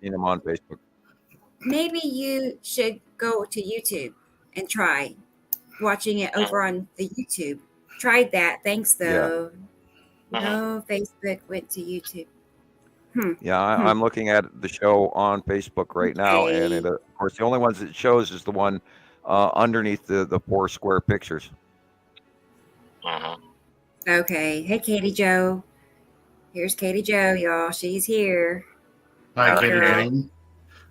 Seen them on Facebook. Maybe you should go to YouTube and try watching it over on the YouTube. Tried that. Thanks Yeah. though. No, Facebook went to YouTube. Hmm. Yeah, Hmm. I'm looking at the show on Facebook right now, and Okay. of course, the only ones it shows is the one underneath the four square pictures. Okay. Hey, Katie Joe. Here's Katie Joe, y'all. She's here. Hi, Hey, Katie girl. Jane.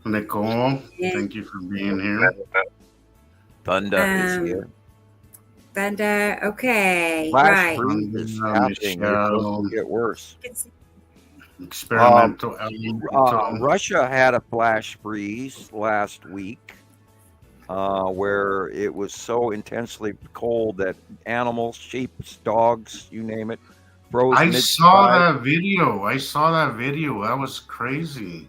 Nicole, Yeah. thank you for being here. Thunda is Um, here. Thunder. Okay. Flash Right. freeze is happening. It's supposed to Michelle, get worse. Um, experimental elemental. Russia had a flash freeze last week, where it was so intensely cold that animals, sheep, dogs, you name it, froze I saw mid-sky. that video. That was crazy.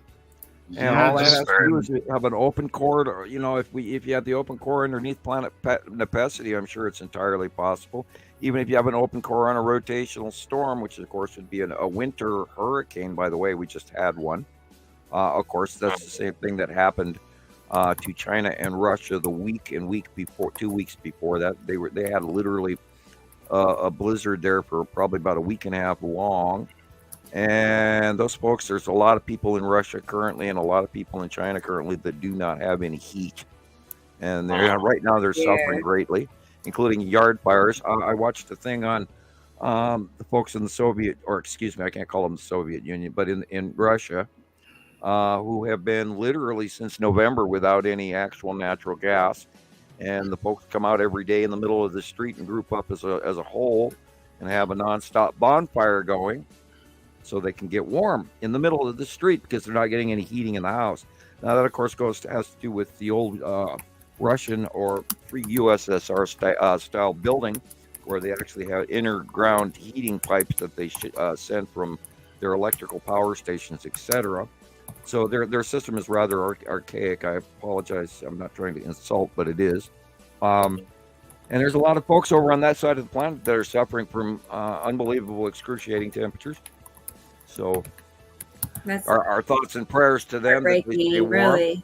And Yeah, all that just has to do is have an open core. You know, if you have the open core underneath planet Nepacity, I'm sure it's entirely possible. Even if you have an open core on a rotational storm, which of course would be a winter hurricane. By the way, we just had one. Of course, that's the same thing that happened to China and Russia the week before, 2 weeks before that. They had literally a blizzard there for probably about a week and a half long. And those folks, there's a lot of people in Russia currently and a lot of people in China currently that do not have any heat. And right now they're suffering greatly, including yard fires. I watched a thing on the folks in the Soviet, or excuse me, I can't call them the Soviet Union, but in Russia, who have been literally since November without any actual natural gas. And the folks come out every day in the middle of the street and group up as a whole and have a nonstop bonfire going, so they can get warm in the middle of the street because they're not getting any heating in the house. Now that, of course, has to do with the old Russian or pre-USSR style building, where they actually have inner ground heating pipes that they send from their electrical power stations, etc. So their system is rather archaic. I apologize. I'm not trying to insult, but it is. And there's a lot of folks over on that side of the planet that are suffering from unbelievable, excruciating temperatures. So our thoughts and prayers to them that they stay warm. Really.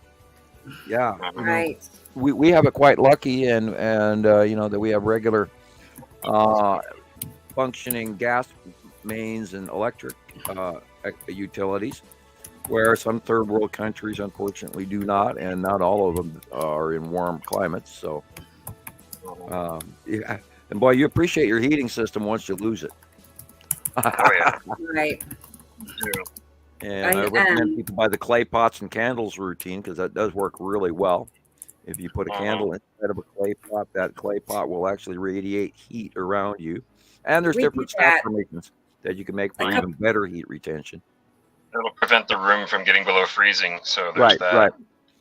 Yeah. Right. We have it quite lucky, and you know, that we have regular functioning gas mains and electric utilities, where some third world countries unfortunately do not, and not all of them are in warm climates. So yeah. And boy, you appreciate your heating system once you lose it. Right. And I recommend people buy the clay pots and candles routine, because that does work really well. If you put a candle instead of a clay pot, that clay pot will actually radiate heat around you. And there's different formations that you can make for even better heat retention. It'll prevent the room from getting below freezing. So there's that. Right.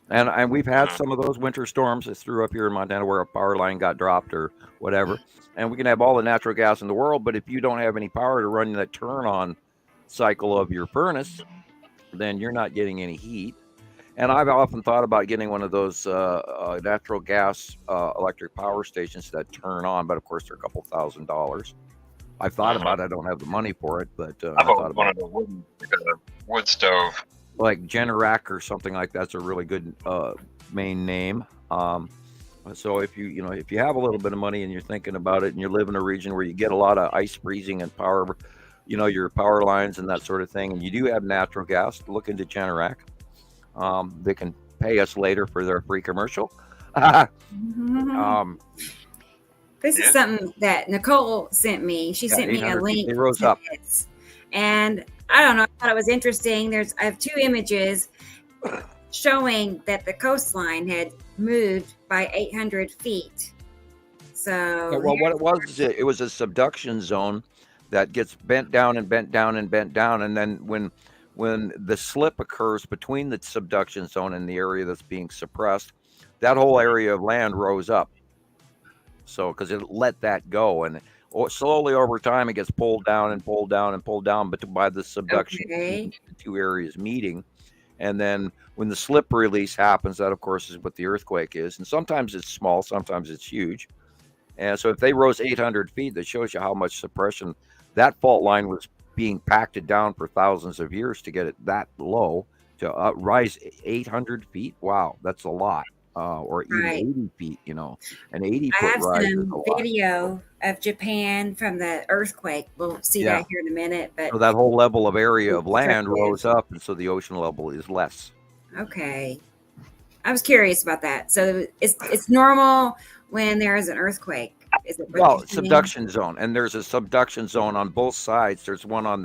And we've had some of those winter storms that threw up here in Montana where a power line got dropped or whatever. And we can have all the natural gas in the world, but if you don't have any power to run that turn on cycle of your furnace, then you're not getting any heat. And I've often thought about getting one of those natural gas electric power stations that turn on, but of course they're a couple $1,000s. I've thought about it. I don't have the money for it, but I thought about one of the wood stove, like Generac or something like that's a really good main name. So if you have a little bit of money and you're thinking about it, and you live in a region where you get a lot of ice freezing and power, your power lines and that sort of thing, and you do have natural gas, look into Generac. They can pay us later for their free commercial. This is something that Nicole sent me. She sent me a link to this. And I don't know, I thought it was interesting. I have 2 images showing that the coastline had moved by 800 feet. So well, what it was, it was a subduction zone that gets bent down and bent down and bent down, and then when the slip occurs between the subduction zone and the area that's being suppressed, that whole area of land rose up. So because it let that go, and slowly over time it gets pulled down and pulled down and pulled down, but by the subduction, the 2 areas meeting. And then when the slip release happens, that of course is what the earthquake is. And sometimes it's small, sometimes it's huge. And so if they rose 800 feet, that shows you how much suppression. That fault line was being packed down for thousands of years to get it that low to rise 800 feet. Wow, that's a lot. Or even Right. 80 feet, you know, an I 80-foot have rise is a some lot. video of Japan from the earthquake. We'll see Yeah. that here in a minute. But So that whole level of area of land Destructive. rose up, and so the ocean level is less. Okay, I was curious about that. So it's normal when there is an earthquake. Is it what Well, you're saying? subduction zone, and there's a subduction zone on both sides. There's one on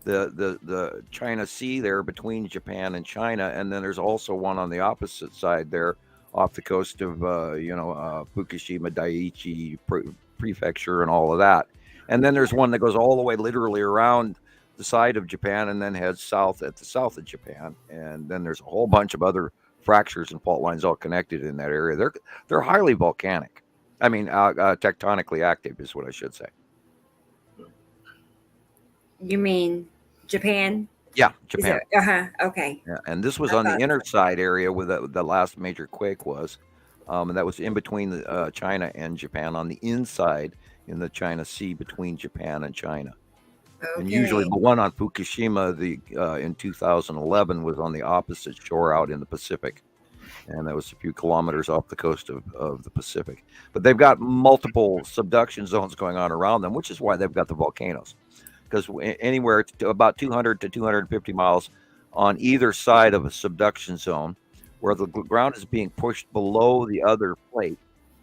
the China Sea there between Japan and China, and then there's also one on the opposite side there, off the coast of Fukushima Daiichi Prefecture and all of that. And then there's one that goes all the way literally around the side of Japan and then heads south at the south of Japan. And then there's a whole bunch of other fractures and fault lines all connected in that area. They're highly volcanic. I mean, tectonically active is what I should say. You mean Japan? Yeah, Japan. Okay. Yeah, and this was I on the thought inner so. side area where the last major quake was, and that was in between China and Japan on the inside in the China Sea between Japan and China. And usually Okay. the one on Fukushima in 2011 was on the opposite shore out in the Pacific. And that was a few kilometers off the coast of the Pacific. But they've got multiple subduction zones going on around them, which is why they've got the volcanoes. Because anywhere to about 200 to 250 miles on either side of a subduction zone, where the ground is being pushed below the other plate,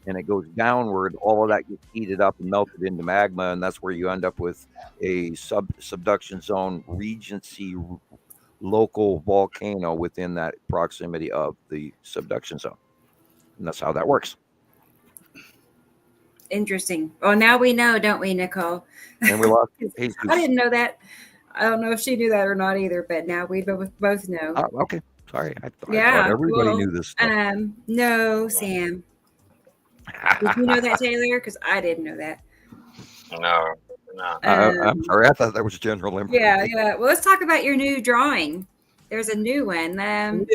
and it goes downward, all of that gets heated up and melted into magma, and that's where you end up with a subduction zone regency local volcano within that proximity of the subduction zone. And that's how that works. Interesting. Well, now we know, don't we, Nicole? And we lost I didn't know that. I don't know if she knew that or not either, but now we both know. Okay. Sorry. I thought everybody well, knew this stuff. No, Sam. Did you know that, Taylor? Because I didn't know that. No. I'm sorry. I thought that was general information. Yeah. Well, let's talk about your new drawing. There's a new one. Actually,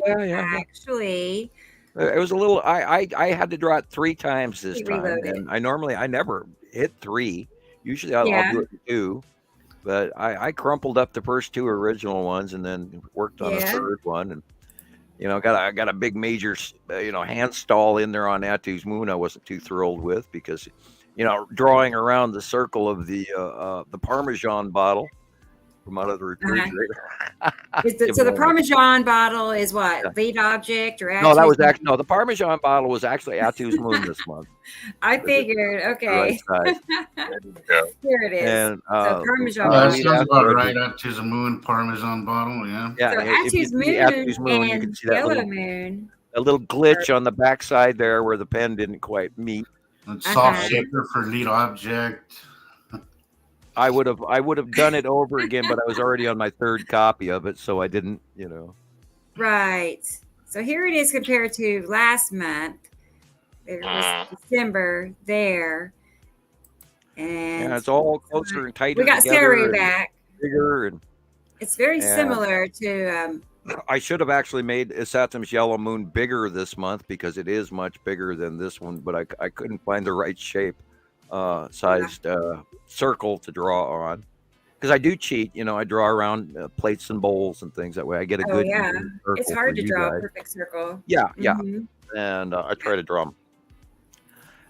it was a little. I had to draw it 3 times this Keep time, reloaded. and I never hit 3. Usually I'll do it in 2, but I crumpled up the first 2 original ones and then worked on a third one, and got a big major hand stall in there on Atu's Moon. I wasn't too thrilled with because drawing around the circle of the Parmesan bottle from out of the refrigerator. So the Parmesan bottle is what? Lead object or no, that was actually the Parmesan bottle was actually Atu's Moon this month. I figured. Okay. Right. Here it is. And so Parmesan that bottle. sounds about right. Atu's Moon Parmesan bottle. Yeah. So Atu's Moon you can see that Yellow Moon. A little glitch on the backside there where the pen didn't quite meet. And soft shaker for lead object. I would have done it over again, but I was already on my 3rd copy of it, so I didn't, Right. So here it is compared to last month. It was December there. And it's all closer and tighter. We got Saru back. Bigger and it's very similar to I should have actually made Isatum's Yellow Moon bigger this month because it is much bigger than this one, but I couldn't find the right shape sized circle to draw on, because I do cheat. I draw around plates and bowls and things that way. I get a good circle. It's hard to draw a perfect circle. Yeah. And I try to draw them.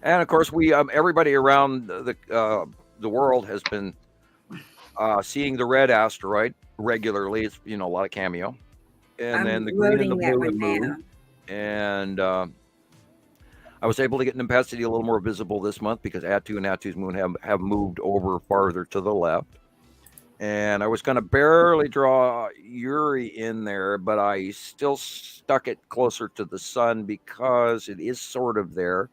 And of course, we everybody around the world has been seeing the red asteroid regularly. It's a lot of cameo, and then the green and the blue moon. And I was able to get Nempacity a little more visible this month because Atu and Atu's Moon have moved over farther to the left. And I was going to barely draw Yuri in there, but I still stuck it closer to the sun because it is sort of there.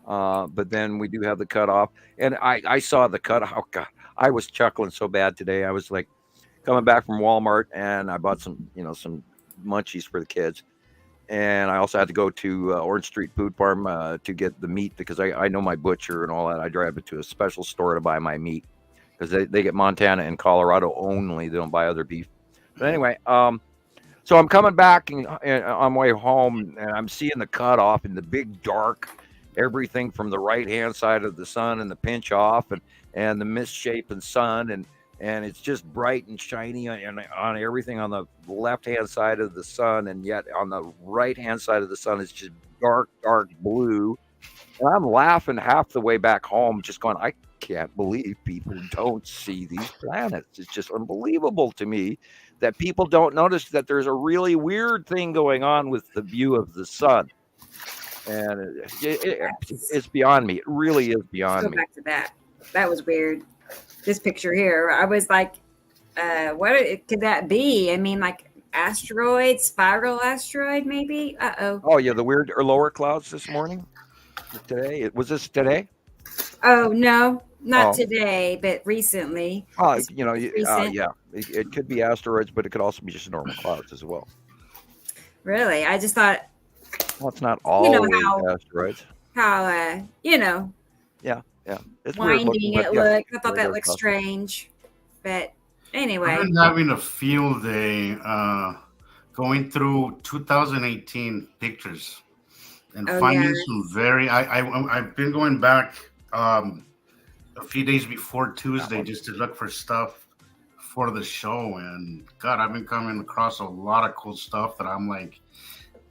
But then we do have the cutoff. And I saw the cutoff. Oh, God, I was chuckling so bad today. I was like coming back from Walmart and I bought some munchies for the kids. And I also had to go to Orange Street Food Farm to get the meat because I know my butcher and all that. I drive it to a special store to buy my meat because they get Montana and Colorado only. They don't buy other beef. But anyway, so I'm coming back and on my way home, and I'm seeing the cutoff in the big dark, everything from the right-hand side of the sun and the pinch off and the misshapen sun. and it's just bright and shiny on everything on the left-hand side of the sun, and yet on the right-hand side of the sun it's just dark blue. And I'm laughing half the way back home, just going, I can't believe people don't see these planets. It's just unbelievable to me that people don't notice that there's a really weird thing going on with the view of the sun. And it's beyond me. It really is beyond me. Let's go back to that. That was weird. This picture here, I was like, what could that be? I mean, like asteroid, spiral asteroid, maybe? Oh, yeah, the weird or lower clouds this morning? Today? Was this today? Oh, no, not today, but recently. Oh, yeah. It could be asteroids, but it could also be just normal clouds as well. Really? I just thought. Well, it's not always asteroids. How, Yeah. It's winding it looked. I thought that looked strange. But anyway. I've been having a field day going through 2018 pictures and finding some very. I've been going back a few days before Tuesday just to look for stuff for the show, and God, I've been coming across a lot of cool stuff that I'm like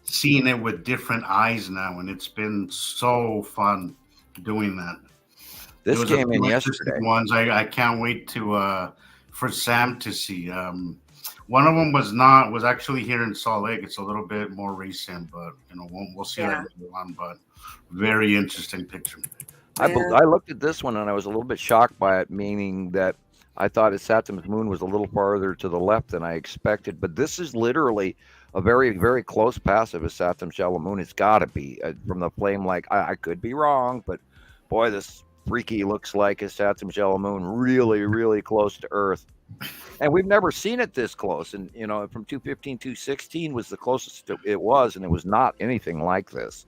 seeing it with different eyes now, and it's been so fun doing that. This came in yesterday. Ones I can't wait to for Sam to see. One of them was actually here in Salt Lake. It's a little bit more recent, but we'll see that later on. But very interesting picture. I looked at this one and I was a little bit shocked by it, meaning that I thought Saturn's moon was a little farther to the left than I expected. But this is literally a very, very close pass of a Saturn's yellow moon. It's got to be from the flame. Like I could be wrong, but boy, this freaky looks like a Saturn's yellow moon, really, really close to Earth. And we've never seen it this close. And from 215, 216 was the closest it was, and it was not anything like this.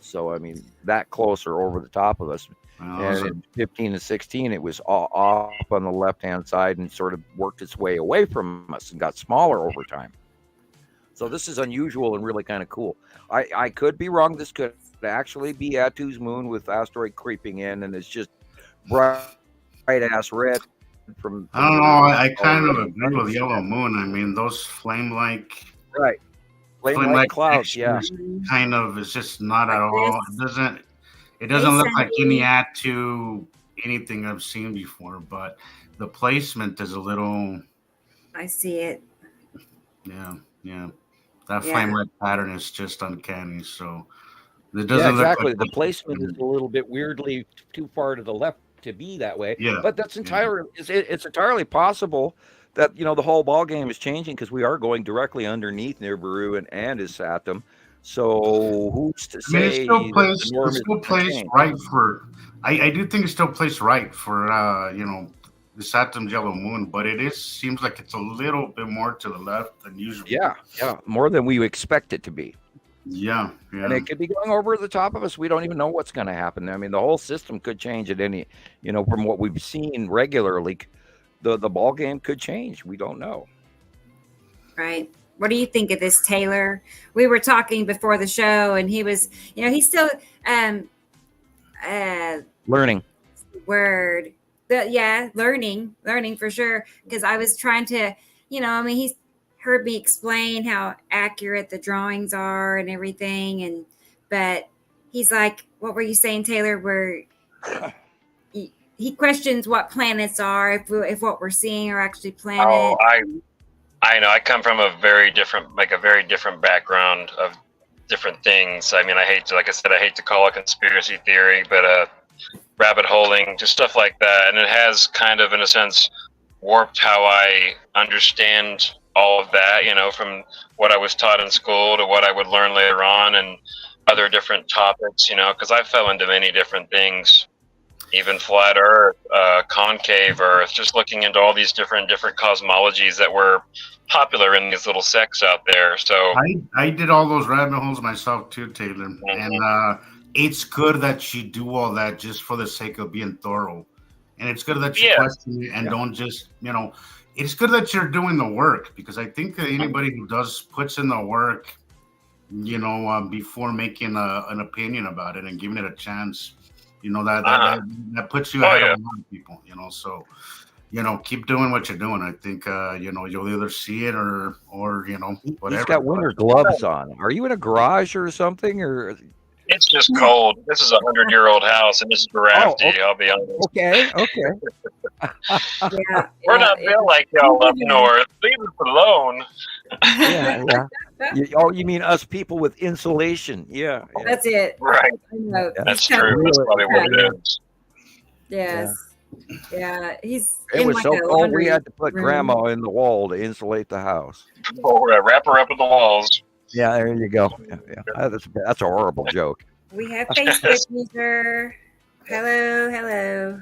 So I mean, that close or over the top of us. And in 15 and 16, it was off on the left-hand side and sort of worked its way away from us and got smaller over time. So this is unusual and really kind of cool. I could be wrong. This could actually be Attu's moon with asteroid creeping in, and it's just bright ass red. From I don't know. I kind of agree with yellow moon. I mean, those flame-like clouds. Yeah, kind of. It's just not at all. It doesn't look like any Attu anything I've seen before. But the placement is a little. I see it. Yeah. That flame-like pattern is just uncanny. So it doesn't look exactly. The placement is a little bit weirdly too far to the left to be that way. Yeah. But that's it's entirely possible that the whole ball game is changing because we are going directly underneath Nibiru and his Saturn. So who's to say? It still plays right for. I do think it still plays right for the Saturn's yellow moon, but seems like it's a little bit more to the left than usual. Yeah, more than we expect it to be. Yeah. And it could be going over the top of us. We don't even know what's going to happen. I mean, the whole system could change at any, from what we've seen regularly, the ball game could change. We don't know. Right. What do you think of this, Taylor? We were talking before the show, and he was, he's still learning. Learning for sure. Because I was trying to, he's heard me explain how accurate the drawings are and everything, but he's like, what were you saying, Taylor? Where he questions what planets are, if what we're seeing are actually planets. I know. I come from a very different background of different things. I mean, I hate to call it conspiracy theory, but rabbit holing, just stuff like that. And it has kind of, in a sense, warped how I understand all of that, from what I was taught in school to what I would learn later on and other different topics, because I fell into many different things, even flat earth, concave earth, just looking into all these different cosmologies that were popular in these little sects out there. So I did all those rabbit holes myself too, Taylor. Mm-hmm. And it's good that you do all that just for the sake of being thorough. And it's good that you question it and don't just, it's good that you're doing the work, because I think anybody who puts in the work, before making an opinion about it and giving it a chance, that puts you ahead of a lot of people, So keep doing what you're doing. I think you'll either see it or whatever. He's got winter gloves on. Are you in a garage or something? Or It's just cold. This is a 100-year-old house, and this is drafty. okay. I'll be honest. Okay. We're not built like y'all up north. Leave us alone. Yeah. You mean us people with insulation? Yeah. That's it. Right. I know. That's true. That's probably what it is. Yes. Yeah. He's. It in was like so a cold we laundry had to put room. Grandma in the wall to insulate the house. Oh, right. Wrap her up in the walls. Yeah, there you go. Yeah. That's a horrible joke. We have Facebook user. Hello.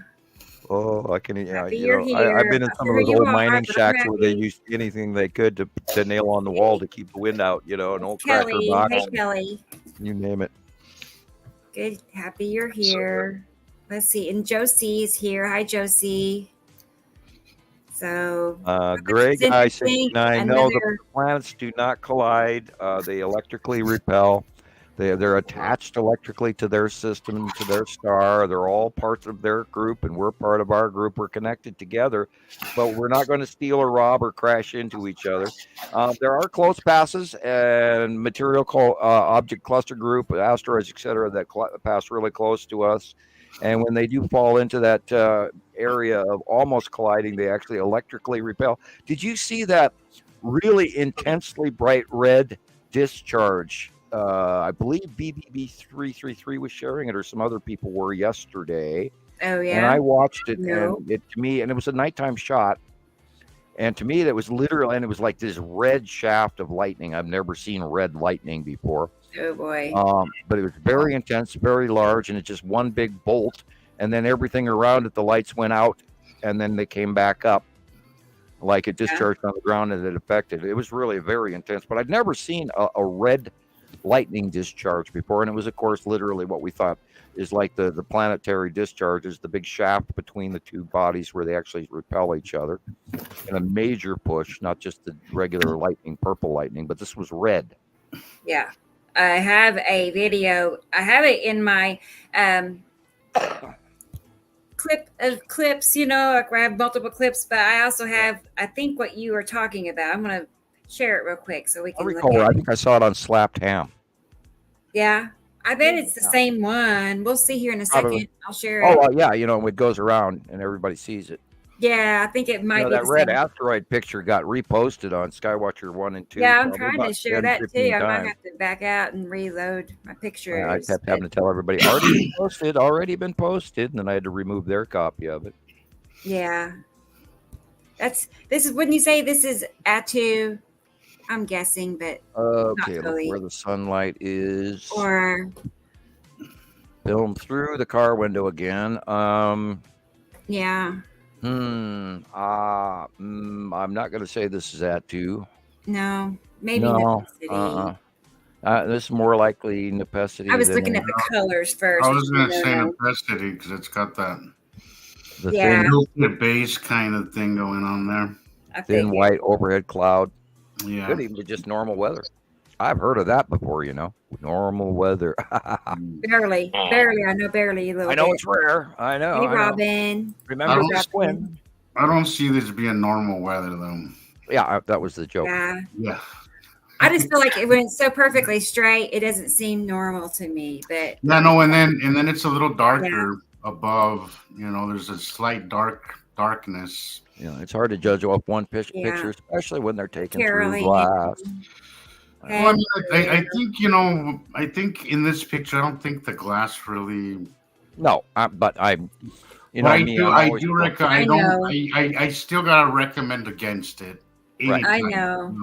Oh, I can. Yeah, Happy you're here. I've been in some of those You old are, mining but shacks where they happy. used anything they could to nail on the wall to keep the wind out. An old cracker Kelly. box, Hey, Kelly. you name it. Good. Happy you're here. Let's see. And Josie's here. Hi, Josie. So, Greg, it's I interesting. 69. No, the Another- planets do not collide. They electrically repel. They're attached electrically to their system, to their star. They're all parts of their group, and we're part of our group. We're connected together, but we're not going to steal or rob or crash into each other. There are close passes and material object cluster group, asteroids, etc., that pass really close to us. And when they do fall into that area of almost colliding, they actually electrically repel. Did you see that really intensely bright red discharge? I believe BBB 333 was sharing it, or some other people were yesterday. Oh, yeah. And I watched it, No. and it was a nighttime shot. And to me, that was literally, and it was like this red shaft of lightning. I've never seen red lightning before. Oh, boy. But it was very intense, very large, and it's just one big bolt. And then everything around it, the lights went out, and then they came back up, like it discharged on the ground and it affected. It was really very intense. But I'd never seen a red lightning discharge before, and it was, of course, literally what we thought is like the planetary discharges, the big shaft between the two bodies where they actually repel each other, and a major push, not just the regular lightning, purple lightning, but this was red. Yeah. I have a video. I have it in my clips, I have multiple clips, but I also have, I think, what you were talking about. I'm going to share it real quick so we I can look recall, at I it. think I saw it on Slapped Ham. Yeah. I bet it's the same one. We'll see here in a second. Probably. I'll share it. Oh, well, yeah, it goes around and everybody sees it. Yeah, I think it might be that the red same. asteroid picture got reposted on Skywatcher 1 and 2. Yeah, I'm probably trying about to share 10, that 15 too. I might times. have to back out and reload my pictures. I kept having to tell everybody, already been posted, and then I had to remove their copy of it. Yeah. This is, wouldn't you say this is Atu? I'm guessing, but Okay, Not look really. where the sunlight is. or Film through the car window again. yeah. I'm not going to say this is Atu. No. Maybe No. Necessity. This is more likely Nepacity. I was than looking at the colors first. I was going to No, say no. Necessity because it's got that the Yeah. nuclear base kind of thing going on there. I thin figured. white overhead cloud. Yeah. Could even be just normal weather. I've heard of that before, Normal weather. Barely. I know barely a little I know bit. it's rare. I know. Hey, I know. Robin. Remember I back when? I don't see this being normal weather though. Yeah, that was the joke. Yeah. Yeah. I just feel like it went so perfectly straight. It doesn't seem normal to me, but Yeah, no, and then it's a little darker above. There's a slight darkness. It's hard to judge off one Yeah. picture, especially when they're taken Caroline. through glass. Well, I think in this picture, I don't think the glass really. No, but I, I me, do. I'm I always do. looking- I know. I still gotta recommend against it. Right. I anytime, know.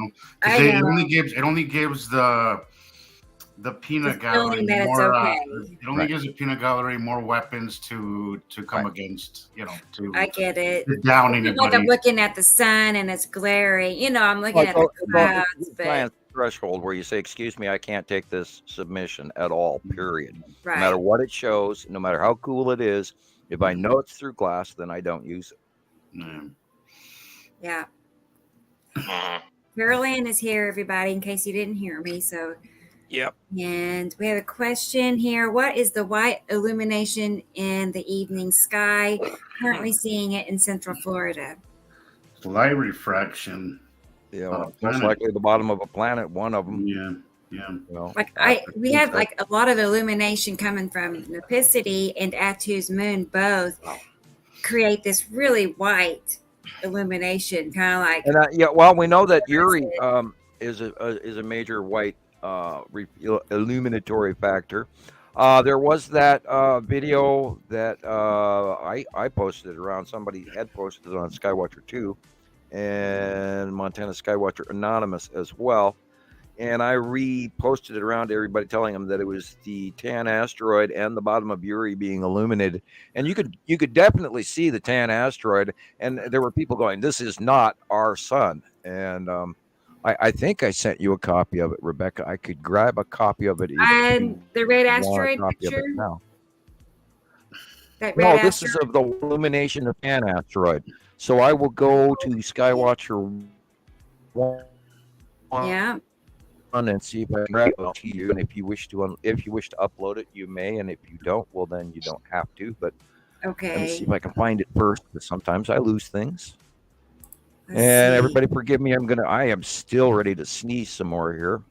'Cause I it know. only gives the peanut The gallery feeling that it's more. okay. It only Right. gives the peanut gallery more weapons to come Right. against. To I get it. sit down It's anybody. like I'm looking at the sun and it's glaring. I'm looking Well, at the clouds, it's but science threshold where you say, "Excuse me, I can't take this submission at all." Period. No matter right. what it shows, no matter how cool it is, if I know it's through glass, then I don't use it. Yeah. Yeah. Mhm. Carol Ann is here, everybody, in case you didn't hear me. So Yep. And we have a question here. What is the white illumination in the evening sky? Currently seeing it in Central Florida. Light refraction. Yeah, most likely the bottom of a planet, one of them. Yeah. You know, We have like a lot of illumination coming from Nipicity and Attu's moon. Both create this really white illumination, kind of like. And well, we know that Uri is a major white illuminatory factor. There was that video that I posted around. Somebody had posted it on Skywatcher 2 and Montana Skywatcher Anonymous as well. And I reposted it around to everybody, telling them that it was the tan asteroid and the bottom of Uri being illuminated. And you could definitely see the tan asteroid. And there were people going, "This is not our sun." And I think I sent you a copy of it, Rebecca. I could grab a copy of it. And the red asteroid picture? Now. That red this is of the illumination of tan asteroid. So I will go to Skywatcher 1. Yeah. And see if I can grab it to you. And if you wish to upload it, you may. And if you don't, well, then you don't have to. But okay, let me see if I can find it first, because sometimes I lose things. Let's and see. Everybody forgive me. I am still ready to sneeze some more here.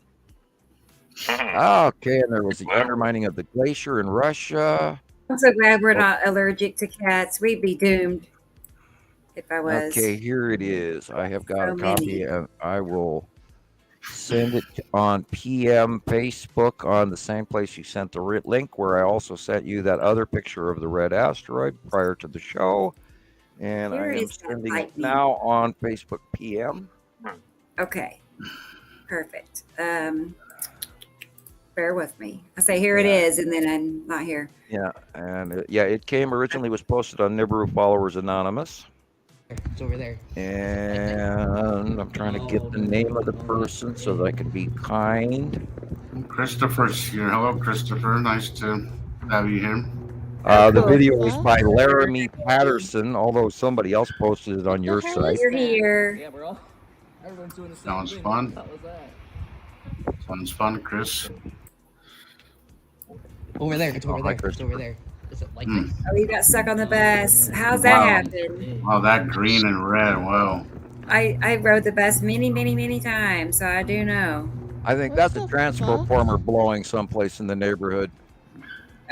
Okay, and there was the undermining of the glacier in Russia. I'm so glad we're not allergic to cats. We'd be doomed if I was. Okay, here it is. I have got So a copy, many. and I will send it on PM Facebook on the same place you sent the link, where I also sent you that other picture of the red asteroid prior to the show. And Here I am is that sending it lightning. now on Facebook PM. Okay, perfect. Bear with me. I say here it is, and then I'm not here. Yeah, and it came originally, was posted on Nibiru Followers Anonymous. It's over there. And I'm trying to get the name of the person so that I can be kind. Christopher's here. Hello, Christopher. Nice to have you here. The Cool. video is by Laramie Patterson, although somebody else posted it on your The hell site. is You're that? here. Yeah, bro. Everyone's doing the same Sounds thing. fun. What was that? Sounds fun, Chris. Over there. It's Oh, over hi, there. It's over there. Is it like this? Oh, you got stuck on the bus. How's that Wow. happen? Oh, that green and red. Wow. I rode the bus many times, so I do know. I think What that's the a transformer blowing someplace in the neighborhood.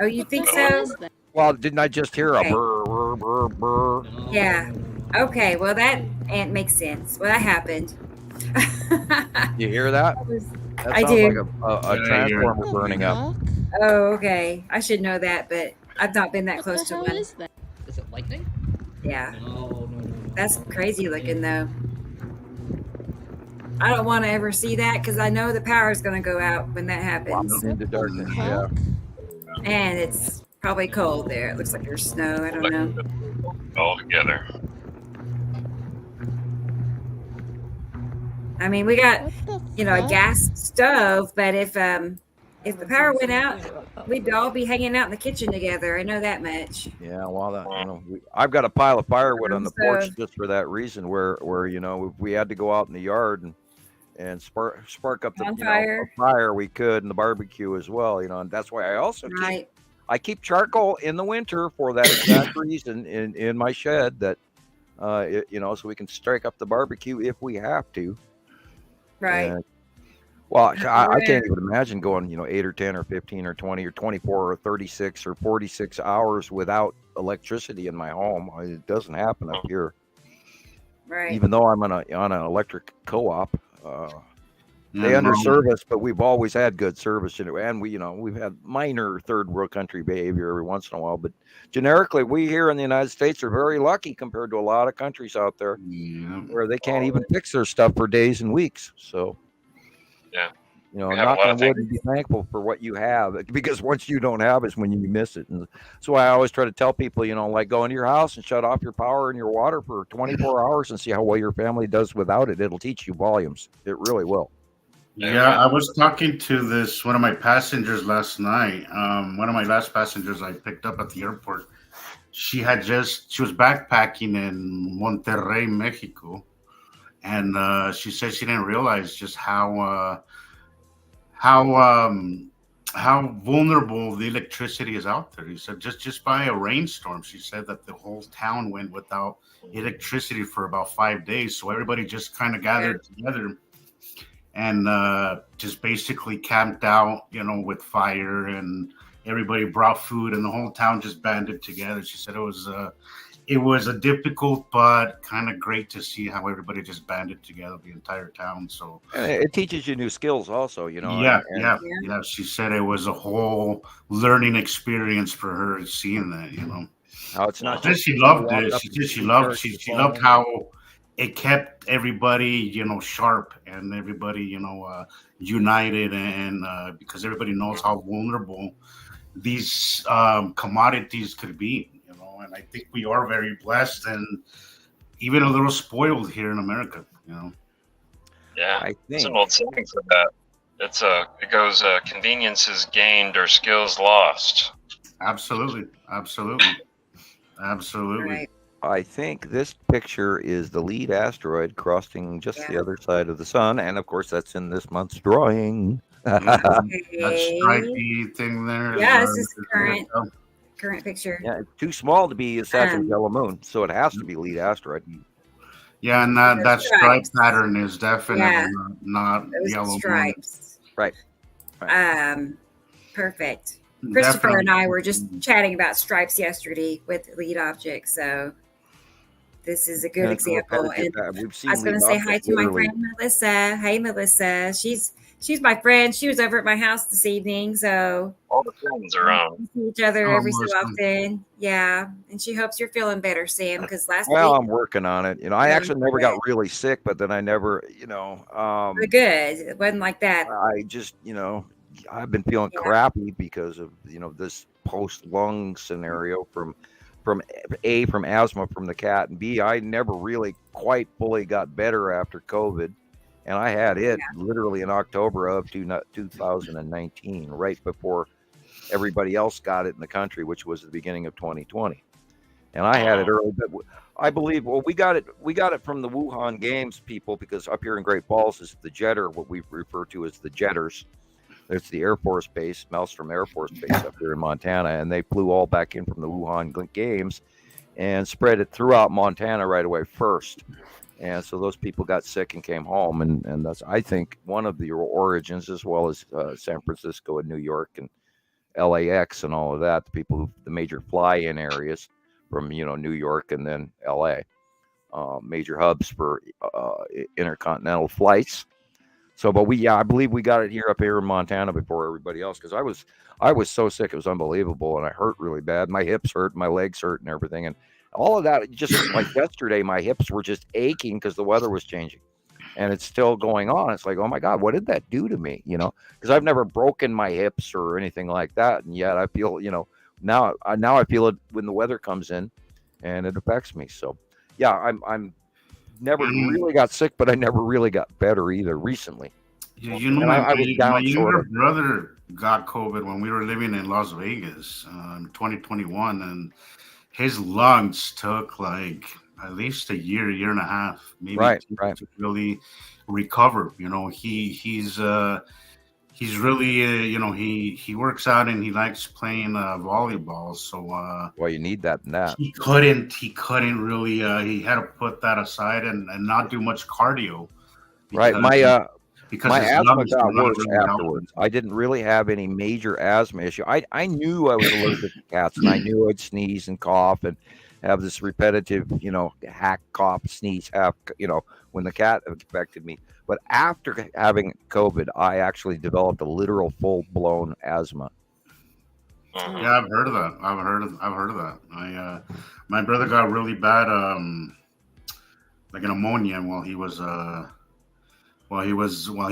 Oh, you think What the hell so? is that? Well, didn't I just hear a Okay. burr, burr, burr, burr? Yeah. Okay, well that makes sense. Well, that happened. You hear that? That I sounds do. like a Yeah, transformer What the burning up. fuck? Oh, okay. I should know that, but I've not been that What close the to hell one. is that? Is it lightning? Yeah, No. that's crazy looking though. I don't want to ever see that because I know the power is going to go out when that happens, Into darkness, What the yeah. heck? and it's probably cold there. It looks like there's snow. I don't know. All together. I mean, we got What the a fuck? gas stove, but if the power went out, we'd all be hanging out in the kitchen together. I know that much. Yeah, well, I've got a pile of firewood on the porch So- just for that reason. Where if we had to go out in the yard and spark up the Bonfire. a fire, we could, and the barbecue as well. And that's why I also Right. keep charcoal in the winter for that exact reason in my shed, that so we can strike up the barbecue if we have to. Right. And, well, I can't even imagine going 8 or 10 or 15 or 20 or 24 or 36 or 46 hours without electricity in my home. It doesn't happen up here, Right. even though I'm on an electric co-op. They Yeah, underserve us, but we've always had good service, and we've had minor third world country behavior every once in a while. But generically, we here in the United States are very lucky compared to a lot of countries out there Yeah. where they can't even fix their stuff for days and weeks. So, Yeah. We have a knock lot on of wood and be thankful for what you have, because once you don't have is when you miss it. And that's why I always try to tell people, like, go into your house and shut off your power and your water for 24 hours and see how well your family does without it. It'll teach you volumes. It really will. Yeah, I was talking to one of my passengers last night. One of my last passengers I picked up at the airport. She was backpacking in Monterrey, Mexico, and she said she didn't realize just how how vulnerable the electricity is out there. He said just by a rainstorm, she said that the whole town went without electricity for about 5 days. So everybody just kind of gathered together and just basically camped out, with fire, and everybody brought food, and the whole town just banded together. She said it was a difficult but kind of great to see how everybody just banded together, the entire town. So it teaches you new skills also, Yeah. She said it was a whole learning experience for her seeing that. How it's not. She loved it. She loved how it kept everybody, sharp, and everybody, united, and because everybody knows how vulnerable these commodities could be. And I think we are very blessed and even a little spoiled here in America. Yeah, I think it's an old saying for that. It goes, convenience is gained or skills lost. Absolutely. Right. I think this picture is the lead asteroid crossing just the other side of the sun, and of course that's in this month's drawing. That stripy thing there. Yeah, this is current picture. Yeah, it's too small to be a Saturn's yellow moon, so it has to be lead asteroid. Yeah, and that stripe pattern is definitely not those yellow stripes. Right. Perfect. Christopher Definitely. and I were just chatting about stripes yesterday with lead objects, so this is a good example. And We've seen I was going to say hi to my friend Melissa. Hey, Melissa. She's my friend. She was over at my house this evening, so all the friends around. we see each other every so often. Yeah, and she hopes you're feeling better, Sam, because last Well, week. I'm working on it. I actually never got really sick, but then I never, Good. It wasn't like that. I just, I've been feeling crappy because of, this post lung scenario from asthma from the cat, and B, I never really quite fully got better after COVID. And I had it literally in October of 2019, right before everybody else got it in the country, which was the beginning of 2020. And I had it early, but I believe, we got it from the Wuhan Games people, because up here in Great Falls is the jetter, what we refer to as the jetters. It's the Air Force Base, Maelstrom Air Force Base up here in Montana, and they flew all back in from the Wuhan Games and spread it throughout Montana right away first. And so those people got sick and came home, and that's, I think, one of the origins, as well as San Francisco and New York and LAX and all of that, the major fly-in areas from, New York and then LA, major hubs for intercontinental flights. So, but I believe we got it up here in Montana before everybody else, because I was so sick, it was unbelievable, and I hurt really bad. My hips hurt, my legs hurt, and everything, and all of that. Just like yesterday, my hips were just aching because the weather was changing, and it's still going on. It's like, oh my God, what did that do to me? Because I've never broken my hips or anything like that, and yet I feel, now I feel it when the weather comes in, and it affects me. So, yeah, I'm never really got sick, but I never really got better either recently. Yeah, I was down. My younger brother got COVID when we were living in Las Vegas in 2021, and his lungs took like at least a year and a half, maybe to really recover. He's really he works out and he likes playing volleyball. So well, you need that and that. He couldn't really. He had to put that aside and not do much cardio. Right, my asthma got worse afterwards. I didn't really have any major asthma issue. I knew I was allergic to cats, and I knew I'd sneeze and cough and have this repetitive, hack, cough, sneeze, when the cat affected me. But after having COVID, I actually developed a literal full-blown asthma. Yeah, I've heard of that. I've heard of that. My brother got really bad, like an pneumonia while he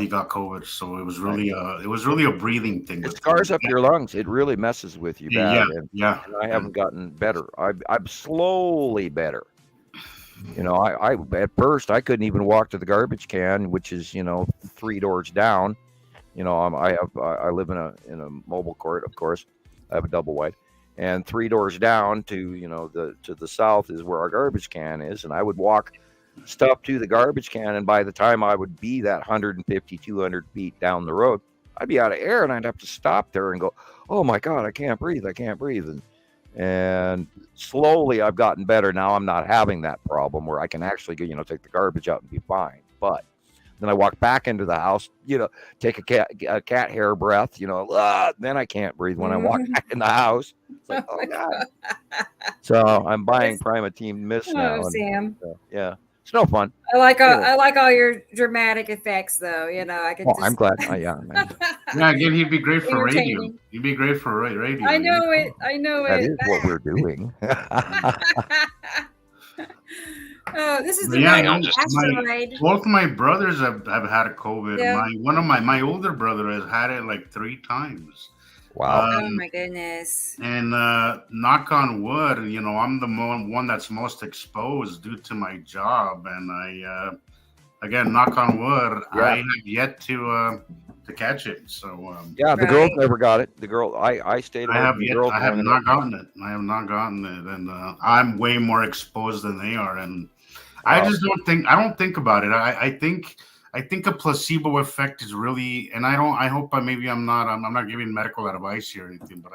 got COVID. So it was really a breathing thing. It scars up your lungs. It really messes with you bad. Yeah. And I haven't gotten better. I'm slowly better. I at first I couldn't even walk to the garbage can, which is 3 doors down. I live in a mobile court, of course. I have a double wide, and 3 doors down to the south is where our garbage can is, and I would walk stuff to the garbage can, and by the time I would be that 150, 200 feet down the road, I'd be out of air, and I'd have to stop there and go, "Oh my God, I can't breathe. I can't breathe." And slowly, I've gotten better. Now I'm not having that problem where I can actually, take the garbage out and be fine. But then I walk back into the house, take a cat hair breath, then I can't breathe when I walk back in the house. It's like, oh God. So I'm buying Primatene Mist now. Oh, Sam. Yeah, it's no fun. I like all your dramatic effects, though. I can. I'm glad. Yeah. Again, he'd be great for radio. He'd be great for radio. I know it. That is what we're doing. Oh, this is the ride. Both my brothers have had a COVID. Yeah. My older brother has had it like 3 times. Wow. Oh my goodness. And knock on wood, I'm the one that's most exposed due to my job. And I, again, knock on wood, I have yet to catch it. So the girls never got it. The girl, I stayed away from the girls. I have not gotten it. I have not gotten it, and I'm way more exposed than they are. And I just don't think about it. I think a placebo effect is really, and I hope I'm not giving medical advice here or anything, but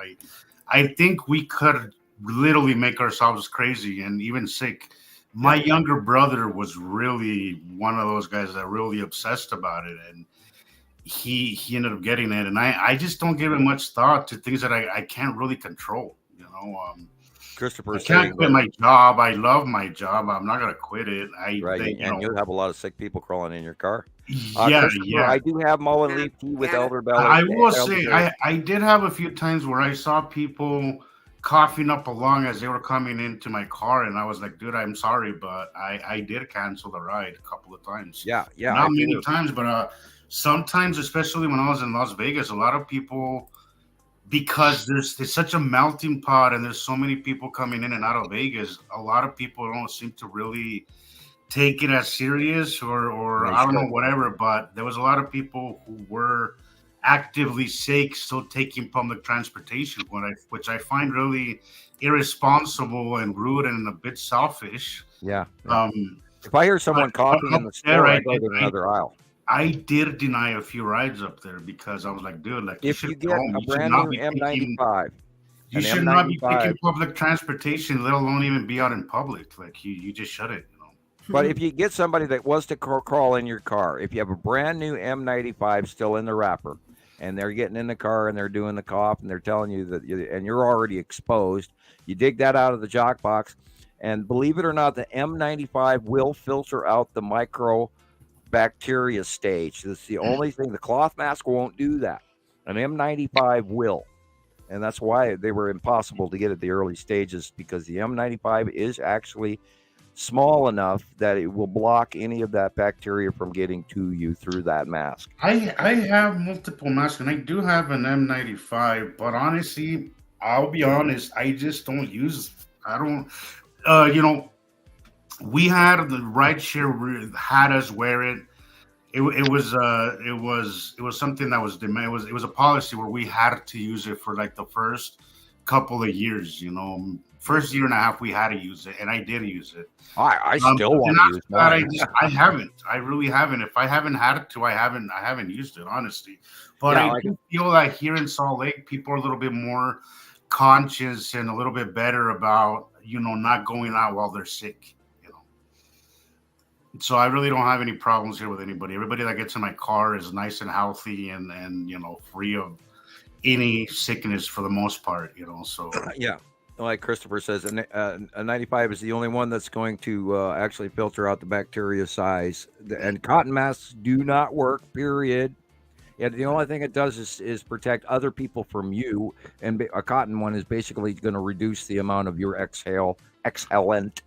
I think we could literally make ourselves crazy and even sick. My younger brother was really one of those guys that really obsessed about it, and he ended up getting it. And I just don't give it much thought to things that I can't really control, Christopher, I can't quit my job. I love my job. I'm not gonna quit it. And you have a lot of sick people crawling in your car. Yeah. I do have Mullen leaf tea with elderberry. I will say I did have a few times where I saw people coughing up a lung as they were coming into my car, and I was like, dude, I'm sorry, but I did cancel the ride a couple of times. Yeah. Not many times, but sometimes, especially when I was in Las Vegas, a lot of people, because there's such a melting pot and there's so many people coming in and out of Vegas, a lot of people don't seem to really take it as serious or I don't know, whatever. But there was a lot of people who were actively sick still taking public transportation, which I find really irresponsible and rude and a bit selfish. Yeah. If I hear someone coughing in the store, I go to another aisle. I did deny a few rides up there because I was like, dude, if you get a brand new M95, you should not be taking public transportation, let alone even be out in public. Like you just shut it. But if you get somebody that wants to crawl in your car, if you have a brand new M95 still in the wrapper, and they're getting in the car and they're doing the cough and they're telling you that, and you're already exposed, you dig that out of the jock box, and believe it or not, the M95 will filter out the microbacteria stage. That's the only thing. The cloth mask won't do that. An M95 will. And that's why they were impossible to get at the early stages, because the M95 is actually small enough that it will block any of that bacteria from getting to you through that mask. I have multiple masks, and I do have an M95, but honestly, I'll be honest, I just don't use. I don't. We had the rideshare had us wear it. It was something that was demand. It was a policy where we had to use it for like the first couple of years. First year and a half we had to use it, and I did use it. I still want to use mine. I haven't. I really haven't. If I haven't had it to, I haven't used it, honestly. But I do feel like here in Salt Lake, people are a little bit more conscious and a little bit better about not going out while they're sick. So I really don't have any problems here with anybody. Everybody that gets in my car is nice and healthy and free of any sickness for the most part. So yeah. Like Christopher says, a 95 is the only one that's going to actually filter out the bacteria size. And cotton masks do not work, period. And the only thing it does is protect other people from you. And a cotton one is basically going to reduce the amount of your exhalant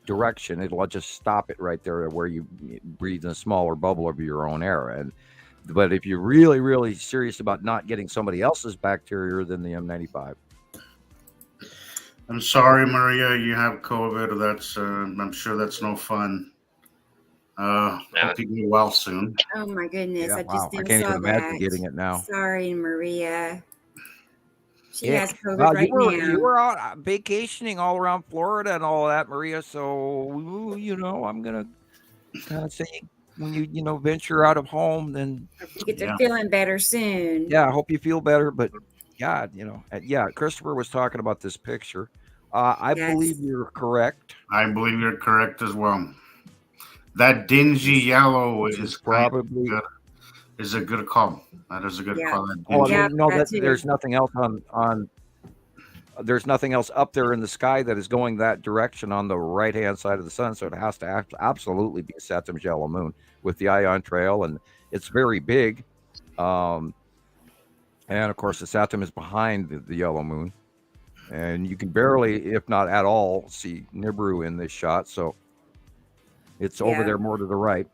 direction. It'll just stop it right there where you breathe in a smaller bubble of your own air. But if you're really, really serious about not getting somebody else's bacteria, then the M95. I'm sorry, Maria, you have COVID. That's I'm sure that's no fun. Hope you get well soon. Oh my goodness, Yeah, I just I can't even imagine getting it now. Sorry, Maria. She has COVID You were out vacationing all around Florida and all of that, Maria. So I'm gonna kind of say when you venture out of home, then You get to feeling better soon. yeah, I hope you feel better. But God, yeah, Christopher was talking about this picture. I believe you're correct. I believe you're correct as well. That dingy yellow is probably good. Is a good call. That is a good call. There's nothing else on. There's nothing else up there in the sky that is going that direction on the right-hand side of the sun, so it has to absolutely be a Saturn yellow moon with the Ion Trail, and it's very big. And of course, the Saturn is behind the yellow moon, and you can barely, if not at all, see Nibiru in this shot. So it's over there more to the right,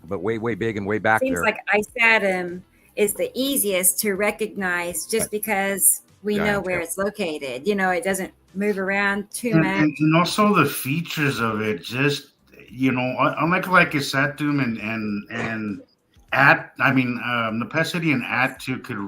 but way, way big and way back there. Seems like Isatum is the easiest to recognize just because we know where it's located. It doesn't move around too much. And also the features of it, just, unlike Isatum and Nepacity and Attu could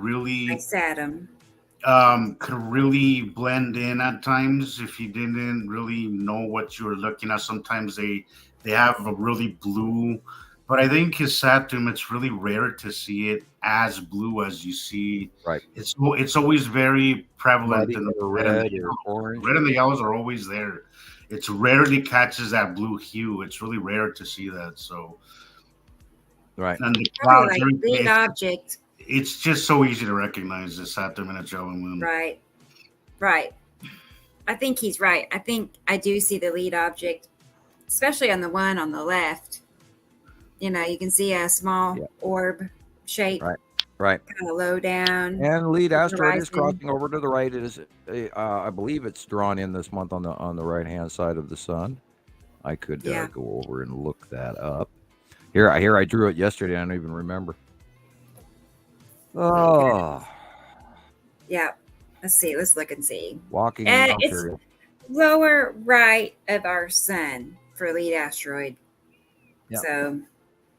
really blend in at times if you didn't really know what you were looking at. Sometimes they have a really blue, but I think Isatum, it's really rare to see it as blue as you see. Right. It's always very prevalent in the red and orange. Red and the yellows are always there. It's rarely catches that blue hue. It's really rare to see that. So. Right. And the clouds, lead object. It's just so easy to recognize the Saturn and its yellow moon. Right. I think he's right. I think I do see the lead object, especially on the one on the left. You can see a small orb shape. Right. Kind of low down. And lead asteroid is crossing over to the right. It is, I believe, it's drawn in this month on the right hand side of the sun. I could go over and look that up. Here I drew it yesterday. I don't even remember. Oh. Yeah. Let's see. Let's look and see. Walking. It's lower right of our sun for lead asteroid. Yep. So.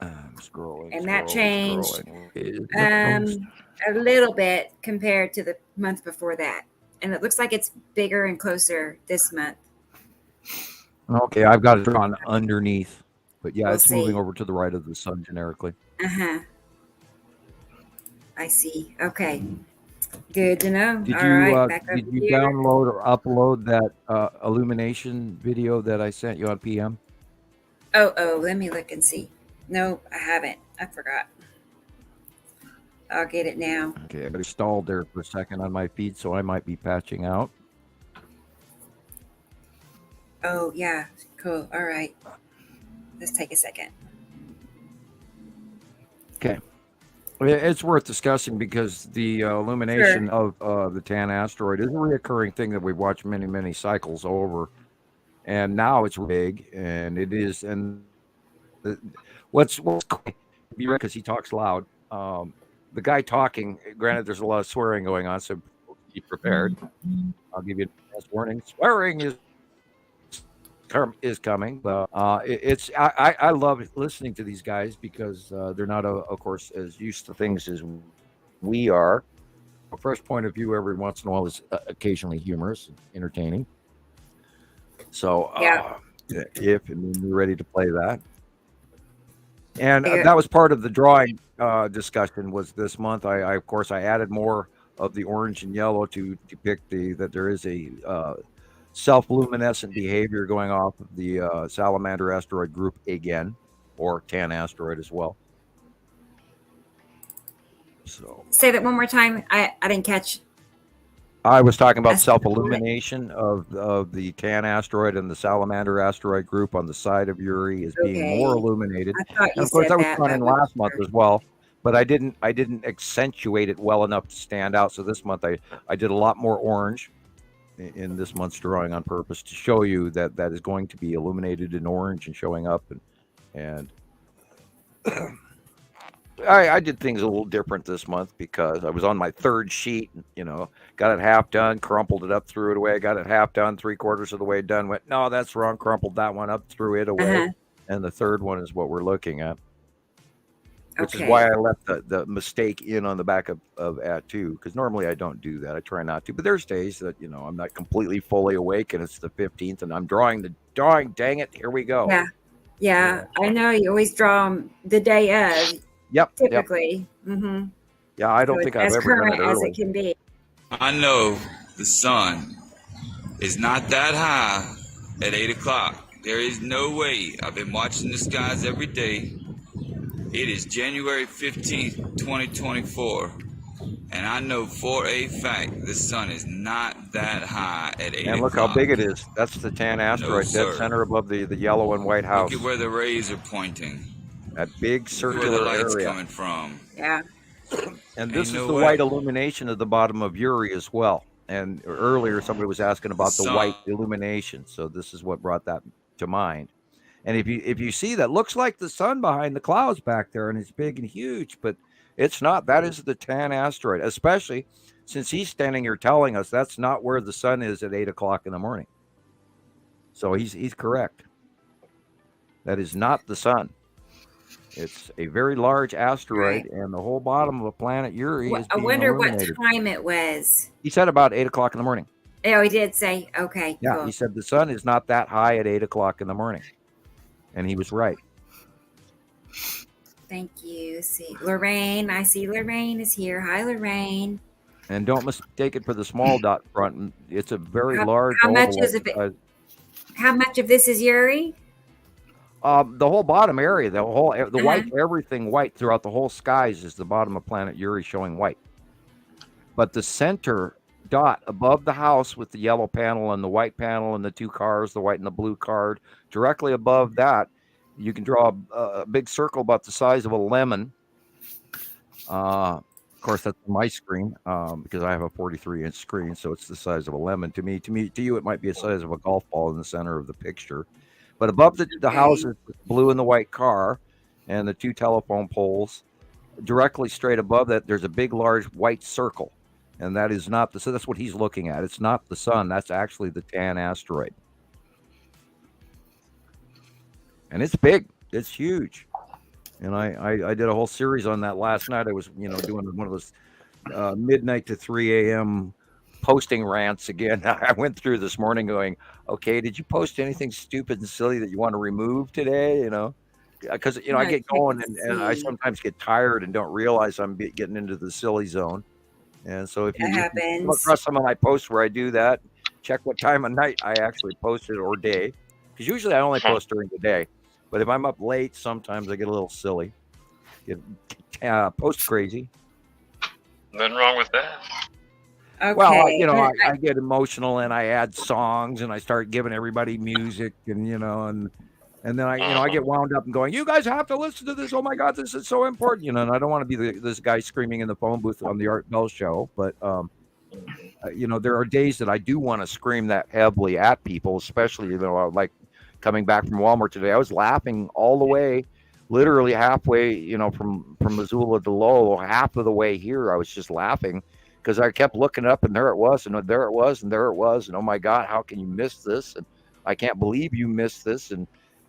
I'm scrolling. And that changed a little bit compared to the month before that. And it looks like it's bigger and closer this month. Okay, I've got it drawn underneath. But yeah, it's moving over to the right of the sun generically. I see. Okay. Good to know. Did you download or upload that illumination video that I sent you on PM? Oh, let me look and see. No, I haven't. I forgot. I'll get it now. Okay, I got stalled there for a second on my feed, so I might be patching out. Oh, yeah. Cool. All right. Let's take a second. Okay. It's worth discussing because the illumination of the Tan asteroid is a reoccurring thing that we've watched many, many cycles over. And now it's big, and it is. And what's because he talks loud. The guy talking, granted, there's a lot of swearing going on, so be prepared. I'll give you a warning. Swearing is coming. But I love listening to these guys because they're not, of course, as used to things as we are. A fresh point of view every once in a while is occasionally humorous and entertaining. So if and when you're ready to play that. And that was part of the drawing discussion was this month. I of course, I added more of the orange and yellow to depict that there is a self-luminescent behavior going off of the Salamander asteroid group again, or Tan asteroid as well. So say that one more time. I didn't catch. I was talking about self-illumination of the Tan asteroid and the Salamander asteroid group on the side of Uri is being more illuminated. And of course, that was done in last month as well, but I didn't accentuate it well enough to stand out. So this month I did a lot more orange in this month's drawing on purpose to show you that is going to be illuminated in orange and showing up and I did things a little different this month because I was on my third sheet, got it half done, crumpled it up, threw it away. Got it half done, 3/4 of the way done, went, no, that's wrong, crumpled that one up, threw it away. And the third one is what we're looking at, which is why I left the mistake in on the back of Attu, because normally I don't do that. I try not to, but there's days that, I'm not completely fully awake and it's the 15th and I'm drawing, dang it, here we go. Yeah. Yeah, I know you always draw 'em the day of, Yep. typically. Mm-hmm. Yeah, I So don't it's think I've as ever done it current as it early. can be. I know the sun is not that high at 8 o'clock. There is no way. I've been watching the skies every day. It is January 15th, 2024. And I know for a fact the sun is not that high at 8 And look how o'clock. big it is. That's the tan asteroid, sir. dead center above the yellow and white house. Look at where the rays are pointing. That big Look circular where the light's area. coming from. Yeah. And this is no the way. white illumination at the bottom of Uri as well. And earlier somebody was asking about the white illumination. So this is what brought that to mind. And if you see that, looks like the sun behind the clouds back there, and it's big and huge, but it's not. That is the tan asteroid, especially since he's standing here telling us that's not where the sun is at 8 o'clock in the morning. So he's correct. That is not the sun. It's a very large asteroid, and the whole bottom of the planet Uri is I being wonder what illuminated. time it was. He said about 8 o'clock in the morning. Oh, he did say, okay, Yeah, cool. he said the sun is not that high at 8 o'clock in the morning. And he was right. Thank you. See, Lorraine. I see Lorraine is here. Hi, Lorraine. And don't mistake it for the small dot front. It's a very large. How much oval, is it? How much of this is Uri? The whole bottom area, the white, everything white throughout the whole skies is the bottom of planet Uri showing white. But the center dot above the house with the yellow panel and the white panel and the two cars, the white and the blue card, directly above that, you can draw a big circle about the size of a lemon. Of course, that's my screen because I have a 43-inch screen, so it's the size of a lemon. To you, it might be the size of a golf ball in the center of the picture. But above the houses, the blue and the white car and the two telephone poles, directly straight above that, there's a big, large white circle. And that is not so that's what he's looking at. It's not the sun. That's actually the tan asteroid. And it's big. It's huge. And I did a whole series on that last night. I was, doing one of those midnight to 3 a.m. posting rants again. I went through this morning going, okay, did you post anything stupid and silly that you want to remove today? Because, I get going and I sometimes get tired and don't realize I'm getting into the silly zone. And so if you come across some of my posts where I do that, check what time of night I actually posted or day. Because usually I only post during the day. But if I'm up late, sometimes I get a little silly. Post crazy. Nothing wrong with that. Okay. Well, I get emotional and I add songs and I start giving everybody music and and then I get wound up and going, you guys have to listen to this. Oh my God, this is so important. And I don't want to be this guy screaming in the phone booth on the Art Bell show. But, there are days that I do want to scream that heavily at people, especially, like coming back from Walmart today. I was laughing all the way, literally halfway, from Missoula to Lowell, half of the way here. I was just laughing because I kept looking up and there it was and there it was and there it was. And oh my God, how can you miss this? And I can't believe you missed this. And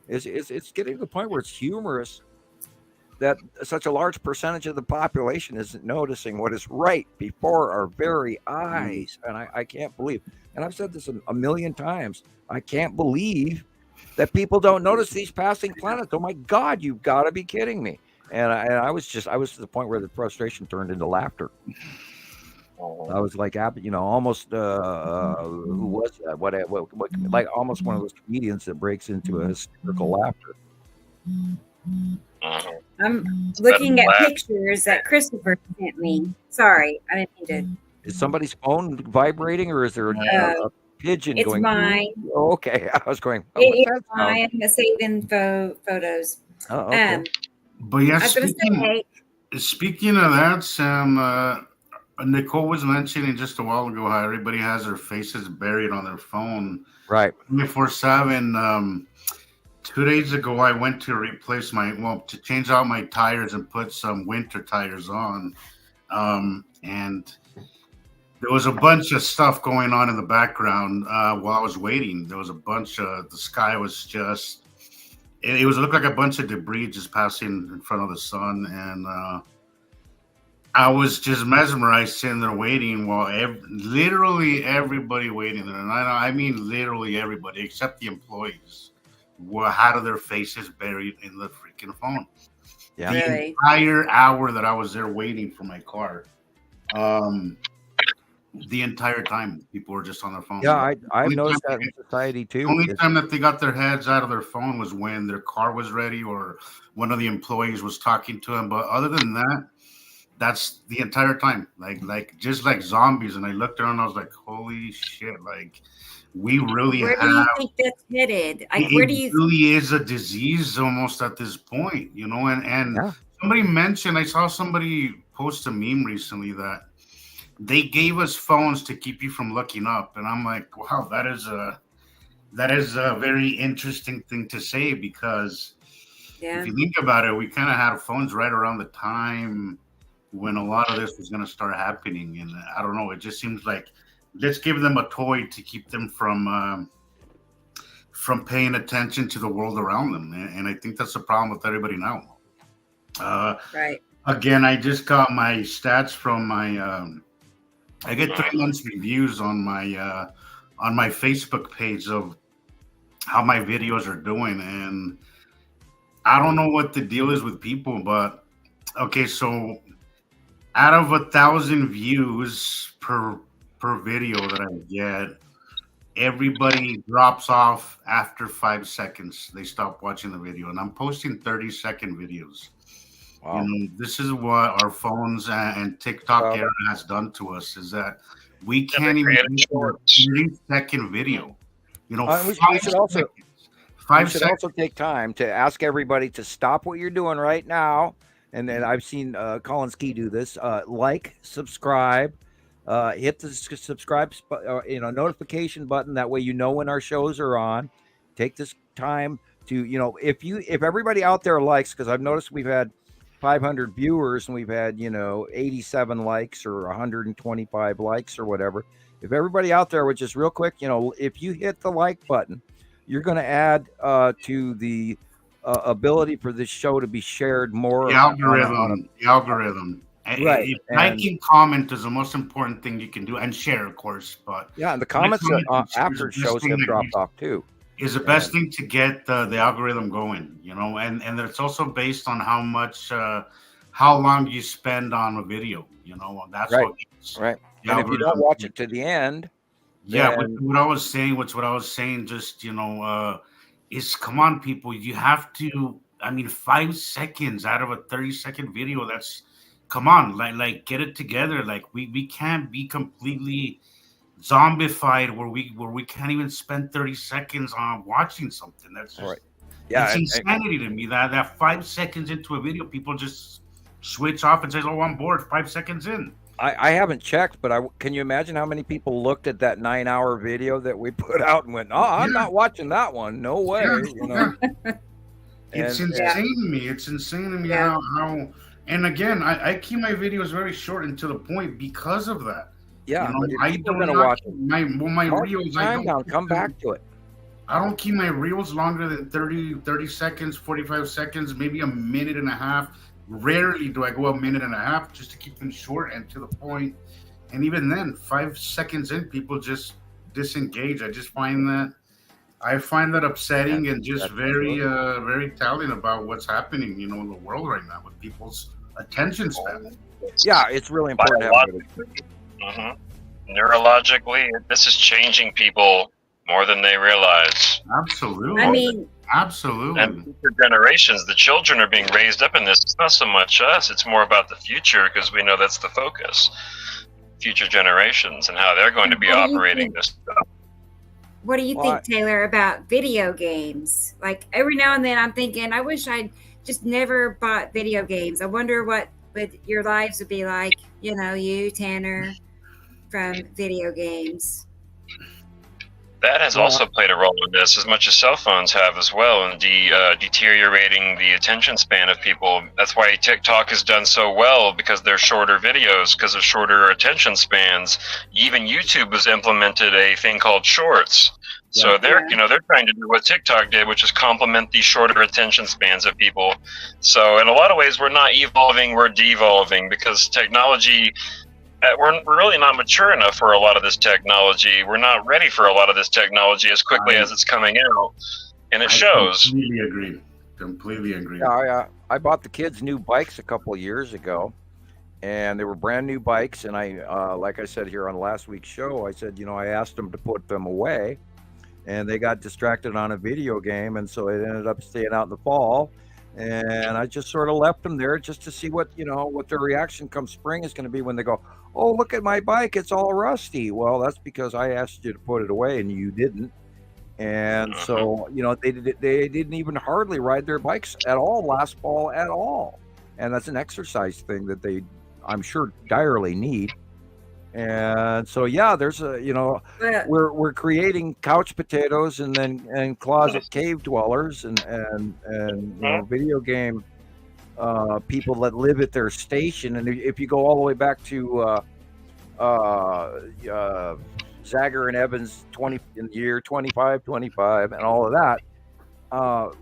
it's getting to the point where it's humorous that such a large percentage of the population isn't noticing what is right before our very eyes. And I can't believe, and I've said this a million times, I can't believe that people don't notice these passing planets. Oh my God, you've got to be kidding me. And I was to the point where the frustration turned into laughter. I was like, almost who was that? What like almost one of those comedians that breaks into a hysterical laughter. I'm looking at pictures that Christopher sent me. Sorry, I didn't mean to. Is somebody's phone vibrating or is there a pigeon it's going? It's mine. Oh, okay, I was going. It's mine. I'm saving photos. Oh, okay. But yeah, speaking of that, Sam, Nicole was mentioning just a while ago how everybody has their faces buried on their phone. Right. 24/7. 2 days ago, I went to replace to change out my tires and put some winter tires on. And there was a bunch of stuff going on in the background while I was waiting. There was a bunch of, the sky was just, it looked like a bunch of debris just passing in front of the sun. And I was just mesmerized sitting there waiting while literally everybody waiting there. And I mean literally everybody except the employees. had their faces buried in the freaking phone. Yeah. The Really? entire hour that I was there waiting for my car, the entire time people were just on their phone. Yeah, I've Only noticed time- that in society too. The only It's- time that they got their heads out of their phone was when their car was ready or one of the employees was talking to them. But other than that, that's the entire time. Like just like zombies. And I looked around, I was like, holy shit! Like we really Where do you have. think that's headed? Like, It where do you? really is a disease almost at this point, you know. And Yeah. somebody mentioned, I saw somebody post a meme recently that they gave us phones to keep you from looking up, and I'm like, wow, that is a very interesting thing to say, because Yeah. if you think about it, we kind of had phones right around the time when a lot of this was going to start happening, and I don't know, it just seems like let's give them a toy to keep them from paying attention to the world around them, and I think that's the problem with everybody now. Right. Again, I just got my stats from my. I get 3 months reviews on my Facebook page of how my videos are doing, and I don't know what the deal is with people, but okay, so out of 1,000 views per video that I get, everybody drops off after 5 seconds. They stop watching the video, and I'm posting 30-second videos. Wow. You know, this is what our phones and TikTok Wow. era has done to us, is that we can't even make a 30-second video. You know, We 5 should also- seconds. You 5 should seconds. also take time to ask everybody to stop what you're doing right now. And then I've seen Colin Ski do this. Like, subscribe, hit the subscribe, notification button. That way, you know when our shows are on. Take this time to, if everybody out there likes, because I've noticed we've had 500 viewers and we've had 87 likes or 125 likes or whatever. If everybody out there would just real quick, if you hit the like button, you're going to add to the ability for this show to be shared more. The algorithm. Right, If and- liking, comment is the most important thing you can do, and share, of course. But Yeah, and the comments after shows have dropped off too. is the best thing to get the algorithm going, and it's also based on how much, how long you spend on a video, that's Right, what gets Right. the And if you don't algorithm. watch it to the end, Yeah, then- what I was saying, just, is come on, people, you have to, 5 seconds out of a 30-second video, that's, come on, like get it together. Like we can't be completely zombified where we can't even spend 30 seconds on watching something. That's just, Right. Yeah, it's insanity to me that 5 seconds into a video, people just switch off and say, oh, I'm bored 5 seconds in. I haven't checked, but can you imagine how many people looked at that 9-hour video that we put out and went, "Oh, I'm not watching that one. No way." It's And- insane to me. It's insane to me Yeah. how and again, I keep my videos very short and to the point because of that. Yeah, but if I people do are going to not watch keep it, my mark reels. the time down, come back to it. I don't keep my reels longer than 30 seconds, 45 seconds, maybe a minute and a half. Rarely do I go a minute and a half, just to keep them short and to the point. And even then, 5 seconds in, people just disengage. I find that upsetting and just That's very telling about what's happening, in the world right now with people's attention span. Yeah, it's really important to have a good- Neurologically, this is changing people more than they realize. Absolutely. I mean, Absolutely. And future generations, the children are being raised up in this. It's not so much us, it's more about the future, because we know that's the focus. Future generations and how they're going to be What do you operating think? this stuff. what do you Well, think, Taylor, about video games? Like every now and then I'm thinking, I wish I'd just never bought video games. I wonder what your lives would be like, you, Tanner, from video games. That has Well, also played a role in this, as much as cell phones have as well, in deteriorating the attention span of people. That's why TikTok has done so well, because they're shorter videos, because of shorter attention spans. Even YouTube has implemented a thing called Shorts. So they're trying to do what TikTok did, which is complement the shorter attention spans of people. So in a lot of ways, we're not evolving, we're devolving, because technology. We're really not mature enough for a lot of this technology. We're not ready for a lot of this technology as quickly as it's coming out. and it shows. Completely agree. Yeah, I bought the kids new bikes a couple of years ago, and they were brand new bikes. And I, like I said here on last week's show, I said, I asked them to put them away, and they got distracted on a video game, and so it ended up staying out in the fall. And I just sort of left them there just to see what their reaction come spring is going to be when they go, oh, look at my bike, it's all rusty. Well, that's because I asked you to put it away and you didn't. And so, they didn't even hardly ride their bikes at all last fall at all. And that's an exercise thing that they, I'm sure, direly need. And so, yeah, there's we're creating couch potatoes and closet cave dwellers and video game people that live at their station. And if you go all the way back to Zager and Evans in the year 25 and all of that,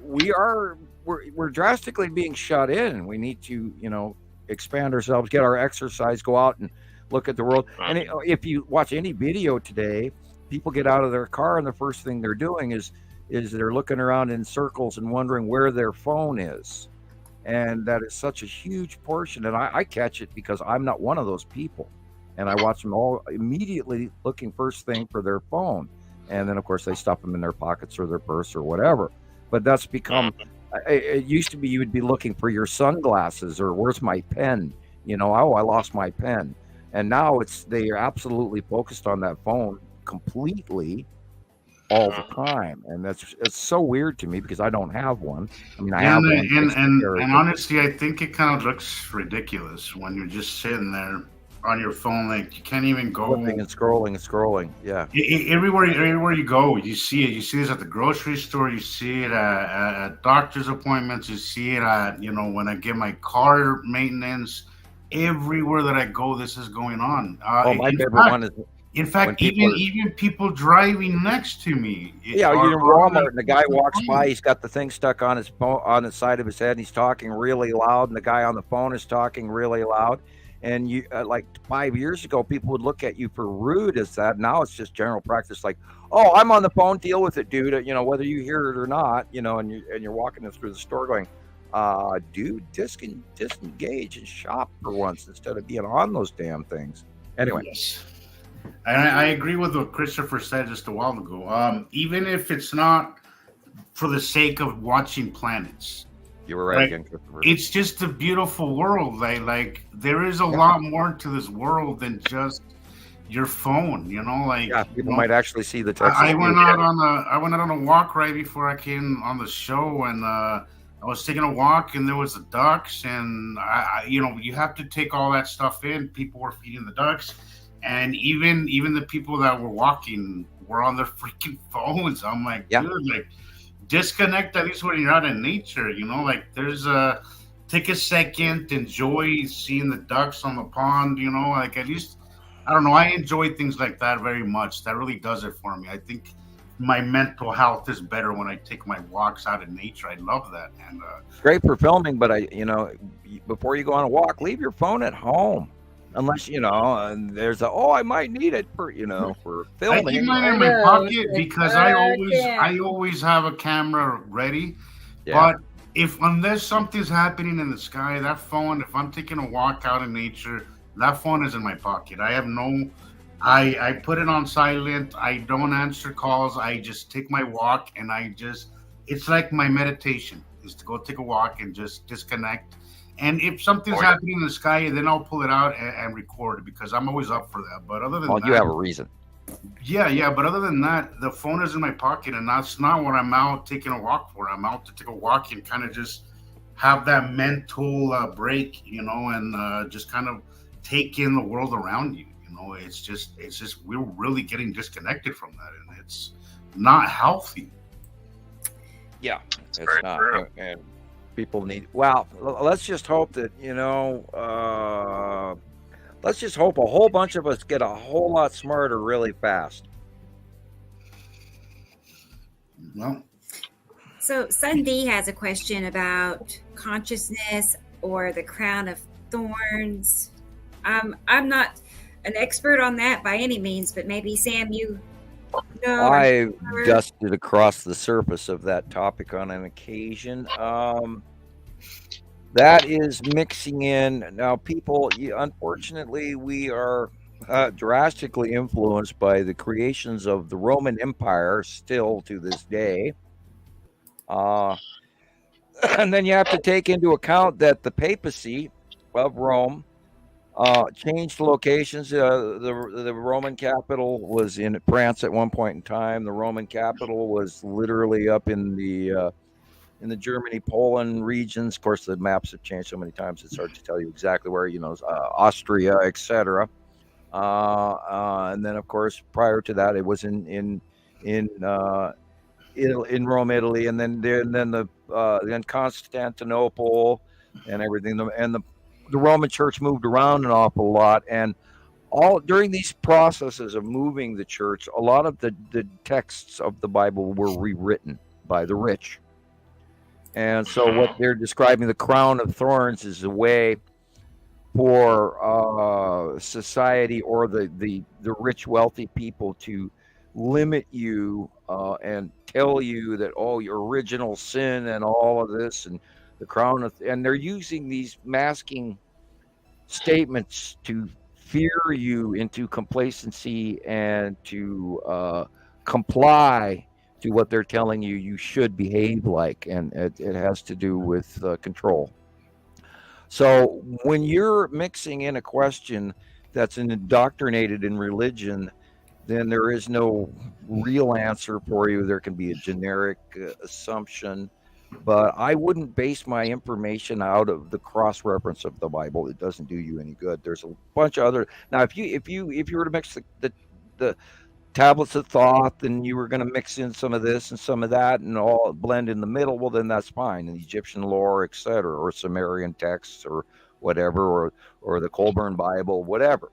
we're drastically being shut in. We need to expand ourselves, get our exercise, go out and look at the world. And if you watch any video today, people get out of their car and the first thing they're doing is they're looking around in circles and wondering where their phone is. And that is such a huge portion. And I catch it because I'm not one of those people. And I watch them all immediately looking first thing for their phone. And then, of course, they stuff them in their pockets or their purse or whatever. But that's become, it used to be you would be looking for your sunglasses or where's my pen? Oh, I lost my pen. And now they are absolutely focused on that phone completely all the time. And it's so weird to me because I don't have one. I mean, I have one. And honestly, I think it kind of looks ridiculous when you're just sitting there on your phone, like you can't even go and scrolling. Yeah. Everywhere you go, you see it. You see this at the grocery store. You see it at doctor's appointments. You see it at, when I get my car maintenance. Everywhere that I go, this is going on. My favorite one is. In fact, even people driving next to me. Yeah, you're in Walmart and the guy walks by. He's got the thing stuck on his phone, on the side of his head. And he's talking really loud, and the guy on the phone is talking really loud. And you, like 5 years ago, people would look at you for rude as that. Now it's just general practice. Like, oh, I'm on the phone. Deal with it, dude. Whether you hear it or not. And you're walking through the store going, dude, disengage and shop for once instead of being on those damn things. Anyway. Yes. I agree with what Christopher said just a while ago. Even if it's not for the sake of watching planets. You were right again, Christopher. It's just a beautiful world. Like there is a lot more to this world than just your phone. People might actually see the text. I went out on a walk right before I came on the show, and I was taking a walk, and there was the ducks, and you have to take all that stuff in. People were feeding the ducks. And even the people that were walking were on their freaking phones. I'm like, dude, like disconnect at least when you're out in nature. Take a second, enjoy seeing the ducks on the pond. Like at least, I don't know. I enjoy things like that very much. That really does it for me. I think my mental health is better when I take my walks out in nature. I love that. And great for filming, but before you go on a walk, leave your phone at home. Unless and there's I might need it for for filming. I keep mine in my pocket because I always have a camera ready. Yeah. But unless something's happening in the sky, that phone, if I'm taking a walk out in nature, that phone is in my pocket. I put it on silent. I don't answer calls. I just take my walk, and it's like my meditation is to go take a walk and just disconnect. And if something's happening in the sky, then I'll pull it out and record it because I'm always up for that. But other than that, you have a reason. Yeah. But other than that, the phone is in my pocket, and that's not what I'm out taking a walk for. I'm out to take a walk and kind of just have that mental break, and just kind of take in the world around you. It's just we're really getting disconnected from that, and it's not healthy. Yeah, it's not. And people need. Well, let's just hope that let's just hope a whole bunch of us get a whole lot smarter really fast. Well, so Sunday has a question about consciousness or the crown of thorns. I'm not an expert on that by any means, but maybe Sam, you No, I've dusted across the surface of that topic on an occasion. That is mixing in. Now, people, unfortunately, we are drastically influenced by the creations of the Roman Empire still to this day. And then you have to take into account that the papacy of Rome changed locations. The Roman capital was in France at one point in time. The Roman capital was literally up in the Germany, Poland regions. Of course, the maps have changed so many times; it's hard to tell you exactly where. Austria, etc. And then, of course, prior to that, it was in Rome, Italy, and then Constantinople and everything. And the Roman Church moved around an awful lot, and all during these processes of moving the church, a lot of the texts of the Bible were rewritten by the rich. And so what they're describing, the crown of thorns, is a way for society or the rich, wealthy people to limit you and tell you that, oh, your original sin and all of this and the crown of, and they're using these masking statements to fear you into complacency and to comply to what they're telling you you should behave like, and it has to do with control. So when you're mixing in a question that's indoctrinated in religion, then there is no real answer for you. There can be a generic assumption, but I wouldn't base my information out of the cross-reference of the Bible. It doesn't do you any good. There's a bunch of other. Now, if you were to mix the tablets of thought, and you were going to mix in some of this and some of that and all blend in the middle, well, then that's fine. And Egyptian lore, etc., or Sumerian texts or whatever, or the Colburn Bible, whatever.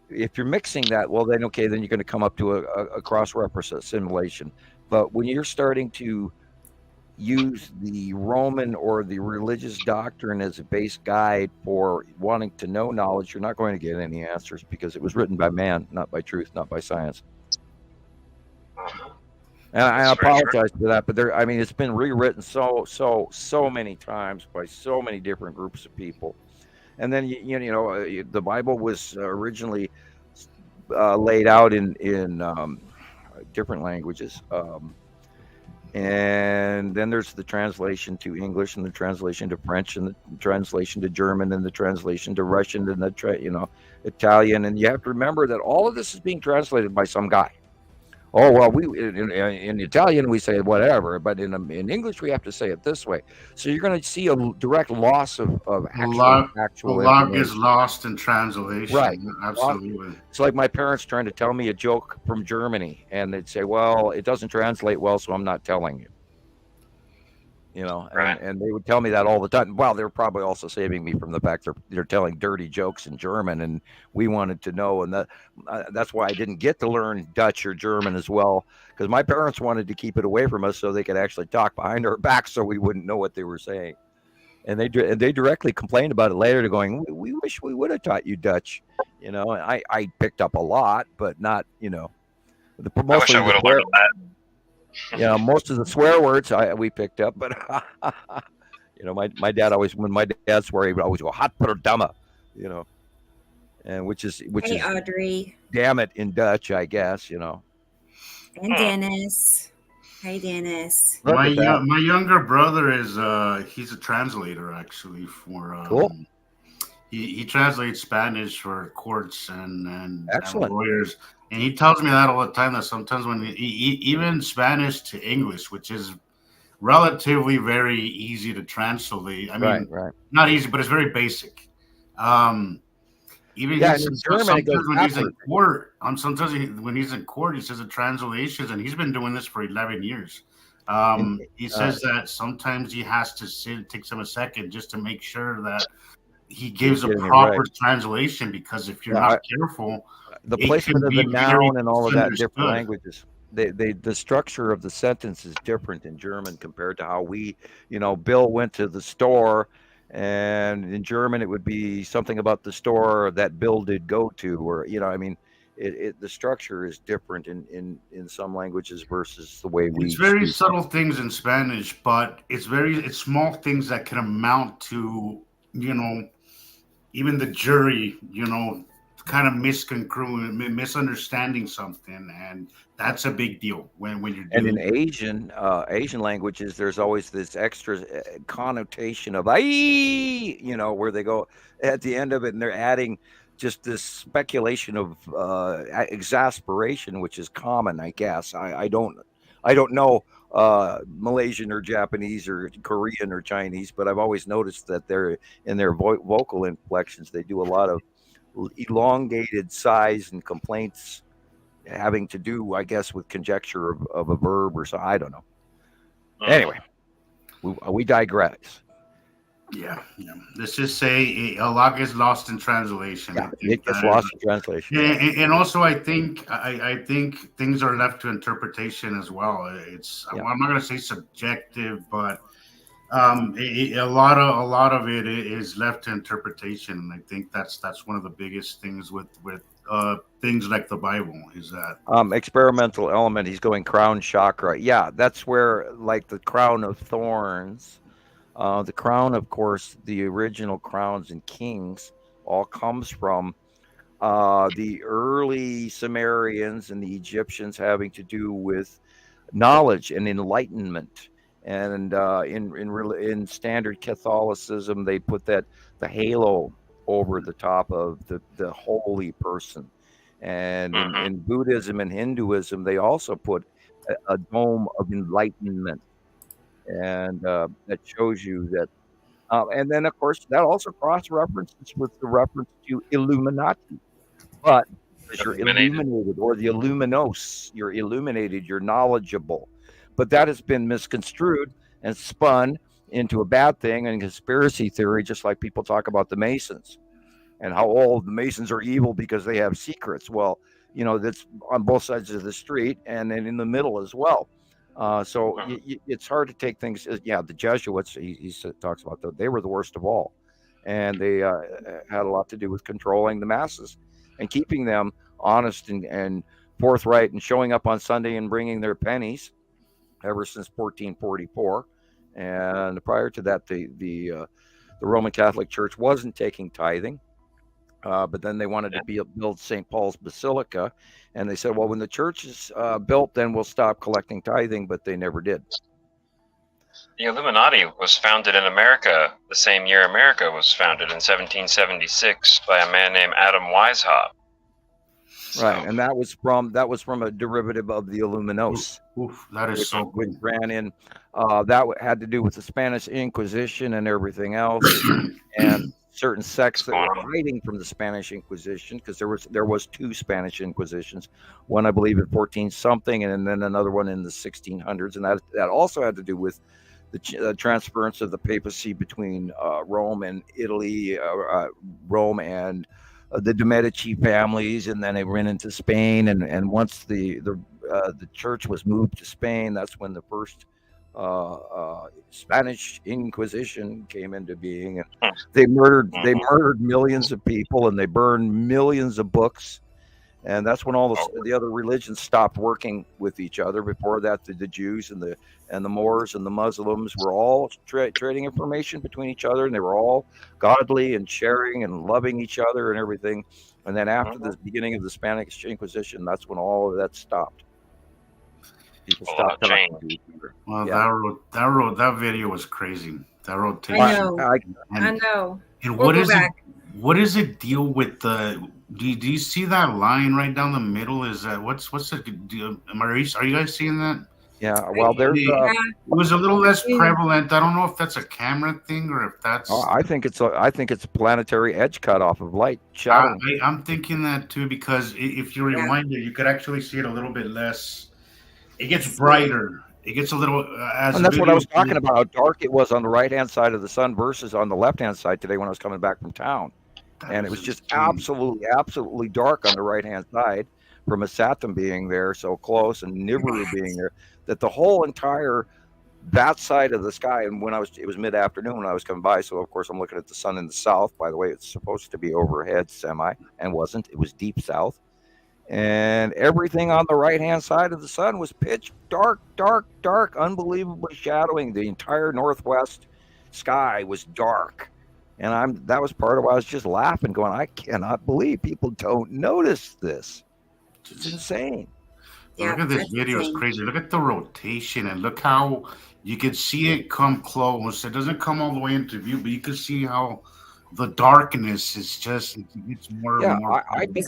If you're mixing that, well, then okay, then you're going to come up to a cross-reference assimilation. But when you're starting to use the Roman or the religious doctrine as a base guide for wanting to know knowledge, you're not going to get any answers, because it was written by man, not by truth, not by science. And I apologize for that, but it's been rewritten so many times by so many different groups of people. And then the Bible was originally laid out in different languages, and then there's the translation to English, and the translation to French, and the translation to German, and the translation to Russian, and the Italian. And you have to remember that all of this is being translated by some guy. Oh, well, in Italian we say whatever, but in English we have to say it this way. So you're going to see a direct loss of actual. A lot is lost in translation. Right, absolutely. It's like my parents trying to tell me a joke from Germany, and they'd say, "Well, it doesn't translate well, so I'm not telling you." Right. And they would tell me that all the time. Well, they're probably also saving me from the fact they're telling dirty jokes in German, and we wanted to know, and that's why I didn't get to learn Dutch or German as well, because my parents wanted to keep it away from us so they could actually talk behind our back so we wouldn't know what they were saying. And they directly complained about it later, going, "We wish we would have taught you Dutch." And I picked up a lot, but not, I wish I would have learned that. Most of the swear words we picked up, but my dad always, when my dad swore, he would always go "hot verdamme," and which is Audrey, damn it in Dutch, I guess, And Dennis. Hi, Dennis. My younger brother he's a translator, actually, for cool. He translates Spanish for courts and lawyers. And he tells me that all the time, that sometimes when even Spanish to English, which is relatively very easy to translate. Right. Not easy, but it's very basic. Even sometimes when he's in court, when he's in court, he says the translations, and he's been doing this for 11 years. He says that sometimes he has to sit, it takes him a second just to make sure that he gives a proper translation, because if you're not careful, the placement of the noun and all of that in different languages. The structure of the sentence is different in German compared to how we, Bill went to the store, and in German it would be something about the store that Bill did go to, or the structure is different in some languages versus the way we It's very speak. subtle things in Spanish, but it's small things that can amount to, you know, even the jury, you know, kind of misconstruing, misunderstanding something, and that's a big deal when you're And in doing. Asian languages, there's always this extra connotation of "ay," where they go at the end of it, and they're adding just this speculation of exasperation, which is common, I guess. I don't know Malaysian or Japanese or Korean or Chinese, but I've always noticed that they're in their vocal inflections, they do a lot of elongated sighs and complaints having to do, I guess, with conjecture of a verb or so. I don't know. Anyway, we digress. Yeah. Let's just say a lot gets lost in translation. Yeah, it gets lost in translation. And also, I think things are left to interpretation as well. I'm not going to say subjective, but a lot of it is left to interpretation. And I think that's one of the biggest things with things like the Bible is that experimental element. He's going crown chakra. Yeah, that's where, like the crown of thorns. The crown, of course, the original crowns and kings all comes from the early Sumerians and the Egyptians, having to do with knowledge and enlightenment. And in standard Catholicism, they put the halo over the top of the holy person. And in Buddhism and Hinduism, they also put a dome of enlightenment. And that shows you that. And then, of course, that also cross-references with the reference to Illuminati. But because you're illuminated, or the Illuminos, you're illuminated, you're knowledgeable. But that has been misconstrued and spun into a bad thing and conspiracy theory, just like people talk about the Masons and how all the Masons are evil because they have secrets. Well, that's on both sides of the street and then in the middle as well. So it's hard to take things. The Jesuits, he talks about that, they were the worst of all. And they had a lot to do with controlling the masses and keeping them honest and forthright and showing up on Sunday and bringing their pennies ever since 1444. And prior to that, the Roman Catholic Church wasn't taking tithing. But then they wanted to build St. Paul's Basilica. And they said, well, when the church is built, then we'll stop collecting tithing. But they never did. The Illuminati was founded in America the same year America was founded, in 1776, by a man named Adam Weishaupt. Right, and that was from a derivative of the Illuminos. That is so which ran in. That had to do with the Spanish Inquisition and everything else, and certain sects that were hiding from the Spanish Inquisition, because there was two Spanish Inquisitions, one I believe in 14 something, and then another one in the 1600s, and that also had to do with the transference of the papacy between Rome and Italy, Rome and the de Medici families, and then they went into Spain, and once the church was moved to Spain, that's when the first Spanish Inquisition came into being, and they murdered millions of people, and they burned millions of books, and that's when all the other religions stopped working with each other. Before that, the Jews and the Moors and the Muslims were all trading information between each other, and they were all godly and sharing and loving each other and everything. And then after the beginning of the Spanish Inquisition, that's when all of that stopped. People stopped talking to each other. Well, that video was crazy. That road takes. I know. And what is it deal with the? Do you see that line right down the middle? Is that what's the deal? Are you guys seeing that? Yeah. Well, there's. It was a little less prevalent. I don't know if that's a camera thing or if that's. Oh, I think it's a planetary edge cutoff of light. I'm thinking that too, because if you rewind it, you could actually see it a little bit less. It gets brighter. It gets a little. And that's what I was talking about. How dark it was on the right-hand side of the sun versus on the left-hand side today when I was coming back from town, and it was just absolutely dark on the right-hand side from a Saturn being there so close and Nibiru being there. That the whole entire that side of the sky, and it was mid-afternoon when I was coming by, so of course I'm looking at the sun in the south. By the way, it's supposed to be overhead semi, and wasn't. It was deep south. and everything on the right-hand side of the sun was pitch dark, dark, dark, unbelievably shadowing. The entire northwest sky was dark. And that was part of why I was just laughing, going, I cannot believe people don't notice this. It's insane. Yeah, look at this video, it's crazy. Look at the rotation and look how you can see it come close. It doesn't come all the way into view, but you can see how the darkness is just, it's more and more. I'd be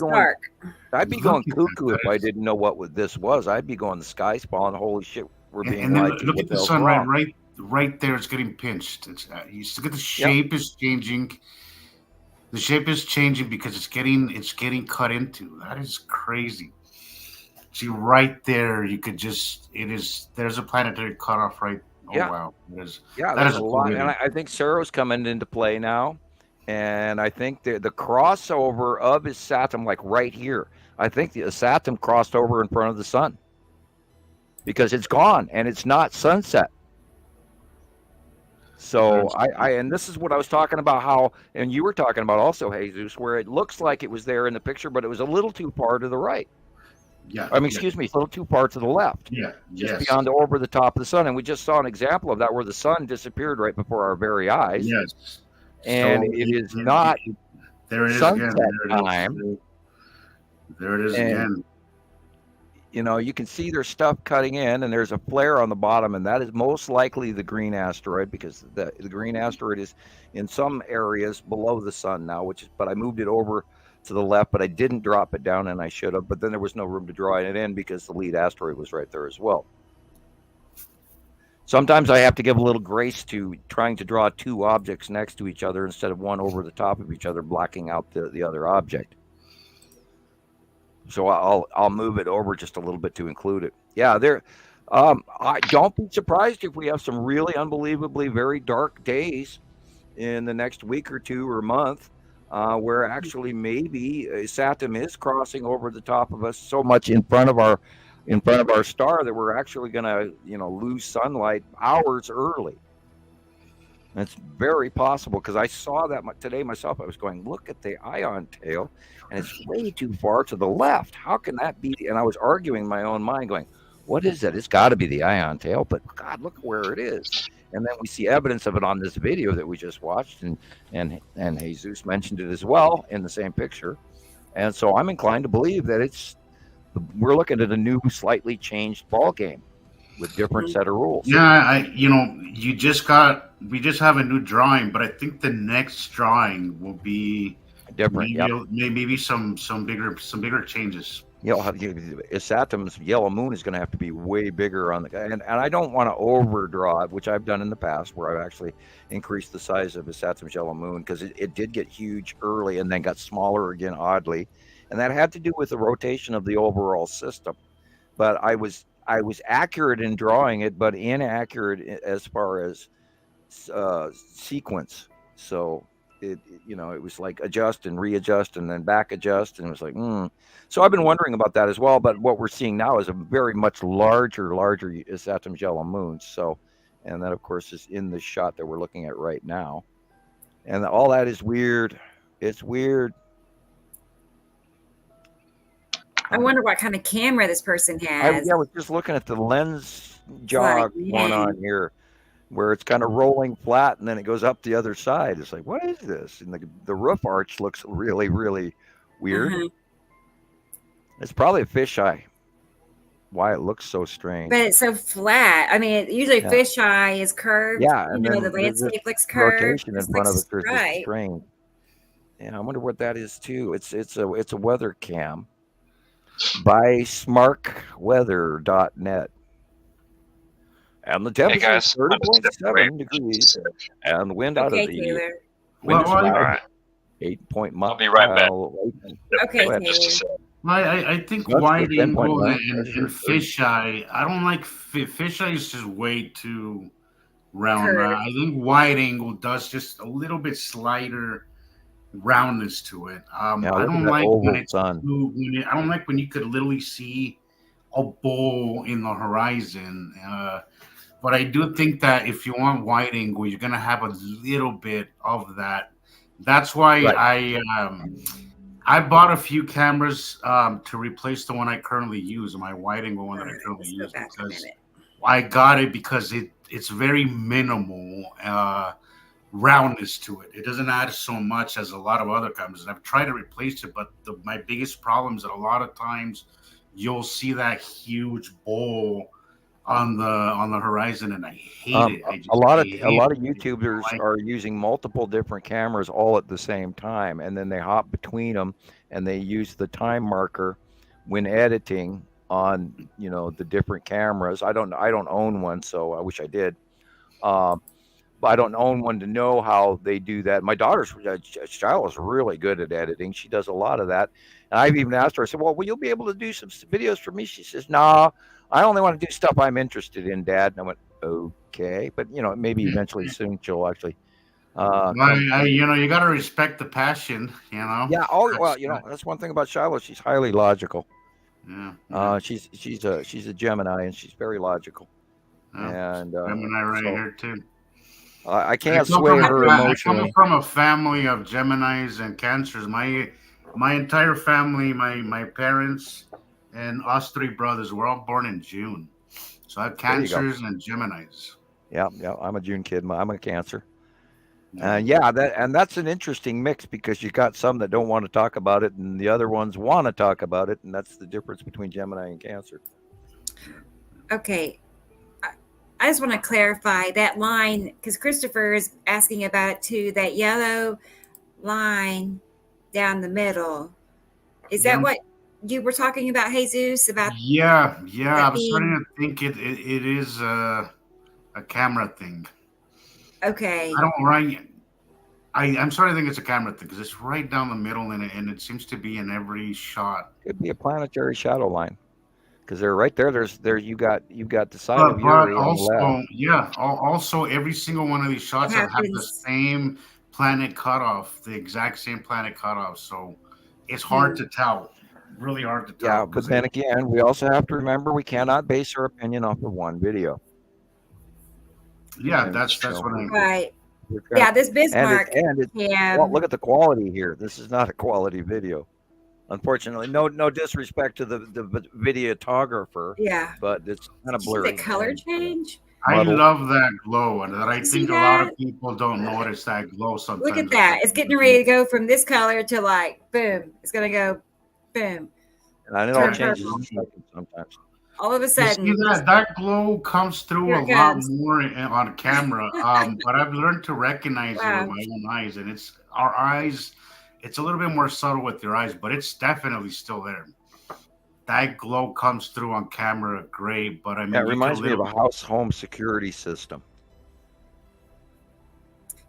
going cuckoo if I didn't know what this was. I'd be going the sky's falling. Holy shit, we're being lied to. Look at the sun right there. It's getting pinched. You look at the shape is changing. The shape is changing because it's getting cut into. That is crazy. See right there, you could just there's a planetary cutoff right. Oh wow. There's a lot. And I think Saro's coming into play now. And I think the crossover of his Saturn, like right here, I think the Saturn crossed over in front of the sun because it's gone and it's not sunset. So and this is what I was talking about, how, and you were talking about also, Jesus, where it looks like it was there in the picture, but it was a little too far to the right. Yeah. I mean, excuse me, a little too far to the left. Yeah. Just beyond over the top of the sun. And we just saw an example of that where the sun disappeared right before our very eyes. Yes. And so it is not sunset time. There it is again. You know, you can see there's stuff cutting in, and there's a flare on the bottom, and that is most likely the green asteroid, because the green asteroid is in some areas below the sun now, but I moved it over to the left, but I didn't drop it down, and I should have, but then there was no room to draw it in because the lead asteroid was right there as well. Sometimes I have to give a little grace to trying to draw two objects next to each other instead of one over the top of each other, blocking out the other object. So I'll move it over just a little bit to include it. Yeah, I don't be surprised if we have some really unbelievably very dark days in the next week or two or month, where actually maybe Saturn is crossing over the top of us so much in front of our star that we're actually going to, lose sunlight hours early. And it's very possible, because I saw that today myself. I was going, look at the ion tail, and it's way too far to the left. How can that be? And I was arguing in my own mind, going, what is it? It's got to be the ion tail, but God, look where it is. And then we see evidence of it on this video that we just watched, and Jesus mentioned it as well in the same picture. And so I'm inclined to believe that we're looking at a new, slightly changed ball game with different set of rules. Yeah, we just have a new drawing, but I think the next drawing will be different. Maybe some bigger changes. Saturn's yellow moon is going to have to be way bigger on and I don't want to overdraw it, which I've done in the past, where I've actually increased the size of Saturn's yellow moon, because it did get huge early and then got smaller again, oddly, and that had to do with the rotation of the overall system. But I was accurate in drawing it, but inaccurate as far as sequence. So it was like adjust and readjust and then back adjust, and it was like So I've been wondering about that as well. But what we're seeing now is a very much larger Saturn's yellow moon. So, and that of course is in the shot that we're looking at right now, and all that is weird. It's weird. I wonder what kind of camera this person has. I was just looking at the lens jog one on here, where it's kind of rolling flat and then it goes up the other side. It's like, what is this? And the roof arch looks really, really weird. It's probably a fisheye. Why it looks so strange. But it's so flat. I mean, usually fisheye is curved. Yeah. And the landscape looks curved. Rotation in front of it is strange. Yeah, I wonder what that is too. It's a weather cam by smarkweather.net. And the temperature is 30.7 degrees, and the wind out of the wind is 8 miles. I'll be right back. Okay, I think wide angle and fisheye. I don't like fisheye. Is just way too round. I think wide angle does just a little bit slighter roundness to it. I don't like when it's I don't like when you could literally see a bowl in the horizon. But I do think that if you want wide angle, you're gonna have a little bit of that. That's why I bought a few cameras to replace the one I currently use, my wide angle one that I currently use, because I got it because it's very minimal roundness to it. It doesn't add so much as a lot of other cameras. And I've tried to replace it, but my biggest problem is that a lot of times you'll see that huge bowl on the horizon, and I hate it. A lot of YouTubers are using multiple different cameras all at the same time, and then they hop between them, and they use the time marker when editing on the different cameras. I don't own one, so I wish I did. But I don't own one to know how they do that. My daughter's child is really good at editing. She does a lot of that, and I've even asked her. I said, "Well, will you be able to do some videos for me?" She says, "Nah, I only want to do stuff I'm interested in, Dad." And I went, "Okay," but maybe eventually soon she'll actually. You got to respect the passion, Yeah. Oh well, that's one thing about Shiloh. She's highly logical. Yeah. She's a Gemini, and she's very logical. And Gemini right here too. I can't sway her emotionally. I come from a family of Geminis and Cancers. My entire family, my parents, and us three brothers were all born in June. So I have Cancers and Geminis. Yeah. I'm a June kid. I'm a Cancer. That's an interesting mix, because you got some that don't want to talk about it, and the other ones want to talk about it, and that's the difference between Gemini and Cancer. Okay. I just want to clarify that line, because Christopher is asking about it too. That yellow line down the middle. Is that what you were talking about, Jesus? About I'm starting to think it is a camera thing. Okay. I'm starting to think it's a camera thing, because it's right down the middle, and it seems to be in every shot. Could be a planetary shadow line, because they're right there. You got the side of Uri on the left. Also, every single one of these shots have the same planet cutoff, the exact same planet cutoff. So it's hard to tell. Really hard to tell. Yeah, but then again, we also have to remember we cannot base our opinion off of one video. Yeah, that's what I mean. Right. Yeah, this Bismarck. Well, look at the quality here. This is not a quality video. Unfortunately, no disrespect to the videographer. Yeah. But it's kind of blurry. The color change. I love that glow, and I think a lot of people don't notice that glow sometimes. Look at that. It's getting ready to go from this color to boom. It's going to go boom. And it all changes sometimes. All of a sudden. You see that glow comes through a lot more on camera. But I've learned to recognize it with my own eyes, and it's our eyes. It's a little bit more subtle with your eyes, but it's definitely still there. That glow comes through on camera great, but I mean, it reminds me of a home security system.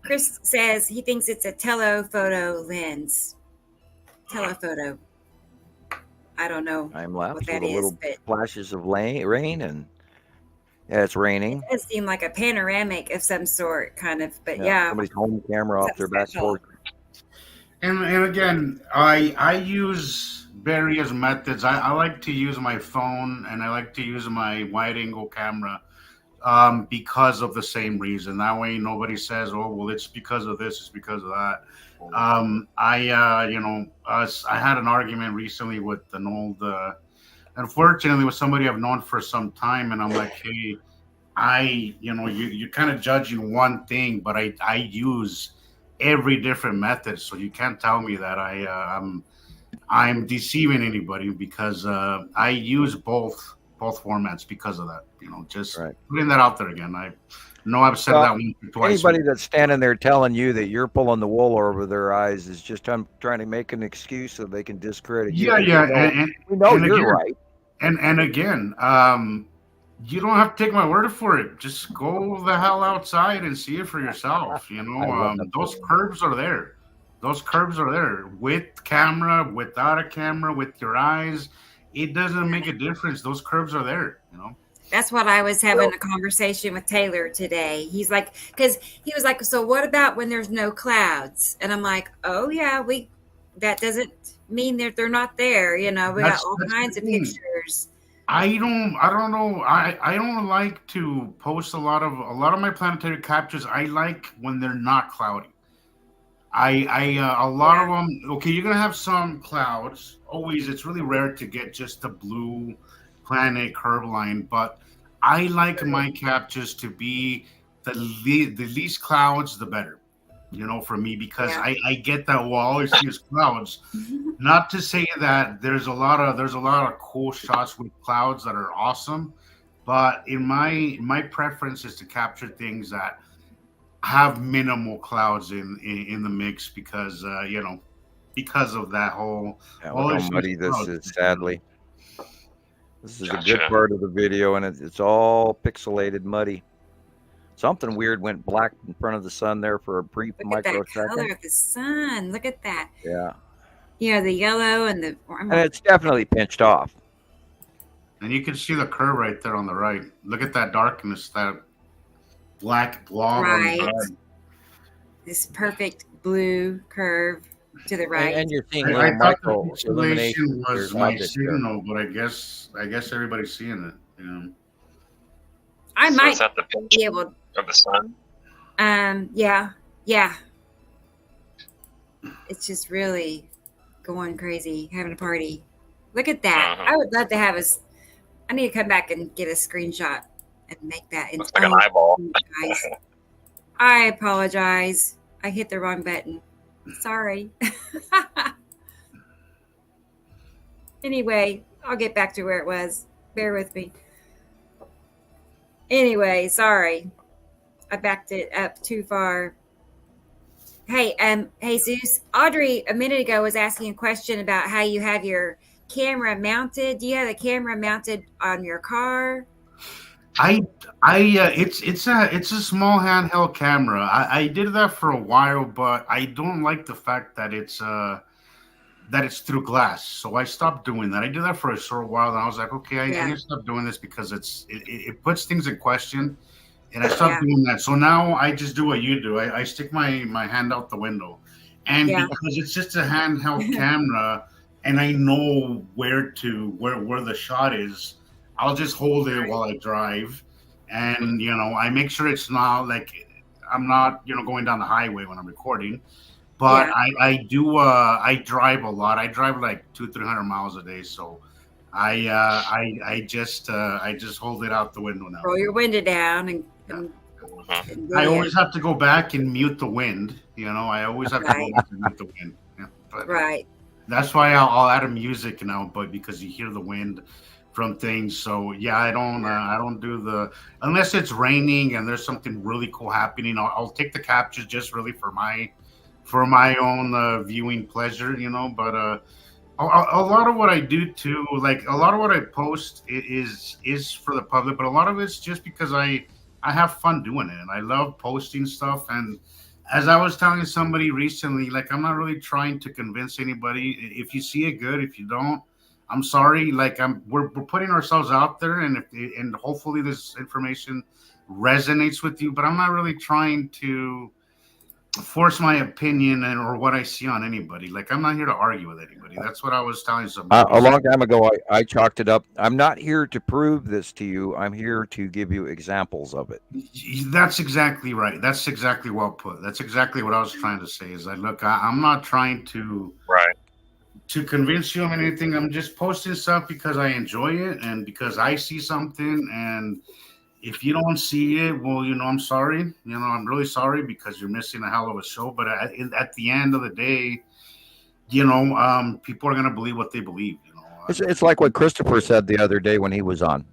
Chris says he thinks it's a telephoto lens. Telephoto. I don't know. I'm laughing what that with little flashes of rain, and it's raining. It does seem like a panoramic of some sort, kind of, but somebody's home camera off their back porch. And again, I use various methods. I like to use my phone, and I like to use my wide angle camera because of the same reason. That way nobody says, "Oh, well, it's because of this, it's because of that." I had an argument recently with an old, unfortunately, with somebody I've known for some time, and I'm like, "Hey, you're kind of judging one thing, but I use every different method, so you can't tell me that I'm deceiving anybody, because I use both formats because of that. Just putting that out there again. I know I've said that once or twice. Anybody that's standing there telling you that you're pulling the wool over their eyes is just trying to make an excuse so they can discredit you. And we know you're right. And again, you don't have to take my word for it. Just go the hell outside and see it for yourself. Those curves are there. Those curves are there with camera, without a camera, with your eyes. It doesn't make a difference. Those curves are there. That's what I was having a conversation with Taylor today. He's like, because he was like, so what about when there's no clouds? And I'm like, oh yeah, that doesn't mean that they're not there. We got all kinds of pictures. I don't know. I don't like to post a lot of my planetary captures. I like when they're not cloudy. A lot of them. Okay, you're gonna have some clouds. Always, it's really rare to get just a blue planet curve line, but I like my captures to be the least clouds, the better. For me, because I get that. Well, all I see is clouds. Not to say that there's a lot of cool shots with clouds that are awesome, but in my preference is to capture things that have minimal clouds in the mix because because of that whole. Yeah, look how muddy this is. Sadly, this is a good part of the video, and it's all pixelated, muddy. Something weird went black in front of the sun there for a brief microsecond. Look at that color of the sun. Look at that. Yeah. The yellow and the. And it's definitely pinched off. And you can see the curve right there on the right. Look at that darkness, that black blob. Right. This perfect blue curve to the right. And you're seeing I thought micro the pixelation was my objects signal, but I guess everybody's seeing it. I So might is that the be picture able. of the sun? Yeah. It's just really going crazy, having a party. Look at that. I would love to have I need to come back and get a screenshot and make that. Looks like an eyeball. Guys. I apologize. I hit the wrong button. Sorry. Anyway, I'll get back to where it was. Bear with me. Anyway, sorry. I backed it up too far. Hey, Jesus, Audrey a minute ago was asking a question about how you have your camera mounted. Do you have the camera mounted on your car? It's a small handheld camera. I did that for a while, but I don't like the fact that it's through glass. So I stopped doing that. I did that for a short while, and I was like, okay, I need to stop doing this because it puts things in question, and I stopped doing that. So now I just do what you do. I stick my hand out the window, and because it's just a handheld camera, and I know where the shot is, I'll just hold it while I drive, and I make sure it's not like I'm not going down the highway when I'm recording. But I do I drive a lot. I drive like 200-300 miles a day, so I just hold it out the window now. Roll your window down and I always have to go back and mute the wind. I always have to go back and mute the wind. Yeah, but that's why I'll add a music now, but because you hear the wind from things. So I don't do unless it's raining and there's something really cool happening. I'll take the captures just really for my own viewing pleasure, but a lot of what I do too, like a lot of what I post is for the public, but a lot of it's just because I have fun doing it and I love posting stuff. And as I was telling somebody recently, like I'm not really trying to convince anybody. If you see it, good. If you don't, I'm sorry. Like we're putting ourselves out there, and hopefully this information resonates with you. But I'm not really trying to force my opinion or what I see on anybody. Like I'm not here to argue with anybody. That's what I was telling somebody. A long time ago, I chalked it up. I'm not here to prove this to you. I'm here to give you examples of it. That's exactly right. That's exactly well put. That's exactly what I was trying to say. Is that look, I'm not trying to convince you of anything. I'm just posting stuff because I enjoy it and because I see something. And if you don't see it, well, I'm sorry. I'm really sorry because you're missing a hell of a show. But at the end of the day, people are going to believe what they believe. It's like what Christopher said the other day when he was on.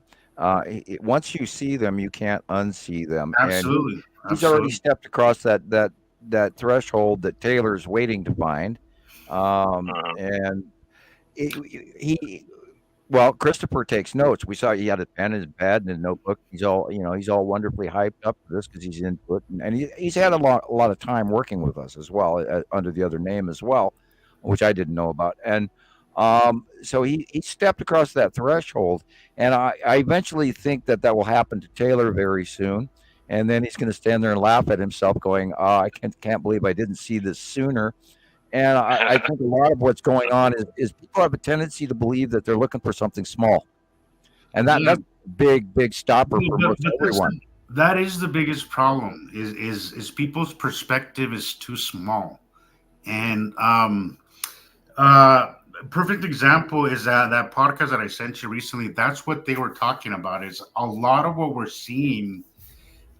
Once you see them, you can't unsee them. Absolutely. And he's already stepped across that threshold that Taylor's waiting to find. And Christopher takes notes. We saw he had a pen in his pad and a notebook. He's all wonderfully hyped up for this because he's into it, and he's had a lot of time working with us as well under the other name as well, which I didn't know about. And so he stepped across that threshold, and I eventually think that will happen to Taylor very soon, and then he's going to stand there and laugh at himself, going, "I can't believe I didn't see this sooner." And I think a lot of what's going on is people have a tendency to believe that they're looking for something small. And that's a big stopper for most everyone. That is the biggest problem is people's perspective is too small. And perfect example is that podcast that I sent you recently. That's what they were talking about. Is a lot of what we're seeing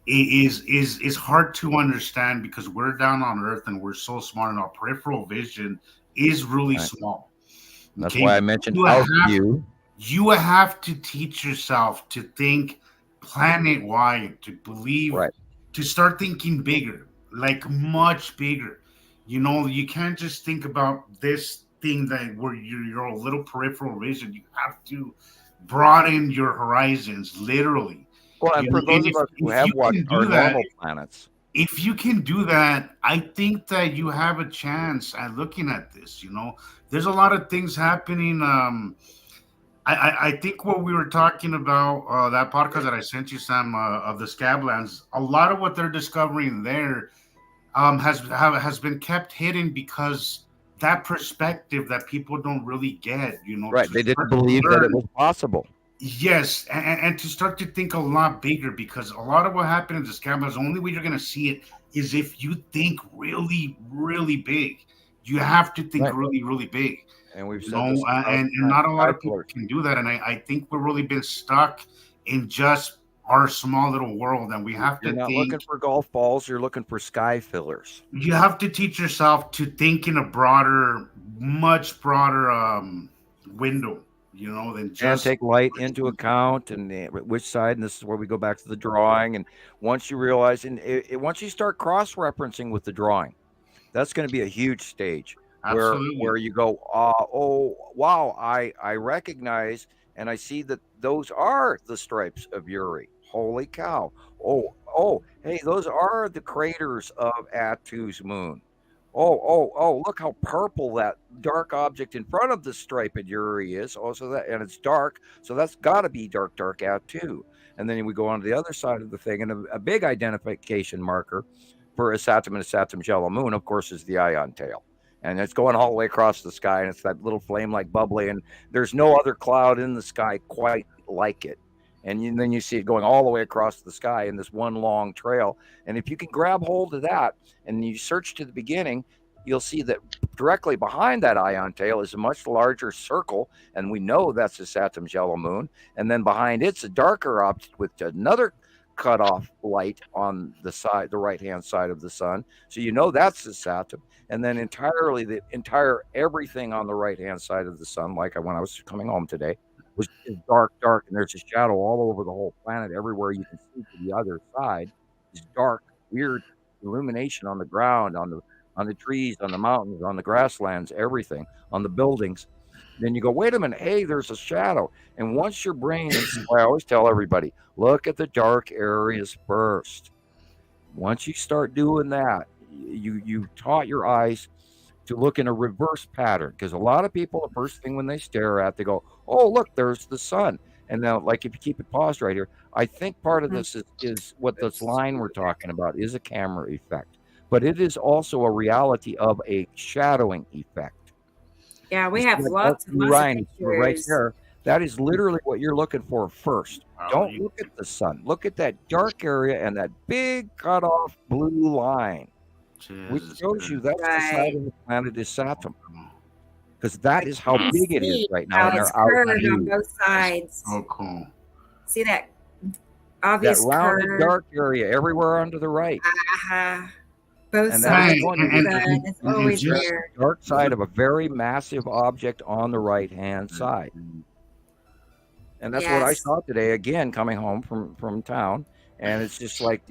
is hard to understand because we're down on Earth and we're so smart, and our peripheral vision is really Right. small. That's Okay, why I mentioned you out have, view. you have to teach yourself to think planet wide, to believe, Right. to start thinking bigger, like much bigger. You know, you can't just think about this thing that where you're a little peripheral vision. You have to broaden your horizons, literally. Well, and You for know, and those of us who if have you watched can our do that, normal planets, if you can do that, I think that you have a chance at looking at this. You know, there's a lot of things happening. I think what we were talking about, that podcast that I sent you, Sam, of the Scablands, a lot of what they're discovering there has been kept hidden because that perspective that people don't really get, you know, right? to They didn't start to believe that it learn. was possible. Yes, and to start to think a lot bigger, because a lot of what happened in the Scablands, the only way you're going to see it is if you think really, really big. You have to think Right. really, really big. And we've You said know, this about and not a lot sky of people pillars. can do that. And I think we've really been stuck in just our small little world. And we have You're to not looking think, for golf balls. You're looking for sky fillers. you have to teach yourself to think in a broader, much broader window, you know, than And just. take light into account and which side. And this is where we go back to the drawing. And once you realize, and once you start cross-referencing with the drawing, that's going to be a huge stage where Absolutely. you go, oh wow, I recognize and I see that those are the stripes of Uri. Holy cow! Hey, those are the craters of Attu's moon. Oh, look how purple that dark object in front of the striped Uri is. Oh, so that, and it's dark, so that's got to be dark Attu. And then we go on to the other side of the thing, and a big identification marker for a Saturn and a Saturn's yellow moon, of course, is the ion tail. And it's going all the way across the sky, and it's that little flame like bubbly, and there's no other cloud in the sky quite like it. And then you see it going all the way across the sky in this one long trail. And if you can grab hold of that and you search to the beginning, you'll see that directly behind that ion tail is a much larger circle, and we know that's the Saturn's yellow moon. And then behind it's a darker object with another cut off light on the side, the right hand side of the sun. So you know that's the Saturn. And then the entire everything on the right hand side of the sun, like when I was coming home today, was dark, and there's a shadow all over the whole planet. Everywhere you can see to the other side is dark, weird illumination on the ground, on the trees, on the mountains, on the grasslands, everything, on the buildings. Then you go, wait a minute, hey, there's a shadow. And once your brain, I always tell everybody, look at the dark areas first. Once you start doing that, you taught your eyes to look in a reverse pattern, because a lot of people, the first thing when they stare at, they go, oh, look, there's the sun. And now, like, if you keep it paused right here, I think part of this is what this line we're talking about is a camera effect, but it is also a reality of a shadowing effect. Yeah, we have lots of right there. That is literally what you're looking for first. Don't look at the sun. Look at that dark area and that big cut off blue line, which shows you that's the side of the planet is Saturn. Because that is how big it is right now. It's curved on both sides. Oh, cool. See that obvious that rounded dark area everywhere on to the right. Both sides. It's always there. The dark side of a very massive object on the right-hand side. And that's what I saw today, again, coming home from town. And it's just like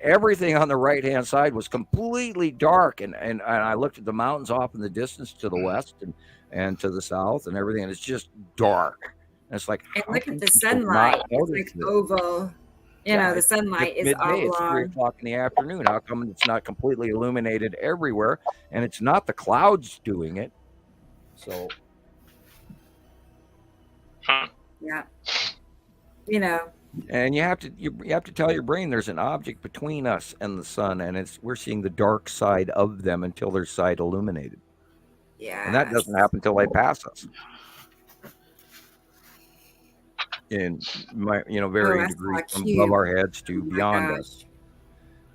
everything on the right-hand side was completely dark. And I looked at the mountains off in the distance to the west and to the south and everything. And it's just dark. And it's like, and look at the sunlight. It's like oval. You know, the sunlight is oblong. It's 3 o'clock in the afternoon. How come it's not completely illuminated everywhere? And it's not the clouds doing it. So. Yeah. You know. And you have to tell your brain there's an object between us and the sun, and we're seeing the dark side of them until their side illuminated. Yeah. And that doesn't happen until they pass us. In varying degrees from above our heads to beyond us.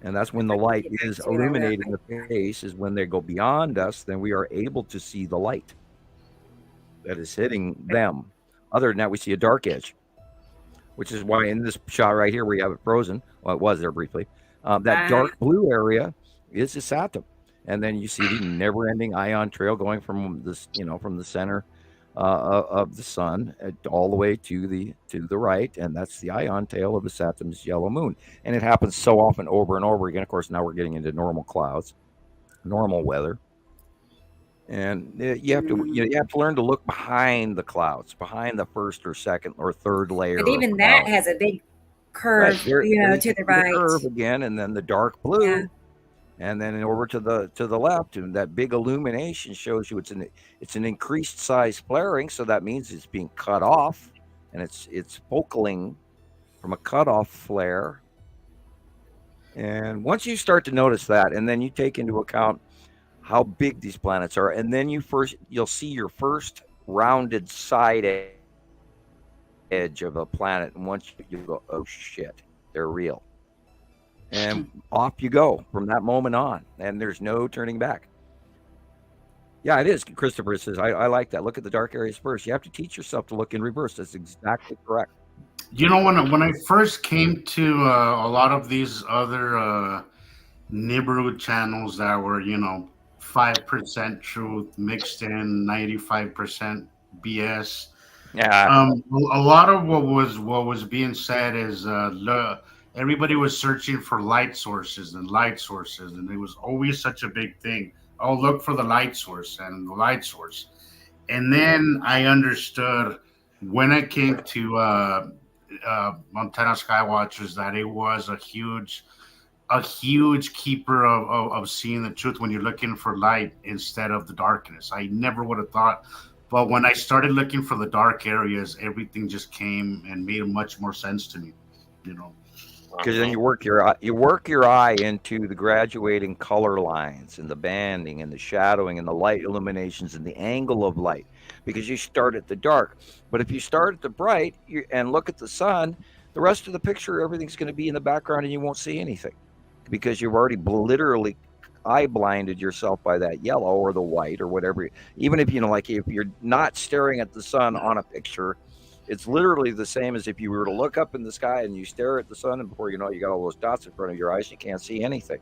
And that's when the light is illuminating the face, is when they go beyond us, then we are able to see the light that is hitting them. Other than that, we see a dark edge, which is why in this shot right here, where you have it frozen, well, it was there briefly, that dark blue area is the Saturn. And then you see the never-ending ion trail going from this, from the center of the sun all the way to the right, and that's the ion tail of the Saturn's yellow moon. And it happens so often over and over again. Of course, now we're getting into normal clouds, normal weather, and you have to learn to look behind the clouds, behind the first or second or third layer. But even that has a big curve, to the right. The curve again, and then the dark blue. Yeah. And then over to the left, and that big illumination shows you it's an increased size flaring, so that means it's being cut off, and it's focaling from a cutoff flare. And once you start to notice that, and then you take into account how big these planets are, and then you'll see your first rounded side edge of a planet, and once you go, oh shit, they're real. And off you go from that moment on, and there's no turning back. Yeah, it is. Christopher says, I like that. Look at the dark areas first. You have to teach yourself to look in reverse. That's exactly correct. When I first came to a lot of these other Nibiru channels that were, 5% truth mixed in 95% BS. Yeah. A lot of what was being said is everybody was searching for light sources, and it was always such a big thing. Oh, look for the light source and the light source. And then I understood when it came to Montana Skywatchers that it was a huge keeper of seeing the truth when you're looking for light instead of the darkness. I never would have thought. But when I started looking for the dark areas, everything just came and made much more sense to me, Because then you work your eye into the graduating color lines and the banding and the shadowing and the light illuminations and the angle of light, because you start at the dark. But if you start at the bright and look at the sun, the rest of the picture, everything's going to be in the background and you won't see anything, because you've already literally eye blinded yourself by that yellow or the white or whatever. Even if if you're not staring at the sun on a picture, it's literally the same as if you were to look up in the sky and you stare at the sun, and before you know it, you got all those dots in front of your eyes, you can't see anything.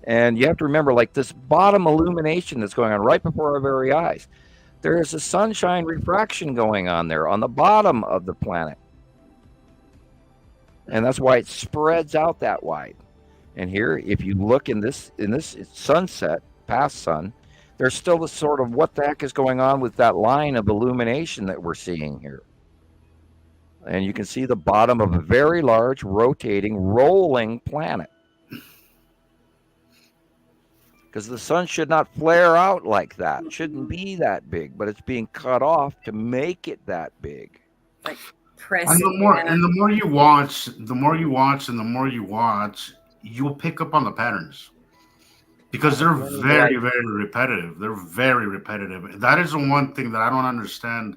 And you have to remember, like this bottom illumination that's going on right before our very eyes, there is a sunshine refraction going on there on the bottom of the planet. And that's why it spreads out that wide. And here, if you look in this sunset, past sun, there's still the sort of what the heck is going on with that line of illumination that we're seeing here. And you can see the bottom of a very large, rotating, rolling planet. Because the sun should not flare out like that. It shouldn't be that big, but it's being cut off to make it that big. Like pressing. And the more you watch, you'll pick up on the patterns. Because they're very, very repetitive. They're very repetitive. That is the one thing that I don't understand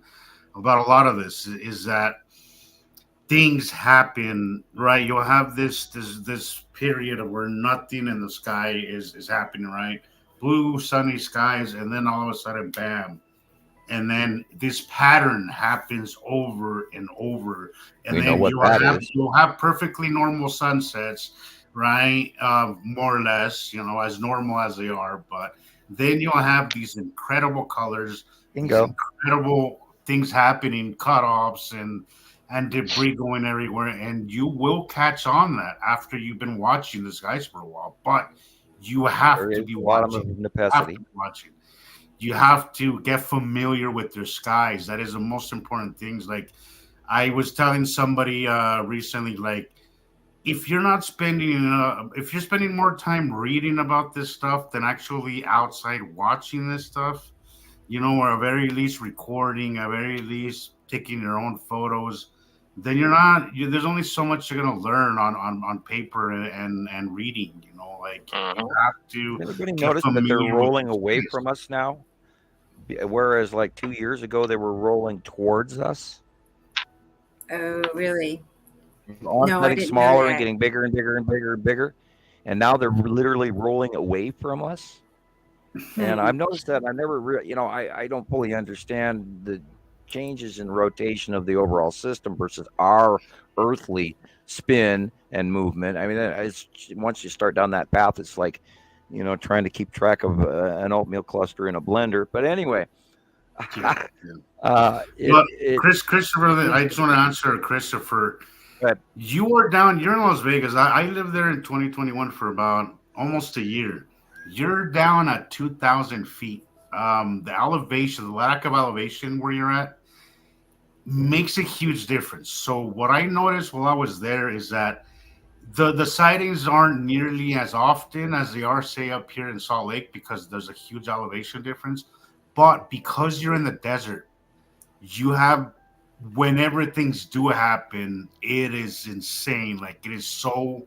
about a lot of this, is that things happen, right? You'll have this period of where nothing in the sky is happening, right? Blue, sunny skies, and then all of a sudden, bam. And then this pattern happens over and over. And then you'll have perfectly normal sunsets, right? More or less, as normal as they are. But then you'll have these incredible colors, incredible things happening, cutoffs and debris going everywhere, and you will catch on that after you've been watching the skies for a while. But you have to be watching. You have to get familiar with your skies. That is the most important things. Like I was telling somebody recently, like if you're spending more time reading about this stuff than actually outside watching this stuff, or at very least recording, at very least taking your own photos, then there's only so much you're going to learn on paper and reading, you have to. Everybody notice that they're rolling away from us now, whereas like 2 years ago they were rolling towards us. Oh, really? Getting smaller and getting bigger and bigger and bigger and bigger. and now they're literally rolling away from us. And I've noticed that. I never, I don't fully understand the changes in rotation of the overall system versus our earthly spin and movement. I mean, it's once you start down that path, it's like, trying to keep track of an oatmeal cluster in a blender. But anyway, Christopher, I just want to answer Christopher. You were down. You're in Las Vegas. I lived there in 2021 for about almost a year. You're down at 2,000 feet. The elevation, the lack of elevation where you're at, makes a huge difference. So what I noticed while I was there is that the sightings aren't nearly as often as they are, say, up here in Salt Lake, because there's a huge elevation difference. But because you're in the desert, you have, whenever things do happen, it is insane. Like, it is so,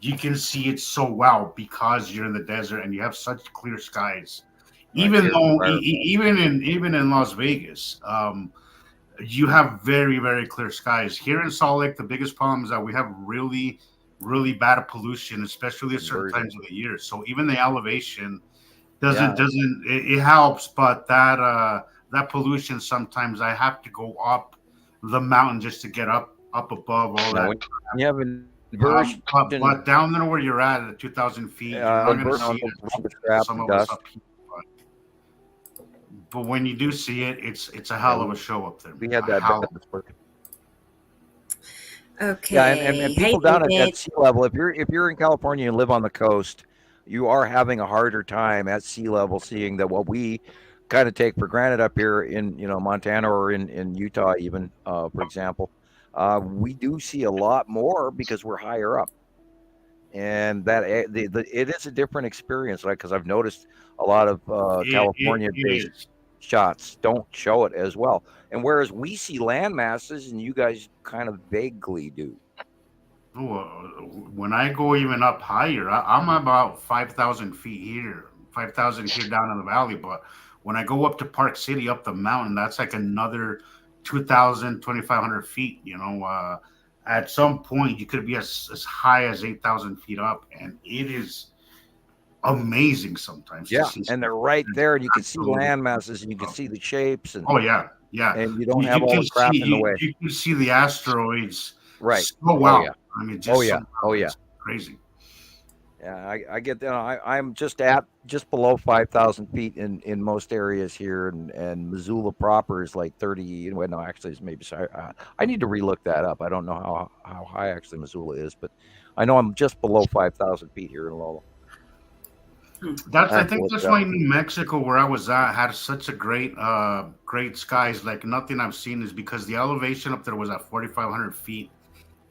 you can see it so well because you're in the desert and you have such clear skies. Even in Las Vegas, you have very, very clear skies. Here in Salt Lake, the biggest problem is that we have really, really bad pollution, especially at certain times of the year. So even the elevation it helps, but that pollution, sometimes I have to go up the mountain just to get up above all that. You have an but down there where you're at 2,000 feet, you're not going to see it. Some of us up here. But when you do see it, it's a hell of a show up there. We had that. Okay. Yeah, and people down at sea level, if you're in California and live on the coast, you are having a harder time at sea level seeing that what we kind of take for granted up here in Montana or in Utah even, for example. We do see a lot more because we're higher up, and that it is a different experience. Like, because I've noticed a lot of California-based shots don't show it as well, and whereas we see land masses and you guys kind of vaguely do. When I go even up higher, I'm about 5,000 feet here, 5,000 here down in the valley. But when I go up to Park City, up the mountain, that's like another 2,000, 2,500 feet. At some point, you could be as high as 8,000 feet up, and it is amazing sometimes. Yeah, and they're right there, and you can see land masses, and you can see the shapes. And yeah, and you don't have all the crap in the way. You can see the asteroids, right? So well. Oh, yeah. I mean, just crazy. Yeah, I get that. I'm just below 5,000 feet in most areas here, and Missoula proper is like 30. Well, no, actually, it's maybe. I need to relook that up. I don't know how high actually Missoula is, but I know I'm just below 5,000 feet here in Lolo. I think that's why New Mexico, where I was at, had such a great skies. Like, nothing I've seen, is because the elevation up there was at 4,500 feet.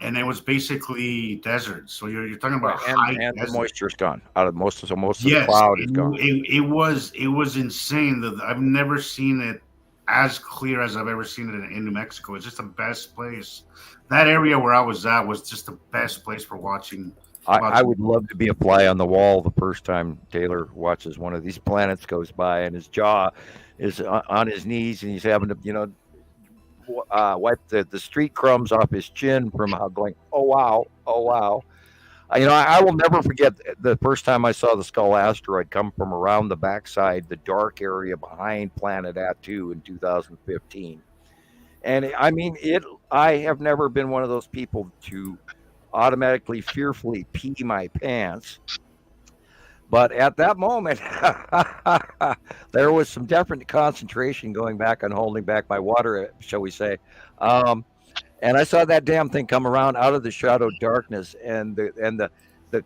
And it was basically desert. So you're talking about and the moisture's gone out of most of the cloud is gone. It was insane. I've never seen it as clear as I've ever seen it in New Mexico. It's just the best place. That area where I was at was just the best place for watching. I would love to be a fly on the wall the first time Taylor watches one of these planets goes by, and his jaw is on his knees, and he's having to wipe the street crumbs off his chin from going, oh wow. I will never forget the first time I saw the Skull asteroid come from around the backside, the dark area behind Planet Attu in 2015. And I mean, I have never been one of those people to automatically fearfully pee my pants. But at that moment, there was some definite concentration going back on holding back my water, shall we say. And I saw that damn thing come around out of the shadowed darkness, and the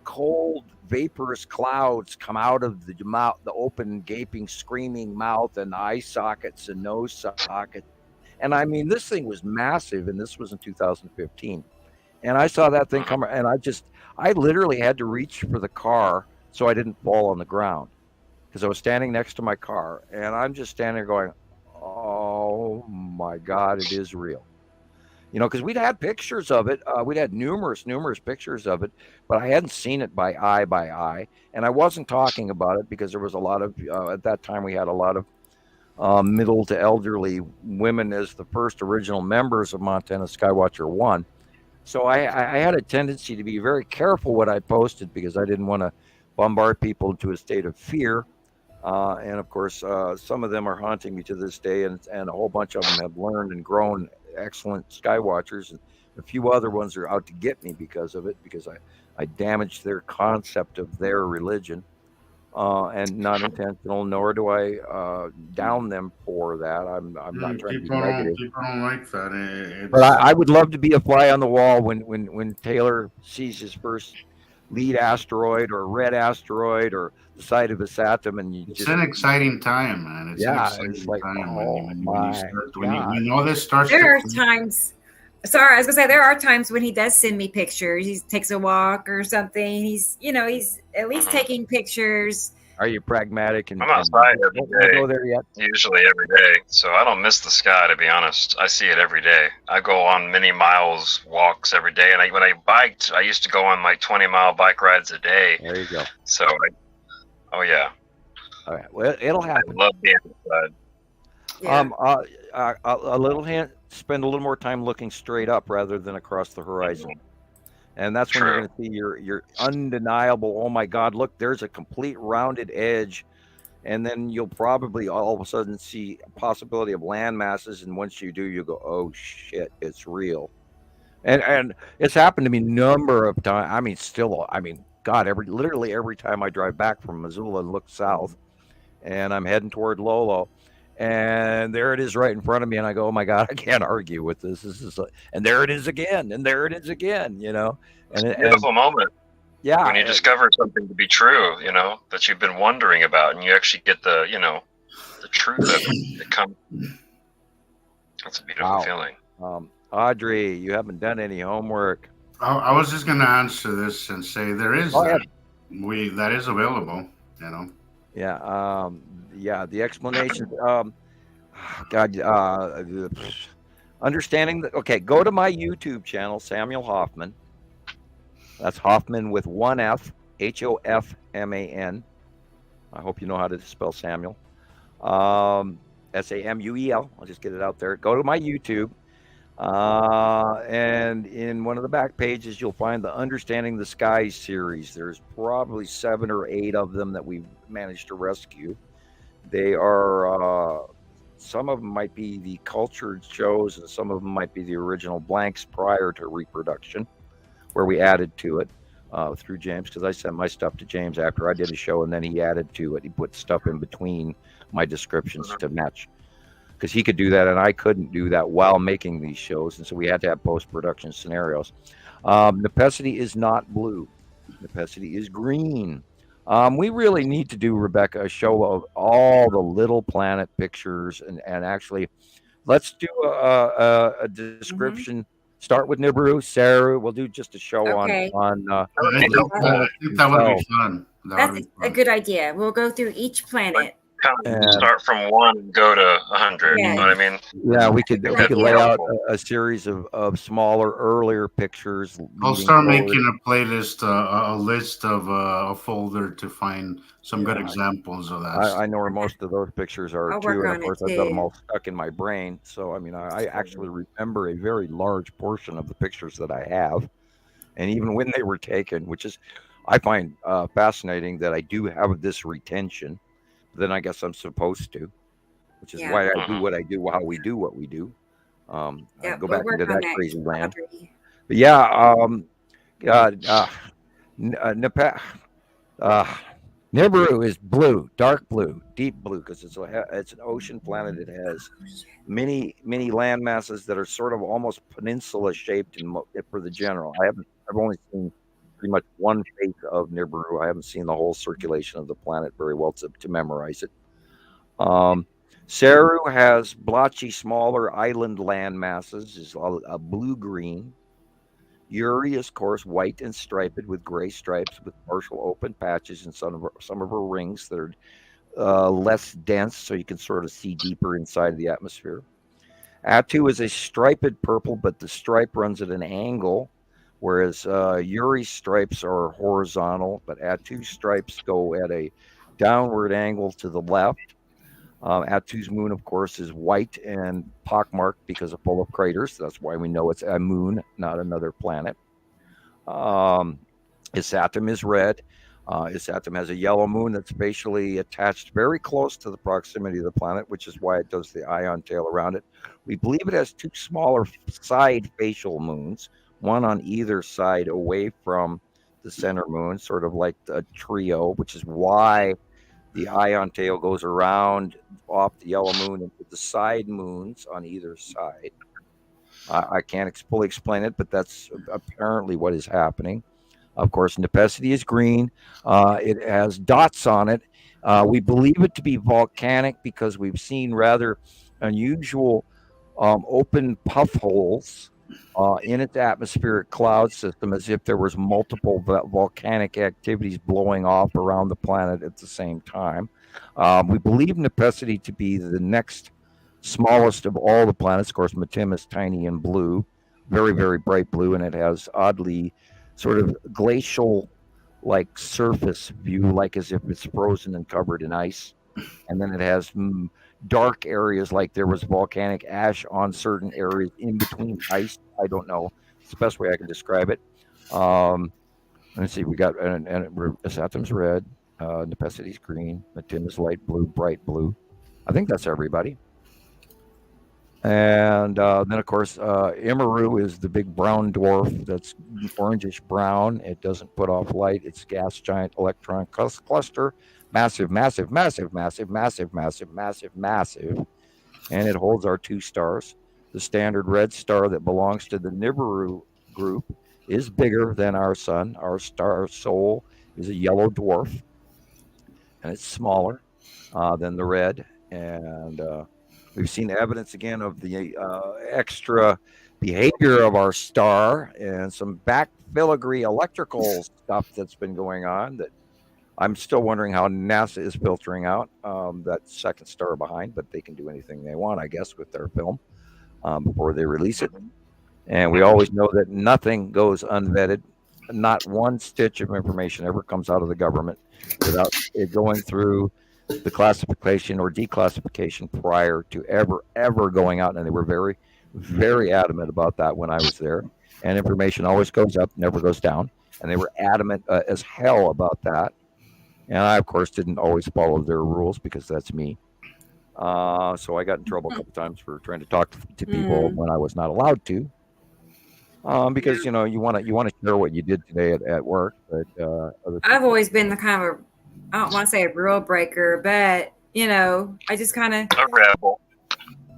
cold, vaporous clouds come out of the mouth, the open, gaping, screaming mouth, and eye sockets and nose sockets. And I mean, this thing was massive, and this was in 2015. And I saw that thing come, and I literally had to reach for the car so I didn't fall on the ground, because I was standing next to my car, and I'm just standing there going, oh my God, it is real. Because we'd had pictures of it. We'd had numerous pictures of it, but I hadn't seen it by eye. And I wasn't talking about it because there was a lot of, at that time we had a lot of middle to elderly women as the first original members of Montana Skywatcher 1. So I had a tendency to be very careful what I posted because I didn't want to bombard people into a state of fear. And of course, some of them are haunting me to this day, and a whole bunch of them have learned and grown excellent sky watchers. And a few other ones are out to get me because of it, because I damaged their concept of their religion. And not intentional, nor do I down them for that. I'm not trying to be negative. People don't like that. But I would love to be a fly on the wall when Taylor sees his first lead asteroid or red asteroid or the site of a Saturn, and it's an exciting time, man. It's an exciting like, time when all this starts. There are times. Sorry, I was gonna say there are times when he does send me pictures. He takes a walk or something. He's at least taking pictures. Are you pragmatic? And I'm outside every day. Go there yet? Usually every day, so I don't miss the sky. To be honest, I see it every day. I go on many miles walks every day, and when I biked, I used to go on like 20-mile bike rides a day. There you go. So, oh yeah. All right. Well, it'll happen. I love being outside. Yeah. A little hint: spend a little more time looking straight up rather than across the horizon. And that's when you're going to see your undeniable, oh my God, look, there's a complete rounded edge. And then you'll probably all of a sudden see a possibility of land masses. And once you do, you go, oh shit, it's real. And it's happened to me a number of times. God, literally every time I drive back from Missoula and look south and I'm heading toward Lolo, and there it is right in front of me, and I go, oh my God, I can't argue with this. And there it is again, and there it is again, And it's a beautiful moment. Yeah. When you discover something to be true, that you've been wondering about, and you actually get the truth of it that comes. That's a beautiful feeling. Audrey, you haven't done any homework. I was just going to answer this and say there is that is available, Yeah. The explanation. Understanding that. Okay, go to my YouTube channel, Samuel Hoffman. That's Hoffman with one F, Hofman. I hope you know how to spell Samuel. Samuel. I'll just get it out there. Go to my YouTube. And in one of the back pages, you'll find the Understanding the Skies series. There's probably 7 or 8 of them that we've managed to rescue. They are, some of them might be the cultured shows, and some of them might be the original blanks prior to reproduction, where we added to it through James, because I sent my stuff to James after I did a show, and then he added to it. He put stuff in between my descriptions to match, because he could do that and I couldn't do that while making these shows, and so we had to have post-production scenarios. Nepacity is not blue. Nepacity is green. We really need to do, Rebecca, a show of all the little planet pictures, and actually, let's do a description. Start with Nibiru, Saru. We'll do just a show on. I think that would be fun. That's a good idea. We'll go through each planet. Start from 1 and go to 100. Yeah. You know what I mean? Yeah, we could lay out a series of smaller, earlier pictures. I'll start making a playlist, a list of a folder to find some good examples of that. I know where most of those pictures are too, and of course I've got them all stuck in my brain. So I actually remember a very large portion of the pictures that I have, and even when they were taken, which is I find fascinating that I do have this retention. Then I guess I'm supposed to, which is why I do what I do, how we do what we do. Go back into that crazy land. But Nibiru is blue, dark blue, deep blue, because it's an ocean planet. It has many land masses that are sort of almost peninsula shaped for the general. I've only seen pretty much one face of Nibiru. I haven't seen the whole circulation of the planet very well to memorize it. Saru has blotchy, smaller island land masses, is a blue-green. Uri is, of course, white and striped with gray stripes with partial open patches in some of her rings that are less dense, so you can sort of see deeper inside the atmosphere. Atu is a striped purple, but the stripe runs at an angle, whereas Uri's stripes are horizontal, but Atu's stripes go at a downward angle to the left. Attu's moon, of course, is white and pockmarked because of full of craters. That's why we know it's a moon, not another planet. Isatum is red. Isatum has a yellow moon that's spatially attached very close to the proximity of the planet, which is why it does the ion tail around it. We believe it has two smaller side facial moons, one on either side away from the center moon, sort of like a trio, which is why the ion tail goes around off the yellow moon into the side moons on either side. I can't fully explain it, but that's apparently what is happening. Of course, Nepesity is green. It has dots on it. We believe it to be volcanic because we've seen rather unusual open puff holes in its atmospheric cloud system, as if there was multiple volcanic activities blowing off around the planet at the same time. We believe Nepesity to be the next smallest of all the planets. Of course, Metim is tiny and blue, very, very bright blue, and it has oddly sort of glacial like surface view, like as if it's frozen and covered in ice. And then it has dark areas, like there was volcanic ash on certain areas in between ice. I don't know. It's the best way I can describe it. Let's see. We got Isatum's red, Nepesity's green, Metim is light blue, bright blue. I think that's everybody. And then, of course, Immaru is the big brown dwarf that's orangish brown. It doesn't put off light. It's a gas giant electron cluster. Massive, massive, massive, massive, massive, massive, massive, massive. And it holds our two stars. The standard red star that belongs to the Nibiru group is bigger than our sun. Our star Sol is a yellow dwarf, and it's smaller than the red. And we've seen evidence again of the extra behavior of our star and some back filigree electrical stuff that's been going on that I'm still wondering how NASA is filtering out that second star behind, but they can do anything they want, I guess, with their film before they release it. And we always know that nothing goes unvetted. Not one stitch of information ever comes out of the government without it going through the classification or declassification prior to ever going out. And they were very, very adamant about that when I was there. And information always goes up, never goes down. And they were adamant as hell about that. And I, of course, didn't always follow their rules because that's me. So I got in trouble a couple times for trying to talk to people when I was not allowed to. Because you want to share what you did today at work. But I've always been the kind of I don't want to say a rule breaker, but I just kind of a rebel.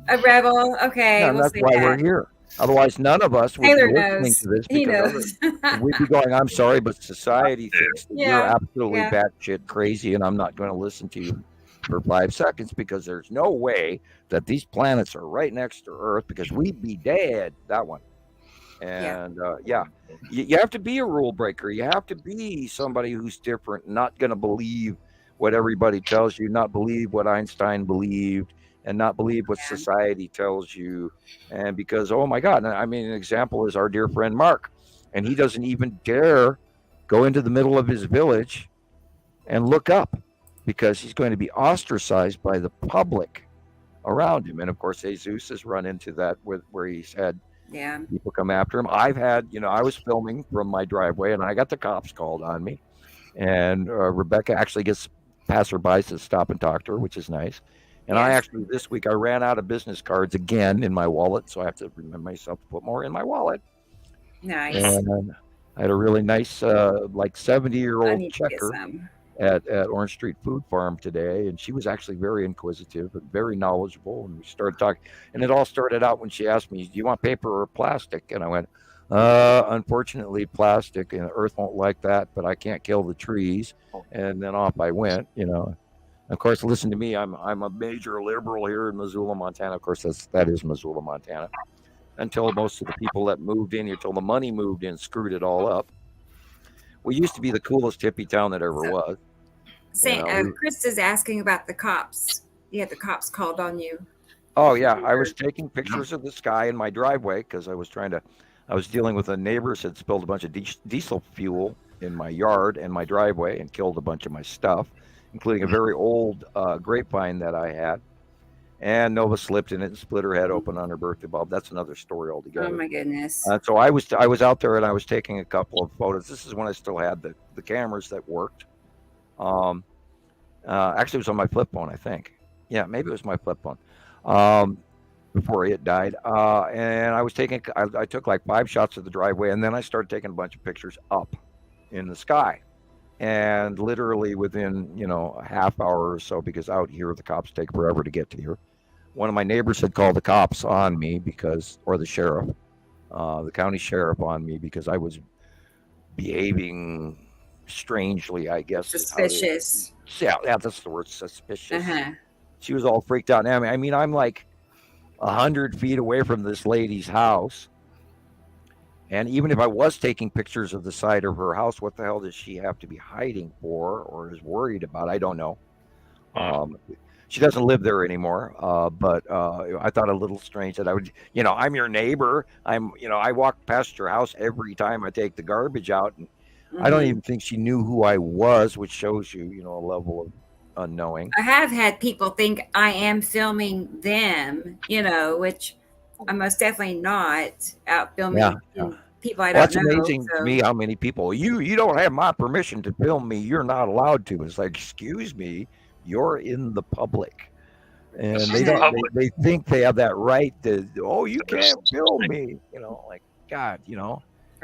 A rebel. Okay, yeah, that's why we're here. Otherwise, none of us would Taylor be listening knows. to this. He knows. We'd be going, I'm sorry, but society thinks that you're Yeah, absolutely yeah. batshit crazy, and I'm not going to listen to you for 5 seconds because there's no way that these planets are right next to Earth because we'd be dead. That one. And you have to be a rule breaker. You have to be somebody who's different, not going to believe what everybody tells you, not believe what Einstein believed, and not believe what society tells you. And because, oh my God, I mean, an example is our dear friend Mark, and he doesn't even dare go into the middle of his village and look up because he's going to be ostracized by the public around him. And of course, Jesus has run into that where he's had people come after him. I've had, I was filming from my driveway and I got the cops called on me. And Rebecca actually gets passerbys to stop and talk to her, which is nice. And I actually, this week, I ran out of business cards again in my wallet. So I have to remember myself to put more in my wallet. Nice. And I had a really nice, like 70-year-old checker at Orange Street Food Farm today. And she was actually very inquisitive and very knowledgeable. And we started talking. And it all started out when she asked me, do you want paper or plastic? And I went, unfortunately, plastic. And the Earth won't like that, but I can't kill the trees. And then off I went, Of course, listen to me. I'm a major liberal here in Missoula, Montana. Of course, that is Missoula, Montana. Until most of the people that moved in here, till the money moved in, screwed it all up. We used to be the coolest hippie town that ever was. Chris is asking about the cops. You had the cops called on you. Oh yeah, I was taking pictures of the sky in my driveway because I was dealing with a neighbors had spilled a bunch of diesel fuel in my yard and my driveway and killed a bunch of my stuff, including a very old grapevine that I had. and Nova slipped in it and split her head open on her birthday bulb. That's another story altogether. Oh my goodness. So I was out there and I was taking a couple of photos. This is when I still had the cameras that worked. Actually, it was on my flip phone, I think. Yeah, maybe it was my flip phone before it died. And I was I took like 5 shots of the driveway, and then I started taking a bunch of pictures up in the sky. And literally within, a half hour or so, because out here the cops take forever to get to here, one of my neighbors had called the cops on me or the sheriff, the county sheriff on me, because I was behaving strangely, I guess. Suspicious. Yeah, that's the word, suspicious. Uh-huh. She was all freaked out. I mean, I'm like 100 feet away from this lady's house. And even if I was taking pictures of the side of her house, what the hell does she have to be hiding for or is worried about? I don't know. She doesn't live there anymore. But I thought a little strange that I would, I'm your neighbor. I walk past your house every time I take the garbage out. And I don't even think she knew who I was, which shows you, a level of unknowing. I have had people think I am filming them, which I'm most definitely not out filming people I don't know. That's amazing to me how many people, you don't have my permission to film me. You're not allowed to. It's like, excuse me, you're in the public. And they think they have that right to, you can't film me. Like, God,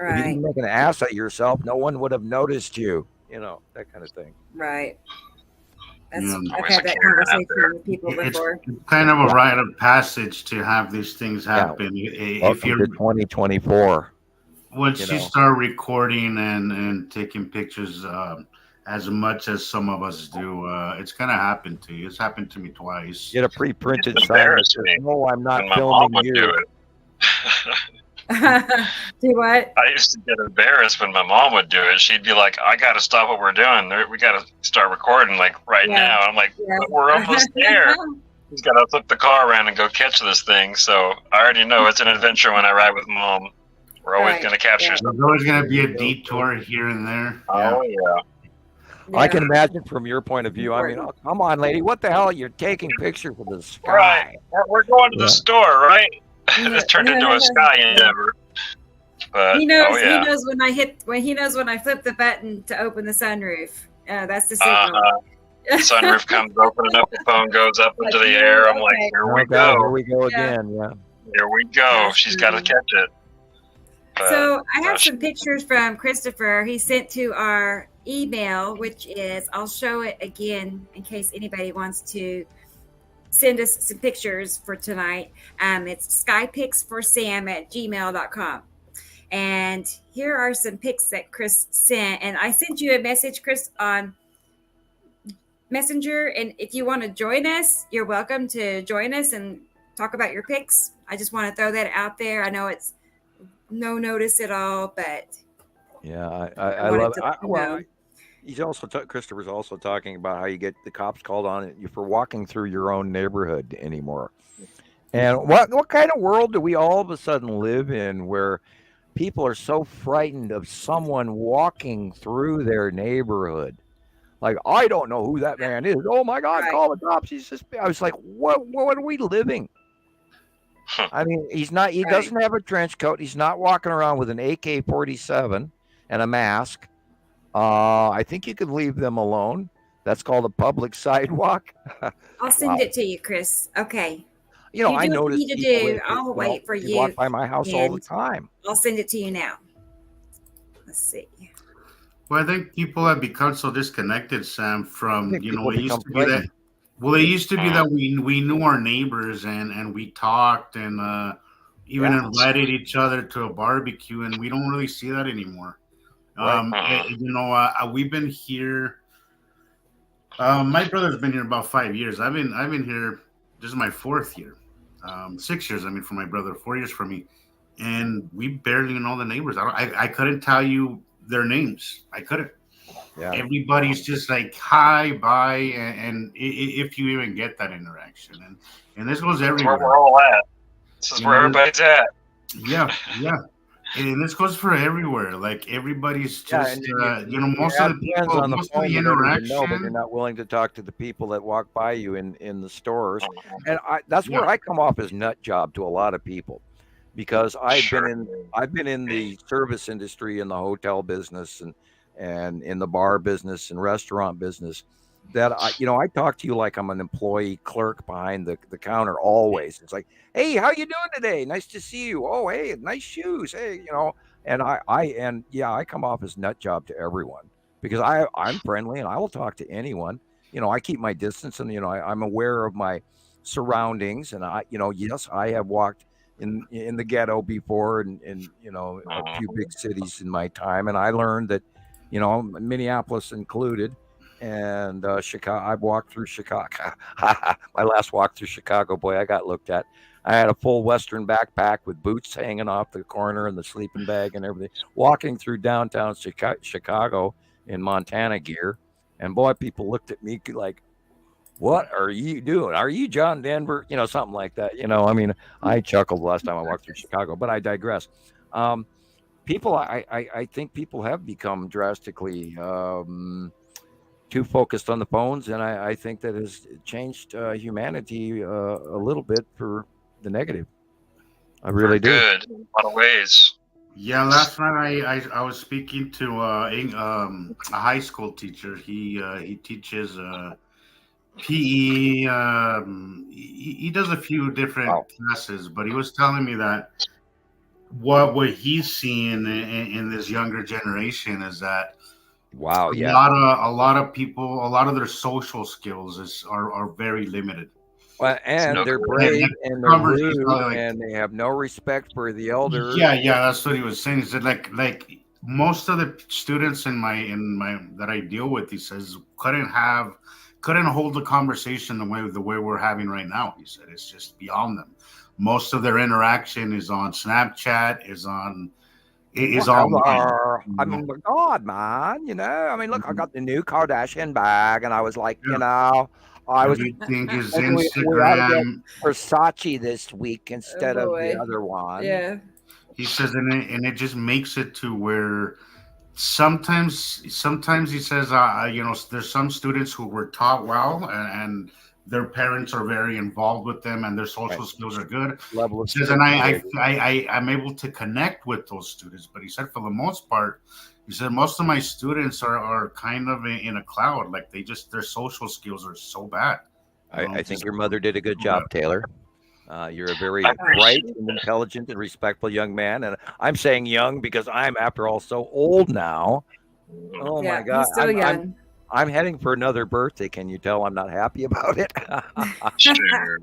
Right. If you didn't make an ass of yourself, no one would have noticed you, that kind of thing. Right. I've had that conversation with people before. It's kind of a rite of passage to have these things happen. If you're 2024. Once you start recording and taking pictures as much as some of us do, it's going to happen to you. It's happened to me twice. Get a pre-printed sign that says, no, I'm not filming you. Do it. Do what? I used to get embarrassed when my mom would do it. She'd be like, I got to stop what we're doing. We got to start recording like right now. I'm like, we're almost there. He's got to flip the car around and go catch this thing. So I already know it's an adventure when I ride with mom. We're always going to capture something. There's always going to be a detour here and there. Oh, yeah. I can imagine from your point of view. I mean, come on, lady. What the hell? You're taking pictures of the sky. Right. We're going to the store, right? It turned into a sky endeavor. But he knows. He knows when I flip the button to open the sunroof. That's the signal. Sunroof comes open and up. The phone goes up into the air. I'm like, here we go. Here we go again. Yeah. Here we go. She's got to catch it. So I have some pictures from Christopher. He sent to our email, which is, I'll show it again in case anybody wants to send us some pictures for tonight. It's skypicsforsam@gmail.com. And here are some pics that Chris sent. And I sent you a message, Chris, on Messenger. And if you want to join us, you're welcome to join us and talk about your pics. I just want to throw that out there. I know it's no notice at all, but yeah, I love it. He's also Christopher's also talking about how you get the cops called on you for walking through your own neighborhood anymore. And what kind of world do we all of a sudden live in where people are so frightened of someone walking through their neighborhood? Like, I don't know who that man is. Oh my God, call the cops. I was like, what are we living? I mean, he doesn't have a trench coat. He's not walking around with an AK-47 and a mask. I think you could leave them alone. That's called a public sidewalk. I'll send it to you, Chris. Okay. I noticed I'll wait for you. Walk by my house all the time. I'll send it to you now. Let's see. Well, I think people have become so disconnected, Sam, from, it used to be that. Well, it used to be that we knew our neighbors and we talked and even invited each other to a barbecue, and we don't really see that anymore. We've been here. My brother's been here about 5 years. I've been here. This is my 4th year. 6 years. For my brother, 4 years for me, and we barely know the neighbors. I couldn't tell you their names. I couldn't. Yeah. Everybody's just like hi, bye, and if you even get that interaction, and this goes everywhere. That's where we're all at. This is where everybody's at. Yeah. And this goes for everywhere. Like everybody's just, most have of the friends people, on the most of phone the you don't even know, but you're interaction. not willing to talk to the people that walk by you in the stores, and that's Yeah. where I come off as nut job to a lot of people, because Sure. I've been in the service industry, in the hotel business, and in the bar business and restaurant business. That I talk to you like I'm an employee clerk behind the counter always. It's like, hey, how you doing today? Nice to see you. Oh, hey, nice shoes. Hey, and I come off as nut job to everyone because I'm friendly and I will talk to anyone. I keep my distance, and I'm aware of my surroundings, and yes, I have walked in the ghetto before, and a few big cities in my time, and I learned that Minneapolis included, and Chicago. I've walked through Chicago. My last walk through Chicago, boy, I got looked at. I had a full Western backpack with boots hanging off the corner and the sleeping bag and everything, walking through downtown Chicago in Montana gear. And boy, people looked at me like, what are you doing? Are you John Denver? Something like that. I mean, I chuckled last time I walked through Chicago, but I digress. People, I think people have become drastically too focused on the phones, and I think that has changed humanity a little bit for the negative. I really do. Good in a lot of ways. Yeah, last night I was speaking to a high school teacher. He teaches PE. He does a few different classes, but he was telling me that what he's seeing in this younger generation is that wow, yeah, a lot of people, a lot of their social skills are very limited. Well, and they're brave and they're rude, and they have no respect for the elder. Yeah, that's what he was saying. He said like most of the students in my that I deal with, he says, couldn't hold the conversation the way we're having right now. He said it's just beyond them. Most of their interaction is on Snapchat, is on. I mean, God, man, I mean, look, I got the new Kardashian bag, and I was like, everything is Instagram. Versace this week instead of the other one. Yeah. He says, and it just makes it to where sometimes he says, there's some students who were taught well and their parents are very involved with them and their social skills are good. Level of says, and I'm able to connect with those students. But he said, for the most part, he said, most of my students are kind of in a cloud. Like their social skills are so bad. I think your mother did a good job, Taylor. You're a very bright and intelligent and respectful young man. And I'm saying young because I'm, after all, so old now. Oh, my God. He's still young. I'm heading for another birthday. Can you tell I'm not happy about it? Sure.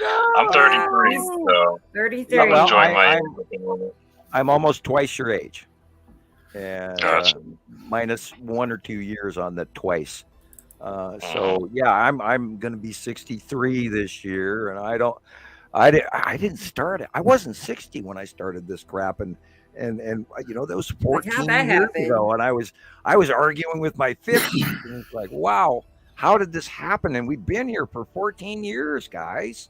No. I'm 33, so 33. I'm enjoying my. I'm almost twice your age, and Gotcha. minus 1 or 2 years on the twice. So yeah, I'm going to be 63 this year, and I didn't start it. I wasn't 60 when I started this crap, and that was 14 years ago, and I was arguing with my 50s, and it's like, wow, how did this happen? And we've been here for 14 years, guys.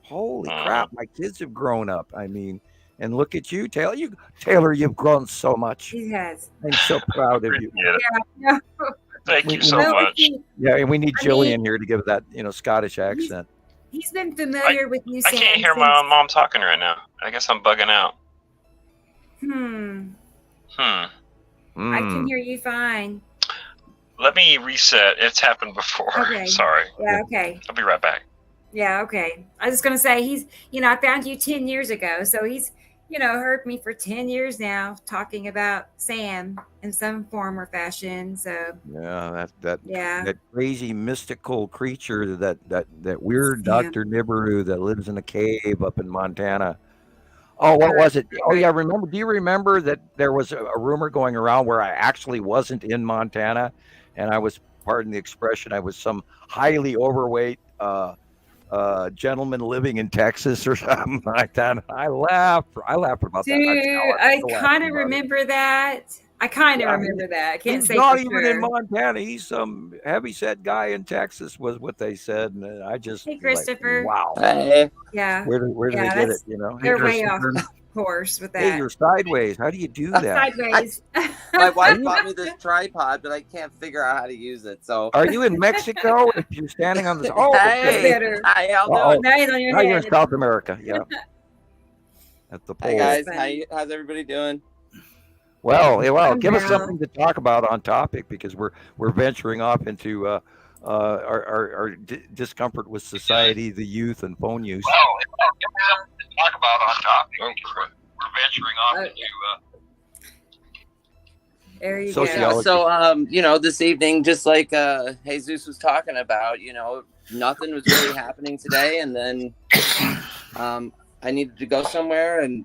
Holy crap, my kids have grown up. I mean, and look at you, Taylor. You've grown so much. He has. I'm so proud of you. Yeah. Thank you so much. Yeah, and we need Jillian here to give that, Scottish accent. He's been familiar with New I can't hear my own mom talking right now. I guess I'm bugging out. I can hear you fine. Let me reset. It's happened before. Okay. Sorry. Yeah, okay. I'll be right back. Yeah, okay. I was going to say, I found you 10 years ago. So he's, heard me for 10 years now talking about Sam in some form or fashion. So yeah, that crazy mystical creature, that weird Dr. Nibiru that lives in a cave up in Montana. Oh, what was it? Oh, yeah. Do you remember that there was a rumor going around where I actually wasn't in Montana, and I was, pardon the expression, I was some highly overweight gentleman living in Texas or something like that. I laughed about Dude, that. I kind of remember that. I can't say not for even sure. in Montana. He's some heavyset guy in Texas, was what they said, and I just Hey, Christopher. wow. Yeah. Where did they get it? They're way off. course, with Hey, that. you're sideways. How do you do that? Sideways. My wife bought me this tripod, but I can't figure out how to use it. So Are you in Mexico? If you're standing on this, oh, hey, better. how y'all Uh-oh. doing? Now he's on your now you're in head. South America. Yeah, at the pole. Hey guys, Funny. how's everybody doing? Well, I'm give us well. something to talk about on topic because we're venturing off into our discomfort with society, the youth, and phone use. Well, give me something to talk about on topic. We're venturing off into There you Sociology. go. So this evening, just like Jesus was talking about, nothing was really happening today, and then I needed to go somewhere, and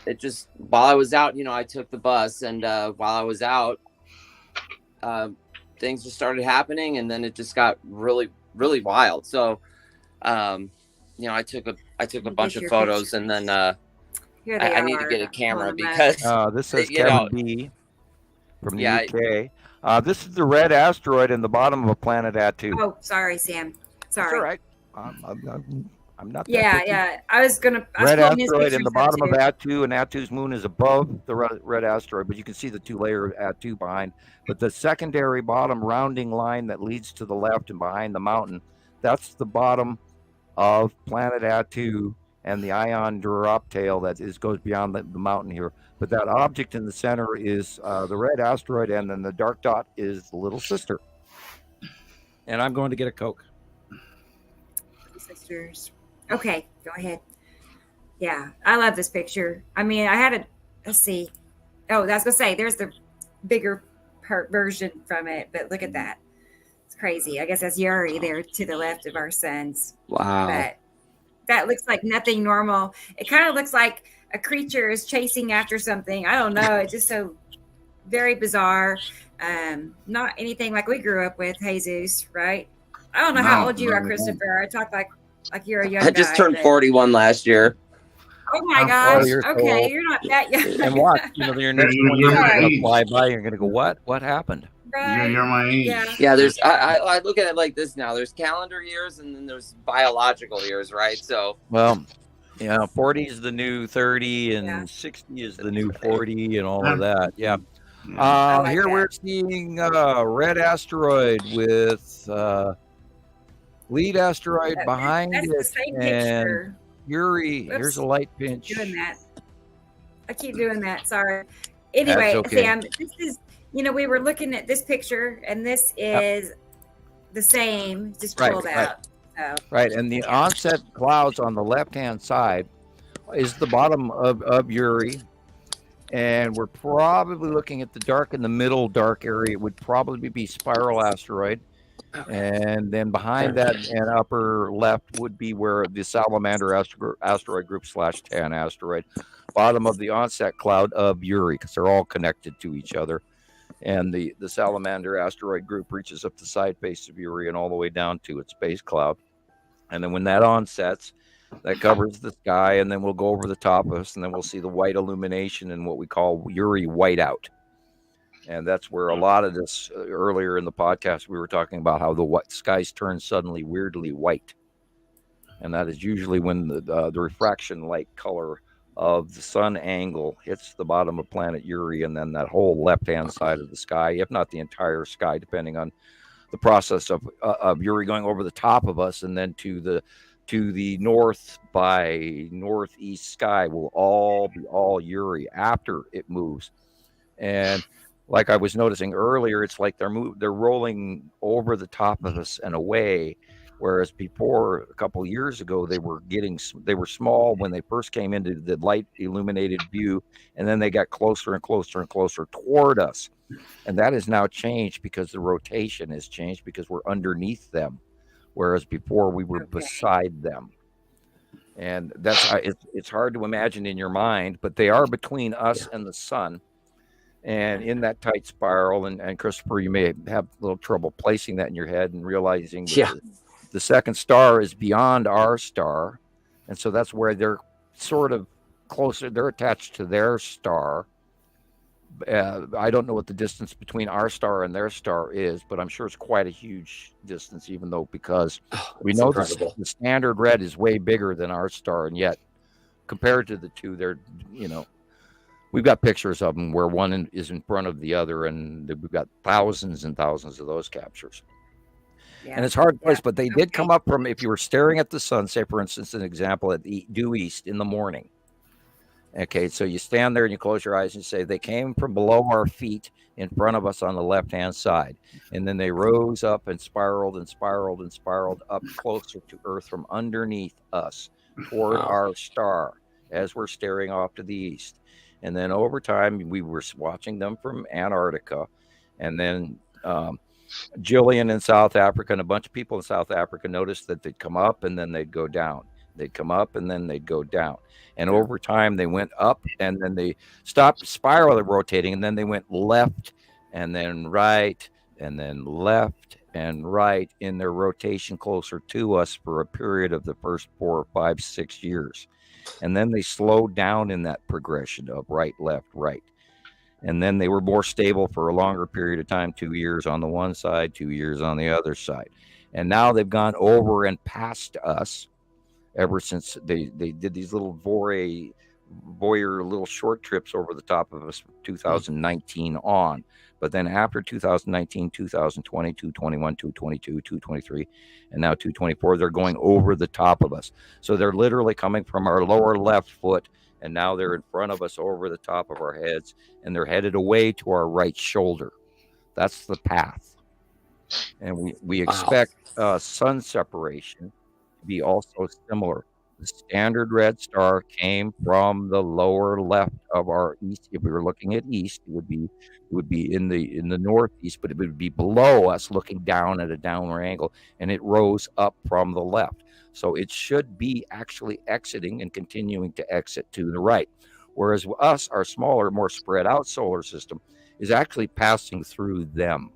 it just while I was out, I took the bus, and while I was out, things just started happening, and then it just got really, really wild. So, I took a bunch of photos, and then Here they I need to are. get a camera Hold 'em up. because This is you Kevin know- B. from the Yeah, UK. This is the red asteroid in the bottom of a planet Atu. Oh, sorry, Sam. That's Sorry. all right. I'm not. That Yeah, picky. yeah. I was Red pulling his asteroid in the pictures up bottom of too. Atu, and Atu's moon is above the red asteroid, but you can see the two-layer Atu behind. But the secondary bottom rounding line that leads to the left and behind the mountain, that's the bottom of planet Atu and the Ion drop tail that goes beyond the mountain here. But that object in the center is the red asteroid, and then the dark dot is the little sister. And I'm going to get a Coke. Sisters. Okay, go ahead. Yeah, I love this picture. I mean, I had let's see. Oh, that's gonna say there's the bigger version from it, but look at that. It's crazy. I guess that's Yuri there to the left of our sons. wow. But that looks like nothing normal. It kind of looks like a creature is chasing after something. I don't know. It's just so very bizarre. Not anything like we grew up with, Jesus, right? I don't know how No, old you are, no. Christopher. I talk like you're a young I just guy, turned but- 41 last year. Oh my Oh, gosh. you're so Okay, old. you're not that young. And watch, your next You're 20 years my are going age. to fly by. You're going to go, what happened? Right. You're my age. Yeah. Yeah, there's I look at it like this now. There's calendar years and then there's biological years, right? So Well, 40 is the new 30, and Yeah. 60 is the new 40, and all of that. Yeah. Yeah. like Here that. we're seeing red asteroid with lead asteroid behind That's the it, same and picture. Yuri. Whoops. Here's a light pinch. Doing that. I keep doing that. Sorry. Anyway, okay. Sam, this is, we were looking at this picture, and this is the same, just Right, pulled right. out. So, Right, and the onset clouds on the left-hand side is the bottom of Yuri, and we're probably looking at the dark in the middle dark area. It would probably be spiral asteroid, and then behind that and upper left would be where the salamander asteroid group /10 asteroid, bottom of the onset cloud of Yuri, because they're all connected to each other. And the salamander asteroid group reaches up the side face of Yuri and all the way down to its base cloud. And then when that onsets, that covers the sky, and then we'll go over the top of us, and then we'll see the white illumination and what we call Yuri whiteout. And that's where a lot of this earlier in the podcast, we were talking about how the skies turn suddenly weirdly white. And that is usually when the refraction light color of the sun angle hits the bottom of planet Yuri, and then that whole left-hand side of the sky, if not the entire sky, depending on the process of Yuri going over the top of us, and then to the north by northeast sky will all be all Yuri after it moves. And like I was noticing earlier, it's like they're rolling over the top of us and away. Whereas before, a couple of years ago, they were small when they first came into the light illuminated view, and then they got closer and closer and closer toward us. And that has now changed because the rotation has changed, because we're underneath them, whereas before we were beside them. And that's it's hard to imagine in your mind, but they are between us and the sun. And in that tight spiral, and Christopher, you may have a little trouble placing that in your head and realizing that the second star is beyond our star. And so that's where they're sort of closer. They're attached to their star. I don't know what the distance between our star and their star is, but I'm sure it's quite a huge distance, because we know the standard red is way bigger than our star. And yet compared to the two, they're, we've got pictures of them where one is in front of the other, and we've got thousands and thousands of those captures. Yeah. And it's hard to place, but they did come up from, if you were staring at the sun, say, for instance, an example, at due east in the morning. Okay, so you stand there and you close your eyes and say, they came from below our feet in front of us on the left-hand side. And then they rose up and spiraled and spiraled and spiraled up closer to Earth from underneath us toward our star as we're staring off to the east. And then over time, we were watching them from Antarctica. And then Jillian in South Africa and a bunch of people in South Africa noticed that they'd come up and then they'd go down. They'd come up and then they'd go down. And over time, they went up and then they stopped spiraling, rotating, and then they went left and then right and then left and right in their rotation closer to us for a period of the first 4, 5, 6 years. And then they slowed down in that progression of right, left, right. And then they were more stable for a longer period of time, 2 years on the one side, 2 years on the other side. And now they've gone over and past us ever since they did these little Voyeur little short trips over the top of us from 2019 on. But then after 2019, 2020, 221, 222, 223, and now 224, they're going over the top of us. So they're literally coming from our lower left foot, and now they're in front of us over the top of our heads, and they're headed away to our right shoulder. That's the path. And we expect sun separation to be also similar. The standard red star came from the lower left of our east. If we were looking at east, it would be in the northeast, but it would be below us, looking down at a downward angle, and it rose up from the left. So it should be actually exiting and continuing to exit to the right. Whereas us, our smaller, more spread out solar system, is actually passing through them.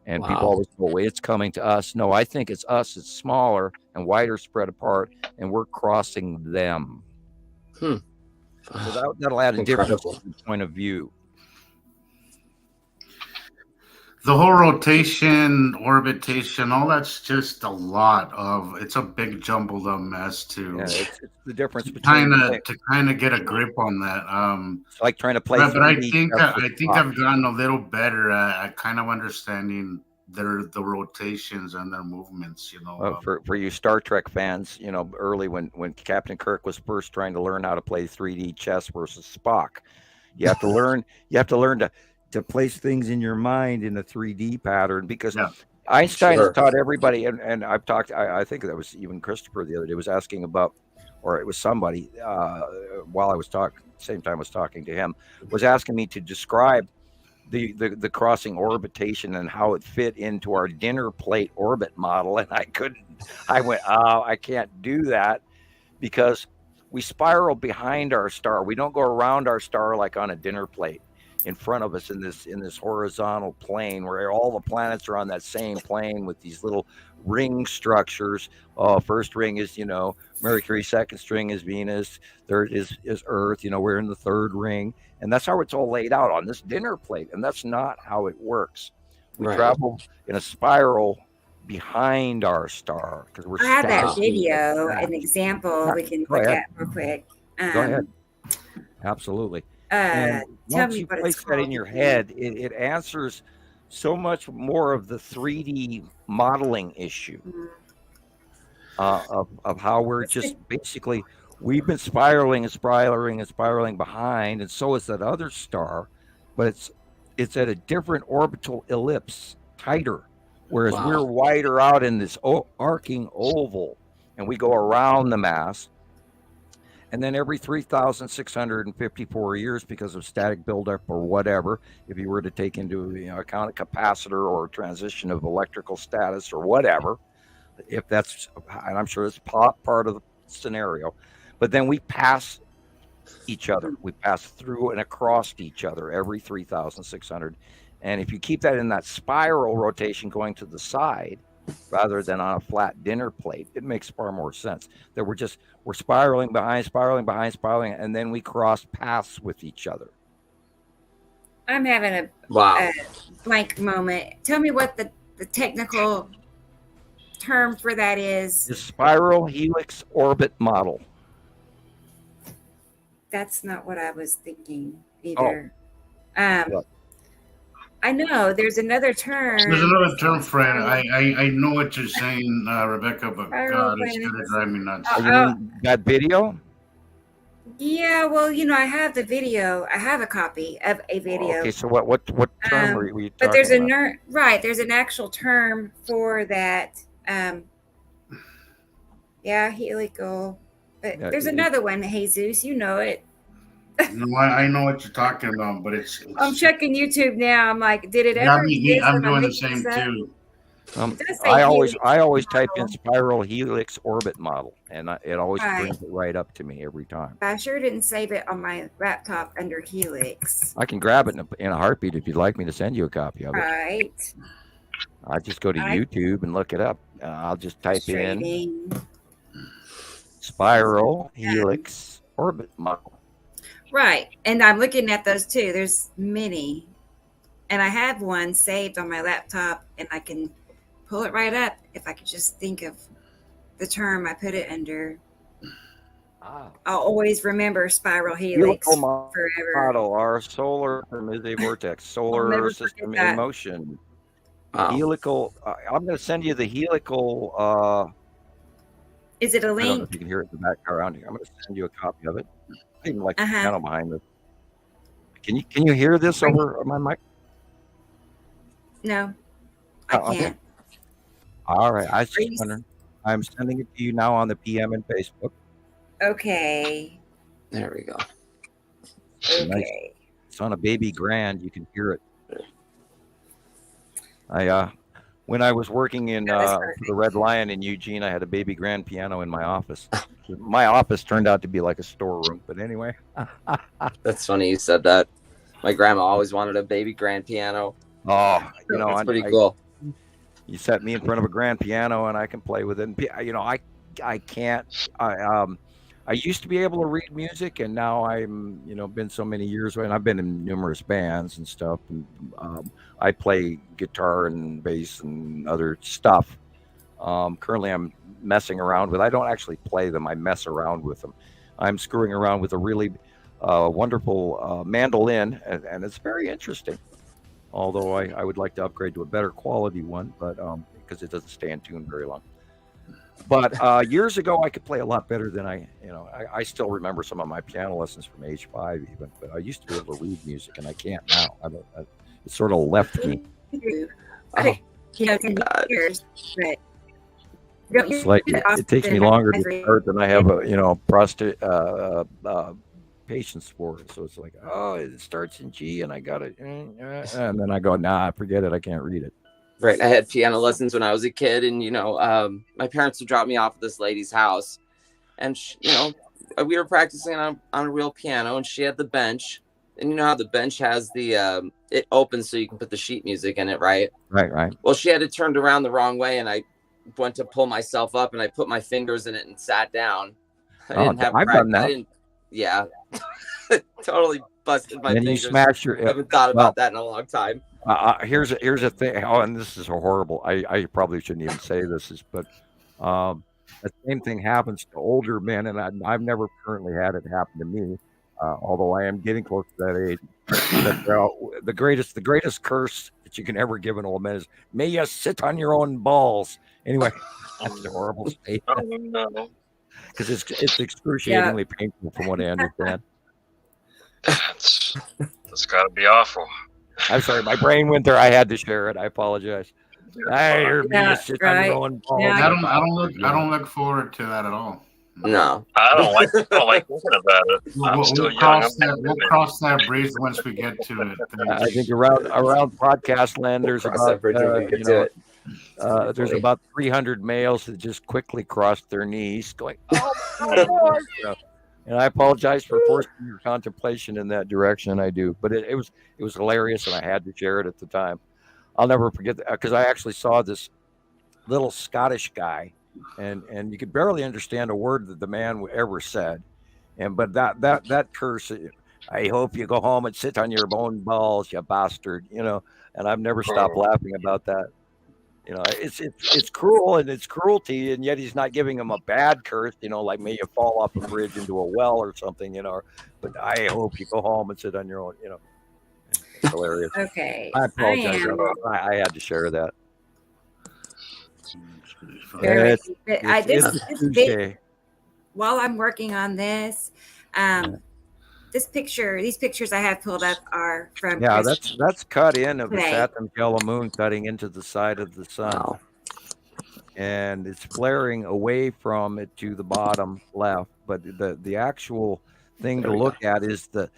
And people always go, well, it's coming to us. No, I think it's us. It's smaller and wider spread apart, and we're crossing them. So that'll add a different point of view. The whole rotation, orbitation, all that's just a lot of. It's a big jumbled up mess to. Yeah, it's the difference between to kind of get a grip on that. It's like trying to play. But I think I've gotten a little better at kind of understanding the rotations and their movements. For you Star Trek fans, early when Captain Kirk was first trying to learn how to play 3D chess versus Spock, you have to learn. You have to learn to place things in your mind in a 3D pattern, because Einstein has taught everybody, and I've talked, I think that was even Christopher the other day was asking about, or it was somebody while I was same time I was talking to him, was asking me to describe the crossing orbitation and how it fit into our dinner plate orbit model, and I couldn't. I went, I can't do that, because we spiral behind our star. We don't go around our star like on a dinner plate in front of us in this horizontal plane where all the planets are on that same plane with these little ring structures. First ring is Mercury, second string is Venus, third is Earth. We're in the third ring, and that's how it's all laid out on this dinner plate, and that's not how it works. We travel in a spiral behind our star because we're. I have that video, an example we can look at real quick. Go ahead. Absolutely. Tell once me you what place it's that in called. your head, it answers so much more of the 3D modeling issue of how we're just basically, we've been spiraling and spiraling and spiraling behind, and so is that other star, but it's at a different orbital ellipse, tighter, whereas we're wider out in this arcing oval, and we go around the mass. And then every 3,654 years, because of static buildup or whatever, if you were to take into account a capacitor or transition of electrical status or whatever, if that's, and I'm sure it's part of the scenario, but then we pass each other. We pass through and across each other every 3,600. And if you keep that in that spiral rotation going to the side, rather than on a flat dinner plate, it makes far more sense that we're spiraling behind, and then we cross paths with each other. I'm having a blank moment. Tell me what the technical term for that is. The spiral helix orbit model. that's not what I was thinking Oh. either. What? I know there's another term. There's another term, Fred. I know what you're saying, Rebecca, but God, it's gonna drive me nuts. You mean that video? Yeah, well, I have the video. I have a copy of a video. Okay, so what term were you talking but there's about? there's an actual term for that. Yeah, helical. But there's another one, Jesus. You know it. No, I know what you're talking about, but it's I'm checking YouTube now. I'm like, did it yeah, ever? I'm doing the same too. I always type in spiral helix orbit model, and it always brings it right up to me every time. I sure didn't save it on my laptop under helix. I can grab it in a heartbeat if you'd like me to send you a copy of it. Right. I just go to YouTube and look it up. I'll just type in spiral helix orbit model. Right. And I'm looking at those too. There's many. And I have one saved on my laptop, and I can pull it right up if I could just think of the term I put it under. I'll always remember spiral helix forever. Model, our solar system is a vortex. Solar system in motion. Helical. I'm going to send you the helical. Is it a link? I don't know if you can hear it in the background. I'm going to send you a copy of it. I even like the piano behind it. Can you hear this over my mic? No, I can't. Okay. All right. I was just wondering. I'm sending it to you now on the PM and Facebook. Okay. There we go. Okay. Nice. It's on a baby grand. You can hear it. When I was working in the Red Lion in Eugene, I had a baby grand piano in my office. My office turned out to be like a storeroom, but anyway. That's funny you said that. My grandma always wanted a baby grand piano. Oh, that's pretty cool. You set me in front of a grand piano and I can play with it. And, I can't. I used to be able to read music, and now I'm, been so many years, and I've been in numerous bands and stuff. And I play guitar and bass and other stuff. Currently, I'm messing around with. I don't actually play them. I mess around with them. I'm screwing around with a really wonderful mandolin, and it's very interesting. Although I would like to upgrade to a better quality one, but because it doesn't stay in tune very long. But years ago, I could play a lot better than I still remember some of my piano lessons from age 5 even, but I used to be able to read music, and I can't now. It sort of left me. Years, but it's like it takes me longer to start than I have prostate patience for it. So it's like, it starts in G, and I got it, and then I go, nah, forget it. I can't read it. Right. I had piano lessons when I was a kid, and my parents would drop me off at this lady's house, and we were practicing on a real piano, and she had the bench, and you know how the bench has the it opens so you can put the sheet music in it, right? Right. Well, she had it turned around the wrong way, and I went to pull myself up, and I put my fingers in it and sat down. I've done that. Yeah, totally busted my fingers. You smash your. I haven't thought about that in a long time. Here's a thing. Oh, and this is horrible. I probably shouldn't even say this, but the same thing happens to older men, and I've never currently had it happen to me. Although I am getting close to that age. The greatest curse that you can ever give an old man is, "May you sit on your own balls." Anyway, that's a horrible statement. Because it's excruciatingly painful from what I understand. That's got to be awful. I'm sorry, my brain went there. I had to share it. I apologize. I don't look forward to that at all. No, I don't like thinking about it. We'll cross that bridge once we get to it. I think around podcast land, there's about 300 males that just quickly crossed their knees, going, "Oh my Lord!" And I apologize for forcing your contemplation in that direction. I do, but it was hilarious, and I had to share it at the time. I'll never forget that, because I actually saw this little Scottish guy, and you could barely understand a word that the man ever said, but that curse. I hope you go home and sit on your own balls, you bastard. And I've never stopped laughing about that. You know, it's cruel and it's cruelty, and yet he's not giving him a bad curse. You know, like may you fall off a bridge into a well or something. You know, but I hope you go home and sit on your own. You know, it's hilarious. Okay. I apologize. I had to share that. While I'm working on this, these pictures I have pulled up are from that's cut in of the Saturn yellow moon cutting into the side of the sun. Wow. And it's flaring away from it to the bottom left, but the actual thing to look at is the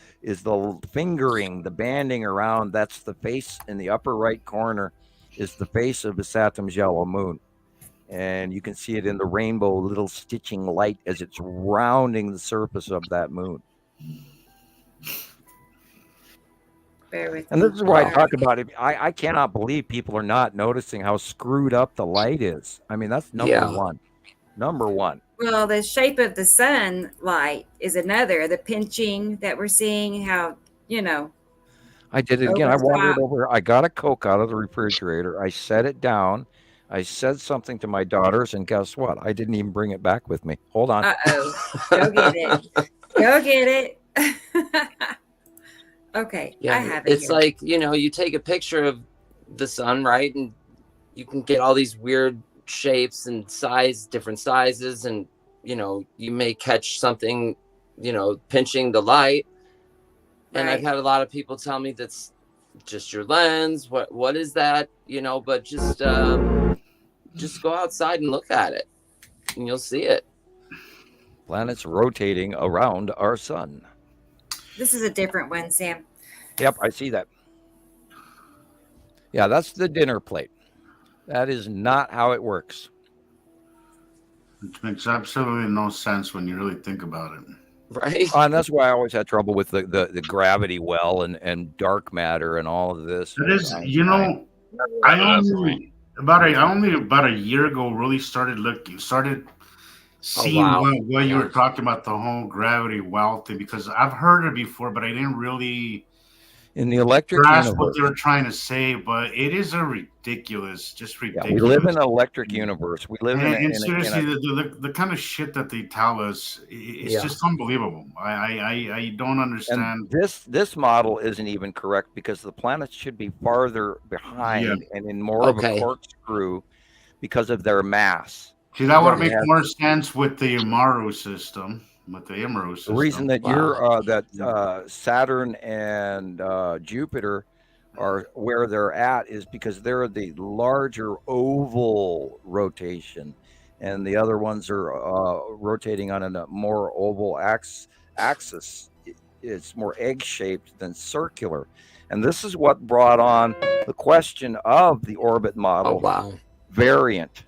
fingering, the banding around. That's the face in the upper right corner is the face of the Saturn's yellow moon. And you can see it in the rainbow little stitching light as it's rounding the surface of that moon. And this is why I talk about it. I cannot believe people are not noticing how screwed up the light is. I mean, that's number one. Number one. Well, the shape of the sunlight is another. The pinching that we're seeing, how, you know. I did it again. I wandered over. I got a Coke out of the refrigerator. I set it down. I said something to my daughters, and guess what? I didn't even bring it back with me. Hold on. Uh-oh. Go get it. Go get it. Okay. Yeah, I have it. It's here. like, you know, you take a picture of the sun, right? And you can get all these weird shapes and different sizes. And, you know, you may catch something, you know, pinching the light. And I've had a lot of people tell me that's just your lens. What is that? You know, but just go outside and look at it and you'll see it. Planets rotating around our sun. This is a different one, Sam. Yep, I see that. Yeah, that's the dinner plate. That is not how it works. It makes absolutely no sense when you really think about it. Right. And that's why I always had trouble with the gravity well and dark matter and all of this. It is, you know, I only about a year ago really started seeing what you were talking about, the whole gravity well thing, because I've heard it before, but I didn't really in the electric grasp universe, what they were trying to say. But it is a ridiculous. Yeah, we live in an electric universe. We live in seriously, the kind of shit that they tell us, it's just unbelievable. I don't understand. And this model isn't even correct because the planets should be farther behind and in more of a corkscrew because of their mass. See, that would make more sense with the Imaru system. The reason that that Saturn and Jupiter are where they're at is because they're the larger oval rotation, and the other ones are rotating on a more oval axis. It's more egg-shaped than circular, and this is what brought on the question of the orbit model variant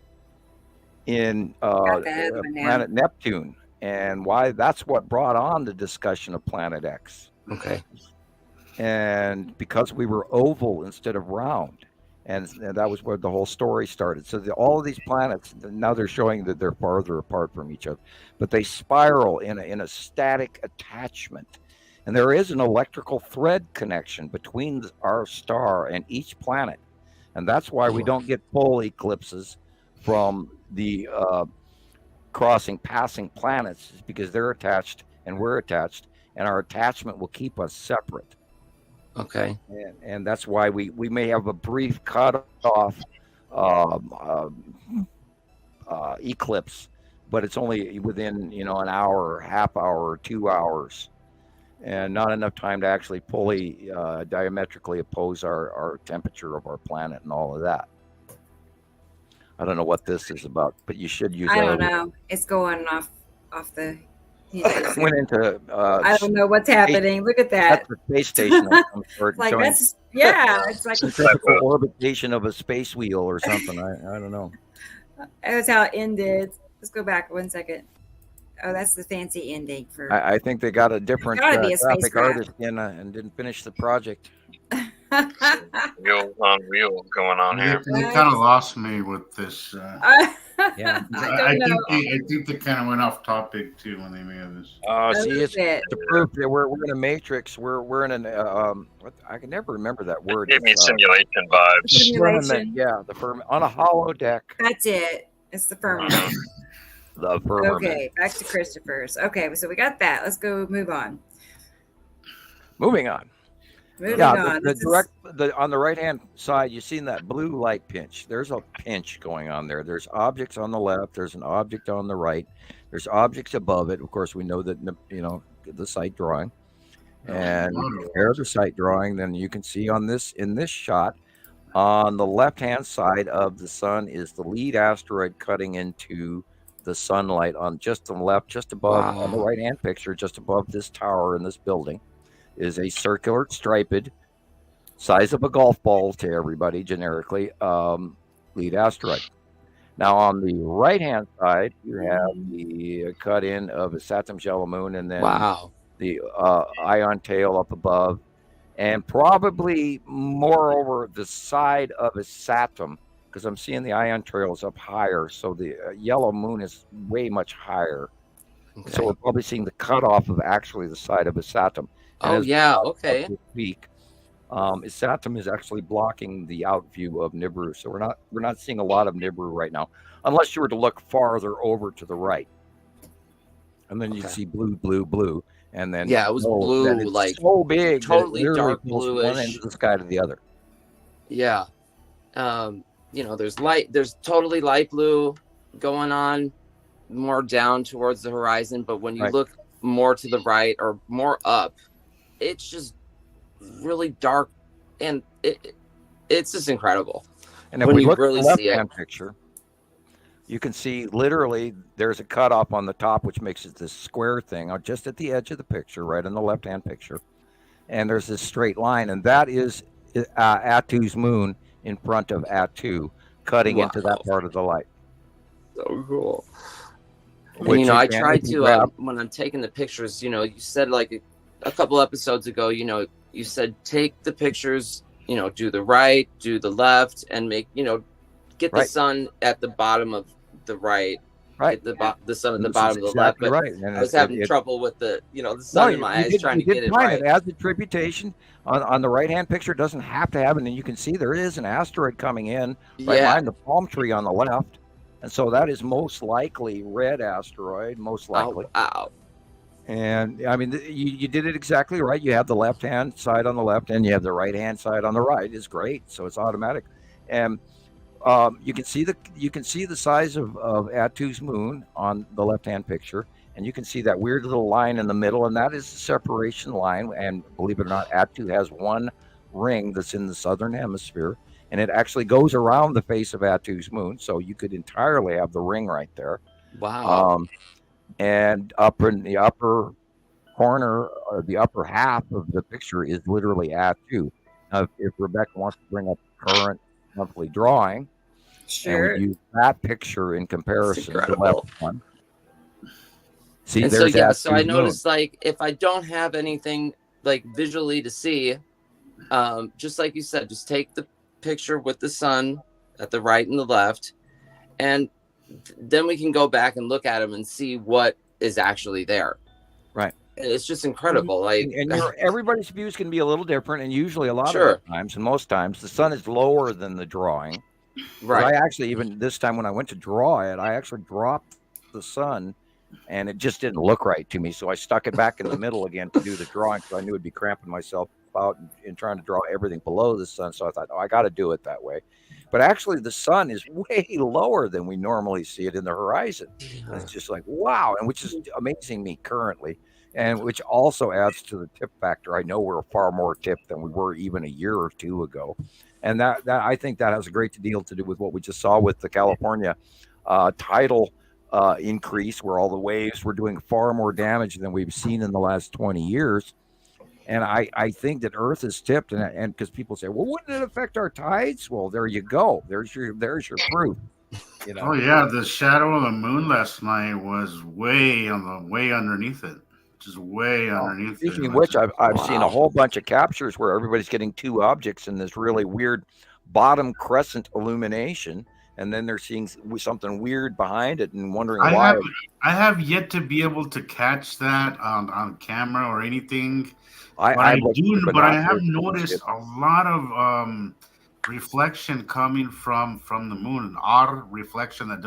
in planet Neptune, and why that's what brought on the discussion of Planet X. Okay. And because we were oval instead of round, and that was where the whole story started. So all of these planets, now they're showing that they're farther apart from each other, but they spiral in a static attachment. And there is an electrical thread connection between our star and each planet. And that's why we don't get full eclipses from the passing planets, is because they're attached and we're attached, and our attachment will keep us separate. Okay. And that's why we may have a brief cutoff eclipse, but it's only within an hour, half hour, or 2 hours, and not enough time to actually fully diametrically oppose our temperature of our planet and all of that. I don't know what this is about, but you should use. I don't know. It's going off the. Went into. I don't know what's happening. Look at that. That's the space station. Like that's it's like a orbitation of a space wheel or something. I don't know. That's how it ended. Let's go back 1 second. Oh, that's the fancy ending for. I think they got a different graphic artist in and didn't finish the project. Real on real going on here. You kind of lost me with this. Yeah. I don't know. I think they kind of went off topic too when they made this. See, it's it. to prove that we're in a matrix. We're in an what, I can never remember that word. Give me It's, simulation vibes. firmament. Yeah, the firmament on a hollow deck. That's it. It's the firmament. The firmament. Okay, back to Christopher's. Okay, so we got that. Let's go move on. Moving on. Moving Yeah, on. on the right hand side, you've seen that blue light pinch. There's a pinch going on there. There's objects on the left. There's an object on the right. There's objects above it. Of course, we know that the site drawing, and compare the site drawing. Then you can see in this shot, on the left hand side of the sun is the lead asteroid cutting into the sunlight on just on the left, just above on the right hand picture, just above this tower in this building. Is a circular, striped, size of a golf ball to everybody, generically, lead asteroid. Now, on the right-hand side, you have the cut-in of a Saturn's yellow moon, and then the ion tail up above, and probably more over the side of a Saturn, because I'm seeing the ion trails up higher, so the yellow moon is way much higher. Okay. So we're probably seeing the cutoff of actually the side of a Saturn. Okay. This week, Saturn is actually blocking the out view of Nibiru, so we're not seeing a lot of Nibiru right now, unless you were to look farther over to the right, and then you'd see blue, blue, blue, and then it was blue, like so big, totally dark bluish, one end of the sky to the other. Yeah, there's light, there's totally light blue going on, more down towards the horizon, but when you look more to the right or more up, it's just really dark, and it's just incredible. And if when we you look really at the see it, left-hand picture, you can see literally there's a cutoff on the top, which makes it this square thing just at the edge of the picture, right in the left-hand picture. And there's this straight line, and that is Attu's moon in front of Attu, cutting into that part of the light. So cool. And, I tried to, when I'm taking the pictures, you said like a couple episodes ago, you said take the pictures, do the right, do the left, and make, get the sun at the bottom of the right, get the sun at the bottom of the left. But I was having trouble with the sun in my eyes trying to get it right. It adds a tributation on the right-hand picture. It doesn't have to have it, and you can see there is an asteroid coming in right behind the palm tree on the left. And so that is most likely red asteroid, most likely. Oh, wow. And I mean, you did it exactly right. You have the left-hand side on the left, and you have the right-hand side on the right. It's great, so it's automatic. And you can see the size of Attu's moon on the left-hand picture, and you can see that weird little line in the middle, and that is the separation line. And believe it or not, Attu has one ring that's in the southern hemisphere. And it actually goes around the face of Attu's moon, so you could entirely have the ring right there. Wow. And up in the upper corner, or the upper half of the picture is literally Attu. Now, if Rebecca wants to bring up current monthly drawing, sure, and we use that picture in comparison to the left one. See, and there's so I noticed, like, if I don't have anything like visually to see, just like you said, just take the picture with the sun at the right and the left, and then we can go back and look at them and see what is actually there. Right. And it's just incredible. Like, and everybody's views can be a little different, and usually a lot of times, and most times, the sun is lower than the drawing. Right. I actually, even this time when I went to draw it, I actually dropped the sun, and it just didn't look right to me. So I stuck it back in the middle again to do the drawing, because I knew I'd be cramping myself out and trying to draw everything below the sun. So I thought, I got to do it that way. But actually, the sun is way lower than we normally see it in the horizon. Yeah. It's just like, wow, and which is amazing me currently, and which also adds to the tip factor. I know we're far more tipped than we were even a year or two ago. And that I think that has a great deal to do with what we just saw with the California tidal increase, where all the waves were doing far more damage than we've seen in the last 20 years. And I think that Earth is tipped, and because people say, well, wouldn't it affect our tides? Well, there you go. There's your proof. Oh yeah, the shadow of the moon last night was way underneath it. Just way underneath. Speaking of which, I've seen a whole bunch of captures where everybody's getting two objects in this really weird bottom crescent illumination, and then they're seeing something weird behind it and wondering I why. have yet to be able to catch that on camera or anything. I have noticed a lot of reflection coming from the moon, an odd reflection that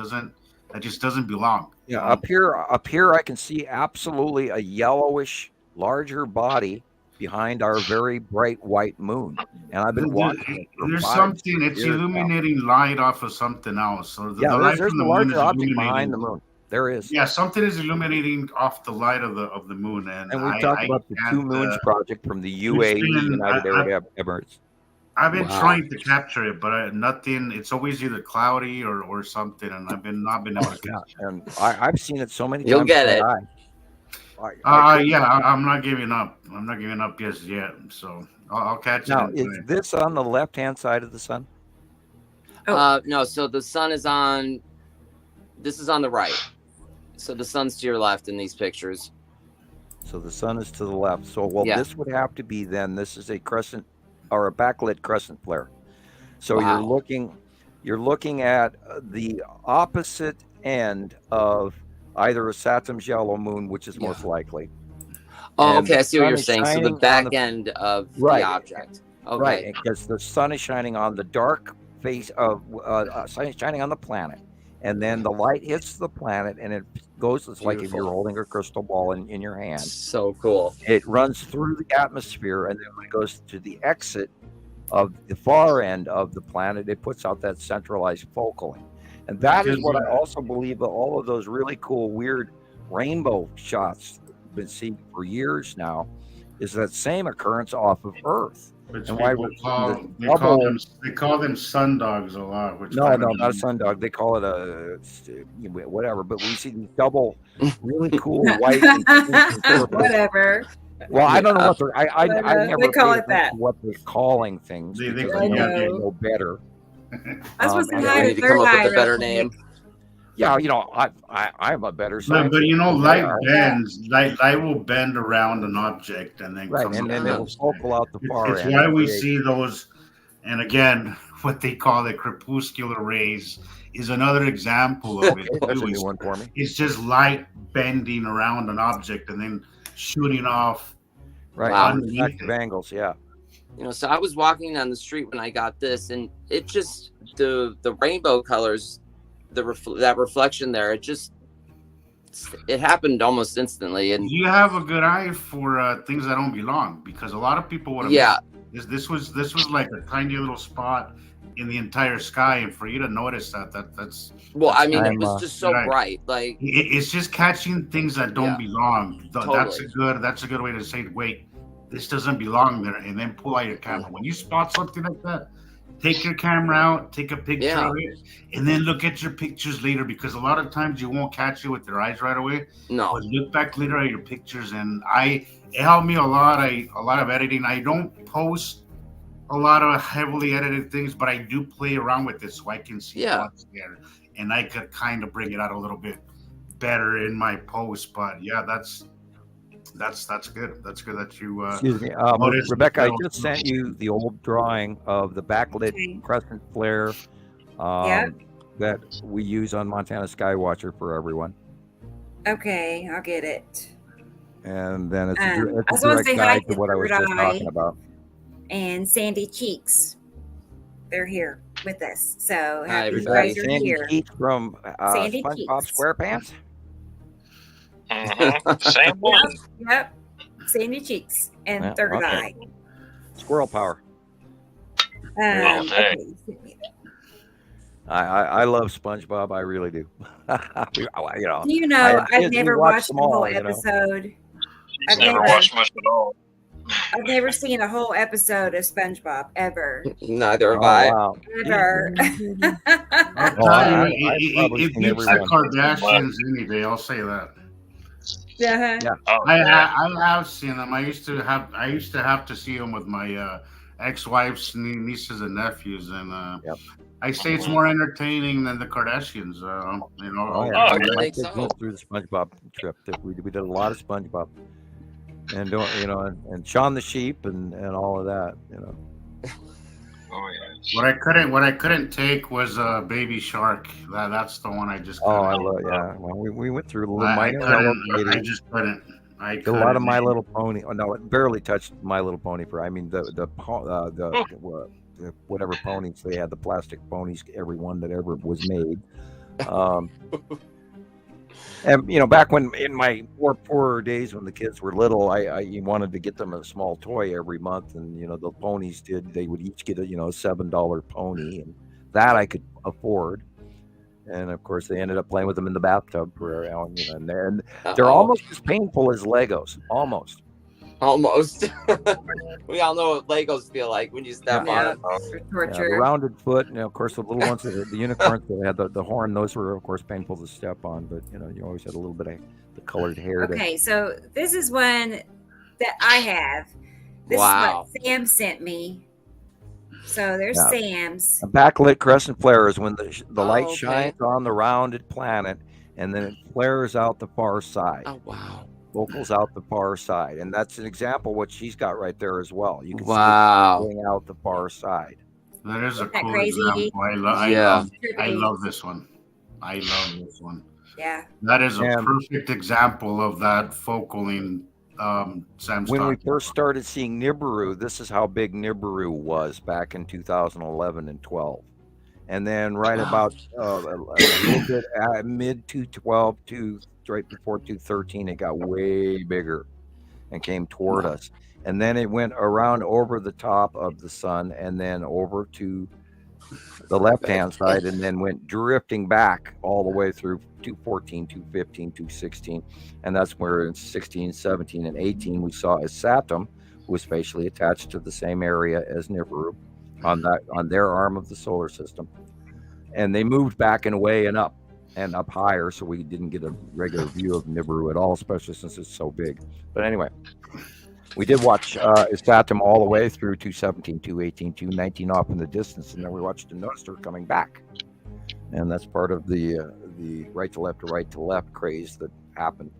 just doesn't belong. Yeah, up here I can see absolutely a yellowish, larger body behind our very bright white moon, and I've been watching it. There's something. It's illuminating light off of something else. So the light there's from a the larger moon is object behind the moon. There is. Yeah, something is illuminating off the light of the moon, and we talked about the Two Moons project from the UAE, United Arab Emirates. I've been trying to capture it, but nothing. It's always either cloudy or something, and I've not been able to capture it. And I've seen it so many times. You'll get it. I'm not giving up. I'm not giving up just yet. So I'll catch it. Now, is this on the left-hand side of the sun? No. So the sun is on. This is on the right. So the sun's to your left in these pictures. So the sun is to the left. So this would have to be then. This is a crescent or a backlit crescent flare. So you're looking at the opposite end of either a Saturn's yellow moon, which is most likely. Oh, okay. I see what you're saying. So the back end of the object. Okay. Right, because the sun is shining on the dark face of sun is shining on the planet, and then the light hits the planet, and it goes. It's like if you're holding a crystal ball in your hand. So cool. It runs through the atmosphere, and then when it goes to the exit of the far end of the planet, it puts out that centralized focal length. And that is what I also believe that all of those really cool, weird rainbow shots we've been seeing for years now is that same occurrence off of Earth. Which and why they call them sundogs a lot. Which no, not a sundog. They call it a whatever. But we see these double, really cool white. Whatever. Well, I don't know what they're. I never they call it that. What they're calling things. They know better. I was supposed to I need to come up with a better name. Yeah, I'm a better scientist. But light bends. Light will bend around an object and then and then it'll focal out the far end. It's why we see those. And again, what they call the crepuscular rays is another example of it. That's a new one for me. It's just light bending around an object and then shooting off. Right. Wow. Angles, yeah. So I was walking down the street when I got this, and it just the rainbow colors, that reflection there, it happened almost instantly. And you have a good eye for things that don't belong, because a lot of people would have. This was like a tiny little spot in the entire sky, and for you to notice that's. Well, I mean, it was just so bright. Like it's just catching things that don't belong. Totally. That's a good way to say, wait, this doesn't belong there, and then pull out your camera. When you spot something like that, take your camera out, take a picture of it, and then look at your pictures later, because a lot of times you won't catch it with your eyes right away. No. But look back later at your pictures, and it helped me a lot. A lot of editing. I don't post a lot of heavily edited things, but I do play around with it so I can see what's there, and I could kind of bring it out a little bit better in my post. But yeah, that's good. That's good that you. Excuse me, Rebecca. I just sent you the old drawing of the backlit crescent flare that we use on Montana Skywatcher for everyone. Okay, I'll get it. And then it's a direct guide to what I was just talking about. And Sandy Cheeks, they're here with us. So hi, you guys are Sandy here. Cheeks from Sandy SpongeBob Cheeks. SquarePants. Same one. Yep. Sandy Cheeks and Third Eye. Squirrel power. Okay. I love SpongeBob. I really do. I've never watched the whole episode. I've never watched much at all. I've never seen a whole episode of SpongeBob ever. Neither have I. Wow. Ever. It beats the Kardashians any day. I'll say that. Yeah. I have seen them. I used to have to see them with my ex-wife's nieces and nephews, and I say it's more entertaining than the Kardashians. I think so. Through the SpongeBob trip, we did a lot of SpongeBob, and and Shaun the Sheep and all of that. Oh yes. What I couldn't take was a baby shark. That's the one I just. Oh, couldn't. I love, yeah. Well, we went through the little I minor yellow couldn't. I lady. just couldn't. I Did a lot of couldn't. My Little Pony. Oh no, it barely touched My Little Pony. I mean the whatever ponies they had, the plastic ponies, every one that ever was made. And you know, back when in my poorer days when the kids were little, I wanted to get them a small toy every month, and you know the ponies they would each get a $7 pony, and that I could afford. And of course, they ended up playing with them in the bathtub for and they're almost as painful as Legos, almost. We all know what Legos feel like when you step on it. Torture. The rounded foot, and of course the little ones, the unicorns that had the horn, those were of course painful to step on. But you always had a little bit of the colored hair. Okay, so this is one that I have. This is what Sam sent me. So there's Sam's. A backlit crescent flare is when the light shines on the rounded planet, and then it flares out the far side. Oh wow. Vocals out the far side, and that's an example of what she's got right there as well. You can see it going out the far side. That is a cool crazy? example. I love this one. I love this one. Yeah. That is a perfect example of that focaling. Sam's when we first started seeing Nibiru, this is how big Nibiru was back in 2011 and 12. And then right about a little bit at mid 212 to right before 213, it got way bigger and came toward us. And then it went around over the top of the sun and then over to the left-hand side and then went drifting back all the way through 214, 215, 216. And that's where in 16, 17, and 18 we saw a Saturn who was spatially attached to the same area as Nibiru on their arm of the solar system. And they moved back and away and up higher, so we didn't get a regular view of Nibiru at all, especially since it's so big. But anyway, we did watch Saturn all the way through 217, 218, 219 off in the distance, and then we watched and noticed her coming back. And that's part of the right to left craze that happened.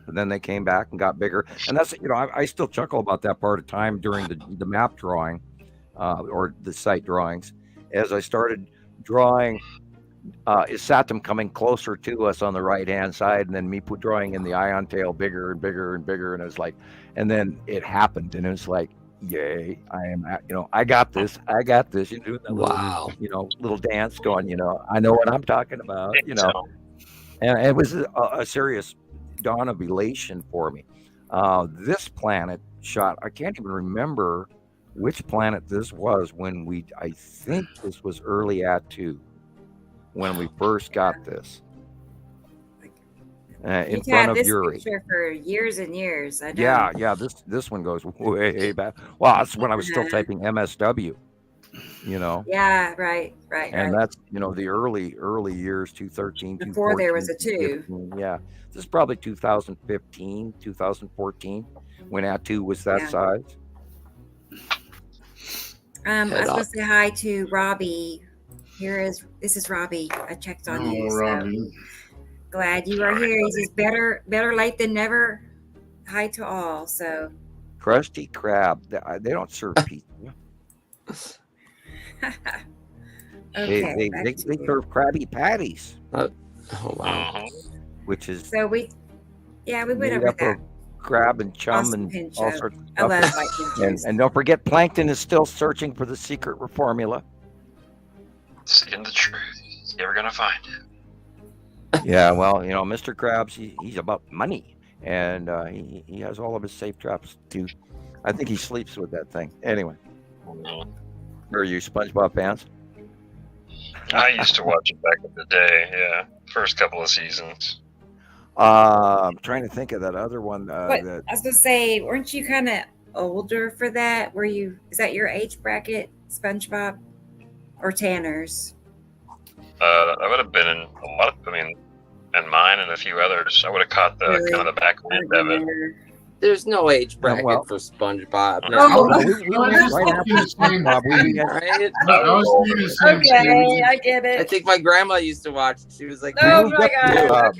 But then they came back and got bigger. And that's, I still chuckle about that part of time during the map drawing or the site drawings. As I started drawing is Saturn coming closer to us on the right-hand side, and then me drawing in the ion tail bigger and bigger and bigger, and it was like, and then it happened, and it was like, yay, I got this. You do that little dance going, I know what I'm talking about, and it was a serious dawn of elation for me. This planet shot, I can't even remember which planet this was when I think this was early Atu. When we first got this in front of Uri for years and years. I know. Yeah. This one goes way back. Well, that's when I was still typing MSW. Yeah, right. And that's the early years, 2013, before there was a 2. Yeah, this is probably 2015, 2014 when Atu was that size. I was going to say hi to Robbie. This is Robbie. I checked on you. Robbie. So glad you are here. He says better late than never. Hi to all. So Krusty Krab. They don't serve pizza. Okay, they serve Krabby Patties. Oh wow. Which is we went over that. Crab and chum awesome and all sorts of stuff. I love white and don't forget, Plankton is still searching for the secret formula. Seeing the truth. You're never gonna find it. Yeah, well, Mr. Krabs, he's about money, and he has all of his safe traps too. I think he sleeps with that thing. Anyway, are you SpongeBob fans? I used to watch it back in the day. Yeah, first couple of seasons. I'm trying to think of that other one. I was gonna say, weren't you kind of older for that? Is that your age bracket, SpongeBob? Or Tanner's? I would have been in a lot of, and mine and a few others. I would have caught the kind of the back end of it. There's no age bracket for SpongeBob. Okay, I get it. I think my grandma used to watch it. She was like, "Oh my god!"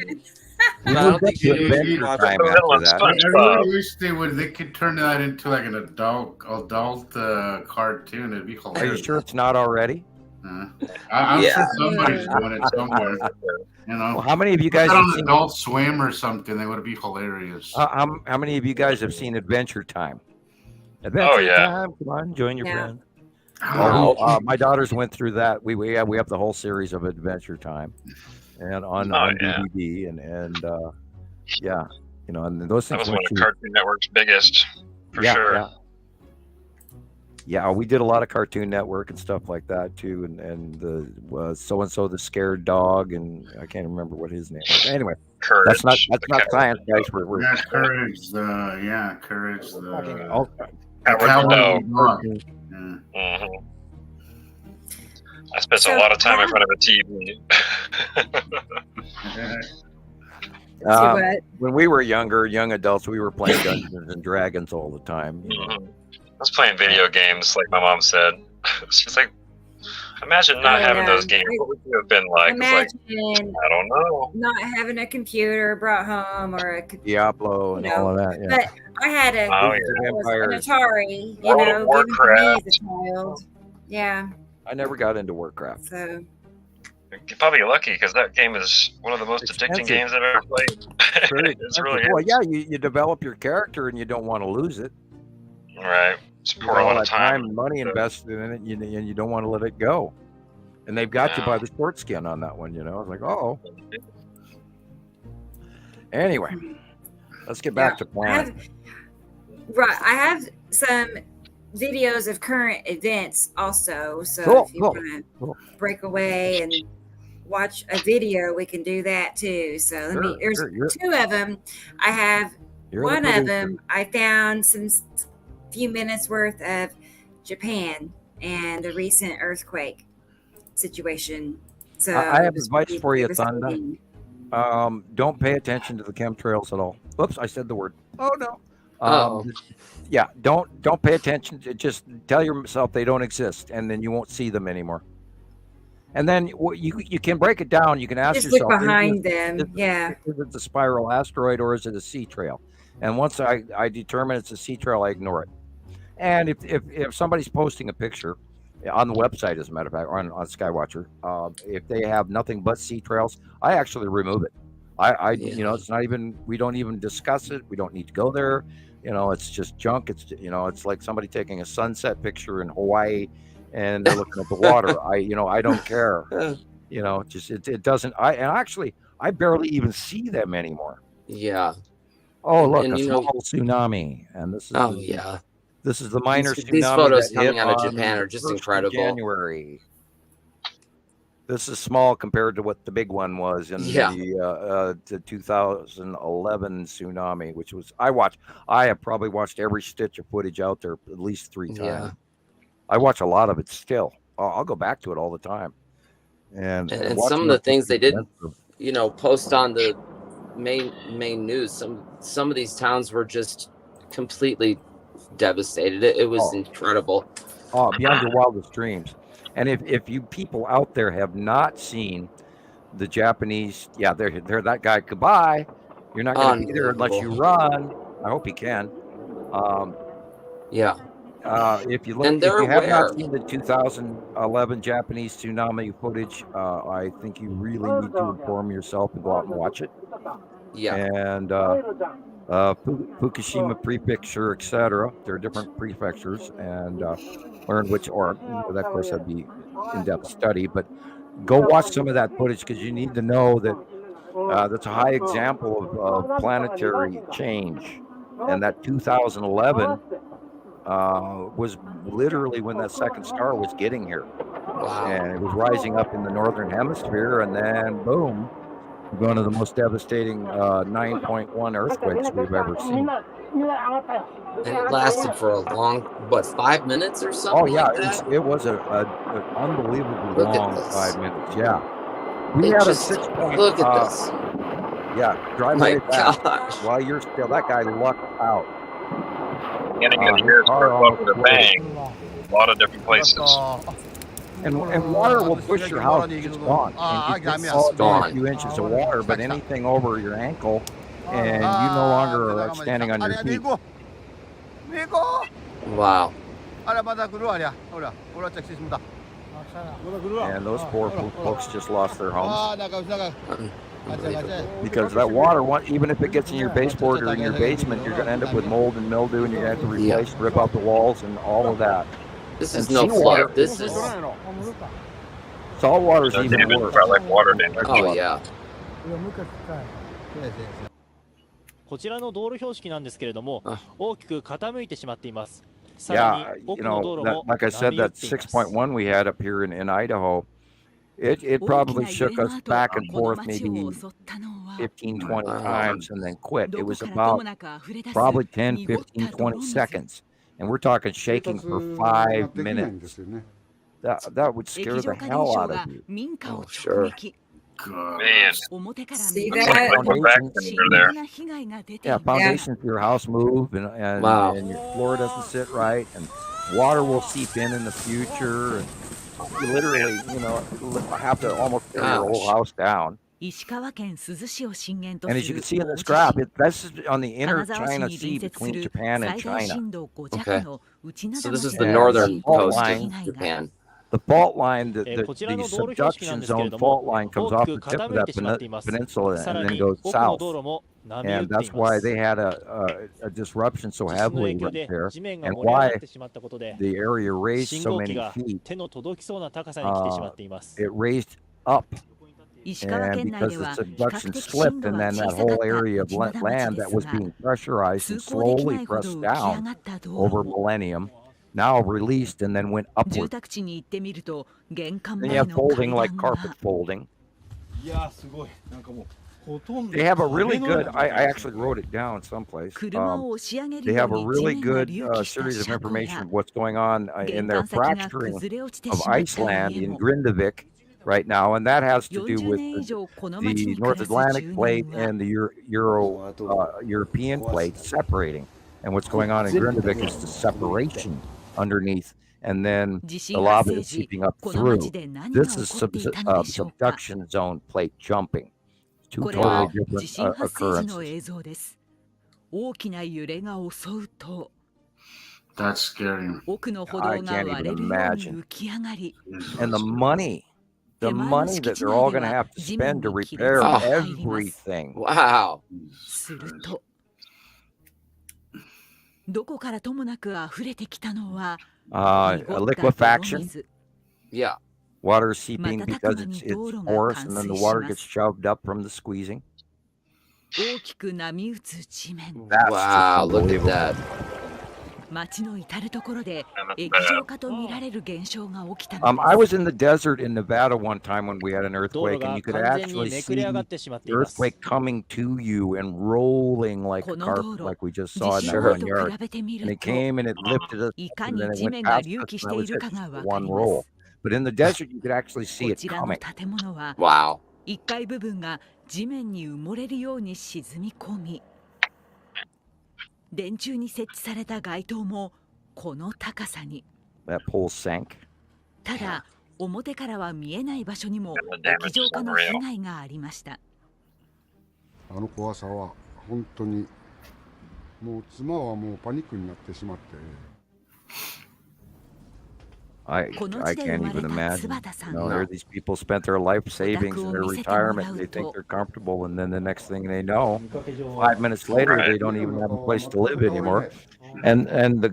But I don't think you knew Adventure you watched Time it. after that. I really wish they could turn that into like an adult cartoon. It'd be Are hilarious. you sure it's not already? I'm Yeah. sure somebody's doing it somewhere. You know, Well, how many of you Put guys that have on seen? Adult Swim or something? That would be hilarious. How many of you guys have seen Adventure Time? Adventure yeah. Time. Come on, join your No. friends. No. My daughters went through that. We have the whole series of Adventure Time, and on yeah. DVD and yeah, you know, and those That things was one went of through. Cartoon Network's biggest, for sure. Yeah, we did a lot of Cartoon Network and stuff like that too, and the so and so the scared dog, and I can't remember what his name was. Anyway, Courage. that's not the science, guys. We're Yeah, Courage. Courage. talking The all Cowardly Dog. Dog. Yeah. Mhm. I spent So a lot of time in how- front of a TV. Let's see what. when we were young adults, we were playing Dungeons and Dragons all the time. You know? Mhm. I was playing video games, like my mom said. She's like, imagine not Oh, having yeah. those games. What would you have been like? It's like, Imagine I don't know. not having a computer brought home or a Diablo and No, all of that. Yeah. but I had a Oh, Dungeons and an Vampires. Atari, World of given to me Warcraft. as a child. Yeah, I never got into Warcraft. so You're probably lucky because that game is one of the most addicting Expensive. games I've ever played. Very It's really well, is. yeah, you develop your character and you don't want to lose it. Right. Just You pour got a all lot of that time time. and money invested in it, and you don't want to let it go. And they've got you Yeah. by the short skin on that one, you know. It's like, oh. Anyway, let's get back to Planet. I have some videos of current events also. So Cool, if you cool, want cool. to break away and watch a video, we can do that too. So there's Sure, two of them. I have You're the one of producer. them. I found some few minutes worth of Japan and the recent earthquake situation. So I have it was advice pretty for you, Thunder. devastating. Don't pay attention to the chemtrails at all. Whoops, I said the word. Oh no. Oh. Yeah, don't pay attention. Just tell yourself they don't exist, and then you won't see them anymore. And then you can break it down. You can ask Just yourself, look behind them. Yeah. is it a spiral asteroid or is it a sea trail? And once I determine it's a sea trail, I ignore it. And if somebody's posting a picture on the website, as a matter of fact, or on Skywatcher, if they have nothing but sea trails, I actually remove it. You know, it's not even, we don't even discuss it. We don't need to go there. You know, it's just junk. It's, you know, it's like somebody taking a sunset picture in Hawaii and they're looking at the water. I don't care. You know, just it doesn't. I barely even see them anymore. Yeah. Oh, look, And a you know- small tsunami, and this is Oh yeah. this is the minor tsunami. These photos that coming hit out of on Japan the are just 1st of incredible. January. This is small compared to what the big one was in Yeah. the 2011 tsunami, which was I have probably watched every stitch of footage out there at least 3 times. Yeah. I watch a lot of it still. I'll go back to it all the time. And And watching some of the it things they did, expensive. post on the main news. Some of these towns were just completely devastated. It was incredible. Oh, beyond your wildest dreams. And if you people out there have not seen the Japanese, they're that guy. Goodbye. You're not going to be there unless you run. I hope he can. Yeah. If you look, And if they're you have aware. not seen the 2011 Japanese tsunami footage, I think you really need to inform yourself and go out and watch it. Yeah. And Fukushima Prefecture, etc. There are different prefectures, and learn which, or that, of course, that'd be in-depth study. But go watch some of that footage because you need to know that that's a high example of planetary change, and that 2011 was literally when that second star was getting here, and it was rising up in the northern hemisphere, and then boom. We're going to the most devastating 9.1 earthquakes we've ever seen. And it lasted for a long, 5 minutes or something? Oh yeah, like that? it was an unbelievably Look at long this. 5 minutes. Yeah, we It had just- a 6 point. Look at this. Yeah, drive My right back. gosh. While you're still, that guy lucked out. Beginning of the his year, car started off almost with a exploded. bang. A lot of different places. And water will push your house. It's gone. And you can fall down a few inches of water, but anything over your ankle, and you no longer are like standing on your feet. Wow. And those poor folks just lost their homes. Because that water, even if it gets in your baseboard or in your basement, you're going to end up with mold and mildew, and you're going to have to replace, rip out the walls and all of that. This is And no seawater- flood. This is. Salt water's even worse. Like water damage. Oh yeah. こちらの道路標識なんですけれどもあ、大きく傾いてしまっています。さら Yeah, に you 奥の道 know, 路 that, も like I said, 波打っ that ています。 6.1 we had up here in Idaho, it probably shook us back and forth maybe 15, 20 times and then quit. It was about probably 10, 15, 20 seconds. And we're talking shaking for 5 minutes. That would scare the hell out of you. Oh sure. God. Man, See it's like that? going back under there. Yeah, foundations for your house move, and, Wow. and your floor doesn't sit right, and water will seep in the future, and you literally, have to almost tear your whole Ouch. house down. 石川県珠洲市を震源と And す as you る can see in 大 this 地 graph, 震 this is on the inner 金沢市 China に Sea 隣接す between る Japan and 最大 China. 震度5 Okay. 弱の内灘 So の this is 地 the 震 northern 震 fault coast line. of Japan. The fault line, the こちらの the 道路標識なん subduction ですけれ zone ど fault も、 line comes 大 off き the く tip of 傾い that てしまっています。 peninsula さ and ら then に goes 奥の south. 道路も波打っ And てい that's ま why す。 they had a disruption so 地震の影 heavily 響 right で there, 地面が and 盛り上がっ why てしまったことで、 the area raised 信 so 号機 many が feet. 手の届きそうな高さに来てしまっています。 It raised up. 石川 And 県内 because で the は比較 subduction 的 slipped, 震度 and は then 小 that さかっ whole た area of 内灘町 land で that す was が being pressurized 通 and 行できな slowly いほど pressed 浮き上 down がった道 over 路 millennium now released and then went 住 upward. 宅地に行ってみると玄関 Then you 前 have の folding 階 like 段 carpet が folding. いやすごいなんかもうほとんど They have a really 壁のよう good. な状態 I です actually ね wrote it down someplace. 車を押し上げ They るよ have う a に地 really 面が good 隆起した series of 車庫 information や of what's going on in 玄 their 関先が fracturing 崩れ落ちて of しまった Iceland 家 in も Grindavik right now, and that has to do 40 with 年以 the, 上この町 the に暮 North らす Atlantic 住 plate 人は and the European plate separating. And what's going on in Grindavik is the separation underneath, and then 地 the 震発 lava 生 is 時 seeping up この through. 町で何が This 起 is こっていたのでしょうか。 subduction zone plate jumping. Two これは totally 地 different 震発生時の occurrences. 映像です。大きな揺れが襲うと That's scary. 奥の歩道が I can't 割れ even るように imagine. 浮き上がり And the money, the 手前の money 敷 that 地 they're all 内で going to は have to 地面 spend to に亀裂 repair が入ります everything. Wow. するとどこからともなく溢れてきたのは A 濁った泥 liquefaction, 水 Yeah. water seeping because 瞬く間に it's 道路が porous, 冠 and then the 水し water ま gets す。 shoved up from the squeezing. 大きく波打つ地面 That's Wow. just Look at unbelievable. that. 街の至る所で And 液 that's 状 bad. 化とみられる現象が起きたの I です。 was in the desert in Nevada one time when we had an 道路 earthquake, and が you could 完全に actually めく see れ上がっ the てしまっています。 earthquake coming to you and rolling like a この道 carpet, 路 like we just 地 saw in 震 the 前 front と yard. 比べてみ And る it と came and it lifted us, いか and に then it 地 went 面が past us, 隆起し and て I い was るか hit がわ just か one りま roll. す。 But in the desert, you could actually see こ it ちらの coming. 建物は Wow. 1階部分が地面に埋もれるように沈み込み電柱に設置された街灯もこの高さに。 That pole sank. ただ表からは見えない場所にも And the damage 液状 is 化の unreal. 被害がありました。あの怖さは本当にもう妻はもうパニックになってしまって I この I 地で can't 生ま even れた imagine. 椿さん You know, は there these people spent their life savings and their お宅を見せてもらうと retirement. They think they're comfortable, and then the next thing they know, 5 minutes later, Right. they don't even have a place to live anymore. And then the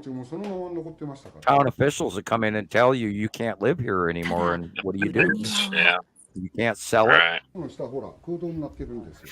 もそのまま残ってましたから town officials that come in and tell you you can't live here anymore, and what do you 裏 do? 庭は Yeah. You can't sell it. Right. この下ほら空洞になってるんですよ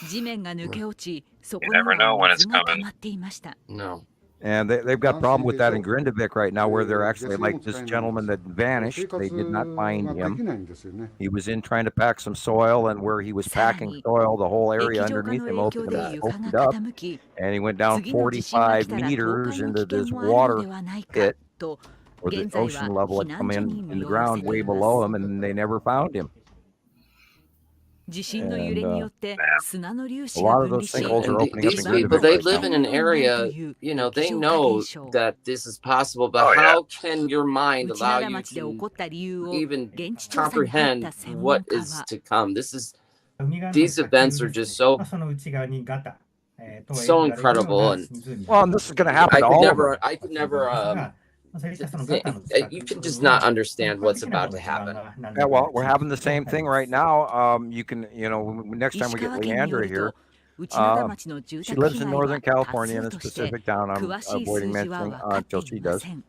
地面が抜け落ち、そこ You に never know は when 水 it's が coming. 溜まっていました。 No. And they've got problem with that in Grindavik right now, where they're actually like this gentleman that vanished. They did not find 生活ができ him. ないんですよね He was in trying to pack some soil, and where he was packing soil, the whole 液 area 状化 underneath の him 影響で opened 床 up, が up, 傾き、 and he went down 次の地震が来 45たら倒 meters 壊の into 危 this 険もあるの water ではないか pit, と where the 現在は ocean level 避 had come 難所 in に in 身 the を寄せ ground て way いま below す。 him, and they never found him. 地震の揺れによって砂の粒子 a が lot of 分 those 離し sinkholes are And opening up in these Grindavik people, they right live now. in an area, you know, they know that this is possible, but how can your mind 内 allow 灘 you 町で起こ to った理由を even 現地調査に入った comprehend 専門 what 家 is は to come? This is 海岸の these 砂丘 events で are す just ね。まあ so その内側にガタ、と so 言われるよう incredible, な and 湖 Well, and this is going to happen I to could all of them. never, I could があり never, ますが、そういったそのガ think, タの近く you can just not は、understand 一般 what's 的な about こ to の地盤 happen. が何 Yeah, 度か well, we're 地 having the 域と same なり thing ま right す。 now. You can, next time 石 we get 川県によ Leandra る here, と内灘 uh, 町の住 she 宅 lives 被 in 害 Northern は多 California 数 in a として specific town. I'm 詳しい avoiding 数字は mentioning 分かっ until てい she ま does. せん。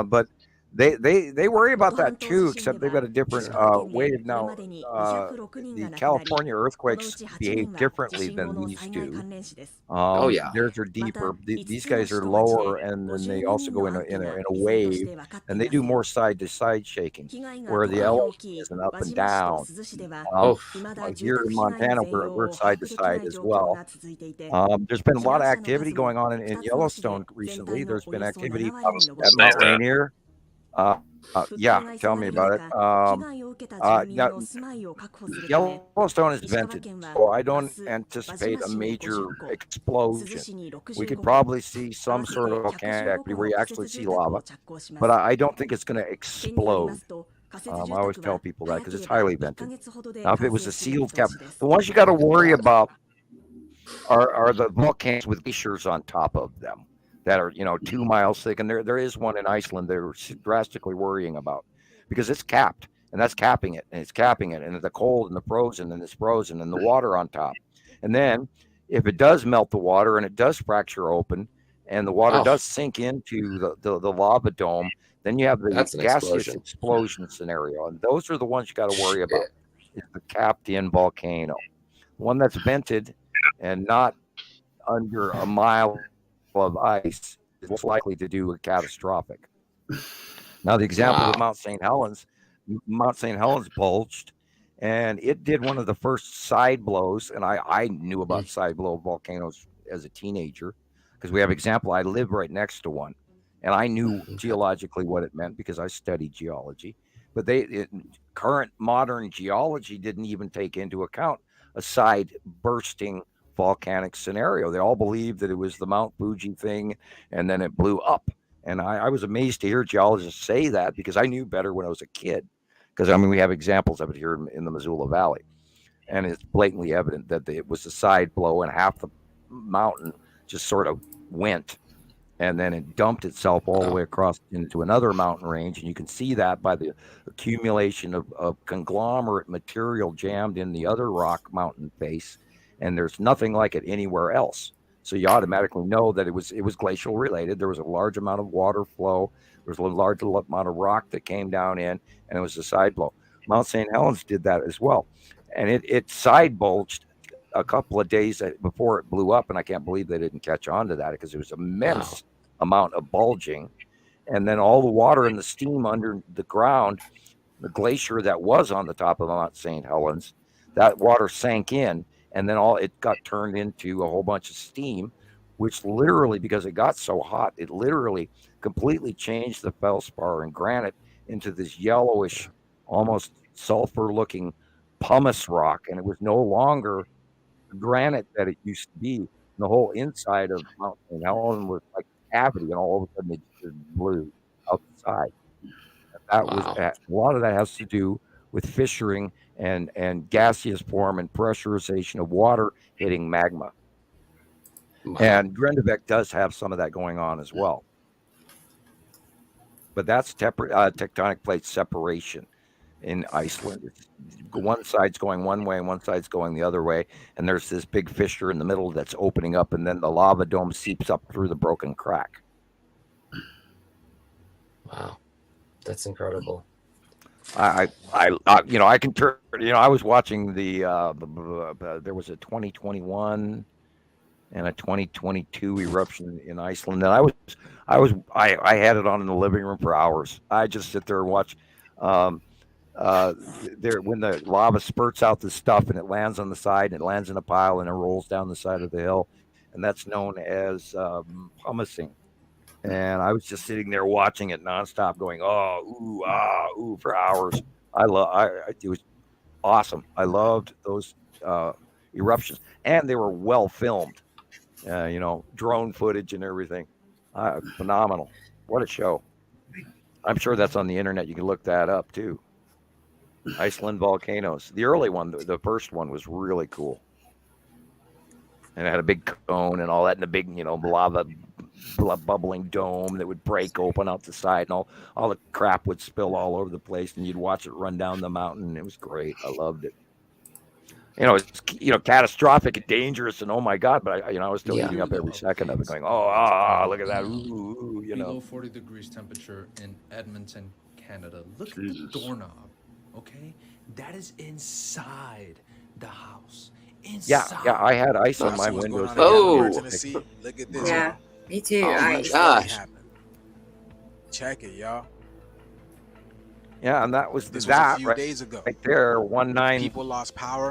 But they worry about 能登半 that 島 too, 地震 except で they've got は a different 石川県 way で of これ now. までに 206人 The が亡くなり、 California このう earthquakes ち8 behave 人が地 differently 震後 than の these 災害 do. 関連死です。 Oh yeah. Theirs are また deeper. 5 These つの guys 市 are と町 lower, で and then they 52 also 人 go の in 安否 a が in a 依然とし wave, て分かって and い they ま do せん。 more side to side shaking, 被害が where the 特に LA 大き is い an up 輪 and 島市と down. 珠洲市では、 Oh, 未だ Like 住 here 宅 in 被害の Montana, 全容 we're を把 side 握 to できな side い as 状況 well. が続いていて、 There's been a 避 lot 難 of 者の activity 数も going on in 2つの市で Yellowstone 全 recently. 体の There's お been よそ activity 7 I 割 was に going to上 at り say Mount ます。 that. Rainier. 復 Yeah, 旧が tell 急 me がれる about it. 中、被害を受けた住民 Now の住まいを確保するため、 Yellowstone is 石川 vented, 県は so I 明 don't 日、輪 anticipate 島 a 市に major 50戸、珠洲 explosion. 市に We could 65戸、 probably see 合 some わせて sort of volcanic 115 activity 戸 where の you 仮 actually 設 see 住宅 lava, を着工しま but す。 I don't think it's going to 県によりま explode. すと、仮設 I 住 always 宅 tell は people that 早 because け it's れば highly 1ヶ vented. 月ほどで Now, if 完 it was 成 a する見 sealed 通 cap, しです。 the ones you got to worry about are the volcanoes with glaciers on top of them that are 2 miles thick, and there is one in Iceland they're drastically worrying about because it's capped, and that's capping it, and it's capping it, and the cold and the frozen, and it's frozen, and the water on top, and then if it does melt the water and it does fracture open, and the water oh, does sink into the lava dome, then you have the that's an gaseous explosion. explosion scenario, and those are the ones you got to worry about. Shit. Is the capped-in volcano, one that's vented and not under a mile of ice is most likely to do a catastrophic. Now, the example with Wow. Mount St. Helens bulged, and it did one of the first side blows. And I knew about side blow volcanoes as a teenager because we have example. I live right next to one, and I knew geologically what it meant because I studied geology. But current modern geology didn't even take into account a side bursting volcanic scenario. They all believed that it was the Mount Fuji thing, and then it blew up. And I was amazed to hear geologists say that because I knew better when I was a kid. Because we have examples of it here in the Missoula Valley, and it's blatantly evident that it was a side blow, and half the mountain just sort of went, and then it dumped itself all the way across into another mountain range, and you can see that by the accumulation of conglomerate material jammed in the other rock mountain face, and there's nothing like it anywhere else. So you automatically know that it was glacial related. There was a large amount of water flow. There was a large amount of rock that came down in, and it was a side blow. Mount St. Helens did that as well, and it side bulged a couple of days before it blew up, and I can't believe they didn't catch on to that because it was an immense amount of bulging, and then all the water and the steam under the ground, the glacier that was on the top of Mount St. Helens, that water sank in, and then it got turned into a whole bunch of steam, which literally, because it got so hot, it literally completely changed the feldspar and granite into this yellowish, almost sulfur-looking pumice rock, and it was no longer granite that it used to be. The whole inside of Mount St. Helens was like a cavity, and all of a sudden it just blew outside. That was a lot of that has to do with fissuring and gaseous form and pressurization of water hitting magma. Wow. And Grindavik does have some of that going on as well. But that's tectonic plate separation in Iceland. One side's going one way and one side's going the other way, and there's this big fissure in the middle that's opening up, and then the lava dome seeps up through the broken crack. Wow, that's incredible. I can turn. I was watching there was a 2021 and a 2022 eruption in Iceland, and I had it on in the living room for hours. I just sit there and watch. When the lava spurts out the stuff and it lands on the side and it lands in a pile and it rolls down the side of the hill, and that's known as pumicing. And I was just sitting there watching it nonstop, going, "Oh, ooh, ah, ooh," for hours. It was awesome. I loved those eruptions, and they were well filmed. Drone footage and everything. Phenomenal. What a show. I'm sure that's on the internet. You can look that up too. Iceland volcanoes. The early one, the first one, was really cool. And it had a big cone and all that, and a big, lava bubbling dome that would break open out the side, and all the crap would spill all over the place, and you'd watch it run down the mountain. It was great. I loved it. It's catastrophic and dangerous, and oh my God! But I was still eating up every second of it, going, look at that, Below 40 degrees temperature in Edmonton, Canada. Look at the doorknob, okay? That is inside the house. Inside. Yeah. I had ice on my windows. Look at this. Yeah, me too. Oh my gosh. Check it, y'all. Yeah, and that was This that was a few days ago. right there. 19. People lost power.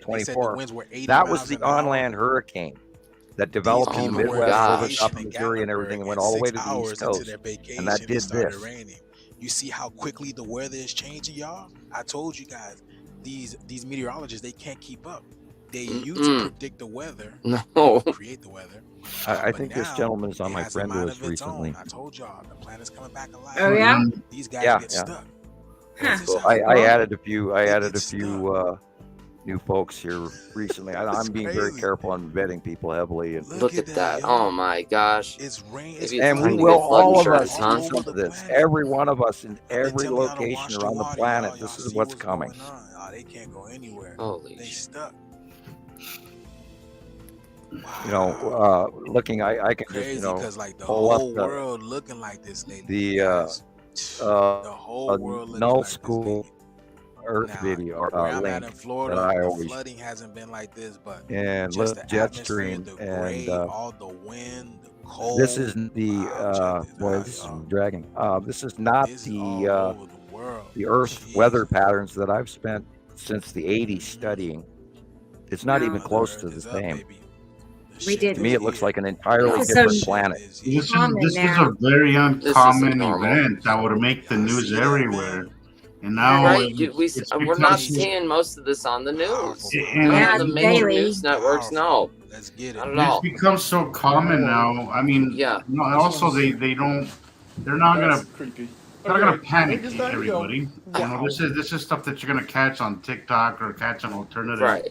24. winds were 80 That was miles the an hour. on-land hurricane that developed in the people were Midwest, over gosh. up in Missouri and everything, and went all the way to the East Coast. And that did this. Raining. You see how quickly the weather is changing, y'all? I told you guys, these meteorologists, they can't keep up. They used to predict the weather, create the weather. I but think this now gentleman is on it my has a friend mind list of its own. recently. I told y'all, the planet's coming back alive. Oh, yeah? These guys get stuck. I added a few. New folks here recently. I'm being very careful on vetting people heavily. And Look at that! Oh my gosh! It's rain. And we will, all of us, do some of this. Every one of us in every location around the planet. This is what's coming. They can't go anywhere. Holy they stuck. Looking, I can Crazy, just like the pull whole up world looking like this lately. the whole world looking null like school Earth video where I'm link at in Florida, that I the always flooding hasn't been like this, but and just look the atmosphere, Jetstream the and gray, all the wind, the cold. this is the this is dragging. This is not the Earth's weather patterns that I've spent since the 80s studying. It's not even close to the same. We did. To me, it looks like an entirely This is different so planet. This is now. a very uncommon normal. event that would make the news everywhere. And now Right, it's we're not because- seeing most of this on the news. And Not on the major daily. news networks, no. Let's get Not it. at It's all. become so common now. I mean, also they're not gonna panic everybody. This is stuff that you're gonna catch on TikTok or catch on alternative Right.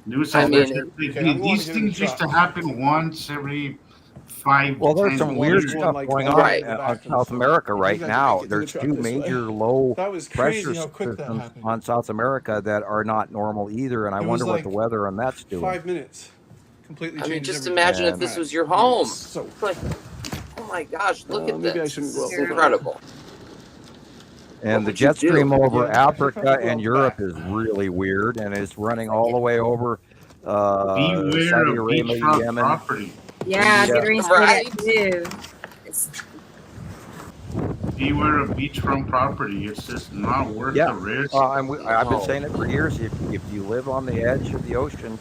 news I outlets. mean, These things used to happen once every 5. Well, there's 10 some weird years. stuff going on on South America right now. There's two major low pressure systems on South America that are not normal either, and I wonder what the weather on that's doing. 5 minutes. Completely I mean, changed just everything. imagine if this was your home. So Like, oh my gosh, look at maybe I this. shouldn't This go is out there. incredible. And the would you jet stream do? over Yeah, Africa go and Europe is really weird, and it's running all the way over Beware Saudi of Arabia, beachfront Yemen. property. Yeah, Yeah. good reason for that too. It's, Beware of beachfront property. It's just not worth the risk. I've been saying it for years. If you live on the edge of the ocean,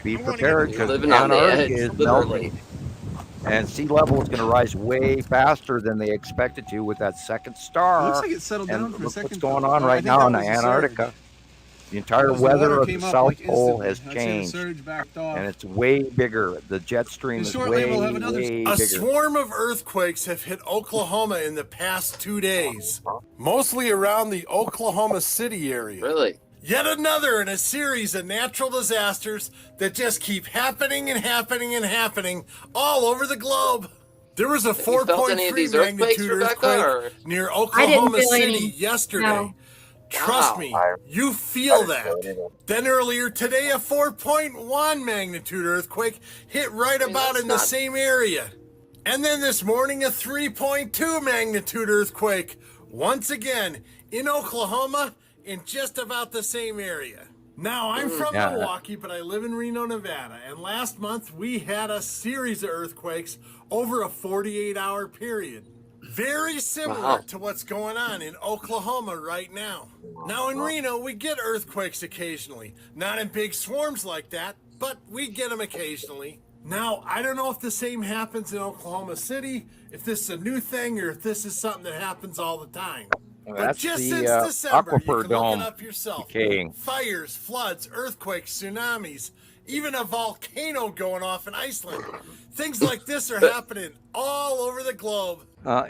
be prepared because Living on the Antarctica edge, is literally. melting. And sea level is going to rise way faster than they expected to with that second star. Looks like it settled down and for a look second, what's going though. on I right think now that in was a Antarctica. The entire Because the weather water of the came up, South like, Pole instantly. has I'd say the changed, surge backed off. and it's way bigger. The jet stream is Shortly, way, we'll have another- way A bigger. swarm of earthquakes have hit Oklahoma in the past 2 days, mostly around the Oklahoma City area. Really? Yet another in a series of natural disasters that just keep happening and happening and happening all over the globe. There was a Have you felt any of 4.3 these earthquakes, magnitude Rebecca, earthquake or- near I didn't Oklahoma feel City any. yesterday. No. Trust Wow. me, you feel that. Then earlier today, a 4.1 magnitude earthquake hit right about that's in the not- same area. And then this morning, a 3.2 magnitude earthquake, once again in Oklahoma, in just about the same area. Now, I'm from Yeah. Milwaukee, but I live in Reno, Nevada. And last month, we had a series of earthquakes over a 48-hour period. Very similar Wow. to what's going on in Oklahoma right now. Now in Reno, we get earthquakes occasionally. Not in big swarms like that, but we get them occasionally. Now, I don't know if the same happens in Oklahoma City, if this is a new thing, or if this is something that happens all the time. Well, But that's just the since December, you Aquifer can look it Dome up yourself. decaying. Fires, floods, earthquakes, tsunamis, even a volcano going off in Iceland. Things like this are happening all over the globe.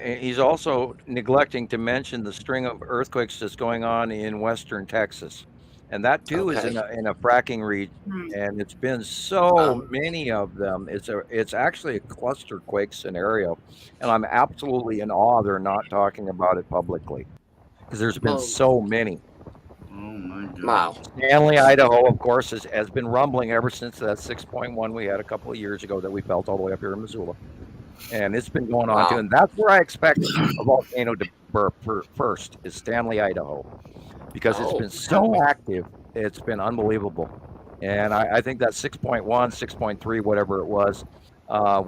He's also neglecting to mention the string of earthquakes that's going on in western Texas, and that too is in a fracking region, and it's been so many of them. It's actually a cluster quake scenario, and I'm absolutely in awe they're not talking about it publicly because there's been so many. Oh my God! Wow. Stanley, Idaho, of course, has been rumbling ever since that 6.1 we had a couple of years ago that we felt all the way up here in Missoula. And it's been going on too. And that's where I expect a volcano to burp first is Stanley, Idaho, because it's been so active. It's been unbelievable. And I think that 6.1, 6.3, whatever it was a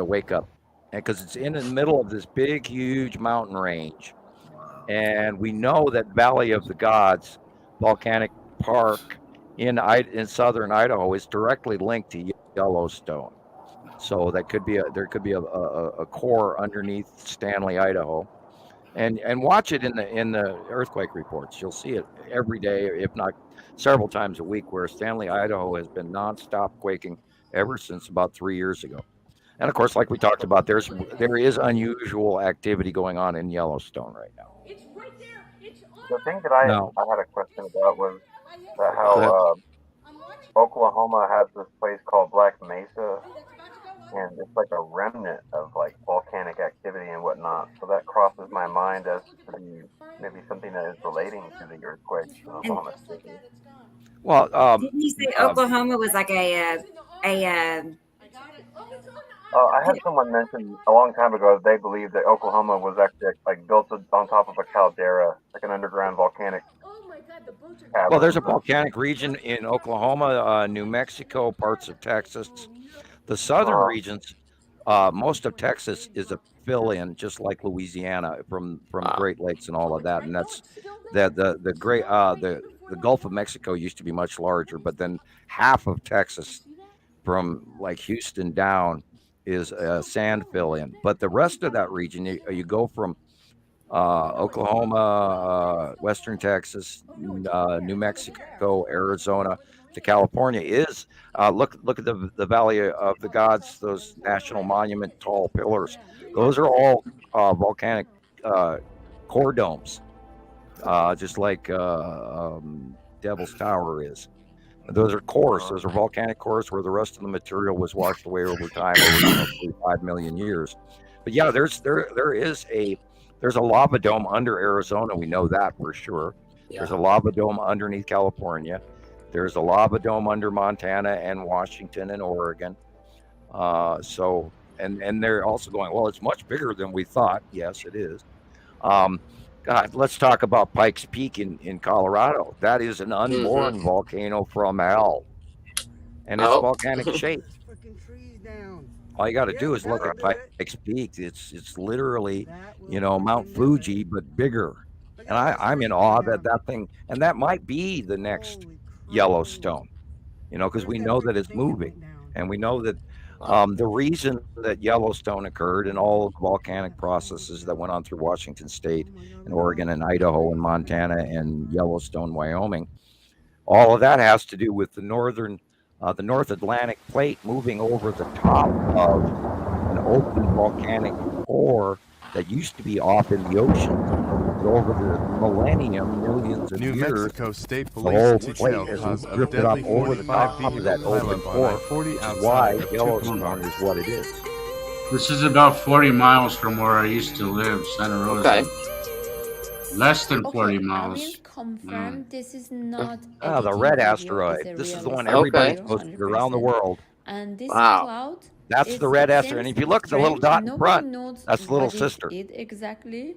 wake up. And because it's in the middle of this big, huge mountain range. And we know that Valley of the Gods volcanic park in southern Idaho is directly linked to Yellowstone. So there could be a core underneath Stanley, Idaho, and watch it in the earthquake reports. You'll see it every day, if not several times a week, where Stanley, Idaho has been nonstop quaking ever since about 3 years ago. And of course, like we talked about, there is unusual activity going on in Yellowstone right now. The thing that I had a question about was that how Oklahoma has this place called Black Mesa, and it's like a remnant of like volcanic activity and whatnot. So that crosses my mind as to maybe something that is relating to the earthquake in Oklahoma City. Well, didn't you say Oklahoma was like a I had someone mention a long time ago they believed that Oklahoma was actually like built on top of a caldera, like an underground volcanic cavern. Well, there's a volcanic region in Oklahoma, New Mexico, parts of Texas. The southern regions, most of Texas is a fill-in, just like Louisiana, from Great Lakes and all of that. And that's the Gulf of Mexico used to be much larger, but then half of Texas, from like Houston down, is a sand fill-in. But the rest of that region, you go from Oklahoma, western Texas, New Mexico, Arizona to California is look at the Valley of the Gods, those national monument tall pillars. Those are all volcanic core domes, just like Devil's Tower is. Those are cores. Those are volcanic cores where the rest of the material was washed away over time, over 5 million years. But yeah, there's a lava dome under Arizona. We know that for sure. Yeah. There's a lava dome underneath California. There's a lava dome under Montana and Washington and Oregon. And they're also going, well, it's much bigger than we thought. Yes, it is. God, let's talk about Pikes Peak in Colorado. That is an unborn volcano from hell. And it's volcanic shaped. All you got to do is look at Pikes Peak. It's literally, Mount Fuji, but bigger. And I'm in awe that thing, and that might be the next Yellowstone, because we know that it's moving. And we know that the reason that Yellowstone occurred and all of the volcanic processes that went on through Washington State and Oregon and Idaho and Montana and Yellowstone, Wyoming, all of that has to do with the North Atlantic plate moving over the top of an open volcanic core that used to be off in the ocean. Over the millennium, millions of years, Mexico State the Police whole detail plate cause has of drifted up deadly over the 45 top of that open core, which is why Yellowstone is what it is. This is about 40 miles from where I used to live, Santa Rosa. Okay. Less than 40 miles. Confirm this is not the red asteroid. This is the one everybody's posted around the world. And this cloud, that's the red asteroid. And if you look at the little dot in front, that's the little sister. It exactly.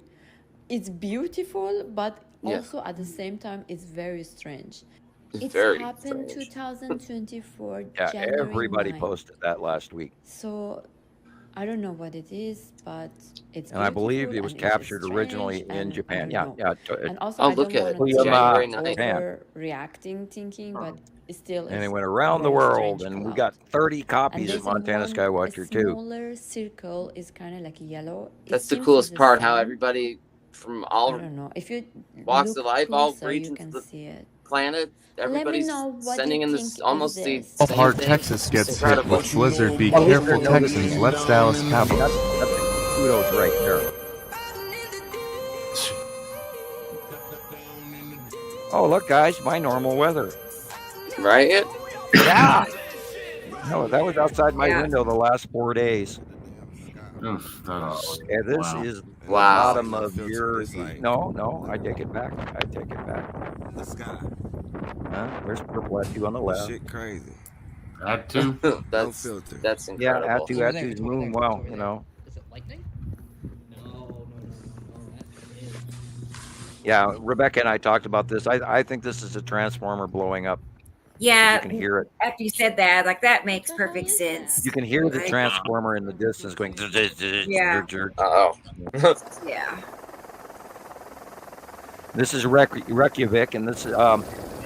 It's beautiful, but also at the same time, it's very strange. It's happened 2024. Yeah, January everybody 9. posted that last week. So I don't know what it is, but it's. And I believe it was captured originally in Japan. Yeah. And also, I don't want to overreacting, thinking, but still. And it went around the world, and we got 30 copies of Montana Skywatcher too. The smaller circle is kind of like yellow. That's the coolest part. How everybody from I all don't know. If you walks look of life, all closer, you regions can of the see it. planet. Let me Everybody's know what sending you in think this of almost the this. same Hard thing. Texas It's gets hit incredible. with blizzard. Be Well, at least careful, they're noticing Texans. it. Let's Dallas I mean, Cowboys. that's kudos right there. Oh, look, guys, my normal weather. Right? Yeah. No, that was outside my Yeah. window the last 4 days. Oof, that is, And this wow. is the Wow. bottom of your. No, I take it back. I take it back. The sky. There's purple Atu on the left. Shit crazy. That too. No that's filter. that's Yeah, incredible. Atu's moving well, you know. Is it lightning? No. Yeah, Rebecca and I talked about this. I think this is a transformer blowing up. Yeah. You can hear it. After you said that, like that makes perfect sense. You can hear the Like, transformer in the distance going. Yeah. Oh. Yeah. This is Reykjavik, and this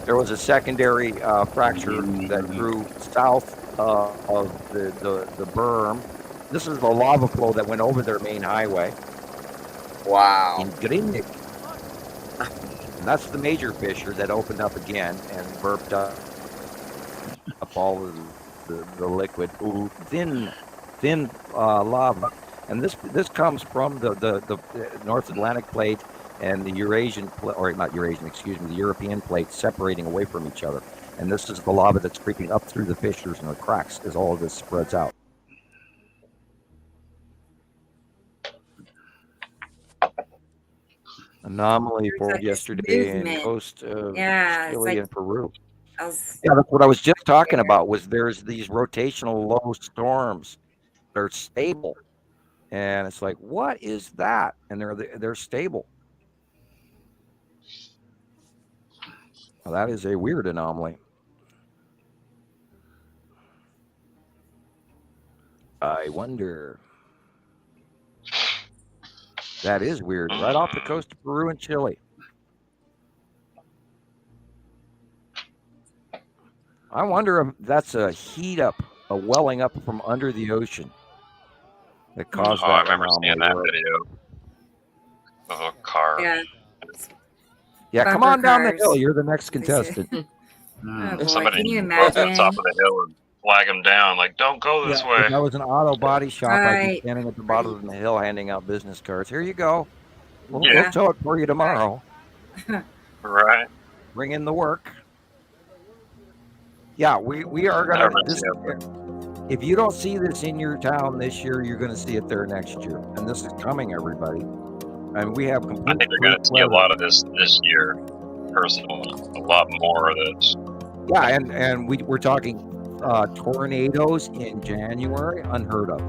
there was a secondary fracture that grew south of the berm. This is the lava flow that went over their main highway. Wow. In Grimnik. And that's the major fissure that opened up again and burped up all of the liquid. Ooh, thin lava. And this comes from the North Atlantic plate and the Eurasian, or not Eurasian, excuse me, the European plate separating away from each other. And this is the lava that's creeping up through the fissures and the cracks as all of this spreads out. Anomaly There's for like this yesterday in movement. coast of Yeah, it's Chile like and Peru. I was, Yeah, that's what I was just talking about. Was there's these rotational low storms. They're stable, and it's like, what is that? And they're stable. Well, that is a weird anomaly. I wonder. That is weird. Right off the coast of Peru and Chile. I wonder if that's a heat up, a welling up from under the ocean that caused that I remember anomaly. seeing that video of a car. yeah. Yeah, come Bumper on down the cars. hill. You're the next contestant. Oh boy, Somebody can you go to the imagine? top of the hill and flag them down. Like, don't go this way. If I was an auto body shop, I'd be Right. standing at the bottom of the hill handing out business cards. Here you go. We'll Yeah. tow it for you tomorrow. Right. Bring in the work. Yeah, we are That gonna. reminds This, me of if you don't see this in your town this year, you're going to see it there next year, and this is coming, everybody. And we have complete. I think they're going to see a lot of this year, personally. A lot more of this. Yeah, and we're talking tornadoes in January, unheard of.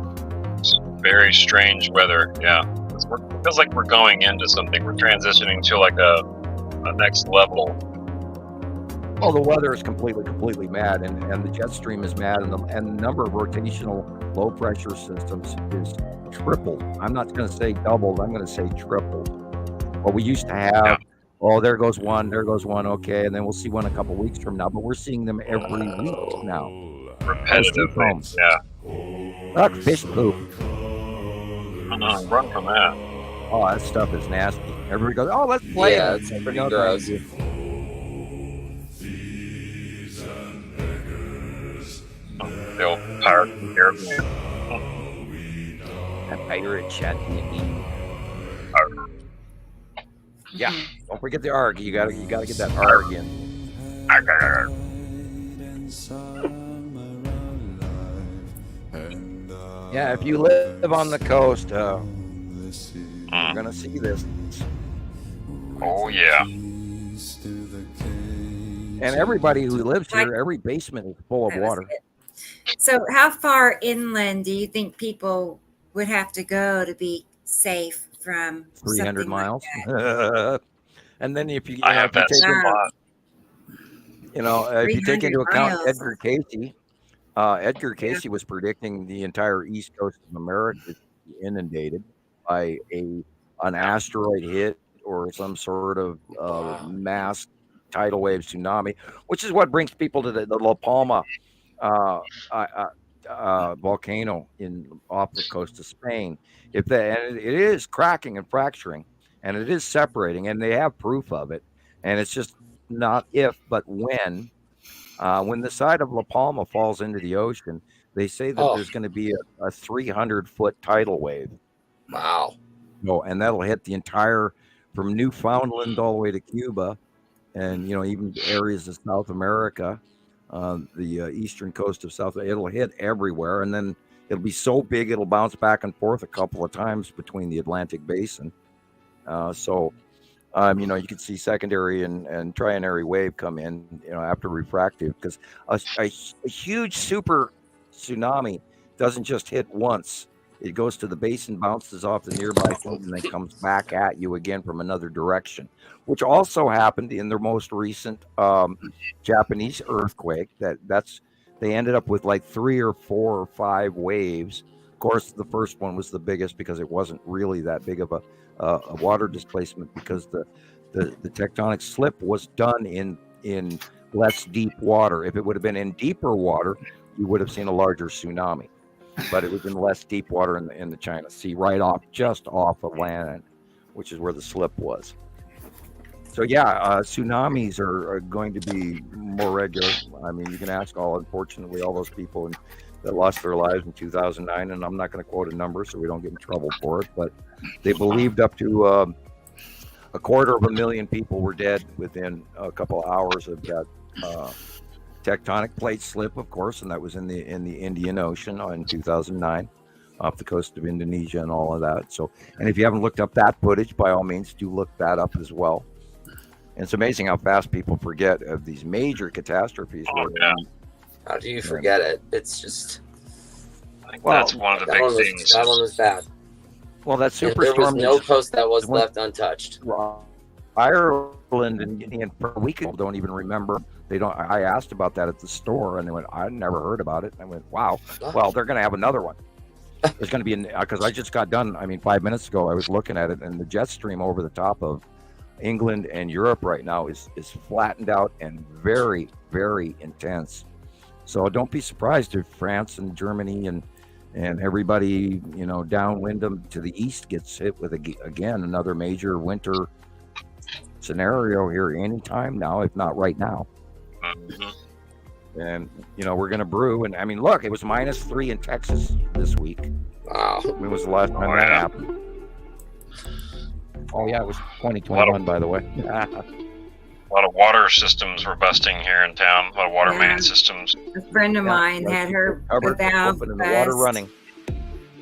It's very strange weather. Yeah. It feels like we're going into something. We're transitioning to like a next level. Well, the weather is completely mad, and the jet stream is mad, and the number of rotational low pressure systems is tripled. I'm not going to say doubled. I'm going to say tripled. What we used to have, oh, there goes one, okay, and then we'll see one a couple weeks from now. But we're seeing them every week now. Repetitive. Homes. Yeah. Look, fish poop. Run from that. Oh, that stuff is nasty. Everybody goes, oh, let's play Yeah, it. it's pretty No, gross. thank you. The old pirate Caribbean. That pirate chat. Yeah, don't forget the ARG. You gotta get that ARG in. Yeah, if you live on the coast, you're gonna see this. Oh yeah. And everybody who lives here, every basement is full of That was water. it. So, how far inland do you think people would have to go to be safe from 300 something miles. Like And then if you, I have that take, spot. if you take into 300 account miles. Edgar Casey was predicting the entire east coast of America to be inundated by an asteroid hit or some sort of mass tidal wave tsunami, which is what brings people to the La Palma volcano off the coast of Spain. And it is cracking and fracturing, and it is separating, and they have proof of it. And it's just not if, but when the side of La Palma falls into the ocean, they say that there's going to be a 300-foot tidal wave. Wow. No, and that'll hit the entire, from Newfoundland all the way to Cuba, and even areas of South America, the eastern coast of South. It'll hit everywhere, and then it'll be so big it'll bounce back and forth a couple of times between the Atlantic Basin. You can see secondary and trinary wave come in, after refractive, because a huge super tsunami doesn't just hit once. It goes to the basin, bounces off the nearby thing, and then comes back at you again from another direction, which also happened in their most recent Japanese earthquake. They ended up with like 3 or 4 or 5 waves. Of course, the first one was the biggest because it wasn't really that big of a water displacement, because the tectonic slip was done in less deep water. If it would have been in deeper water, you would have seen a larger tsunami. But it was in less deep water in the China Sea, just off of land, which is where the slip was. So tsunamis are going to be more regular. I mean, you can ask unfortunately, all those people that lost their lives in 2009, and I'm not going to quote a number so we don't get in trouble for it, but they believed up to 250,000 people were dead within a couple of hours of that tectonic plate slip, of course, and that was in the Indian Ocean in 2009, off the coast of Indonesia and all of that. So, and if you haven't looked up that footage, by all means, do look that up as well. And it's amazing how fast people forget of these major catastrophes. How do you forget it? It's just. That's one of the big things. That one was bad. Well, that superstorm. There was no coast that was left untouched. Ireland and for a week ago don't even remember. They don't. I asked about that at the store, and they went, "I never heard about it." And I went, "Wow." Well, they're going to have another one. There's going to be because I just got done. 5 minutes ago, I was looking at it, and the jet stream over the top of England and Europe right now is flattened out and very, very intense. So don't be surprised if France and Germany and everybody downwind them to the east gets hit with again another major winter scenario here anytime now, if not right now. And we're going to brew. And look, it was -3 in Texas this week. Wow. When was the last time that happened? Oh yeah, it was 2021, by the way. A lot of water systems were busting here in town. A lot of water main systems. A friend of mine had her valve open and the water running.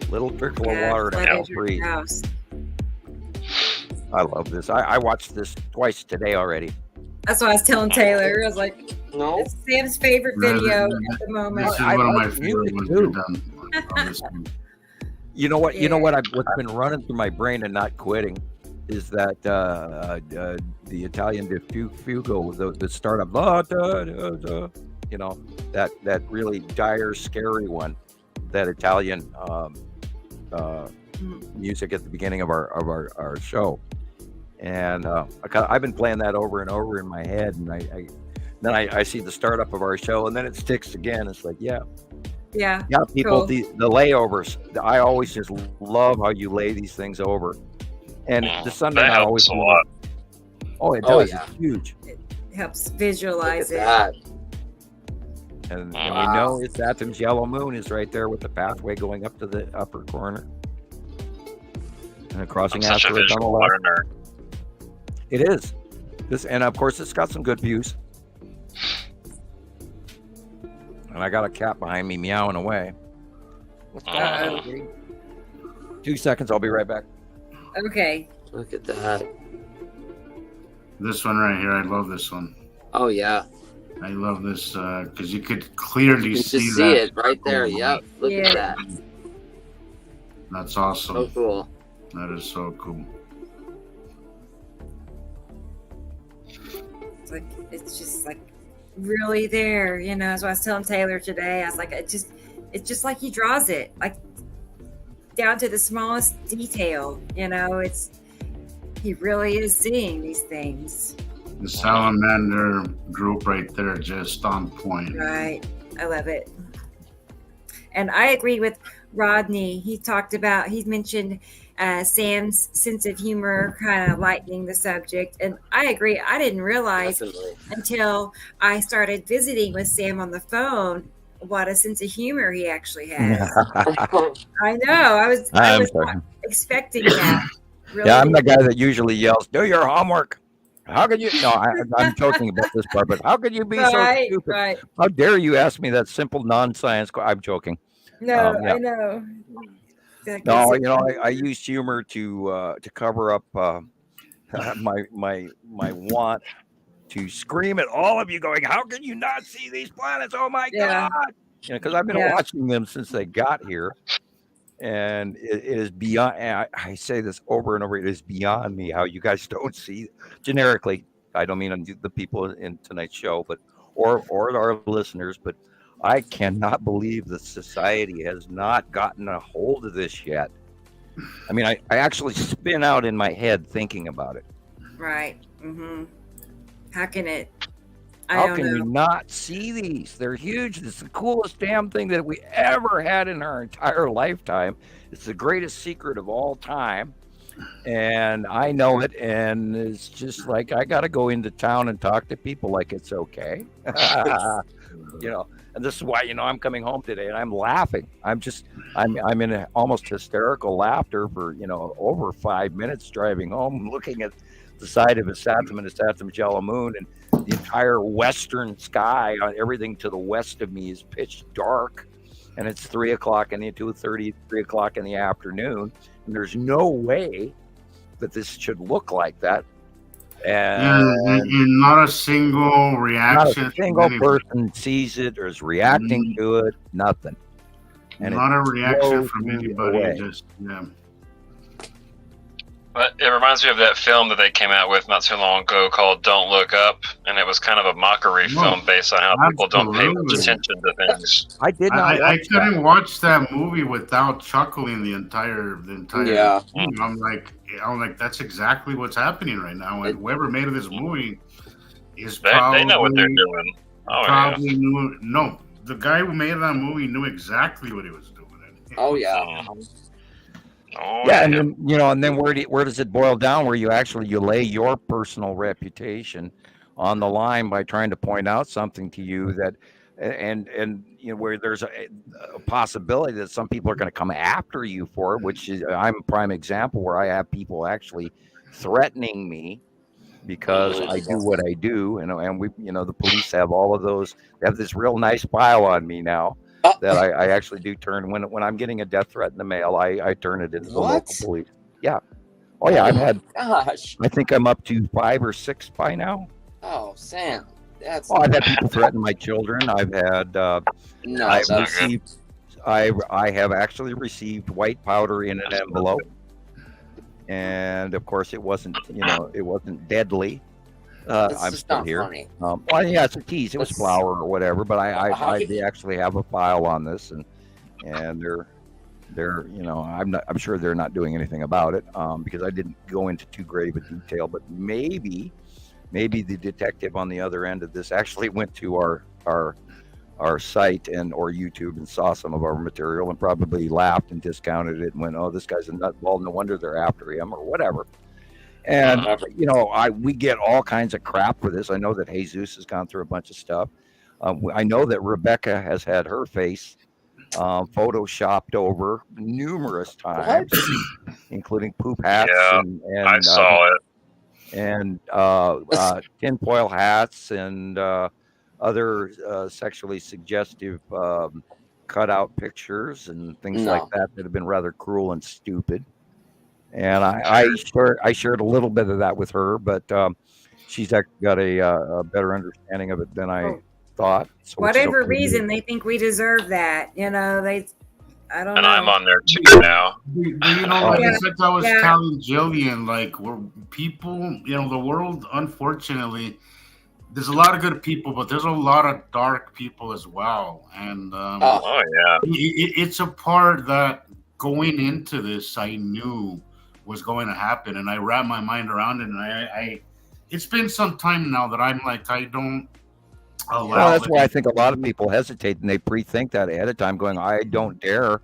Little trickle of water to breathe. I love this. I watched this twice today already. That's what I was telling Taylor. I was like, "No, it's Sam's favorite video at the moment." This is one of my favorite ones we've done. You know what? What's been running through my brain and not quitting is that the Italian Fugo, the startup, that really dire, scary one, that Italian music at the beginning of our show, and I've been playing that over and over in my head, and then I see the startup of our show, and then it sticks again. It's like, yeah, people, cool. the layovers. I always just love how you lay these things over. And the Sunday night always a lot. Oh, it does. Yeah. It's huge. It helps visualize it. And we know it's Athens Yellow Moon is right there with the pathway going up to the upper corner. And crossing asteroids on the left. It is. And of course, it's got some good views. And I got a cat behind me meowing away. 2 seconds, I'll be right back. Okay. Look at that. This one right here, I love this one. Oh yeah. I love this because you could clearly see it right there. Yep. Look at that. That's awesome. So cool. That is so cool. It's just like really there, As I was telling Taylor today, I was like, it's just like he draws it, like down to the smallest detail. He really is seeing these things. The salamander group right there, just on point. Right. I love it. And I agree with Rodney. He mentioned Sam's sense of humor kind of lightening the subject. And I agree. I didn't realize until I started visiting with Sam on the phone what a sense of humor he actually has. I know. I was not expecting that. Really. Yeah, I'm the guy that usually yells, "Do your homework." How could you? No, I'm joking about this part, but how could you be so stupid? Right. How dare you ask me that simple non-science? I'm joking. No, yeah. I know. No, I use humor to cover up my want to scream at all of you, going, "How can you not see these planets? Oh my God!" Because I've been watching them since they got here. And it is beyond, I say this over and over, it is beyond me how you guys don't see generically. I don't mean the people in tonight's show, but or our listeners, but I cannot believe that society has not gotten a hold of this yet. I mean, I actually spin out in my head thinking about it. Right. Mm-hmm. How can it? How can you not see these? They're huge. It's the coolest damn thing that we ever had in our entire lifetime. It's the greatest secret of all time. And I know it. And it's just like, I got to go into town and talk to people like it's okay. And this is why, I'm coming home today and I'm laughing. I'm in a almost hysterical laughter for, over 5 minutes driving home, looking at the side of a Saturn and a Saturn yellow moon, and the entire western sky on everything to the west of me is pitch dark, and it's 3 o'clock and 2:30, 3 o'clock in the afternoon, and there's no way that this should look like that. And not a single reaction. Not a single person sees it or is reacting to it. Nothing. And not a reaction from anybody. Just But it reminds me of that film that they came out with not too long ago called Don't Look Up, and it was kind of a mockery film based on how people don't pay much attention to things. I did not. I couldn't watch that movie without chuckling the entire. Yeah. I'm like, that's exactly what's happening right now. And whoever made this movie is probably they know what they're doing. Knew. No, the guy who made that movie knew exactly what he was doing. Oh yeah. Yeah, and then and then where does it boil down? Where you lay your personal reputation on the line by trying to point out something to you that, and where there's a possibility that some people are going to come after you for it. Which is, I'm a prime example where I have people actually threatening me because I do what I do, and we, the police have all of those. They have this real nice file on me now. That I actually do turn when I'm getting a death threat in the mail, I turn it into the local police. Yeah. Oh yeah, I've had. Gosh. I think I'm up to 5 or 6 by now. Oh, Sam, that's. Oh, I've had people threaten my children. I've had. I've received. I have actually received white powder in an envelope, and of course it wasn't. It wasn't deadly. I'm still here. Well, yeah, it's a tease. It was flour or whatever, but they actually have a file on this, and they're I'm sure they're not doing anything about it because I didn't go into too great of a detail, but maybe the detective on the other end of this actually went to our site or YouTube and saw some of our material and probably laughed and discounted it and went, "Oh, this guy's a nutball. No wonder they're after him," or whatever. And, we get all kinds of crap for this. I know that Jesus has gone through a bunch of stuff. I know that Rebecca has had her face photoshopped over numerous times, including poop hats. And I saw it. And tinfoil hats and other sexually suggestive cutout pictures and things like that have been rather cruel and stupid. And I shared a little bit of that with her, but she's actually got a better understanding of it than I thought. So whatever reason, they think we deserve that. I don't know. And I'm on there too now. I was telling Jillian, we're people, the world, unfortunately, there's a lot of good people, but there's a lot of dark people as well. And it's a part that going into this, I knew was going to happen, and I wrapped my mind around it, and I it's been some time now that I'm like, I don't allow that's why I think a lot of people hesitate and they pre-think that ahead of time, going, I don't dare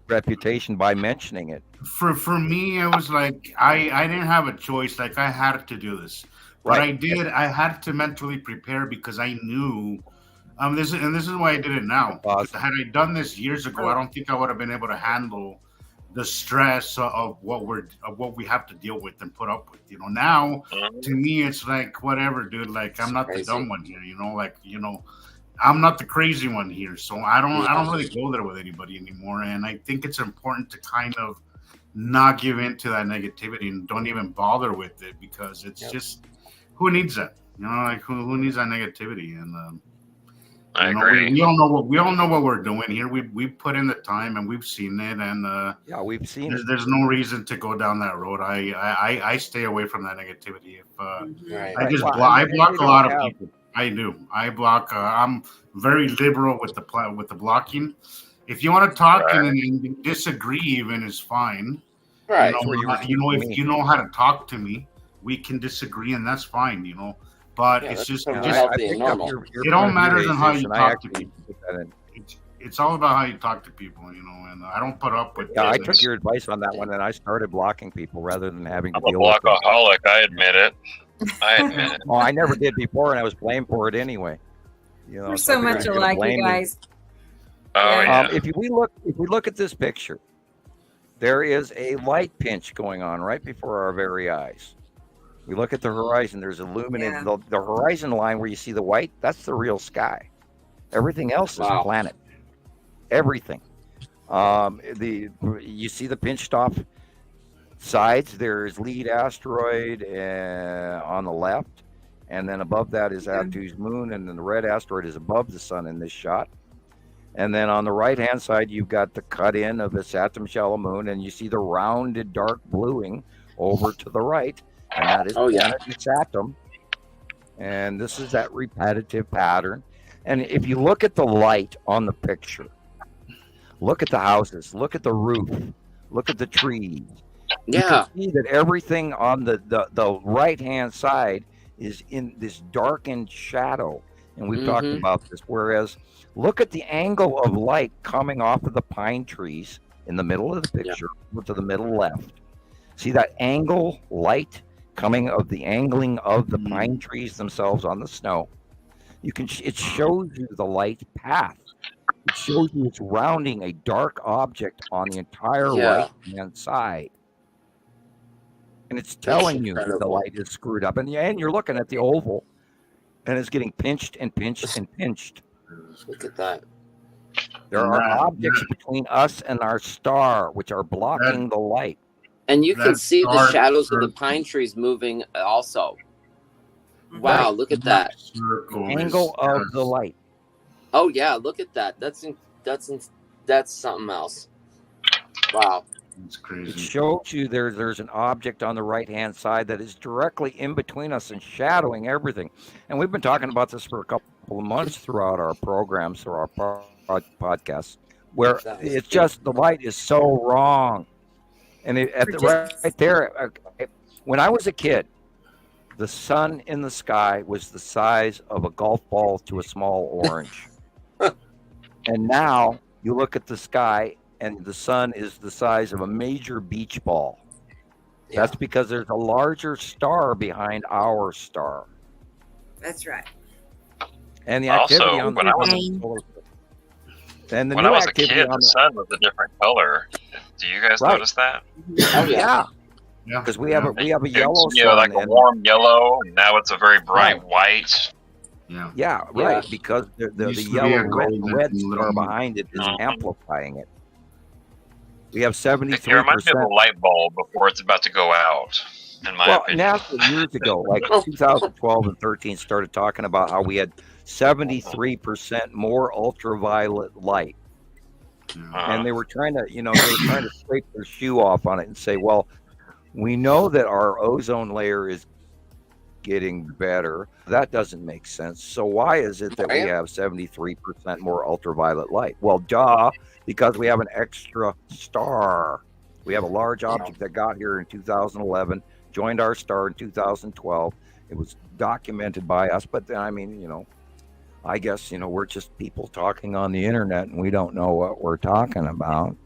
reputation by mentioning it. For me, it was like I didn't have a choice. Like I had to do this, but Right. I did. I had to mentally prepare because I knew. This is why I did it now. Because had I done this years ago, I don't think I would have been able to handle the stress of what we have to deal with and put up with. You know, now to me, it's like whatever, dude. Like I'm not the dumb one here. You know, like I'm not the crazy one here. So I don't really go there with anybody anymore. And I think it's important to kind of not give in to that negativity and don't even bother with it because it's just who needs that? You know, like who needs that negativity? And I agree. We all know what we're doing here. We put in the time and we've seen it, and we've seen it. There's no reason to go down that road. I stay away from that negativity. If I block a lot of people. I do. I block. I'm very liberal with the blocking. If you want to talk and disagree, even is fine. Right. If you know how to talk to me, we can disagree, and that's fine. You know. But it's just healthy and normal. It all matters on how you talk to people. It's all about how you talk to people, you know. And I don't put up with. Yeah, I took your advice on that one, and I started blocking people rather than having to I'm a deal with it. blockaholic. I admit it. Well, I never did before, and I was blamed for it anyway. You know, We're so I figured much you're gonna alike, blame you me. guys. Oh yeah. If we look at this picture, there is a light pinch going on right before our very eyes. We look at the horizon. There's illuminated the horizon line where you see the white. That's the real sky. Everything else is planet. Everything. You see the pinched off sides. There's lead asteroid on the left, and then above that is Attu's moon, and then the red asteroid is above the sun in this shot. And then on the right-hand side, you've got the cut-in of the Saturn Shallow moon, and you see the rounded dark bluing over to the right. And that is planet Saturn. And this is that repetitive pattern. And if you look at the light on the picture, look at the houses, look at the roof, look at the trees. You can see that everything on the right-hand side is in this darkened shadow. And we've talked about this. Whereas look at the angle of light coming off of the pine trees in the middle of the picture to the middle left. See that angle light coming of the angling of the pine trees themselves on the snow. It shows you the light path. It shows you it's rounding a dark object on the entire right-hand side. And it's telling you that the light is screwed up. And you're looking at the oval, and it's getting pinched and pinched and pinched. Look at that. There are objects between us and our star, which are blocking the light. And you can see the shadows of the pine trees moving also. Wow, look at that. Angle of the light. Oh yeah, look at that. That's something else. Wow. It's crazy. It shows you there's an object on the right-hand side that is directly in between us and shadowing everything. And we've been talking about this for a couple of months throughout our programs, through our podcasts, where it's just the light is so wrong. And right there, when I was a kid, the sun in the sky was the size of a golf ball to a small orange. And now you look at the sky and the sun is the size of a major beach ball. That's because there's a larger star behind our star. That's right. And the activity Also, on when I was a kid, the sun was a different color. Do you guys notice that? Oh yeah. Because we have a yellow sun, like a warm yellow, and now it's a very bright white. Yeah, right. Because the yellow red star behind it is amplifying it. We have 73%. It reminds me of a light bulb before it's about to go out. In my opinion. NASA years ago, like 2012 and 13, started talking about how we had 73% more ultraviolet light. And they were trying to scrape their shoe off on it and say, well, we know that our ozone layer is getting better. That doesn't make sense. So why is it that we have 73% more ultraviolet light? Well, duh, because we have an extra star. We have a large object that got here in 2011, joined our star in 2012. It was documented by us, but then, I guess, we're just people talking on the internet and we don't know what we're talking about.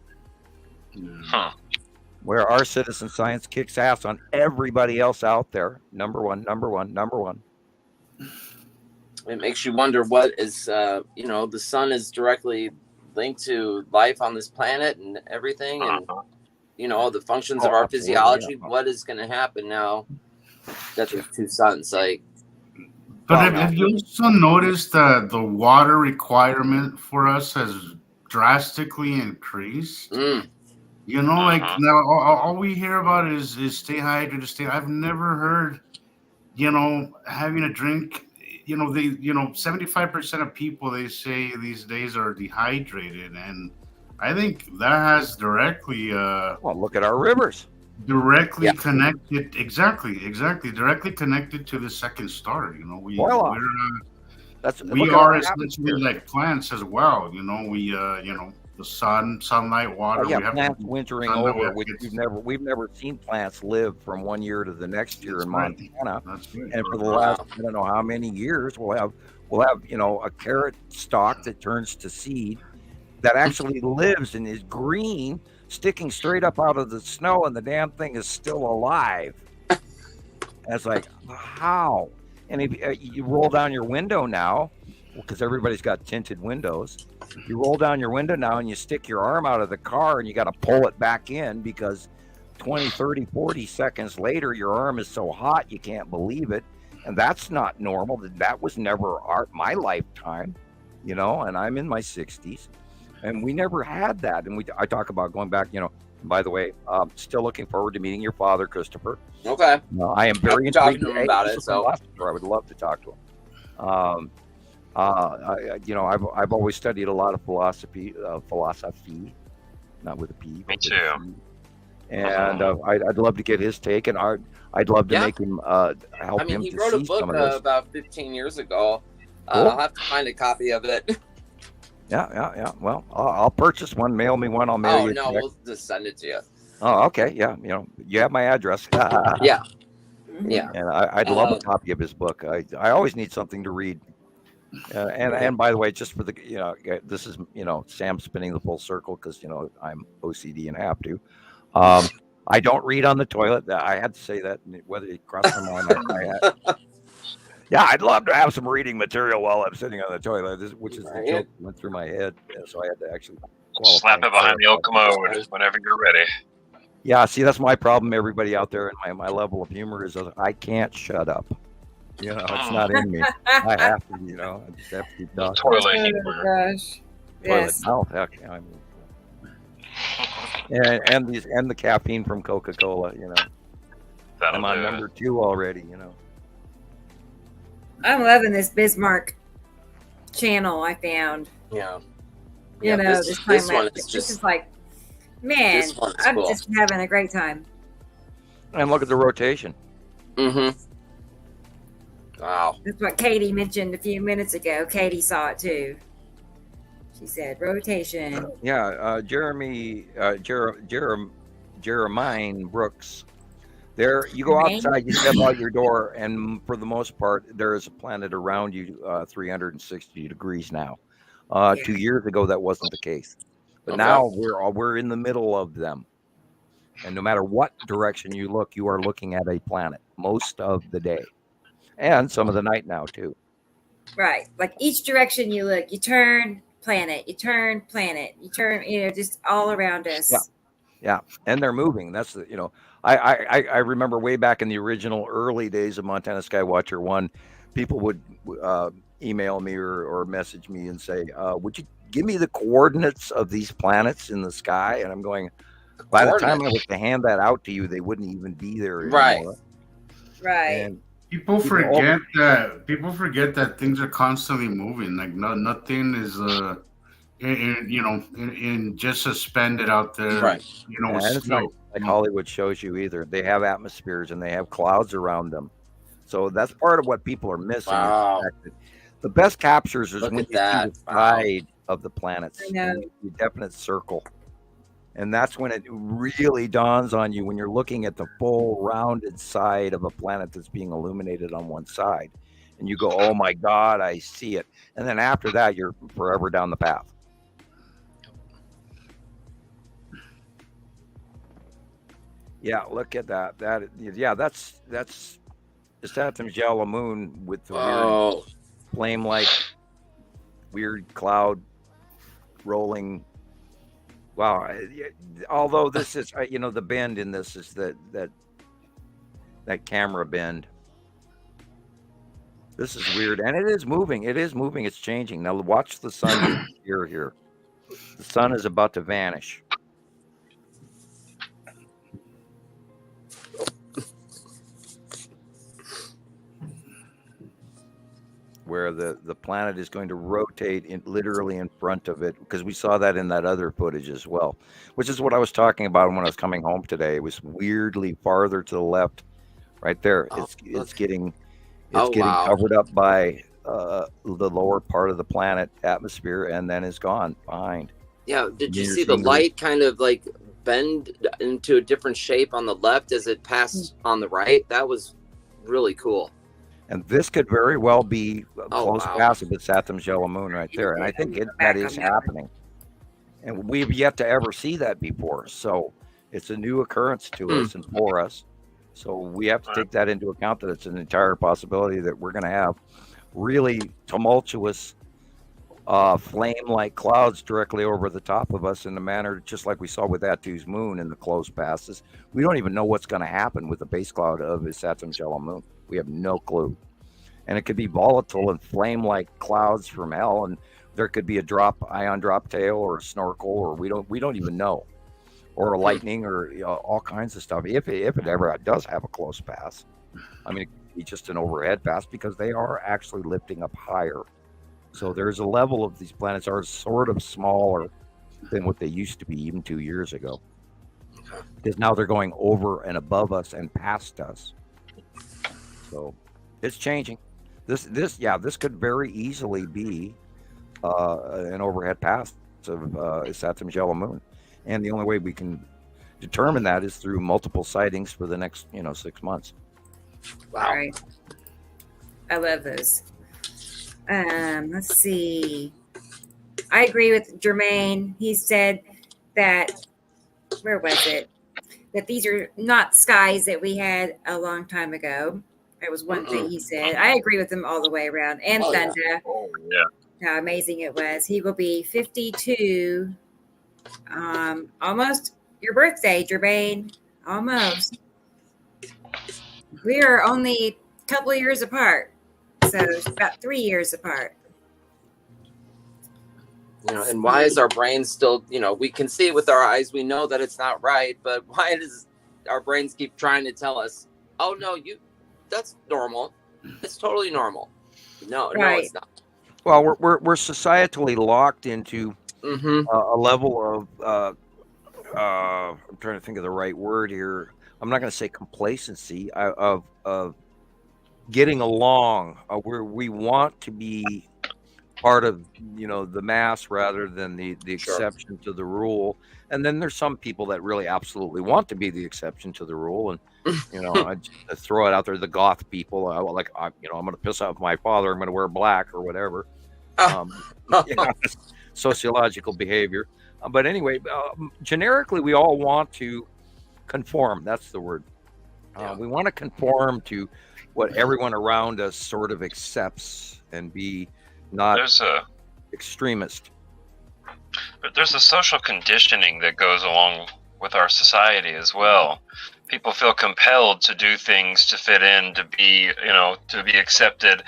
Where our citizen science kicks ass on everybody else out there. Number one. It makes you wonder what is, the sun is directly linked to life on this planet and everything, and all the functions of our physiology. Yeah. What is going to happen now that there's two suns? But have you also noticed that the water requirement for us has drastically increased? Now all we hear about is stay hydrated. I've never heard, having a drink. 75% of people, they say these days, are dehydrated, and I think that has directly. Look at our rivers. Directly connected, exactly. Directly connected to the second star. We are essentially like plants as well. The sunlight, water. We have plants wintering over, which we've never seen plants live from one year to the next year in Montana. And for the last I don't know how many years, we'll have a carrot stalk that turns to seed that actually lives and is green, sticking straight up out of the snow, and the damn thing is still alive. And it's like, how? And if you roll down your window now, because everybody's got tinted windows, you roll down your window now and you stick your arm out of the car and you got to pull it back in because 20, 30, 40 seconds later, your arm is so hot you can't believe it. And that's not normal. That was never my lifetime, and I'm in my 60s. And we never had that. And I talk about going back, by the way, still looking forward to meeting your father, Christopher. Okay. I am very intrigued to him about it. So I would love to talk to him. I've always studied a lot of philosophy, not with a P. Me too. And I'd love to get his take, and I'd love to make him help him. He to wrote see a book some of this. about 15 years ago. Cool. I'll have to find a copy of it. Yeah. Well, I'll purchase one. Mail me one. I'll mail you. Oh no, we'll just send it to you. Oh, okay. Yeah. You have my address. Yeah. And I'd love a copy of his book. I always need something to read. And by the way, just for the this is Sam spinning the full circle because I'm OCD and have to. I don't read on the toilet. I had to say that whether it crossed my mind. Yeah, I'd love to have some reading material while I'm sitting on the toilet, which is the joke that went through my head. So I had to actually slap it behind the old commode whenever you're ready. Yeah, see, that's my problem. Everybody out there, and my level of humor is I can't shut up. It's not in me. I have to, I just have to keep talking. Toilet humor. Gosh. Yes. Mouth, heck, and the caffeine from Coca-Cola, I'm on number 2 already, I'm loving this Bismarck channel I found. Yeah. This one is just like, man, I'm cool. Just having a great time. And look at the rotation. Mm-hmm. Wow. That's what Katie mentioned a few minutes ago. Katie saw it too. She said rotation. Jeremiah Brooks. There, you go outside, you step out your door, and for the most part, there is a planet around you 360 degrees now. 2 years ago, that wasn't the case. But now we're in the middle of them. And no matter what direction you look, you are looking at a planet most of the day. And some of the night now, too. Right. Like each direction you look, you turn planet, you turn, just all around us. Yeah. And they're moving. That's I remember way back in the original early days of Montana Skywatcher 1, people would email me or message me and say, would you give me the coordinates of these planets in the sky? And I'm going, by the time I was to hand that out to you, they wouldn't even be there anymore. Right. And people forget that things are constantly moving. Like nothing is just suspended out there. Right. And it's not like Hollywood shows you either. They have atmospheres and they have clouds around them. So that's part of what people are missing. Wow. The best captures is when you see the side of the planets. The definite circle. And that's when it really dawns on you when you're looking at the full rounded side of a planet that's being illuminated on one side. And you go, oh my God, I see it. And then after that, you're forever down the path. Yeah, look at that. That's the Saturn's yellow moon with the weird flame-like weird cloud rolling. Wow. Although this is, the bend in this is that camera bend. This is weird, and it is moving. It's changing. Now watch the sun here. The sun is about to vanish. Where the planet is going to rotate literally in front of it, because we saw that in that other footage as well, which is what I was talking about when I was coming home today. It was weirdly farther to the left, right there. It's getting covered up by the lower part of the planet atmosphere, and then is gone behind. Yeah, did you see the light kind of like bend into a different shape on the left as it passed on the right? That was really cool. And this could very well be close past of Saturn's yellow moon right there. And I think that is happening. And we've yet to ever see that before. So it's a new occurrence to us and for us. So we have to take that into account, that it's an entire possibility that we're going to have really tumultuous flame-like clouds directly over the top of us in a manner just like we saw with Attu's moon in the close passes. We don't even know what's going to happen with the base cloud of his Saturn's yellow moon. We have no clue. And it could be volatile and flame-like clouds from hell, and there could be a ion drop tail or a snorkel, or we don't even know, or a lightning, or all kinds of stuff. If it ever does have a close pass, I mean, it could be just an overhead pass, because they are actually lifting up higher. So there's a level of these planets are sort of smaller than what they used to be even 2 years ago, because now they're going over and above us and past us. So it's changing. This could very easily be an overhead pass of Saturn's yellow moon, and the only way we can determine that is through multiple sightings for the next 6 months. Wow! Right. I love those. Let's see. I agree with Jermaine. He said that, where was it? That these are not skies that we had a long time ago. That was one thing he said. I agree with him all the way around. And Thunder. Yeah. Oh, yeah. How amazing it was. He will be 52. Almost your birthday, Jermaine. Almost. We are only a couple of years apart. So it's about 3 years apart. And why is our brain still, we can see it with our eyes, we know that it's not right, but why does our brains keep trying to tell us, oh no, that's normal. It's totally normal. No, it's not. Well, we're societally locked into a level of I'm trying to think of the right word here. I'm not going to say complacency, of getting along, where we want to be part of the mass rather than the exception to the rule. And then there's some people that really absolutely want to be the exception to the rule, and I just throw it out there, the goth people, I'm going to piss off my father, I'm going to wear black or whatever. Sociological behavior. But anyway, generically we all want to conform. That's the word. We want to conform to what everyone around us sort of accepts and be not extremist. But there's a social conditioning that goes along with our society as well. People feel compelled to do things to fit in, to be accepted,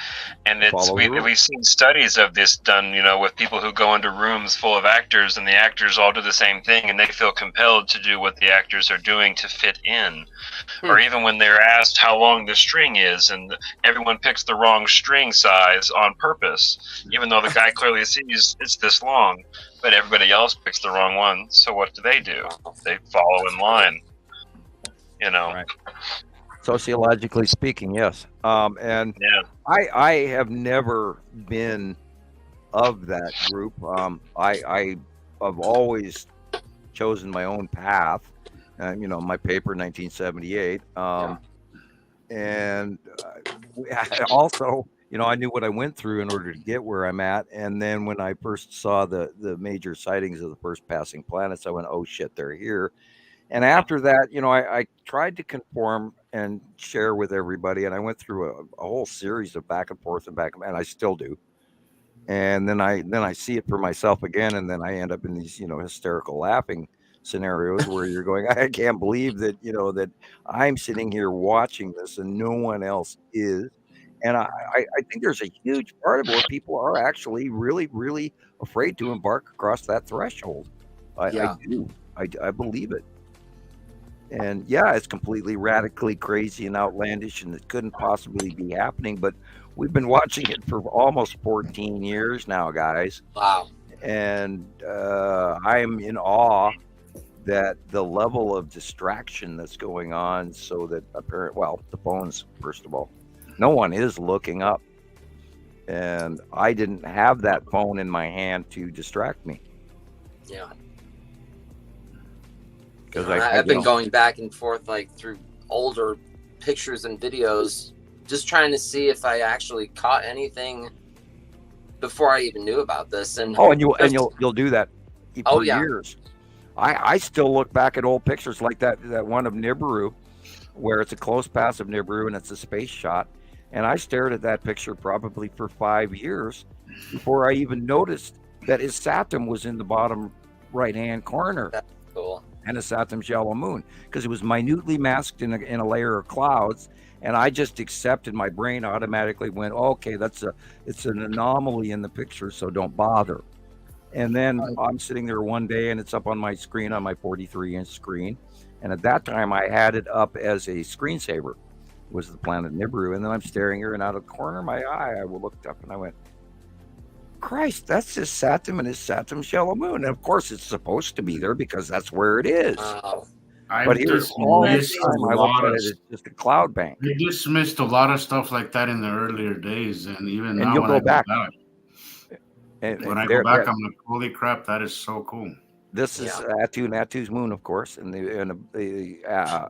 and we've seen studies of this done, with people who go into rooms full of actors, and the actors all do the same thing, and they feel compelled to do what the actors are doing to fit in. Or even when they're asked how long the string is, and everyone picks the wrong string size on purpose, even though the guy clearly sees it's this long, but everybody else picks the wrong one. So what do? They follow in line. Right. Sociologically speaking, yes. And I have never been of that group. I have always chosen my own path. My paper, 1978. And also, I knew what I went through in order to get where I'm at. And then when I first saw the major sightings of the first passing planets, I went, oh shit, they're here. And after that, I tried to conform and share with everybody, and I went through a whole series of back and forth, and I still do. And then I see it for myself again, and then I end up in these hysterical laughing scenarios where you're going, I can't believe that that I'm sitting here watching this and no one else is. And I think there's a huge part of it where people are actually really, really afraid to embark across that threshold. I do. I believe it. And yeah, it's completely radically crazy and outlandish, and it couldn't possibly be happening. But we've been watching it for almost 14 years now, guys. Wow. And I'm in awe that the level of distraction that's going on, so that the phones, first of all, no one is looking up. And I didn't have that phone in my hand to distract me. Yeah. Because I've been going back and forth like through older pictures and videos, just trying to see if I actually caught anything before I even knew about this. And you'll do that for years. I still look back at old pictures like that one of Nibiru, where it's a close pass of Nibiru and it's a space shot. And I stared at that picture probably for 5 years before I even noticed that his Saturn was in the bottom right-hand corner. That's cool. And a Saturn's yellow moon, because it was minutely masked in a layer of clouds, and I just accepted. My brain automatically went, okay, it's an anomaly in the picture, so don't bother. And then I'm sitting there one day, and it's up on my screen, on my 43-inch screen, and at that time I had it up as a screensaver. It was the planet Nibiru, and then I'm staring here, and out of the corner of my eye, I looked up and I went, Christ, that's his Saturn and his Saturn's yellow moon. And of course, it's supposed to be there because that's where it is. But here's all this time I looked at it as just a cloud bank. You dismissed a lot of stuff like that in the earlier days, and even now you'll when go I back. When I go back, I'm like, holy crap, that is so cool. This is Natu's moon, of course, and the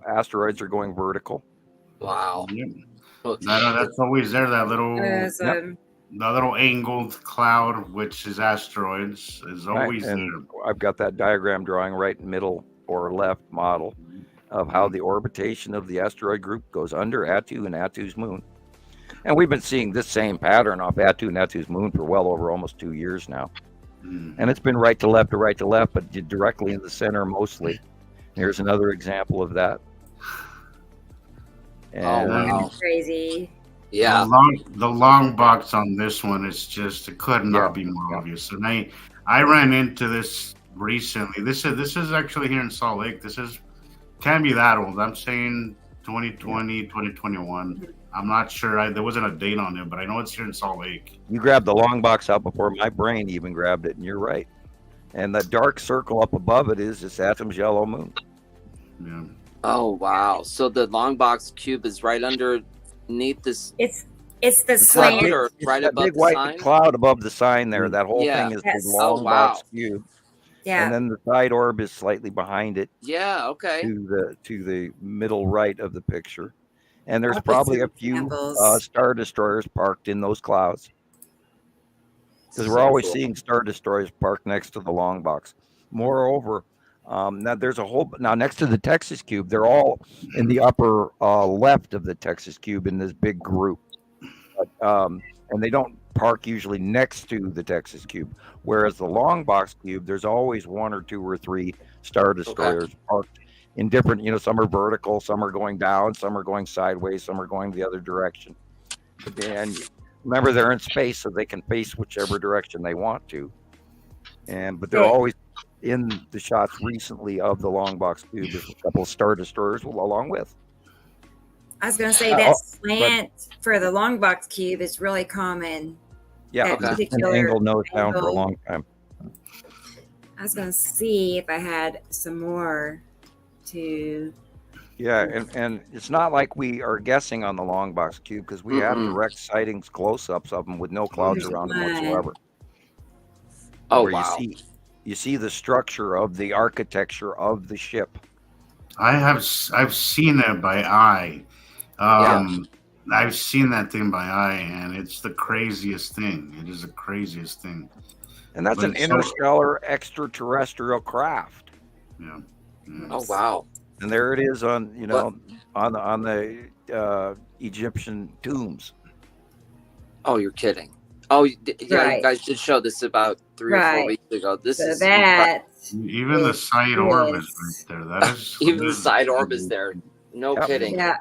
asteroids are going vertical. Wow. That's always there, that little... The little angled cloud, which is asteroids, is always there. I've got that diagram drawing right middle or left model of how the orbitation of the asteroid group goes under Atu and Atu's moon. And we've been seeing this same pattern off Atu and Atu's moon for well over almost 2 years now. And it's been right to left, but directly in the center mostly. Here's another example of that. And, That's crazy. Yeah, the long box on this one is just, it could not be more obvious. And I ran into this recently. This is actually here in Salt Lake. Can't be that old. I'm saying 2020, 2021. I'm not sure. There wasn't a date on it, but I know it's here in Salt Lake. You grabbed the long box out before my brain even grabbed it, and you're right. And the dark circle up above it is Saturn's yellow moon. Yeah. Oh wow! So the long box cube is right underneath this. It's the slant, right that above big the white sign? cloud above the sign there. That whole thing is the long box cube. Yeah. And then the side orb is slightly behind it. Yeah. Okay. To the middle right of the picture, and there's probably a few Star Destroyers parked in those clouds, because we're always seeing Star Destroyers parked next to the long box. Moreover, now there's now next to the Texas cube, they're all in the upper left of the Texas cube in this big group, and they don't park usually next to the Texas cube. Whereas the long box cube, there's always 1 or 2 or 3 Star Destroyers parked in different, some are vertical, some are going down, some are going sideways, some are going the other direction. And remember, they're in space, so they can face whichever direction they want to. But they're always in the shots recently of the long box cube. There's a couple of Star Destroyers along with. I was going to say that slant for the long box cube is really common. Yeah, it's been angled nose down for a long time. I was going to see if I had some more to... Yeah, and it's not like we are guessing on the long box cube, because we have direct sightings, close-ups of them with no clouds around them whatsoever. Oh, where wow. You see the structure of the architecture of the ship. I've seen it by eye. I've seen that thing by eye, and it's the craziest thing. It is the craziest thing. And that's an interstellar extraterrestrial craft. Yeah. Oh wow! And there it is on on the Egyptian tombs. Oh, you're kidding. Oh, yeah, Right. you guys did show this about 3 or 4 Right. weeks ago. This So is that Even the side orb is right there. That is even the side orb is there. No kidding. Yeah.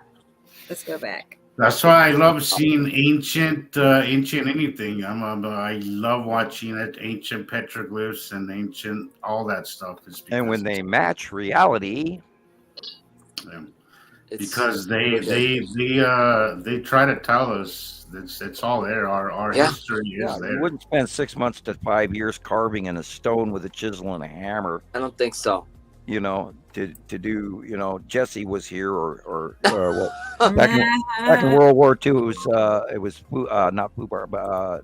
Let's go back. That's why I love seeing ancient anything. I love watching it, ancient petroglyphs and ancient all that stuff. And when they match reality, because they try to tell us it's all there. Our history is there. You wouldn't spend 6 months to 5 years carving in a stone with a chisel and a hammer. I don't think so. To do, Jesse was here or back in World War II, it was not Fubar, but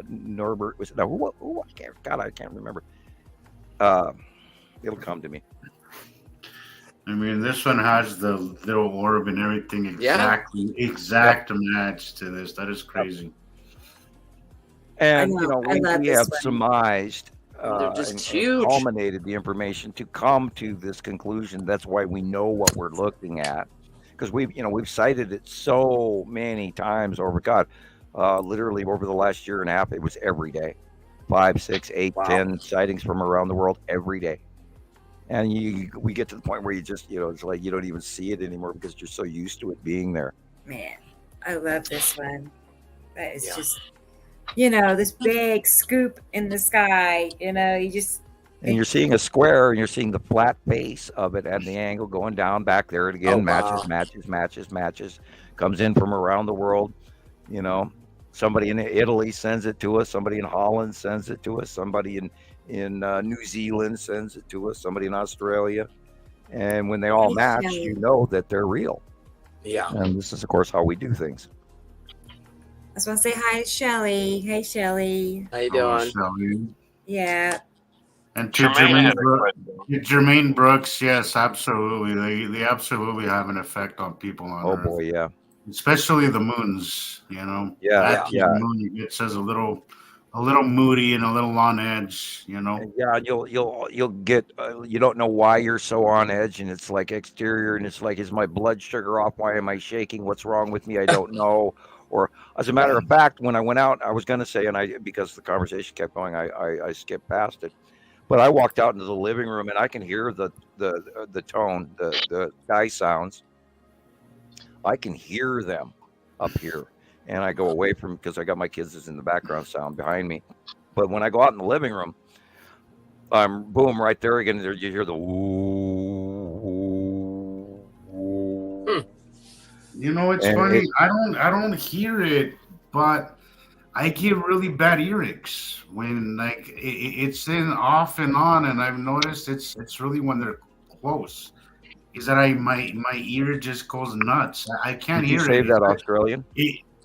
Norbert was I can't remember. It'll come to me. I mean, this one has the little orb and everything exact match to this. That is crazy. And I we love have this surmised they're just and huge. culminated the information to come to this conclusion. That's why we know what we're looking at, because we've cited it so many times over literally over the last year and a half. It was every day, 5, 6, 8, 10 sightings from around the world every day. And we get to the point where you just it's like you don't even see it anymore because you're so used to it being there. Man, I love this one. That is just this big scoop in the sky. You just and you're seeing a square and you're seeing the flat base of it and the angle going down back there. And again, matches, comes in from around the world. Somebody in Italy sends it to us. Somebody in Holland sends it to us. Somebody in New Zealand sends it to us. Somebody in Australia. And when they all match, you know that they're real. Yeah. And this is, of course, how we do things. I just want to say hi to Shelly. Hey, Shelly. How you doing? Yeah. And to Jermaine Brooks, yes, absolutely. They absolutely have an effect on people on Earth. Boy, yeah. Especially the moons, Yeah. The moon, it says a little moody and a little on edge, Yeah, you'll get you don't know why you're so on edge, and it's like exterior, and it's like, is my blood sugar off? Why am I shaking? What's wrong with me? I don't know. Or as a matter of fact, when I went out, I was going to say, and because the conversation kept going, I skipped past it. But I walked out into the living room, and I can hear the tone, the sky sounds. I can hear them up here. And I go away from, because I got my kids is in the background sound behind me. But when I go out in the living room, boom, right there again, you hear the woo. It's funny. I don't hear it, but I get really bad earaches when it's in off and on, and I've noticed it's really when they're close. Is that my ear just goes nuts. I can't hear it. Did you save that Australian?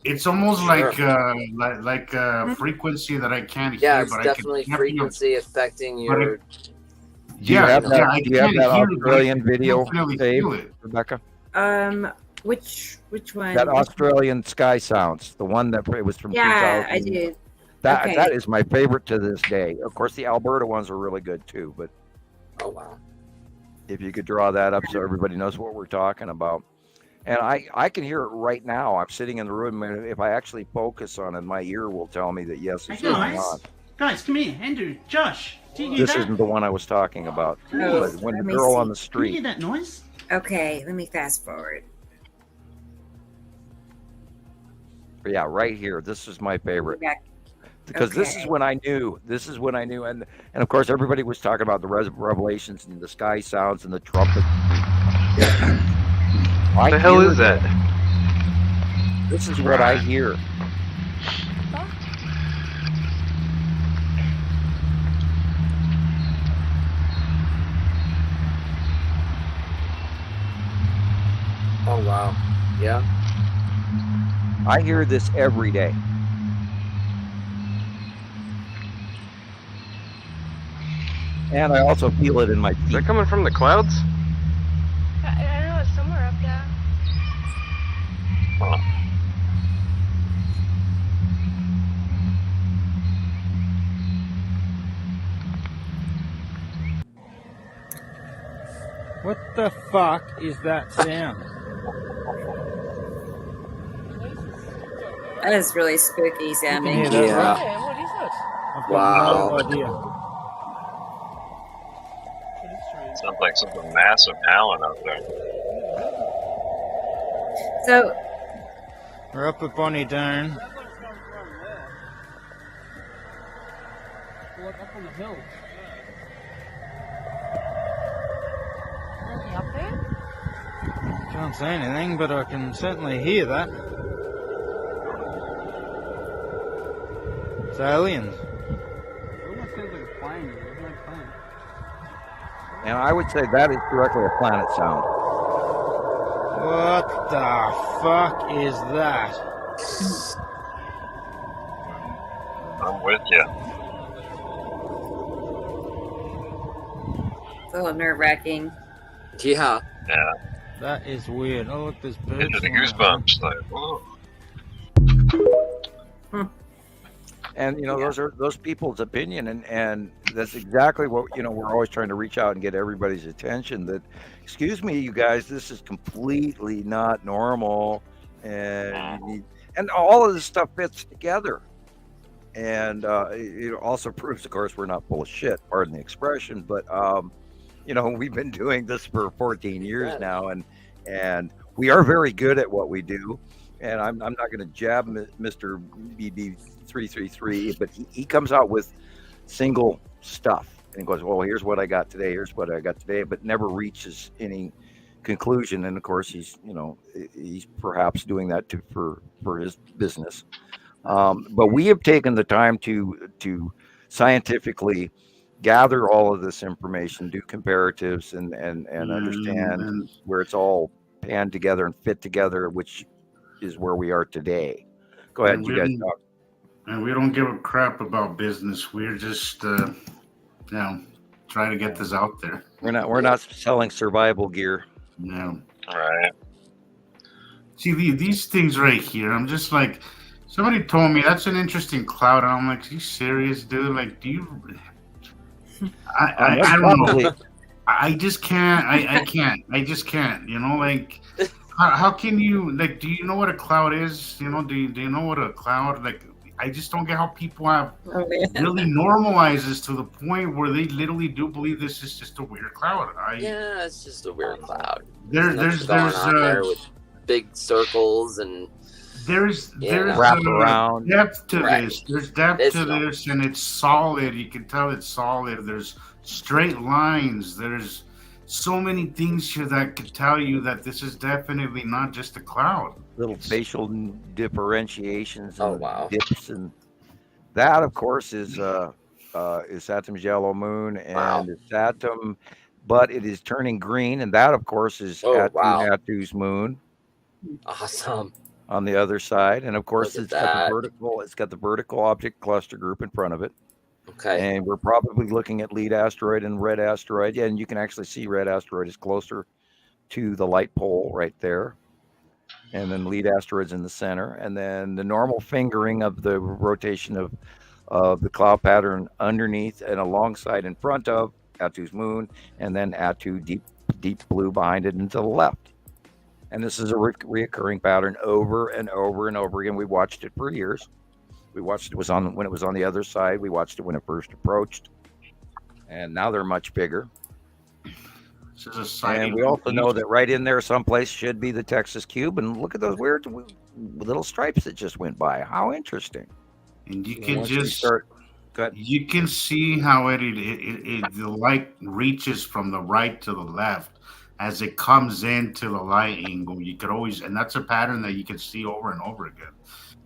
It's almost like a frequency that I can't hear. Yeah, it's but definitely frequency affecting your. Do you have that Australian video saved, Rebecca? Which one? That Australian sky sounds, the one that it was from 2000. I do. That is my favorite to this day. Of course, the Alberta ones are really good too. But oh wow, if you could draw that up so everybody knows what we're talking about. And I can hear it right now. I'm sitting in the room, and if I actually focus on it, my ear will tell me that yes, it's going on. Guys, come here, Andrew, Josh. Do you hear This that? isn't the one I was talking about. Oh, But when the let me girl see. on the Can you street. hear that noise? Okay, let me fast forward. Yeah, right here. This is my favorite. Because this is when I knew. And of course, everybody was talking about the revelations and the sky sounds and the trumpet. What the hell is that? This is what I hear. Oh wow, yeah. I hear this every day. And I also feel it in my feet. Is that coming from the clouds? I don't know, it's somewhere up there. What the fuck is that sound? That is really spooky sounding. Yeah, that's right. Yeah, what is it? I've Wow. got no idea. Sounds like something massive howling out there. So We're up at Bonnie Doon. Look up on the hill. Anything up there? Can't say anything, but I can certainly hear that. It's aliens. It almost sounds like a plane. There's no plane. And I would say that is directly a planet sound. What the fuck is that? I'm with you. it's a little nerve wracking. Yeah. Yeah. That is weird. Oh, look, there's birds. Into the flying. goosebumps. Like, whoa. And those are those people's opinion, and that's exactly what we're always trying to reach out and get everybody's attention. That, excuse me, you guys, this is completely not normal, and all of this stuff fits together. And it also proves, of course, we're not full of shit. Pardon the expression, but we've been doing this for 14 years now, and we are very good at what we do. And I'm not going to jab Mr. BB333, but he comes out with single stuff and he goes, well, here's what I got today. Here's what I got today, but never reaches any conclusion. And of course, he's perhaps doing that for his business. But we have taken the time to scientifically gather all of this information, do comparatives, and understand where it's all panned together and fit together, which is where we are today. Go ahead, you guys talk. And we don't give a crap about business. We're just, trying to get this out there. We're not selling survival gear. No. All right. See, these things right here, I'm just like, somebody told me that's an interesting cloud. And I'm like, are you serious, dude? Like, do you... I don't know. I just can't. I can't. I just can't. Like... How can you, like, do you know what a cloud is? Do you know what a cloud, like, I just don't get how people have really normalizes to the point where they literally do believe this is just a weird cloud. Yeah, it's just a weird cloud. There's there with big circles and there's wrap around depth to this. There's depth to this, and it's solid. You can tell it's solid. There's straight lines. There's so many things here that could tell you that this is definitely not just a cloud. Little facial differentiations. Oh wow! Dips, and that, of course, is Saturn's yellow moon, and it's Saturn, but it is turning green, and that, of course, is Attu's moon. Awesome. On the other side, and of course, it's got the vertical. It's got the vertical object cluster group in front of it. Okay. And we're probably looking at lead asteroid and red asteroid. Yeah, and you can actually see red asteroid is closer to the light pole right there. And then lead asteroid's in the center. And then the normal fingering of the rotation of the cloud pattern underneath and alongside in front of Attu's moon, and then Attu deep blue behind it and to the left. And this is a reoccurring pattern over and over and over again. We watched it for years. We watched it when it was on the other side. We watched it when it first approached, and now they're much bigger. And we also know that right in there someplace should be the Texas cube. And look at those weird little stripes that just went by. How interesting! And you can you can see how the light reaches from the right to the left as it comes into the light angle. You could always, and that's a pattern that you can see over and over again.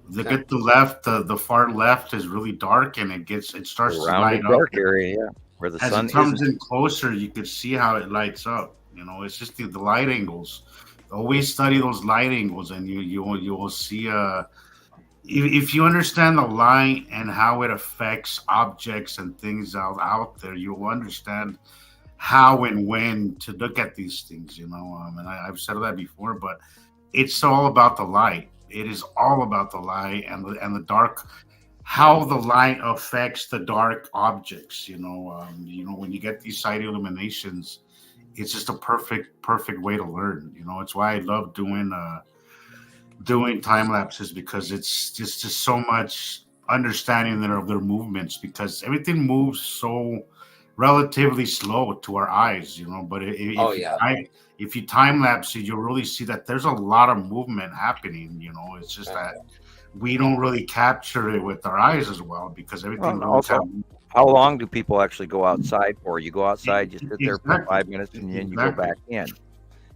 Look at the left, the far left is really dark, and it starts to light up. Dark area, yeah, where the sun comes in closer, you can see how it lights up. It's just the light angles. Always study those light angles, and you will see. If you understand the light and how it affects objects and things out there, you will understand how and when to look at these things. And I've said that before, but it's all about the light. It is all about the light and the dark, how the light affects the dark objects. When you get these side illuminations, it's just a perfect way to learn. You know, it's why I love doing time lapses, because it's just so much understanding of their movements, because everything moves so relatively slow to our eyes, you know. But if you time lapse it, you'll really see that there's a lot of movement happening. You know, it's just that we don't really capture it with our eyes as well, because everything goes also, how long do people actually go outside for? You go outside, you sit there for 5 minutes, and then you go back in.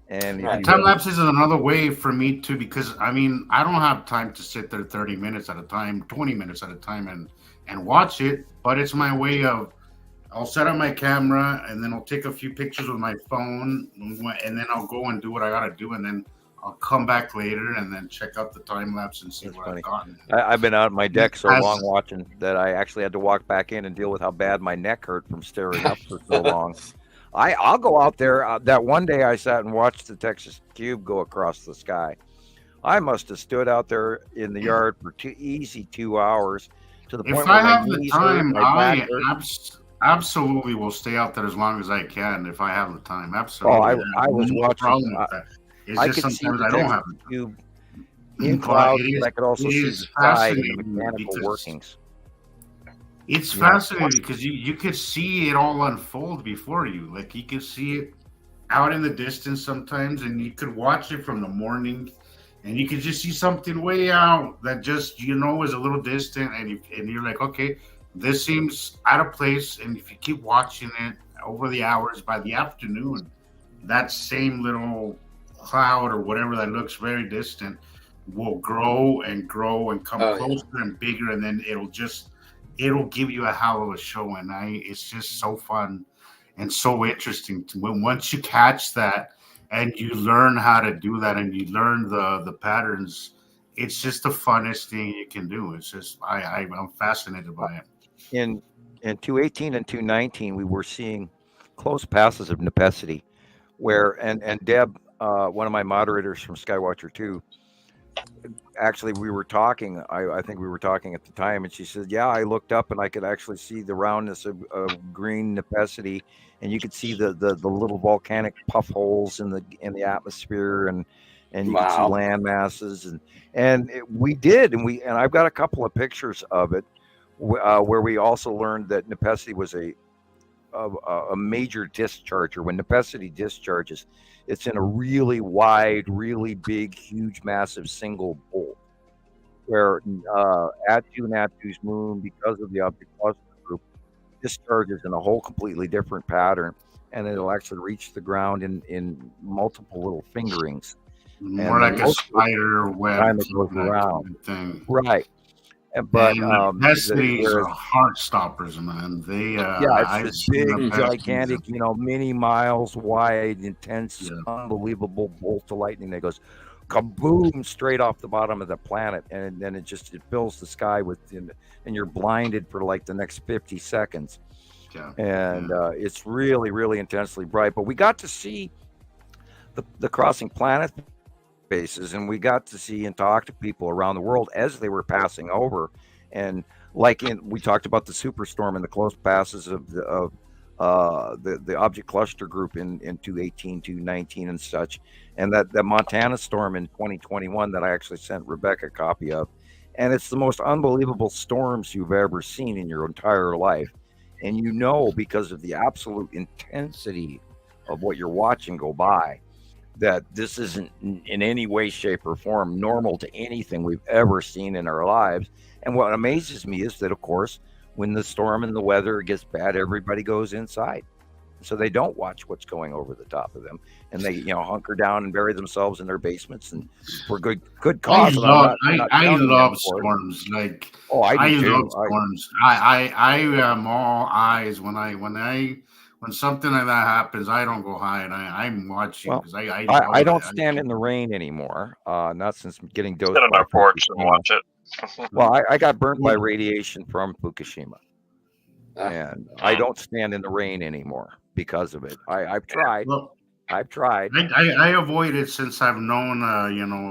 And time lapse is another way for me too, because I mean, I don't have time to sit there 30 minutes at a time, 20 minutes at a time and watch it, but it's my way of, I'll set up my camera and then I'll take a few pictures with my phone, and then I'll go and do what I gotta do, and then I'll come back later and then check out the time lapse and see what I've gotten. I've been out on my deck so long watching that I actually had to walk back in and deal with how bad my neck hurt from staring up for so long. I'll go out there. That one day I sat and watched the Texas Cube go across the sky. I must have stood out there in the yard for 2 hours, to the point if where I my have the knees time, hurt, my I back hurt. absolutely will stay out there as long as I can if I have the time. Absolutely. I was no watching. problem with that. It's I just could see sometimes the I don't Texas have the time. Cube in clouds, It is- but I could also it see the is sky and the fascinating mechanical because workings. It's Yeah. fascinating because you could see it all unfold before you. Like you could see it out in the distance sometimes, and you could watch it from the morning, and you could just see something way out that just is a little distant, and you're like, okay, this seems out of place. And if you keep watching it over the hours, by the afternoon, that same little cloud or whatever that looks very distant will grow and grow and come closer and bigger, and then it'll give you a hell of a show. And it's just so fun and so interesting once you catch that and you learn how to do that and you learn the patterns. It's just the funnest thing you can do. It's just I'm fascinated by it. In 218 and 219, we were seeing close passes of Nepesity, where and Deb, one of my moderators from Skywatcher 2, actually we were talking. I think we were talking at the time, and she said, "Yeah, I looked up and I could actually see the roundness of green Nepesity, and you could see the little volcanic puff holes in the atmosphere, and you could see land masses, and we did, and I've got a couple of pictures of it, where we also learned that Nepesity was a major discharger. When Nepesity discharges, it's in a really wide, really big, huge, massive single bolt, where Attu's moon, because of the object cluster group, discharges in a whole completely different pattern, and it'll actually reach the ground in multiple little fingerings. More like a spider web thing. Right. But Nepesities are heart stoppers, man. It's this big, gigantic, many miles wide, intense, unbelievable bolt of lightning that goes kaboom straight off the bottom of the planet, and then it fills the sky and you're blinded for like the next 50 seconds. It's really, really intensely bright. But we got to see the crossing planet bases, and we got to see and talk to people around the world as they were passing over. And we talked about the superstorm and the close passes of the object cluster group in 218, 219 and such, and that Montana storm in 2021 that I actually sent Rebecca a copy of. And it's the most unbelievable storms you've ever seen in your entire life. And because of the absolute intensity of what you're watching go by, that this isn't in any way, shape, or form normal to anything we've ever seen in our lives. And what amazes me is that, of course, when the storm and the weather gets bad, everybody goes inside. So they don't watch what's going over the top of them, and they, hunker down and bury themselves in their basements, and for good cause. I love storms. Like, I do love storms. I am all eyes when something like that happens. I don't go hide. I'm watching because I don't stand in the rain anymore. Not since getting dosed. Sit on our porch and watch it. Well, I got burnt by radiation from Fukushima, and I don't stand in the rain anymore because of it. I've tried. I've tried. I avoid it since I've known,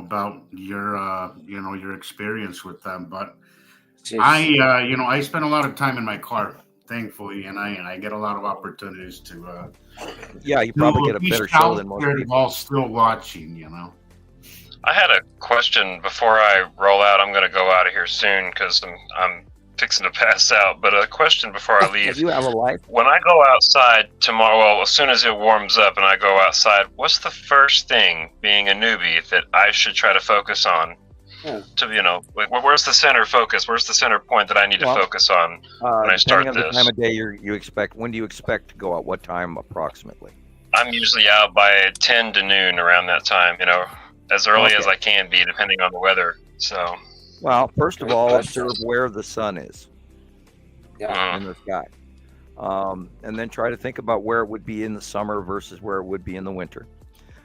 about your experience with them. But I spend a lot of time in my car. thankfully, and I get a lot of opportunities to. Yeah, you probably get a better show than most people. While still watching, you know. I had a question before I roll out. I'm going to go out of here soon because I'm fixing to pass out. But a question before I leave. You have a life. When I go outside tomorrow, well, as soon as it warms up and I go outside, what's the first thing, being a newbie, that I should try to focus on? To where's the center focus? Where's the center point that I need to focus on when I start depending on this? the time of day you expect. When do you expect to go out? What time approximately? I'm usually out by 10 to noon around that time. As early as I can be, depending on the weather. So. Well, first of all, observe where the sun is in the sky, and then try to think about where it would be in the summer versus where it would be in the winter.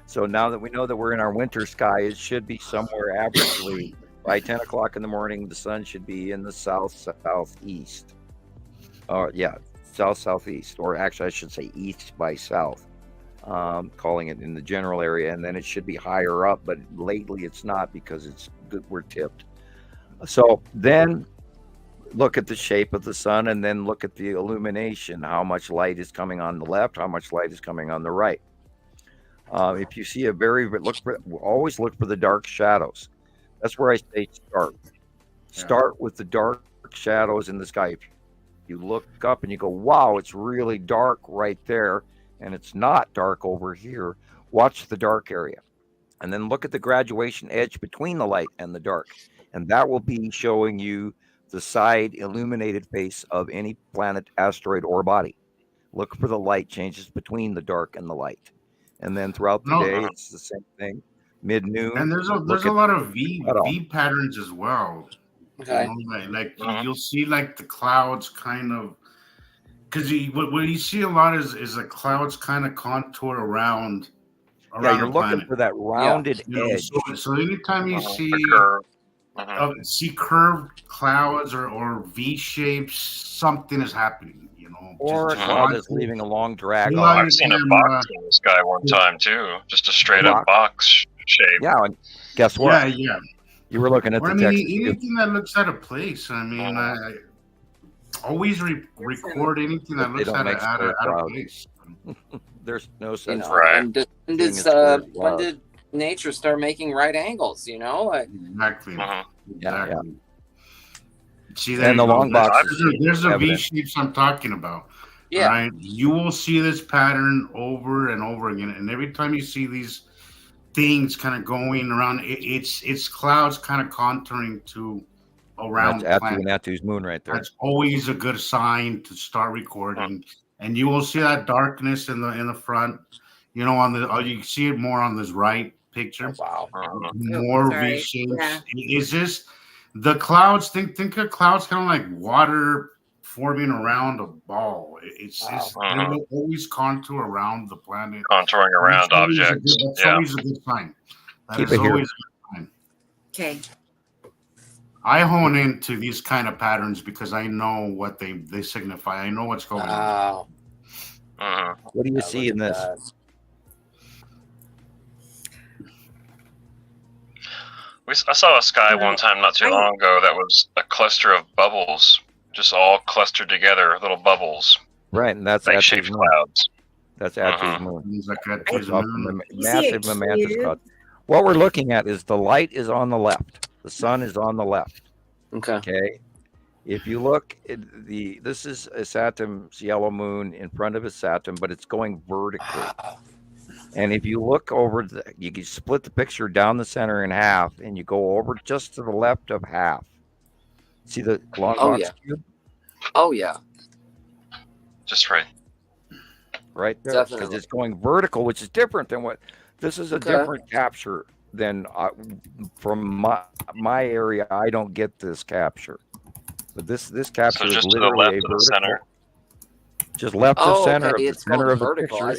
So now that we know that we're in our winter sky, it should be somewhere averagely by 10 o'clock in the morning. The sun should be in the southeast. Southeast, or actually I should say east by south, calling it in the general area, and then it should be higher up, but lately it's not because we're tipped. So then look at the shape of the sun, and then look at the illumination, how much light is coming on the left, how much light is coming on the right. If you see always look for the dark shadows. That's where I say start with the dark shadows in the sky. If you look up and you go, wow, it's really dark right there, and it's not dark over here, watch the dark area, and then look at the graduation edge between the light and the dark, and that will be showing you the side illuminated face of any planet, asteroid, or body. Look for the light changes between the dark and the light, and then throughout the day it's the same thing. Mid-noon, and there's a lot of V patterns as well. Okay. You'll see like the clouds kind of, because what you see a lot is the clouds kind of contour around you're the looking planet. for that rounded edge. So anytime you see curved clouds or V shapes, something is happening. Or a cloud is leaving a long drag. I've seen a box in the sky one time too, just a straight up box shape. Yeah, and guess what? Yeah. You were looking at the text. Anything that looks out of place. I mean, I always record anything that looks out of place. There's no sense. When did nature start making right angles? Exactly. Yeah. See, and the long box. There's the V shapes I'm talking about. Yeah. Right? You will see this pattern over and over again, and every time you see these things kind of going around, it's clouds kind of contouring to around the planet. Natu's moon right there. That's always a good sign to start recording, and you will see that darkness in the front. You see it more on this right picture. Wow. More V shapes. Yeah. It's just the clouds. Think of clouds kind of like water forming around a ball. It's they will always contour around the planet. Contouring around objects. That's always a good sign. Keep it here. Always a good sign. Okay. I hone into these kind of patterns because I know what they signify. I know what's going on. What do you see in this? I saw a sky one time not too long ago that was a cluster of bubbles, just all clustered together, little bubbles. Right, and that's shaped clouds. That's Atu's moon. It's like Atu's moon. Massive momentous cloud. What we're looking at is the light is on the left. The sun is on the left. Okay. If you look at this is a Saturn's yellow moon in front of a Saturn, but it's going vertically. And if you look over, you can split the picture down the center in half, and you go over just to the left of half. See the long box cube? Oh yeah. Just right. Right there, because it's going vertical, which is different than what. This is a different capture than from my area. I don't get this capture, but this capture is literally a vertical. Center. Just left of center. Okay. The center of the picture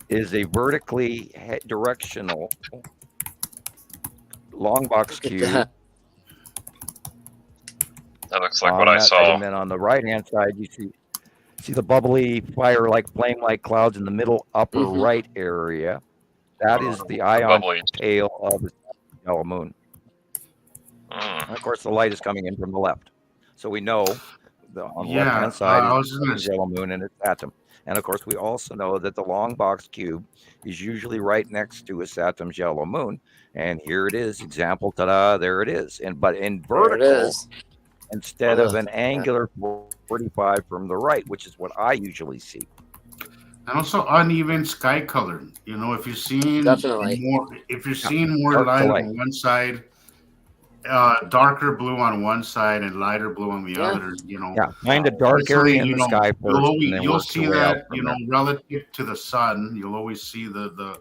is a vertically directional long box cube. That looks like what I saw. And then on the right hand side, you see the bubbly flame like clouds in the middle upper right area. That is the ion tail of the yellow moon. And of course, the light is coming in from the left. So we know on the Yeah, left-hand side I is was just gonna the yellow moon and its Saturn. And of course, we also know that the long box cube is usually right next to a Saturn's yellow moon. And here it is, example, ta-da, there it is. But in There it vertical, is. instead of an angular 45 from the right, which is what I usually see. And also uneven sky color. You know, if you're seeing Definitely. more Dark light to light. on one side, darker blue on one side and lighter blue on the other, you know. Yeah, find a dark area in the sky first, and then You'll work see your way out that, from you know, there. relative to the sun, you'll always see the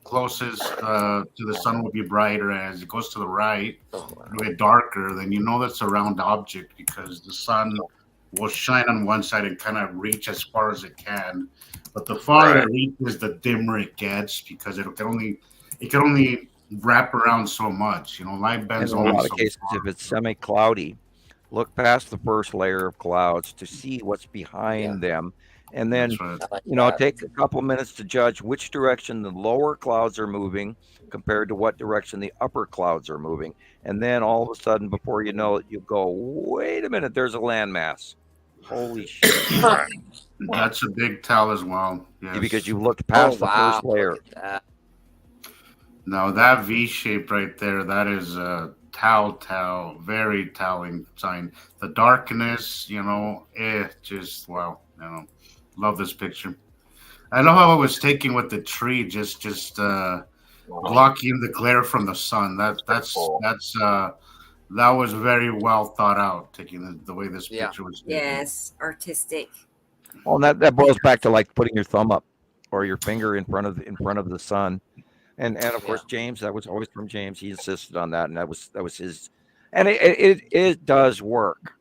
closest to the sun will be brighter. As it goes to the right, it'll get darker. Then you know that's a round object because the sun will shine on one side and kind of reach as far as it can. But the farther it reaches, the dimmer it gets because it can only wrap around so much. You know, light And bends in a only lot of so cases, if it's semi-cloudy, look past the first layer of clouds to see what's behind them. And then, you know, take a couple of minutes to judge which direction the lower clouds are moving compared to what direction the upper clouds are moving. And then all of a sudden, before you know it, you go, wait a minute, there's a landmass. Holy shit. That's a big tell as well. Yes. Because you looked past the first layer. No, that V shape right there, that is a telltale, very telling sign. The darkness, you know, just, wow, you know, love this picture. I love how it was taken with the tree, just blocking the glare from the sun. That was very well thought out, taking the way this picture was taken. Yes, artistic. Well, that boils back to like putting your thumb up or your finger in front of the sun. And of course, James, that was always from James. He insisted on that, and that was his. And it does work.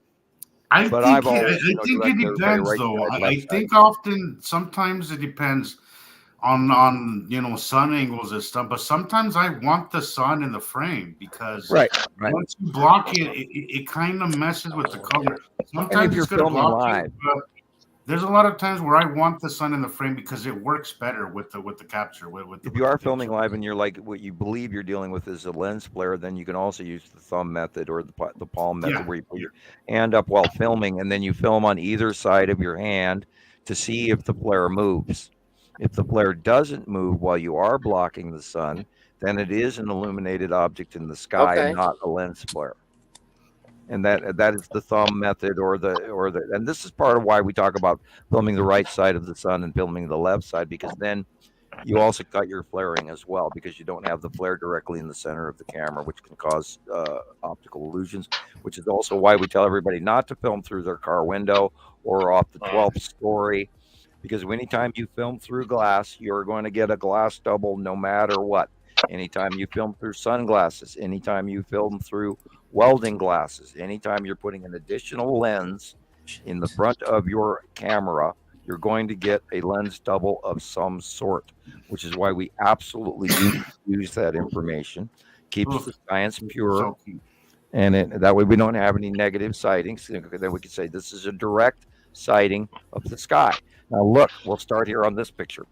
I think it depends, though. I think sometimes it depends on you know, sun angles and stuff. But sometimes I want the sun in the frame because once you block it kind of messes with the color. Sometimes it's going to block it, but there's a lot of times where I want the sun in the frame because it works better with the capture. If you are filming live and you're like what you believe you're dealing with is a lens flare, then you can also use the thumb method or the palm method where you put your hand up while filming, and then you film on either side of your hand to see if the flare moves. If the flare doesn't move while you are blocking the sun, then it is an illuminated object in the sky and not a lens flare. And that is the thumb method or the and this is part of why we talk about filming the right side of the sun and filming the left side, because then you also cut your flaring as well, because you don't have the flare directly in the center of the camera, which can cause optical illusions, which is also why we tell everybody not to film through their car window or off the 12th story, because anytime you film through glass, you're going to get a glass double no matter what. Anytime you film through sunglasses, anytime you film through welding glasses, anytime you're putting an additional lens in the front of your camera, you're going to get a lens double of some sort, which is why we absolutely use that information. Keeps the science pure, and that way we don't have any negative sightings. Then we can say this is a direct sighting of the sky. Now look, we'll start here on this picture.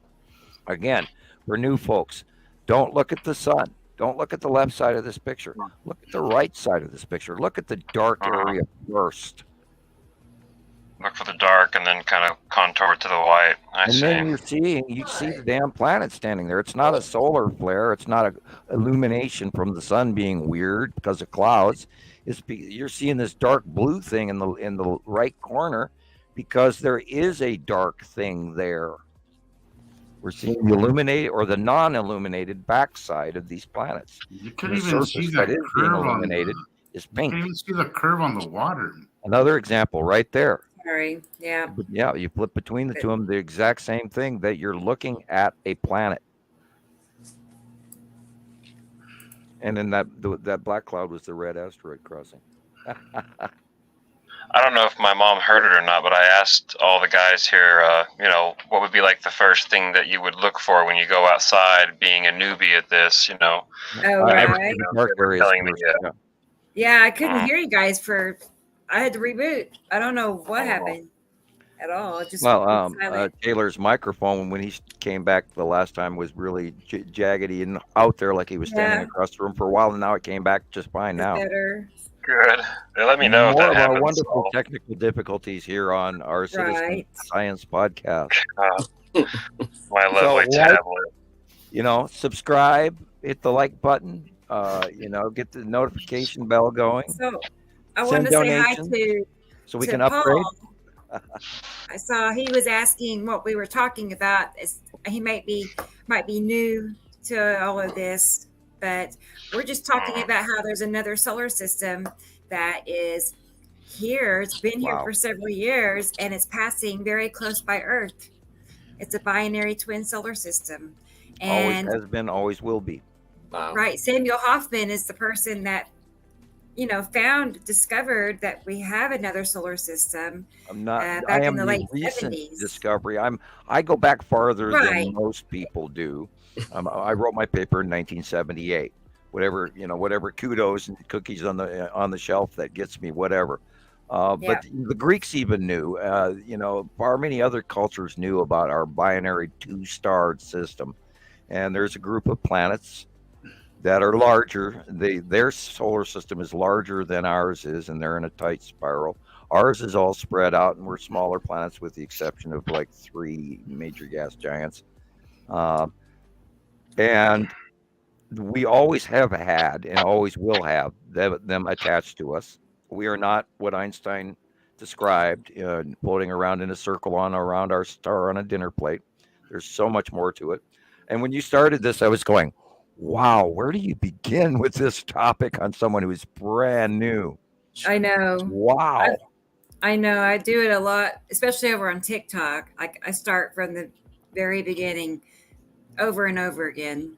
Again, for new folks, don't look at the sun. Don't look at the left side of this picture. Look at the right side of this picture. Look at the dark area first. Look for the dark and then kind of contour to the white. Then you see the damn planet standing there. It's not a solar flare. It's not a illumination from the sun being weird because of clouds. You're seeing this dark blue thing in the right corner because there is a dark thing there. We're seeing the illuminated or the non-illuminated backside of these planets. You could even see that is being illuminated is pink. You can even see the curve on the water. Another example right there. Sorry. Yeah. Yeah, you flip between the two of them, the exact same thing, that you're looking at a planet. And then that black cloud was the red asteroid crossing. I don't know if my mom heard it or not, but I asked all the guys here, you know, what would be like the first thing that you would look for when you go outside, being a newbie at this, you know. Oh, right. Yeah, I couldn't hear you guys I had to reboot. I don't know what happened at all. It just Taylor's microphone, when he came back the last time, was really jaggedy and out there like he was standing across the room for a while, and now it came back just fine now. Better. Good. Let me know if More that of our happens. wonderful technical difficulties here on our Citizen Right. Science podcast. My lovely tablet. Subscribe, hit the like button, get the notification bell going. So I Send wanted to say hi donations to so we to can upgrade. Paul. I saw he was asking what we were talking about. He might be new to all of this, but we're just talking about how there's another solar system that is here. It's been here for several years, and it's passing very close by Earth. It's a binary twin solar system, and Always has been, always will be. right, Samuel Hoffman is the person that discovered that we have another solar system. I'm not. Back I in am the the late recent 70s. discovery. I go back farther Right. than most people do. I wrote my paper in 1978. Whatever kudos and cookies on the shelf that gets me, whatever. But the Greeks even knew. Far many other cultures knew about our binary two-starred system, and there's a group of planets that are larger. Their solar system is larger than ours is, and they're in a tight spiral. Ours is all spread out, and we're smaller planets with the exception of like 3 major gas giants. And we always have had and always will have them attached to us. We are not what Einstein described, floating around in a circle around our star on a dinner plate. There's so much more to it. And when you started this, I was going, wow, where do you begin with this topic on someone who is brand new? I know. Wow. I know. I do it a lot, especially over on TikTok. I start from the very beginning over and over again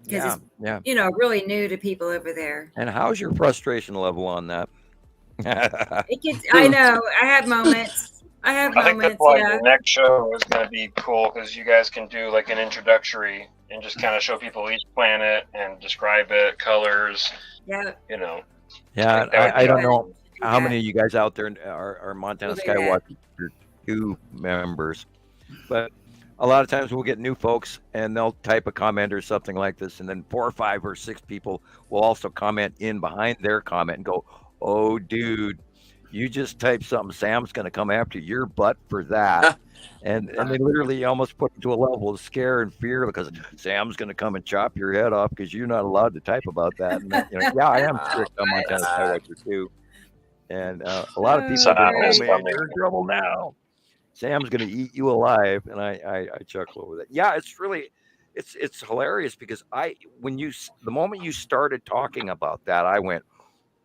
because it's really new to people over there. And how's your frustration level on that? It gets. I know. I have moments. I think that's why the next show is going to be cool because you guys can do like an introductory and just kind of show people each planet and describe it, colors. Yeah. Yeah, I don't know how many of you guys out there are Montana Skywatch 2 members, but a lot of times we'll get new folks and they'll type a comment or something like this, and then 4 or 5 or 6 people will also comment in behind their comment and go, "Oh, dude, you just typed something. Sam's going to come after your butt for that." And they literally almost put it to a level of scare and fear because Sam's going to come and chop your head off because you're not allowed to type about that. And I am strict on Montana Skywatcher too. And a lot of people go, "Oh man, you're in trouble now. Sam's going to eat you alive." And I chuckle over that. Yeah, it's really, it's hilarious because the moment you started talking about that, I went,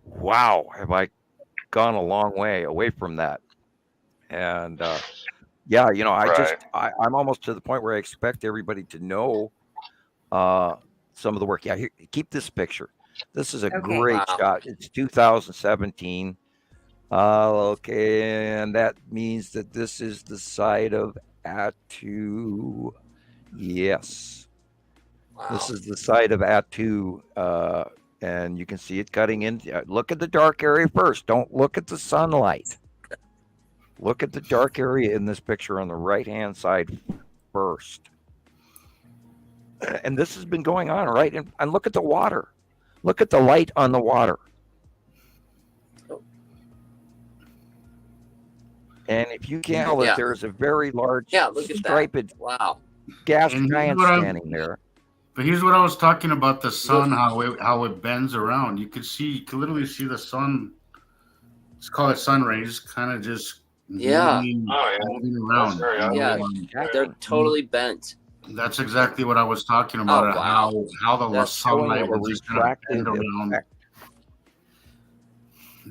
wow, have I gone a long way away from that? And I'm almost to the point where I expect everybody to know some of the work. Yeah, here, keep this picture. This is a great shot. It's 2017. Okay, and that means that this is the site of Attu. Yes. Wow. This is the site of Attu, and you can see it cutting in. Look at the dark area first. Don't look at the sunlight. Look at the dark area in this picture on the right-hand side first. And this has been going on, right? And look at the water. Look at the light on the water. And if you can't tell it, there's a very large striped gas giant standing there. But here's what I was talking about: the sun, how it bends around. You can literally see the sun. Let's call it sun rays, kind of just moving around. They're totally bent. That's exactly what I was talking about. How the sunlight will just kind of bend around.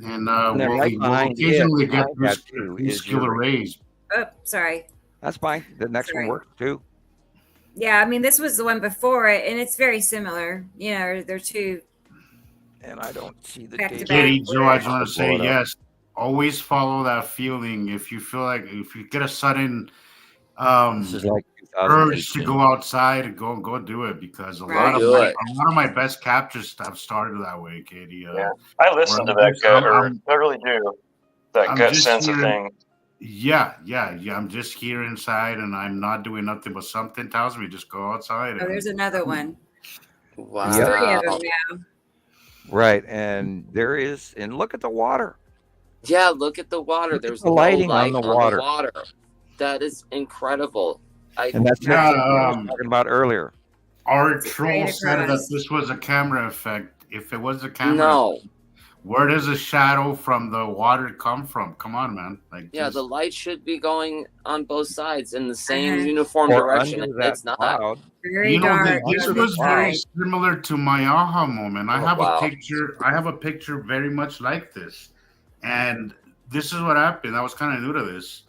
And we'll occasionally get these killer rays. Oh, sorry. That's fine. The next one works too. Yeah, I mean, this was the one before it, and it's very similar. They're two. And I don't see the date. Katie, Joe, I just want to say yes. Always follow that feeling. If you feel like if you get a sudden this is like urge to go outside and go do it, because a lot of my best captures have started that way, Katie. I listen to that gut, I really do. That gut sense of thing. Yeah. I'm just here inside, and I'm not doing nothing, but something tells me just go outside. Oh, there's another one. Wow. There's 3 of them now. Right, and there is, and look at the water. Yeah, look at the water. Look There's at the no lighting light on the water. That is incredible. And that's what I was talking about earlier. Our troll said that this was a camera effect. If it was a camera, no. Where does the shadow from the water come from? Come on, man. Like, yeah, just... the light should be going on both sides in the same uniform direction. It's not. Cloud. Very dark. This was very similar to my aha moment. I have wow. a picture. I have a picture very much like this, and this is what happened. I was kind of new to this.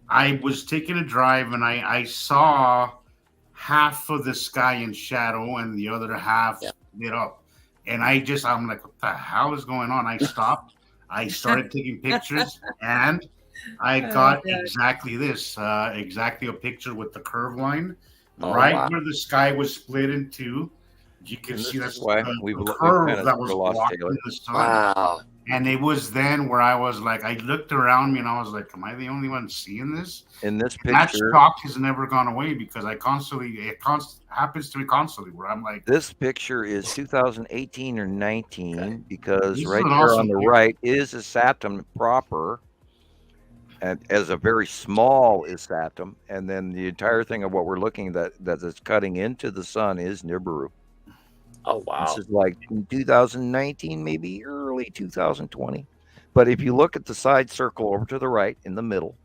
I was taking a drive, and I saw half of the sky in shadow, and the other half lit up. And I'm like, what the hell is going on? I stopped. I started taking pictures, and I got exactly this, exactly a picture with the curve line, where the sky was split in two. You can see that's the curve that was blocking the sun. Wow. And it was then where I was like, I looked around me and I was like, am I the only one seeing this? In this picture, that shock has never gone away because it happens to me constantly where I'm like, this picture is 2018 or 19 because right there on the right is a Saturn proper, and as a very small is Saturn, and then the entire thing of what we're looking at that is cutting into the sun is Nibiru. Oh, wow. This is like 2019, maybe early 2020. But if you look at the side circle over to the right in the middle,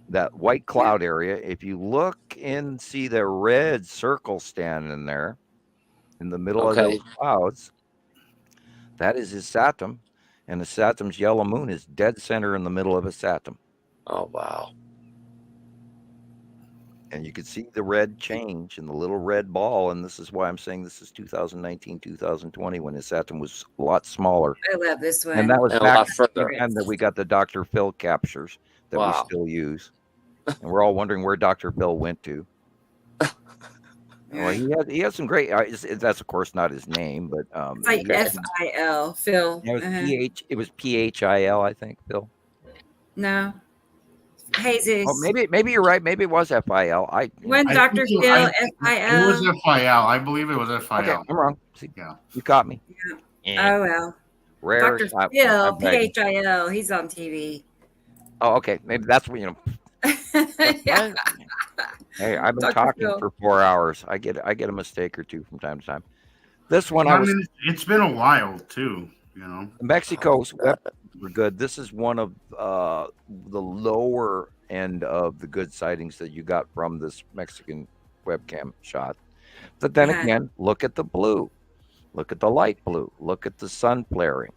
that white cloud area, if you look and see the red circle standing there in the middle of those clouds, that is his Saturn. And the Saturn's yellow moon is dead center in the middle of a Saturn. Oh, wow. And you can see the red change in the little red ball. And this is why I'm saying this is 2019, 2020, when his Saturn was a lot smaller. I love this one. And that was and back a lot further. and that we got the Dr. Phil captures that we still use. And we're all wondering where Dr. Phil went to. Well, he had some great. That's of course not his name, but it's like Phil. Phil. It was PHIL, I think. Phil. No. Jesus. Oh, maybe you're right. Maybe it was FIL. When Dr. Phil FIL. It was FIL. I believe it was FIL. Okay, I'm wrong. See, yeah, you caught me. Yeah. Oh well. Rare. Dr. Phil PHIL. He's on TV. Oh, okay. Maybe that's what yeah. Hey, I've been Dr. talking Phil. for 4 hours. I get a mistake or two from time to time. This one, it's been a while too. You know, Mexico's were good. This is one of the lower end of the good sightings that you got from this Mexican webcam shot. But then again, look at the blue. Look at the light blue. Look at the sun flaring.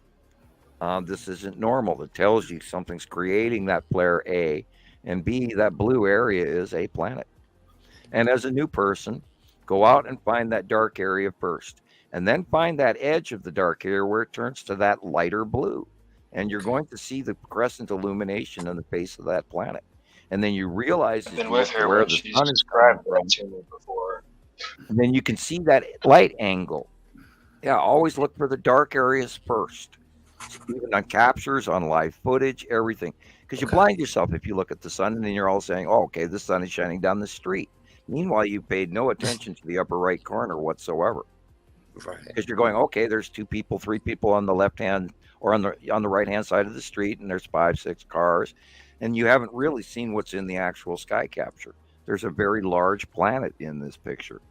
This isn't normal. It tells you something's creating that flare, A, and B, that blue area is a planet. And as a new person, go out and find that dark area first, and then find that edge of the dark area where it turns to that lighter blue. And you're going to see the crescent illumination on the face of that planet. And then you realize I've been with her where when the she's sun is described that to me before. and then you can see that light angle. Yeah, always look for the dark areas first. Even on captures, on live footage, everything. Because you blind yourself if you look at the sun and then you're all saying, oh, okay, the sun is shining down the street. Meanwhile, you paid no attention to the upper right corner whatsoever. Right. Because you're going, okay, there's 2 people, 3 people on the left hand or on the right hand side of the street, and there's 5, 6 cars, and you haven't really seen what's in the actual sky capture. There's a very large planet in this picture,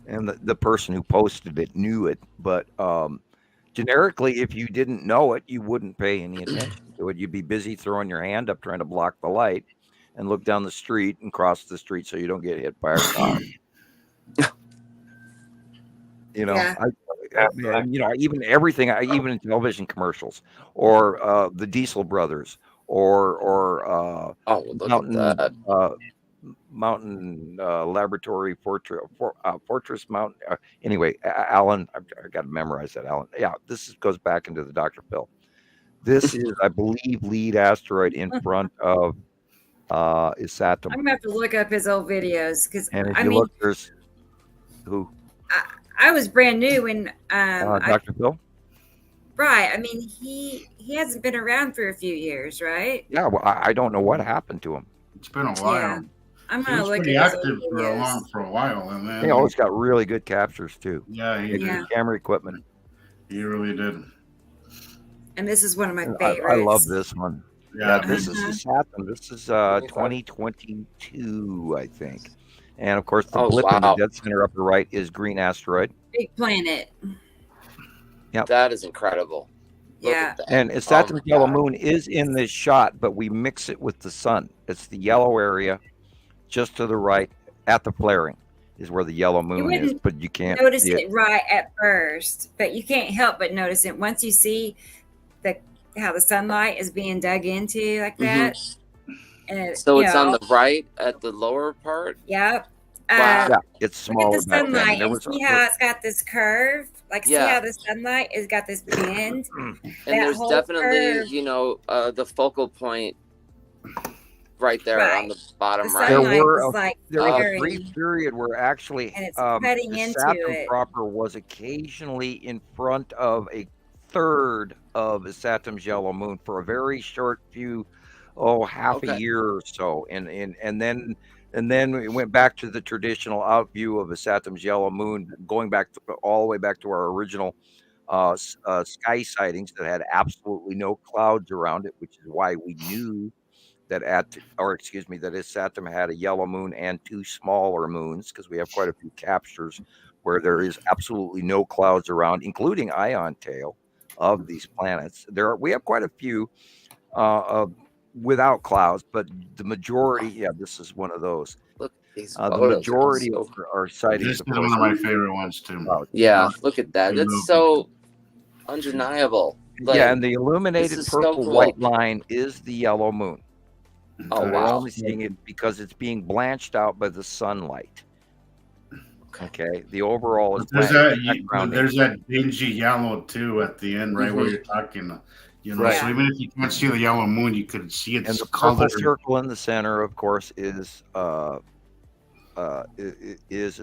and the person who posted it knew it, but generically, if you didn't know it, you wouldn't pay any attention to it. You'd be busy throwing your hand up trying to block the light and look down the street and cross the street so you don't get hit by a car. You know, even everything, even in television commercials, or the Diesel Brothers, or Mountain Laboratory Fortress Mountain. Anyway, Alan, I got to memorize that, Alan. Yeah, goes back into the Dr. Phil. This is, I believe, lead asteroid in front of is Saturn. I'm gonna have to look up his old videos because look, there's who. I was brand new when Dr. Phil. Right. I mean, he hasn't been around for a few years, right? Yeah. Well, I don't know what happened to him. It's been a while. Yeah. I'm He gonna was look pretty at his active old videos. for a while, and then He always got really good captures too. yeah, he Yeah. did. Camera equipment. He really did. And this is one of my And favorites. I love this one. Yeah, Yeah, this is a Saturn. This is 2022, I think. And of course, the blip in the dead center upper right is Green Asteroid. Big Planet. Yep. That is incredible. Yeah. And Saturn's yellow moon is in this shot, but we mix it with the sun. It's the yellow area just to the right at the flaring is where the yellow moon is, but you can't notice see it right at first, but you can't help but notice it once you see how the sunlight is being dug into like that. And so it's on the right at the lower part. Yep. Yeah, it's smaller. Look at the sunlight and see how it's got this curve. Like, see how the sunlight has got this bend. And there's definitely, the focal point right there on the bottom right. There was flickering. a brief period where actually cutting the into Saturn it. proper was occasionally in front of a third of Saturn's yellow moon for a very short few, half a year or so, and then we went back to the traditional out view of a Saturn's yellow moon, going back all the way back to our original sky sightings that had absolutely no clouds around it, which is why we knew that that Saturn had a yellow moon and two smaller moons, because we have quite a few captures where there is absolutely no clouds around, including ion tail of these planets. We have quite a few without clouds, but the majority, this is one of those. Look, these the majority of our sightings. This is one of my favorite ones too. Yeah, look at that. That's so undeniable. Yeah, and the illuminated purple-white line is the yellow moon. Oh, We're wow. only seeing it because it's being blanched out by the sunlight. Okay, the overall is There's background. that dingy yellow too at the end, right where you're talking. Right. So even if you can't see the yellow moon, you could see its And the color. purple circle in the center, of course, is a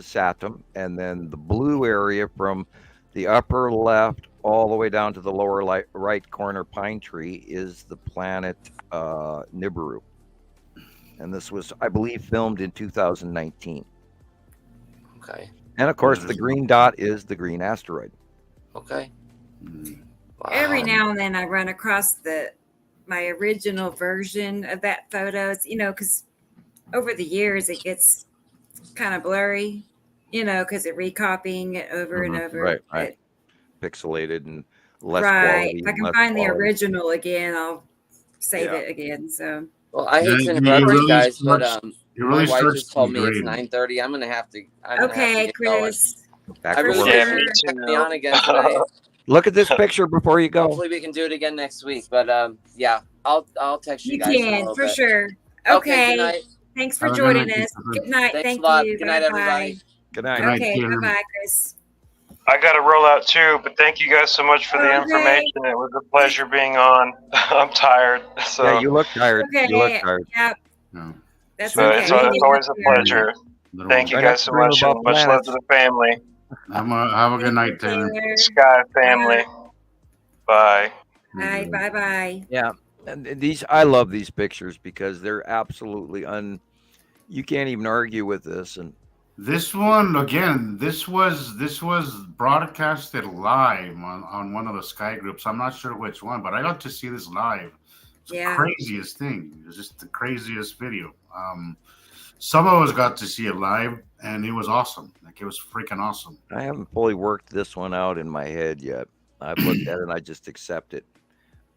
Saturn, and then the blue area from the upper left all the way down to the lower right corner pine tree is the planet Nibiru. And this was, I believe, filmed in 2019. Okay. And of course, the green dot is the Green Asteroid. Okay. Every now and then I run across my original version of that photos, because over the years it gets kind of blurry, because they're recopying it over and over. Right. Pixelated and less Right. quality. If I can find the original again, I'll save it again. So. Well, I hate to interrupt you guys, but really my wife starts just told me to it's grade. 9:30. I'm gonna have to. Okay, Chris. I really work. have to be on again today. Look at this picture before you go. Hopefully, we can do it again next week. But I'll text you You guys. in a can little for bit. sure. Okay. Okay. Good night. Thanks for Have a good joining night, us. Christopher. Good night. Thanks Thank a lot. you. Good night, Bye-bye. everybody. Good night. Okay. Bye bye, Chris. I got to roll out too, but thank you guys so much for the Okay. information. It was a pleasure being on. I'm tired, so Yeah, you look tired. Okay. You look tired. Yep. No. That's so okay. it's always a pleasure. Thank you Right guys next so to Dream much, About and much love Planets. to the family, Have a good night, Taylor. Sky family. Bye. Bye. Bye. Bye. Yeah, and I love these pictures because they're absolutely you can't even argue with this. And This one again. This was broadcasted live on one of the Sky groups. I'm not sure which one, but I got to see this live. It's the Yeah. craziest thing. It's just the craziest video. Some of us got to see it live, and it was awesome. Like, it was freaking awesome. I haven't fully worked this one out in my head yet. I've looked at it and I just accept it.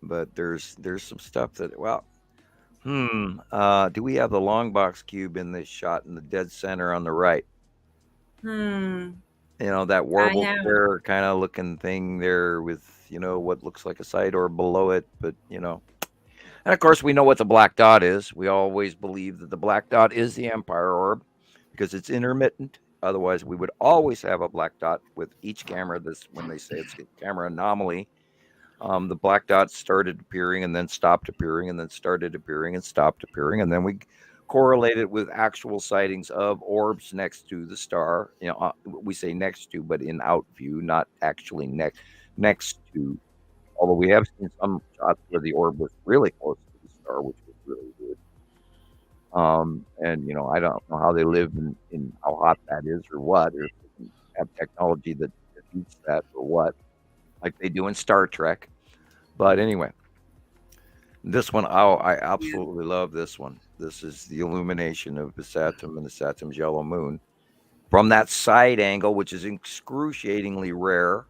But there's some stuff that, do we have the long box cube in this shot in the dead center on the right? That warble know. square kind of looking thing there with, what looks like a side orb below it. But, and of course we know what the black dot is. We always believe that the black dot is the Empire orb because it's intermittent. Otherwise, we would always have a black dot with each camera. When they say it's a camera anomaly, the black dot started appearing and then stopped appearing and then started appearing and stopped appearing. And then we correlate it with actual sightings of orbs next to the star. We say next to, but in out view, not actually next to. Although we have seen some shots where the orb was really close to the star, which was really good. And I don't know how they live in how hot that is or what, or if they have technology that defeats that or what, like they do in Star Trek. But anyway, this one, I absolutely love this one. This is the illumination of Besatum and the Saturm's yellow moon from that side angle, which is excruciatingly rare.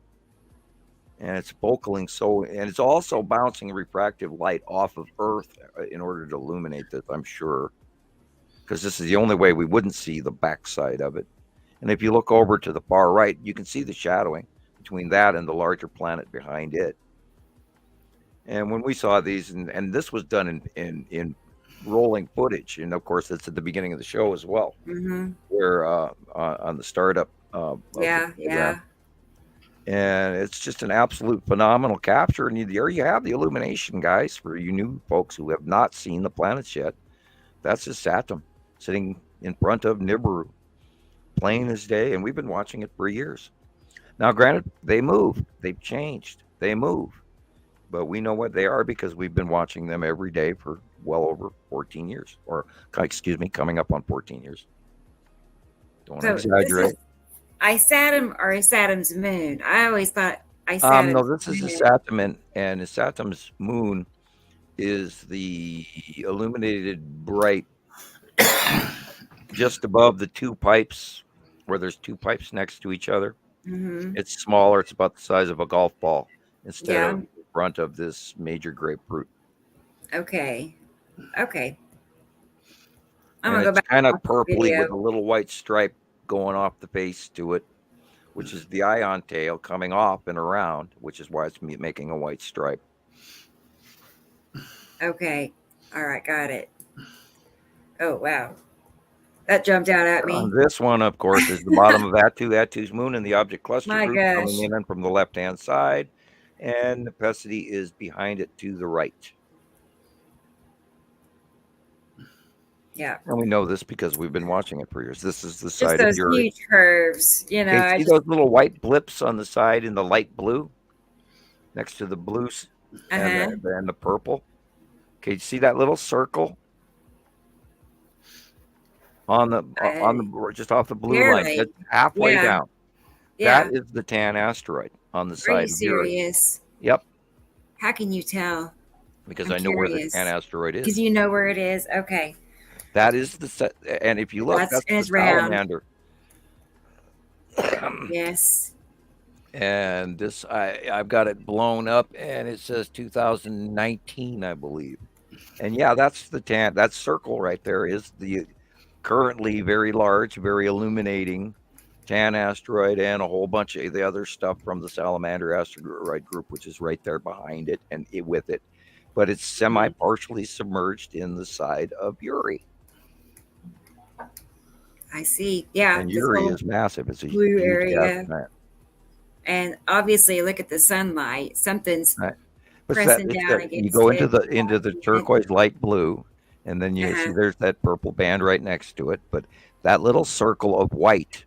And it's focaling and it's also bouncing refractive light off of Earth in order to illuminate this, I'm sure, because this is the only way we wouldn't see the backside of it. And if you look over to the far right, you can see the shadowing between that and the larger planet behind it. And when we saw these, and this was done in rolling footage, and of course it's at the beginning of the show as well, where on the startup. Yeah. And it's just an absolute phenomenal capture. And there you have the illumination, guys, for you new folks who have not seen the planets yet. That's just Saturn sitting in front of Nibiru, plain as day. And we've been watching it for years. Now, granted, they move. They've changed. They move. But we know what they are because we've been watching them every day for well over 14 years. Or, excuse me, coming up on 14 years. Don't exaggerate. Isatum or Isatum's moon? I always thought Isatum's no, this is the Saturn, and the Saturn's moon is the illuminated bright just above the two pipes, where there's two pipes next to each other. It's smaller. It's about the size of a golf ball instead of the front of this major grapefruit. Okay. I'm gonna go back. Kind of purpley with a little white stripe going off the face to it, which is the ion tail coming off and around, which is why it's making a white stripe. Okay. All right. Got it. Oh, wow. That jumped out at me. This one, of course, is the bottom of Atu's moon and the object cluster My group gosh. coming in from the left-hand side, and Nepesity is behind it to the right. Yeah. And we know this because we've been watching it for years. This is the Just side those of Uri. huge curves, Okay, see those little white blips on the side in the light blue next to the blues and the purple? Okay, you see that little circle on the just off the blue line? It's halfway down. Yeah. That is the Tan asteroid on the Are side you of Uri. serious? Yep. How can you tell? Because I'm I know where the curious. Tan asteroid is. Because you know where it is. Okay. That is and if you look, that's the salamander. Yes. And this, I've got it blown up, and it says 2019, I believe. And yeah, that's the Tan. That circle right there is the currently very large, very illuminating Tan asteroid, and a whole bunch of the other stuff from the Salamander asteroid group, which is right there behind it and with it. But it's semi-partially submerged in the side of Uri. I see. Yeah. And Uri is massive. It's a blue huge area. planet. And obviously, look at the sunlight. Something's But pressing down against you go into it. the turquoise light blue, and then you see there's that purple band right next to it. But that little circle of white,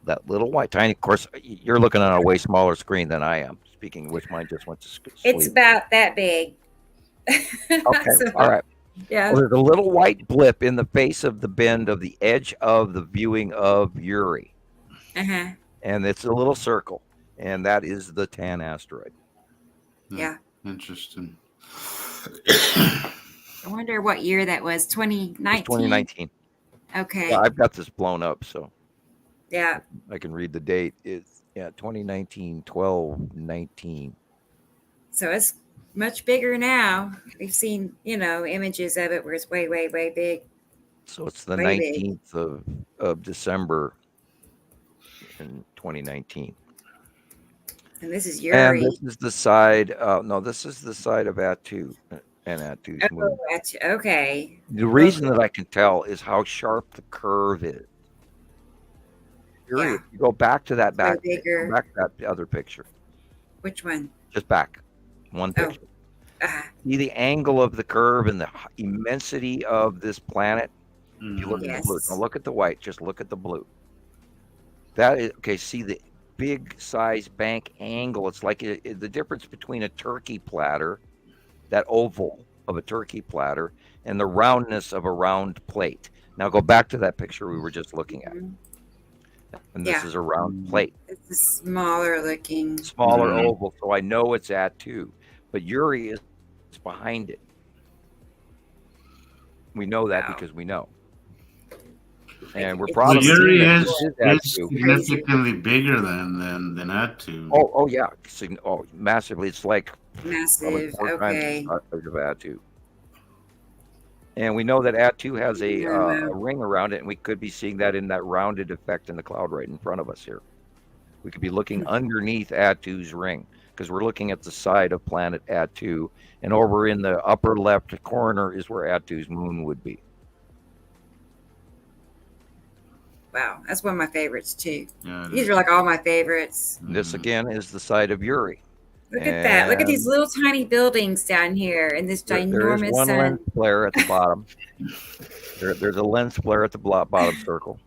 that little white tiny. Of course, you're looking on a way smaller screen than I am. Speaking of which, mine just went to sleep. It's about that big. Okay, all right. Yeah. Well, there's a little white blip in the face of the bend of the edge of the viewing of Uri. And it's a little circle, and that is the Tan asteroid. Yeah. Interesting. I wonder what year that was. 2019. 2019. Okay. Yeah, I've got this blown up, so Yeah. I can read the date. It's 2019, 12/19. So it's much bigger now. We've seen, images of it where it's way, way, way big. So it's the Way big. 19th of December in 2019. And this is And Uri. this is the side. No, this is the side of Atu and Atu's moon. Okay. The reason that I can tell is how sharp the curve is. You go back to that bigger. Go back to that other picture. Which one? Just back one picture. See the angle of the curve and the immensity of this planet. If you look at the blue, don't look at the white. Just look at the blue. That is okay. See the big size bank angle. It's like the difference between a turkey platter, that oval of a turkey platter and the roundness of a round plate. Now go back to that picture we were just looking at. And this is a round plate. It's a smaller looking. Smaller oval, so I know it's Attu. But Yuri is behind it. We know that because we know. And we're probably Yuri is significantly bigger than Attu. Oh yeah, massively. It's like massive. 4 Okay. times the size of Attu. And we know that Attu has a ring around it, and we could be seeing that in that rounded effect in the cloud right in front of us here. We could be looking underneath Attu's ring because we're looking at the side of planet Attu, and over in the upper left corner is where Attu's moon would be. Wow, that's one of my favorites too. These are like all my favorites. This again is the side of Yuri. Look at that. Look at these little tiny buildings down here in this ginormous There is one sun. lens flare at the bottom. There's a lens flare at the bottom circle.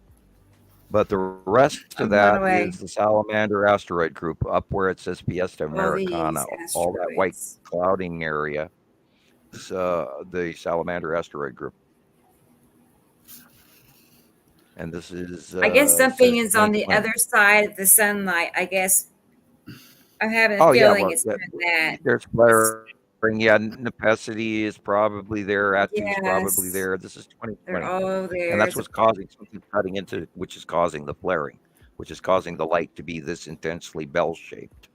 But the rest of that is the Salamander asteroid group up where it says Fiesta Americana. All that white clouding area is the Salamander asteroid group. And this is I guess something is on the other side of the sunlight. I guess I'm having a feeling it's doing that. There's flaring. Yeah, Nepacity is probably there. Attu is probably there. This is 2020. They're all there. And that's what's causing something cutting into, which is causing the flaring, which is causing the light to be this intensely bell-shaped.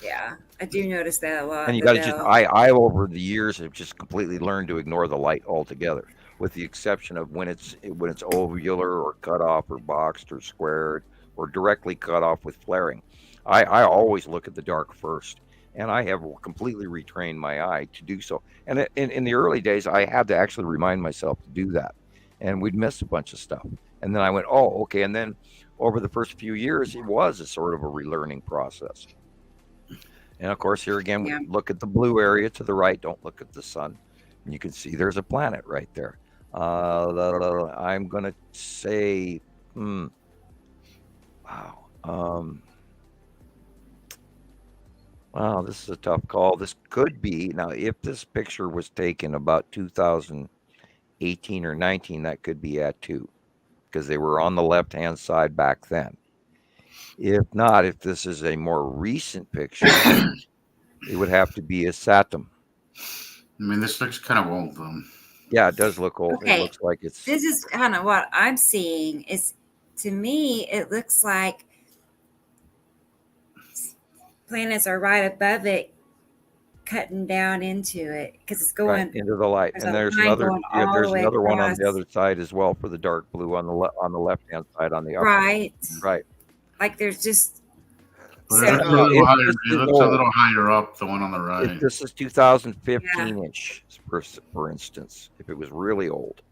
Yeah, I do notice that a lot. And you got to just, I over the years have just completely learned to ignore the light altogether, with the exception of when it's ovular or cut off or boxed or squared or directly cut off with flaring. I always look at the dark first, and I have completely retrained my eye to do so. And in the early days, I had to actually remind myself to do that, and we'd miss a bunch of stuff. And then I went, oh, okay. And then over the first few years, it was a sort of a relearning process. And of course, here again, we look at the blue area to the right. Don't look at the sun. And you can see there's a planet right there. I'm going to say, wow. Wow, this is a tough call. This could be, now, if this picture was taken about 2018 or 19, that could be Attu, because they were on the left-hand side back then. If not, if this is a more recent picture, it would have to be a Saturn. I mean, this looks kind of old, though. Yeah, it does look old. Okay. It looks like it's... This is kind of what I'm seeing. Is to me, it looks like planets are right above it, cutting down into it because it's going right into the light. And there's another one on the other side as well for the dark blue on the left-hand side on the upper. Right. Like there's just. It looks a little higher up, the one on the right. If this is 2015-ish, for instance, if it was really old,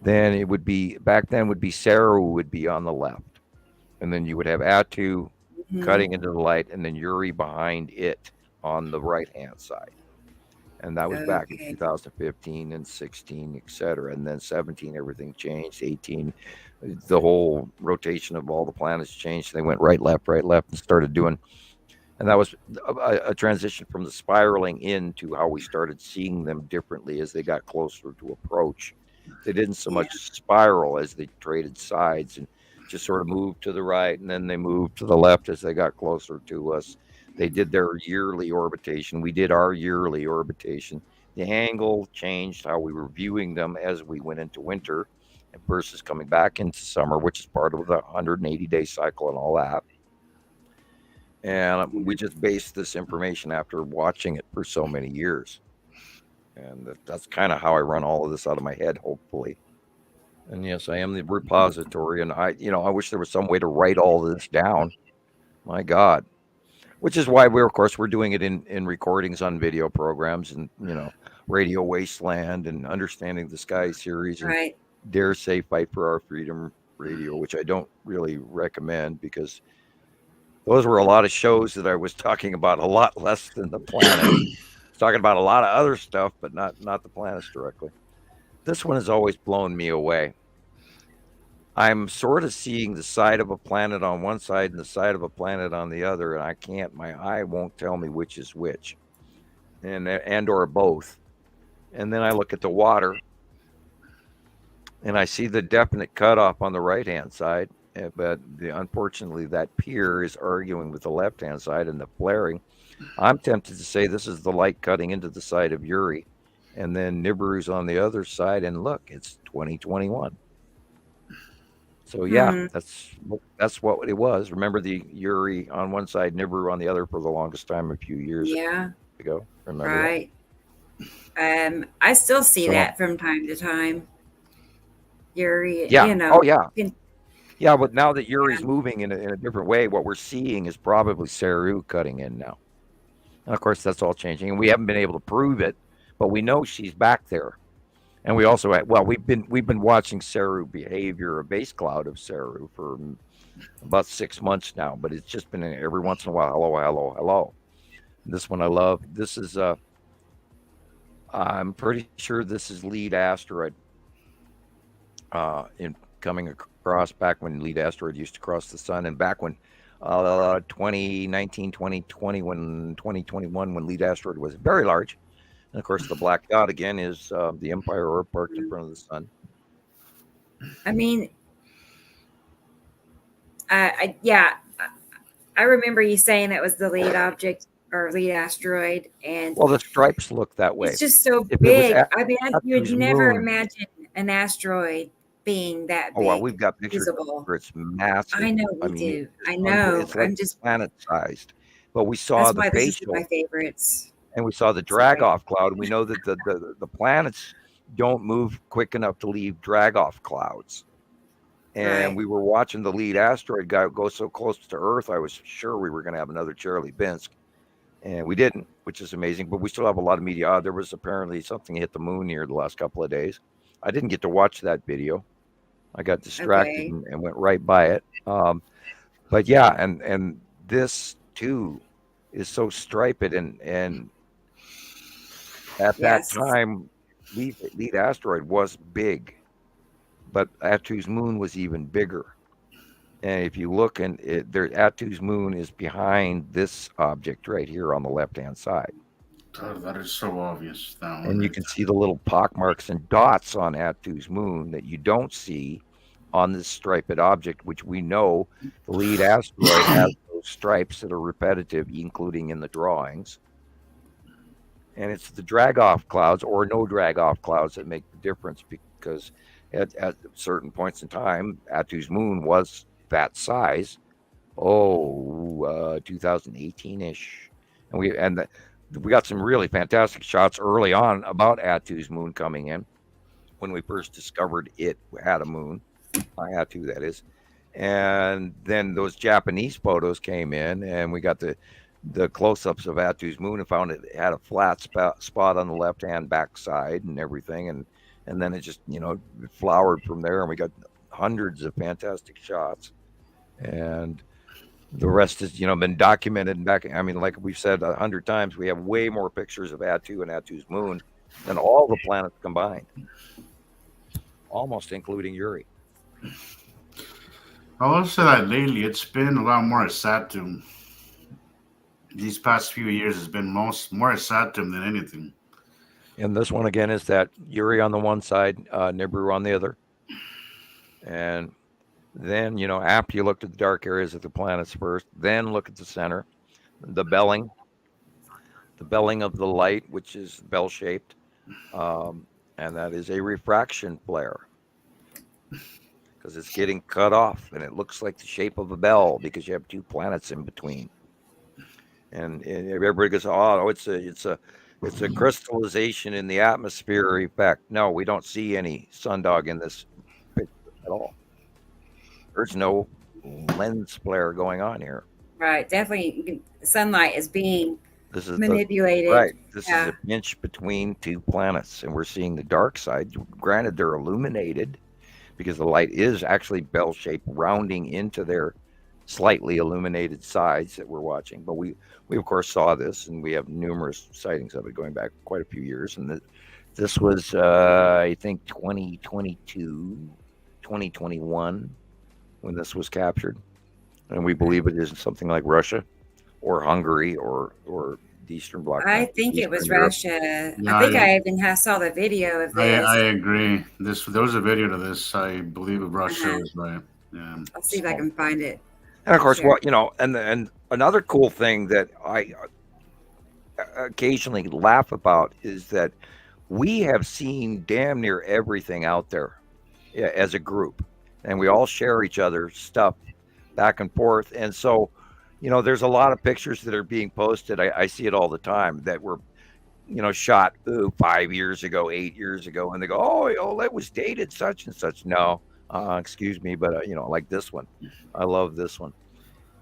then it would be, back then would be Saru would be on the left. And then you would have Attu cutting into the light, and then Yuri behind it on the right-hand side. And that was back in 2015 and 16, etc. And then 17, everything changed. 18, the whole rotation of all the planets changed. They went right, left, and started doing. And that was a transition from the spiraling into how we started seeing them differently as they got closer to approach. They didn't so much spiral as they traded sides and just sort of moved to the right, and then they moved to the left as they got closer to us. They did their yearly orbitation. We did our yearly orbitation. The angle changed how we were viewing them as we went into winter versus coming back into summer, which is part of the 180-day cycle and all that. And we just based this information after watching it for so many years. And that's kind of how I run all of this out of my head, hopefully. And yes, I am the repository, and I wish there was some way to write all this down. My God. Which is why we're doing it in recordings on video programs and, Radio Wasteland and Understanding the Sky series and Dare Say Fight for Our Freedom Radio, which I don't really recommend because those were a lot of shows that I was talking about a lot less than the planet. I was talking about a lot of other stuff, but not the planets directly. This one has always blown me away. I'm sort of seeing the side of a planet on one side and the side of a planet on the other, and my eye won't tell me which is which. and or both. And then I look at the water, and I see the definite cutoff on the right-hand side. But unfortunately, that pier is arguing with the left-hand side and the flaring. I'm tempted to say this is the light cutting into the side of Yuri, and then Nibiru's on the other side. And look, it's 2021. So yeah, that's what it was. Remember the Yuri on one side, Nibiru on the other for the longest time a few years ago. Remember right. I still see that from time to time. Yuri, you know. Oh yeah. Yeah, but now that Yuri's moving in a different way, what we're seeing is probably Saru cutting in now. And of course, that's all changing, and we haven't been able to prove it, but we know she's back there. And we also, we've been watching Saru behavior, a base cloud of Saru, for about 6 months now. But it's just been every once in a while, hello, hello, hello. This one I love. This is I'm pretty sure this is Lead Asteroid. In coming across back when Lead Asteroid used to cross the sun, and back when 2019, 2020, 2021, when Lead Asteroid was very large. And of course, the black dot again is the Empire Orb parked in front of the sun. I mean, I remember you saying that was the lead object or lead asteroid, and well, the stripes look that way. It's just so big. I mean, you would never imagine an asteroid being that big. Oh well, we've got pictures visible. Where it's massive. I know we do. I know. It's like I'm just planet-sized. But we saw that's the why facial. this is my favorites. And we saw the drag-off cloud. And we know that the planets don't move quick enough to leave drag-off clouds. And we were watching the lead asteroid guy go so close to Earth, I was sure we were going to have another Chelyabinsk. And we didn't, which is amazing. But we still have a lot of media. There was apparently something hit the moon here the last couple of days. I didn't get to watch that video. I got distracted and went right by it. But yeah, and this too is so striped, and at that time, lead asteroid was big, but Attu's moon was even bigger. And if you look, and Attu's moon is behind this object right here on the left-hand side. That is so obvious now. And you can see the little pock marks and dots on Attu's moon that you don't see on this striped object, which we know the lead asteroid has those stripes that are repetitive, including in the drawings. And it's the drag-off clouds or no drag-off clouds that make the difference, because at certain points in time, Attu's moon was that size. 2018-ish. And we got some really fantastic shots early on about Attu's moon coming in when we first discovered it had a moon. Attu, that is. And then those Japanese photos came in, and we got the close-ups of Attu's moon and found it had a flat spot on the left-hand backside and everything. And then it just, flowered from there, and we got hundreds of fantastic shots. And the rest has, been documented back. I mean, like we've said 100 times, we have way more pictures of Attu and Attu's moon than all the planets combined, almost including Yuri. I will say that lately it's been a lot more Saturn. These past few years has been more Saturn than anything. And this one again is that Yuri on the one side, Nibiru on the other. And then, after you looked at the dark areas of the planets first, then look at the center, the belling of the light, which is bell-shaped, and that is a refraction flare, because it's getting cut off, and it looks like the shape of a bell because you have two planets in between. And everybody goes, "Oh, it's a crystallization in the atmosphere effect." No, we don't see any sundog in this picture at all. There's no lens flare going on here. Right, definitely. Sunlight is being manipulated. This is a pinch between two planets, and we're seeing the dark side. Granted, they're illuminated because the light is actually bell-shaped, rounding into their slightly illuminated sides that we're watching. But we of course saw this, and we have numerous sightings of it going back quite a few years. And this was, I think, 2022, 2021 when this was captured. And we believe it is something like Russia or Hungary or the Eastern Bloc. I think it was Europe. Russia. Yeah, I think I even saw the video of this. I agree. There was a video to this. I believe Russia was right. Yeah. I'll see if I can find it. And of course, Sure. and another cool thing that I occasionally laugh about is that we have seen damn near everything out there as a group, and we all share each other's stuff back and forth. And so, there's a lot of pictures that are being posted. I see it all the time that were, shot 5 years ago, 8 years ago, and they go, oh, that was dated such and such. No, excuse me, but like this one, I love this one,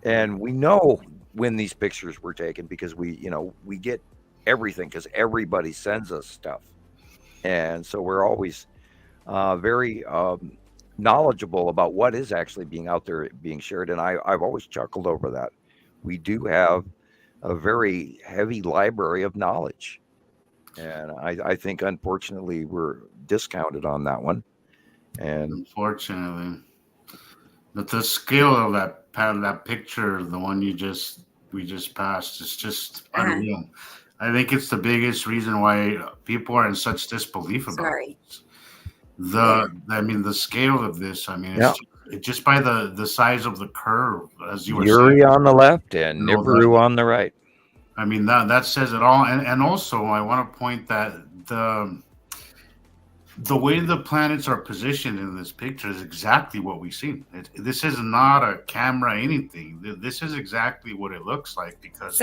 and we know when these pictures were taken because we get everything because everybody sends us stuff, and so we're always very knowledgeable about what is actually being out there being shared. And I've always chuckled over that. We do have a very heavy library of knowledge, and I think unfortunately we're discounted on that one. And unfortunately, but the scale of that picture, the one we just passed, is just unreal. I think it's the biggest reason why people are in such disbelief about it. The scale of this. I mean, it's just by the size of the curve, as you were Yuri saying. on the left and Nibiru on the right. I mean, that says it all. And also, I want to point that the way the planets are positioned in this picture is exactly what we see. This is not a camera anything. This is exactly what it looks like because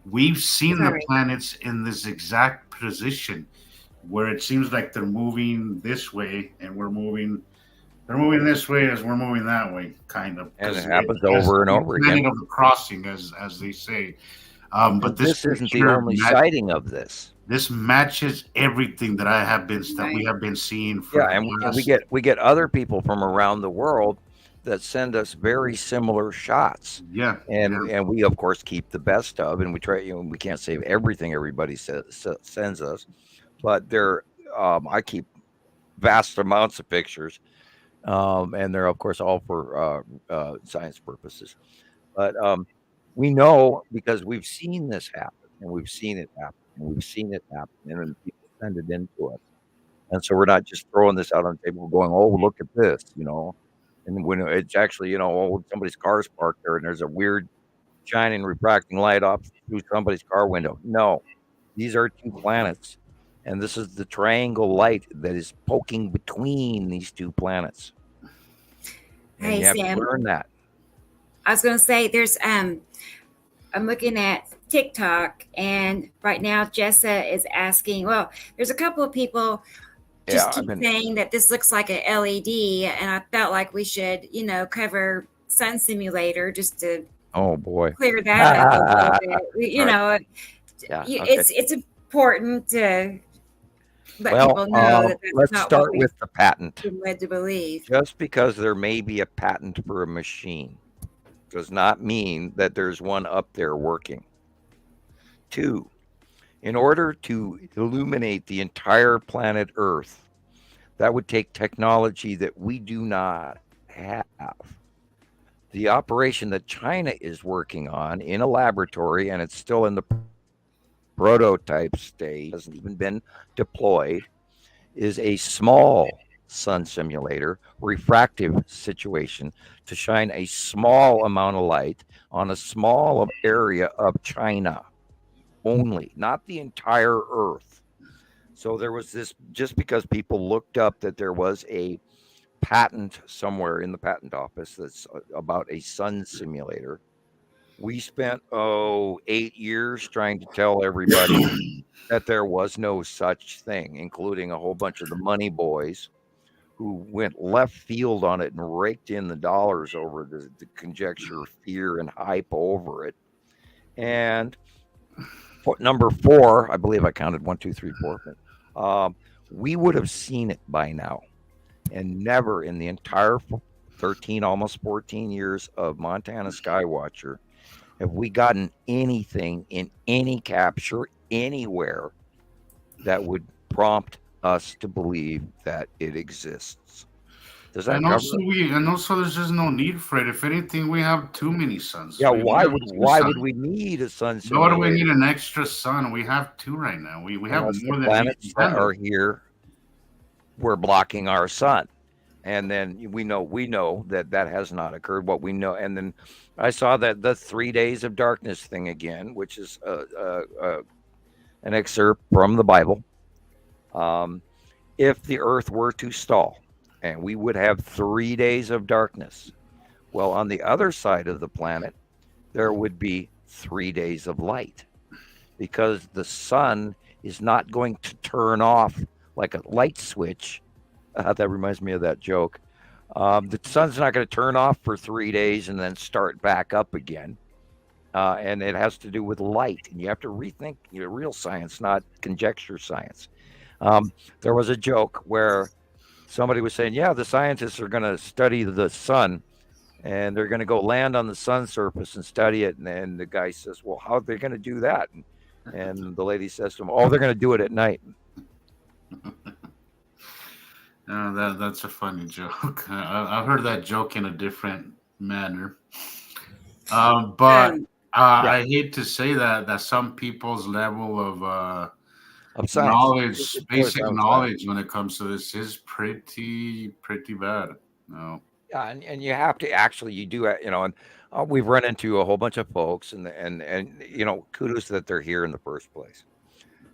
we've seen the planets in this exact position where it seems like they're moving this way and they're moving this way as we're moving that way, kind of. And it happens over and over again. Of the crossing, as they say. But this isn't the only sighting of this. This matches everything that we have been seeing. And we get other people from around the world that send us very similar shots. Yeah, and we of course keep the best of, and we try. We can't save everything everybody sends us, but I keep vast amounts of pictures, and they're of course all for science purposes. But we know because we've seen this happen, and we've seen it happen. And we've seen it happen, and then people send it into us, and so we're not just throwing this out on the table, going, "Oh, look at this," And when it's actually, somebody's car's parked there, and there's a weird shining, refracting light off through somebody's car window. No, these are two planets, and this is the triangle light that is poking between these two planets. And Hey, you have Sam. to learn that. I was going to say, there's I'm looking at TikTok, and right now Jessa is asking. Well, there's a couple of people just keep saying that this looks like a LED, and I felt like we should, cover Sun Simulator just to clear that up a little bit. It's important to let people know that that's let's not start what with the patent. we've been led to believe. Just because there may be a patent for a machine does not mean that there's one up there working. 2, in order to illuminate the entire planet Earth, that would take technology that we do not have. The operation that China is working on in a laboratory, and it's still in the prototype stage, hasn't even been deployed, is a small sun simulator, refractive situation to shine a small amount of light on a small area of China only, not the entire Earth. So there was this, just because people looked up that there was a patent somewhere in the patent office that's about a sun simulator. We spent 8 years trying to tell everybody that there was no such thing, including a whole bunch of the money boys who went left field on it and raked in the dollars over the conjecture, fear, and hype over it. And number 4, I believe I counted 1, 2, 3, 4. We would have seen it by now, and never in the entire 13, almost 14 years of Montana Skywatcher have we gotten anything in any capture anywhere that would prompt us to believe that it exists. Does that And cover also, there's just no need for it. If anything, we have too many suns. Yeah, We why have would two why would suns. we need a sun Why do we simulator? need an extra sun? We have two right now. We have Unless the more than we planets can that handle. are here we're blocking our sun. And then we know that has not occurred. What we know, and then I saw that the 3 days of darkness thing again, which is an excerpt from the Bible. If the Earth were to stall, and we would have 3 days of darkness, well, on the other side of the planet, there would be 3 days of light, because the sun is not going to turn off like a light switch. That reminds me of that joke. The sun's not going to turn off for 3 days and then start back up again. And it has to do with light. And you have to rethink real science, not conjecture science. There was a joke where somebody was saying, yeah, the scientists are going to study the sun and they're going to go land on the sun's surface and study it. And then the guy says, well, how are they going to do that? And the lady says to him, oh, they're going to do it at night. That's a funny joke. I've heard that joke in a different manner. But I hate to say that some people's level of science, knowledge, basic knowledge when it comes to this is pretty bad. No. Yeah, and you have to actually, you do, and we've run into a whole bunch of folks, and kudos that they're here in the first place.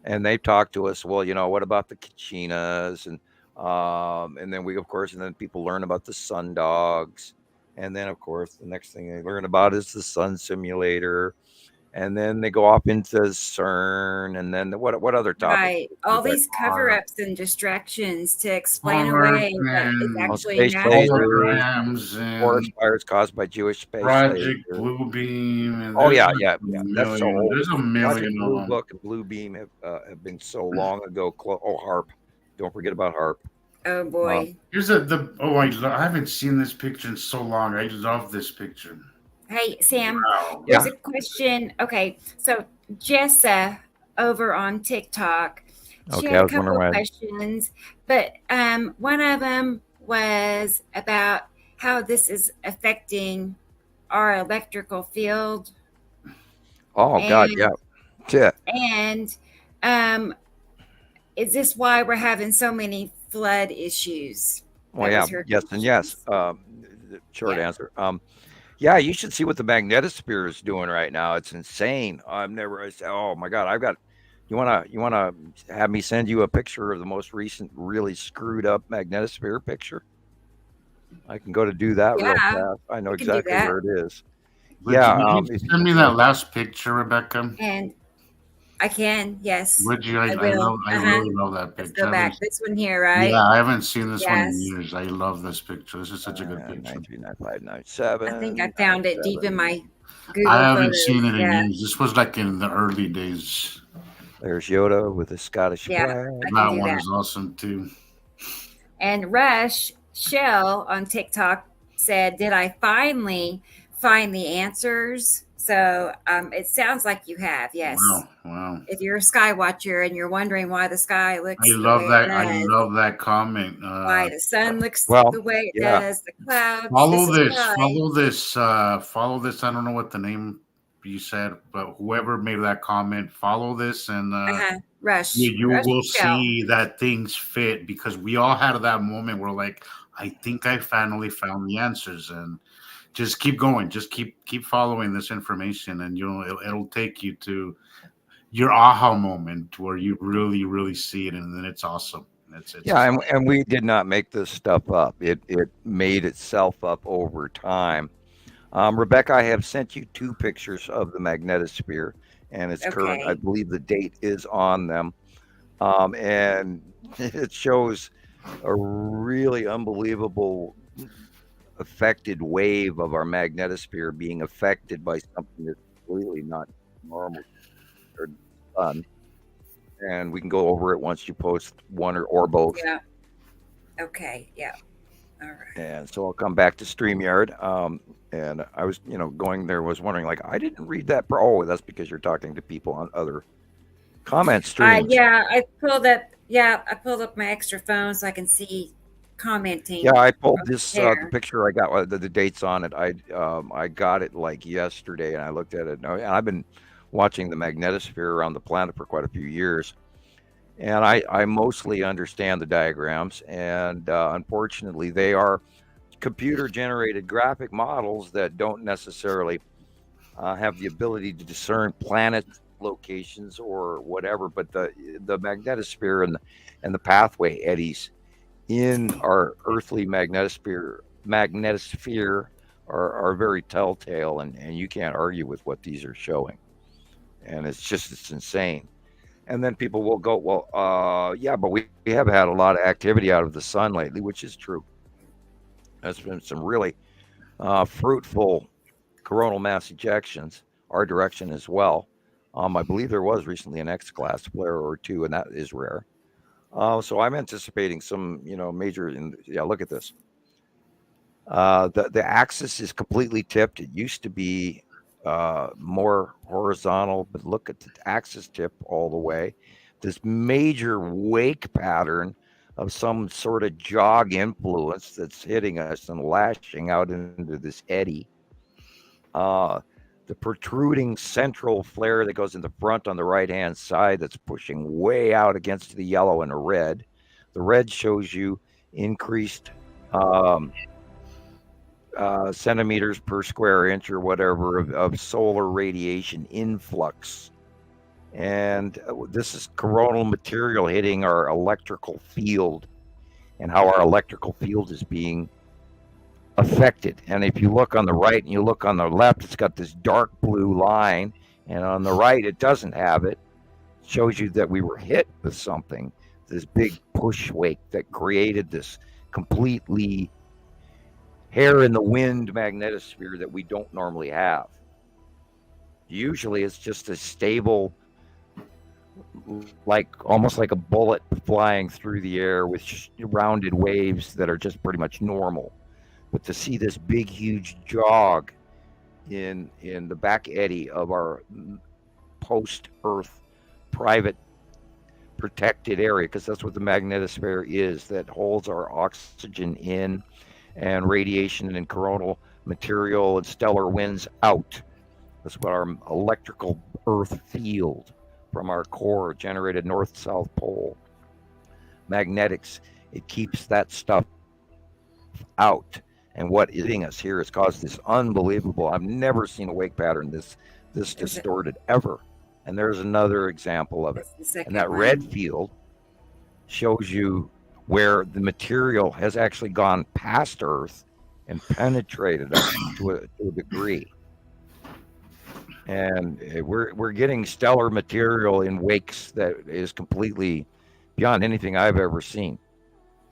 And they've talked to us. Well, what about the Kachinas and then and then people learn about the sun dogs. And then, of course, the next thing they learn about is the sun simulator. And then they go off into CERN. And then what other topics? Right. All these cover-ups and distractions to explain away what is actually holograms, forest fires caused by Jewish space Project Bluebeam. Yeah. That's so old. There's a million Blue of them. Book and Blue Beam have been so long ago. HARP. Don't forget about HARP. Oh boy. Here's I haven't seen this picture in so long. I love this picture. Hey Sam, Wow. there's a question. Okay, so Jessa over on TikTok, she had a couple of questions, but one of them was about how this is affecting our electrical field. Oh God, yeah. And is this why we're having so many flood issues? Well, yeah, yes, and yes. The short answer. Yeah, you should see what the magnetosphere is doing right now. It's insane. Oh my God, you wanna have me send you a picture of the most recent really screwed up magnetosphere picture? I can go to do that real fast. I know exactly where it is. Can you send me that last picture, Rebecca? And I can, yes. Would you? I really love that picture. Let's go back. This one here, right? Yeah, I haven't seen this one in years. I love this picture. This is such a good picture. 1995-97. I think I found it deep in my Google I haven't photos. seen it in years. This was like in the early days. There's Yoda with the Scottish flag. That one is awesome too. And Rush Shell on TikTok said, "Did I finally find the answers?" So it sounds like you have, yes. Wow. If you're a sky watcher and you're wondering why the sky looks I love that. it I does, love that comment. why the sun looks the way it does, the clouds. Follow this. Why. Follow this. Follow this. I don't know what the name you said, but whoever made that comment, follow this, and Rush. you Rush will Shell. see that things fit, because we all had that moment where like, I think I finally found the answers, and just keep going. Just keep following this information, and it'll take you to your aha moment where you really, really see it, and then it's awesome. It's and we did not make this stuff up. It made itself up over time. Rebecca, I have sent you 2 pictures of the magnetosphere, and it's current. I believe the date is on them, and it shows a really unbelievable affected wave of our magnetosphere being affected by something that's completely not normal or sun. And we can go over it once you post one or both. Yeah. Okay. Yeah. All right. And so I'll come back to StreamYard. And I was, going there, was wondering, like, I didn't read that. Oh, that's because you're talking to people on other comment streams. I pulled up my extra phone so I can see commenting. Yeah, I pulled this the there. picture. I got the dates on it. I got it like yesterday, and I looked at it. And I've been watching the magnetosphere around the planet for quite a few years, and I mostly understand the diagrams. And unfortunately, they are computer-generated graphic models that don't necessarily have the ability to discern planet locations or whatever. But the magnetosphere and the pathway eddies in our earthly magnetosphere are very telltale, and you can't argue with what these are showing. And it's insane. And then people will go, well, yeah, but we have had a lot of activity out of the sun lately, which is true. There's been some really fruitful coronal mass ejections, our direction as well. I believe there was recently an X-class flare or two, and that is rare. So I'm anticipating some, major. Look at this. The axis is completely tipped. It used to be more horizontal, but look at the axis tip all the way. This major wake pattern of some sort of jog influence that's hitting us and lashing out into this eddy. The protruding central flare that goes in the front on the right-hand side that's pushing way out against the yellow and the red. The red shows you increased centimeters per square inch or whatever of solar radiation influx. And this is coronal material hitting our electrical field and how our electrical field is being affected. And if you look on the right and you look on the left, it's got this dark blue line, and on the right it doesn't have it. It shows you that we were hit with something, this big push wake that created this completely hair in the wind magnetosphere that we don't normally have. Usually it's just a stable, almost like a bullet flying through the air with rounded waves that are just pretty much normal. But to see this big, huge jog in the back eddy of our post-Earth private protected area, because that's what the magnetosphere is, that holds our oxygen in and radiation and coronal material and stellar winds out. That's what our electrical Earth field from our core generated north-south pole. Magnetics, it keeps that stuff out. And what is hitting us here has caused this unbelievable, I've never seen a wake pattern this distorted ever. And there's another example of it. And that red field shows you where the material has actually gone past Earth and penetrated us to a degree. And we're getting stellar material in wakes that is completely beyond anything I've ever seen.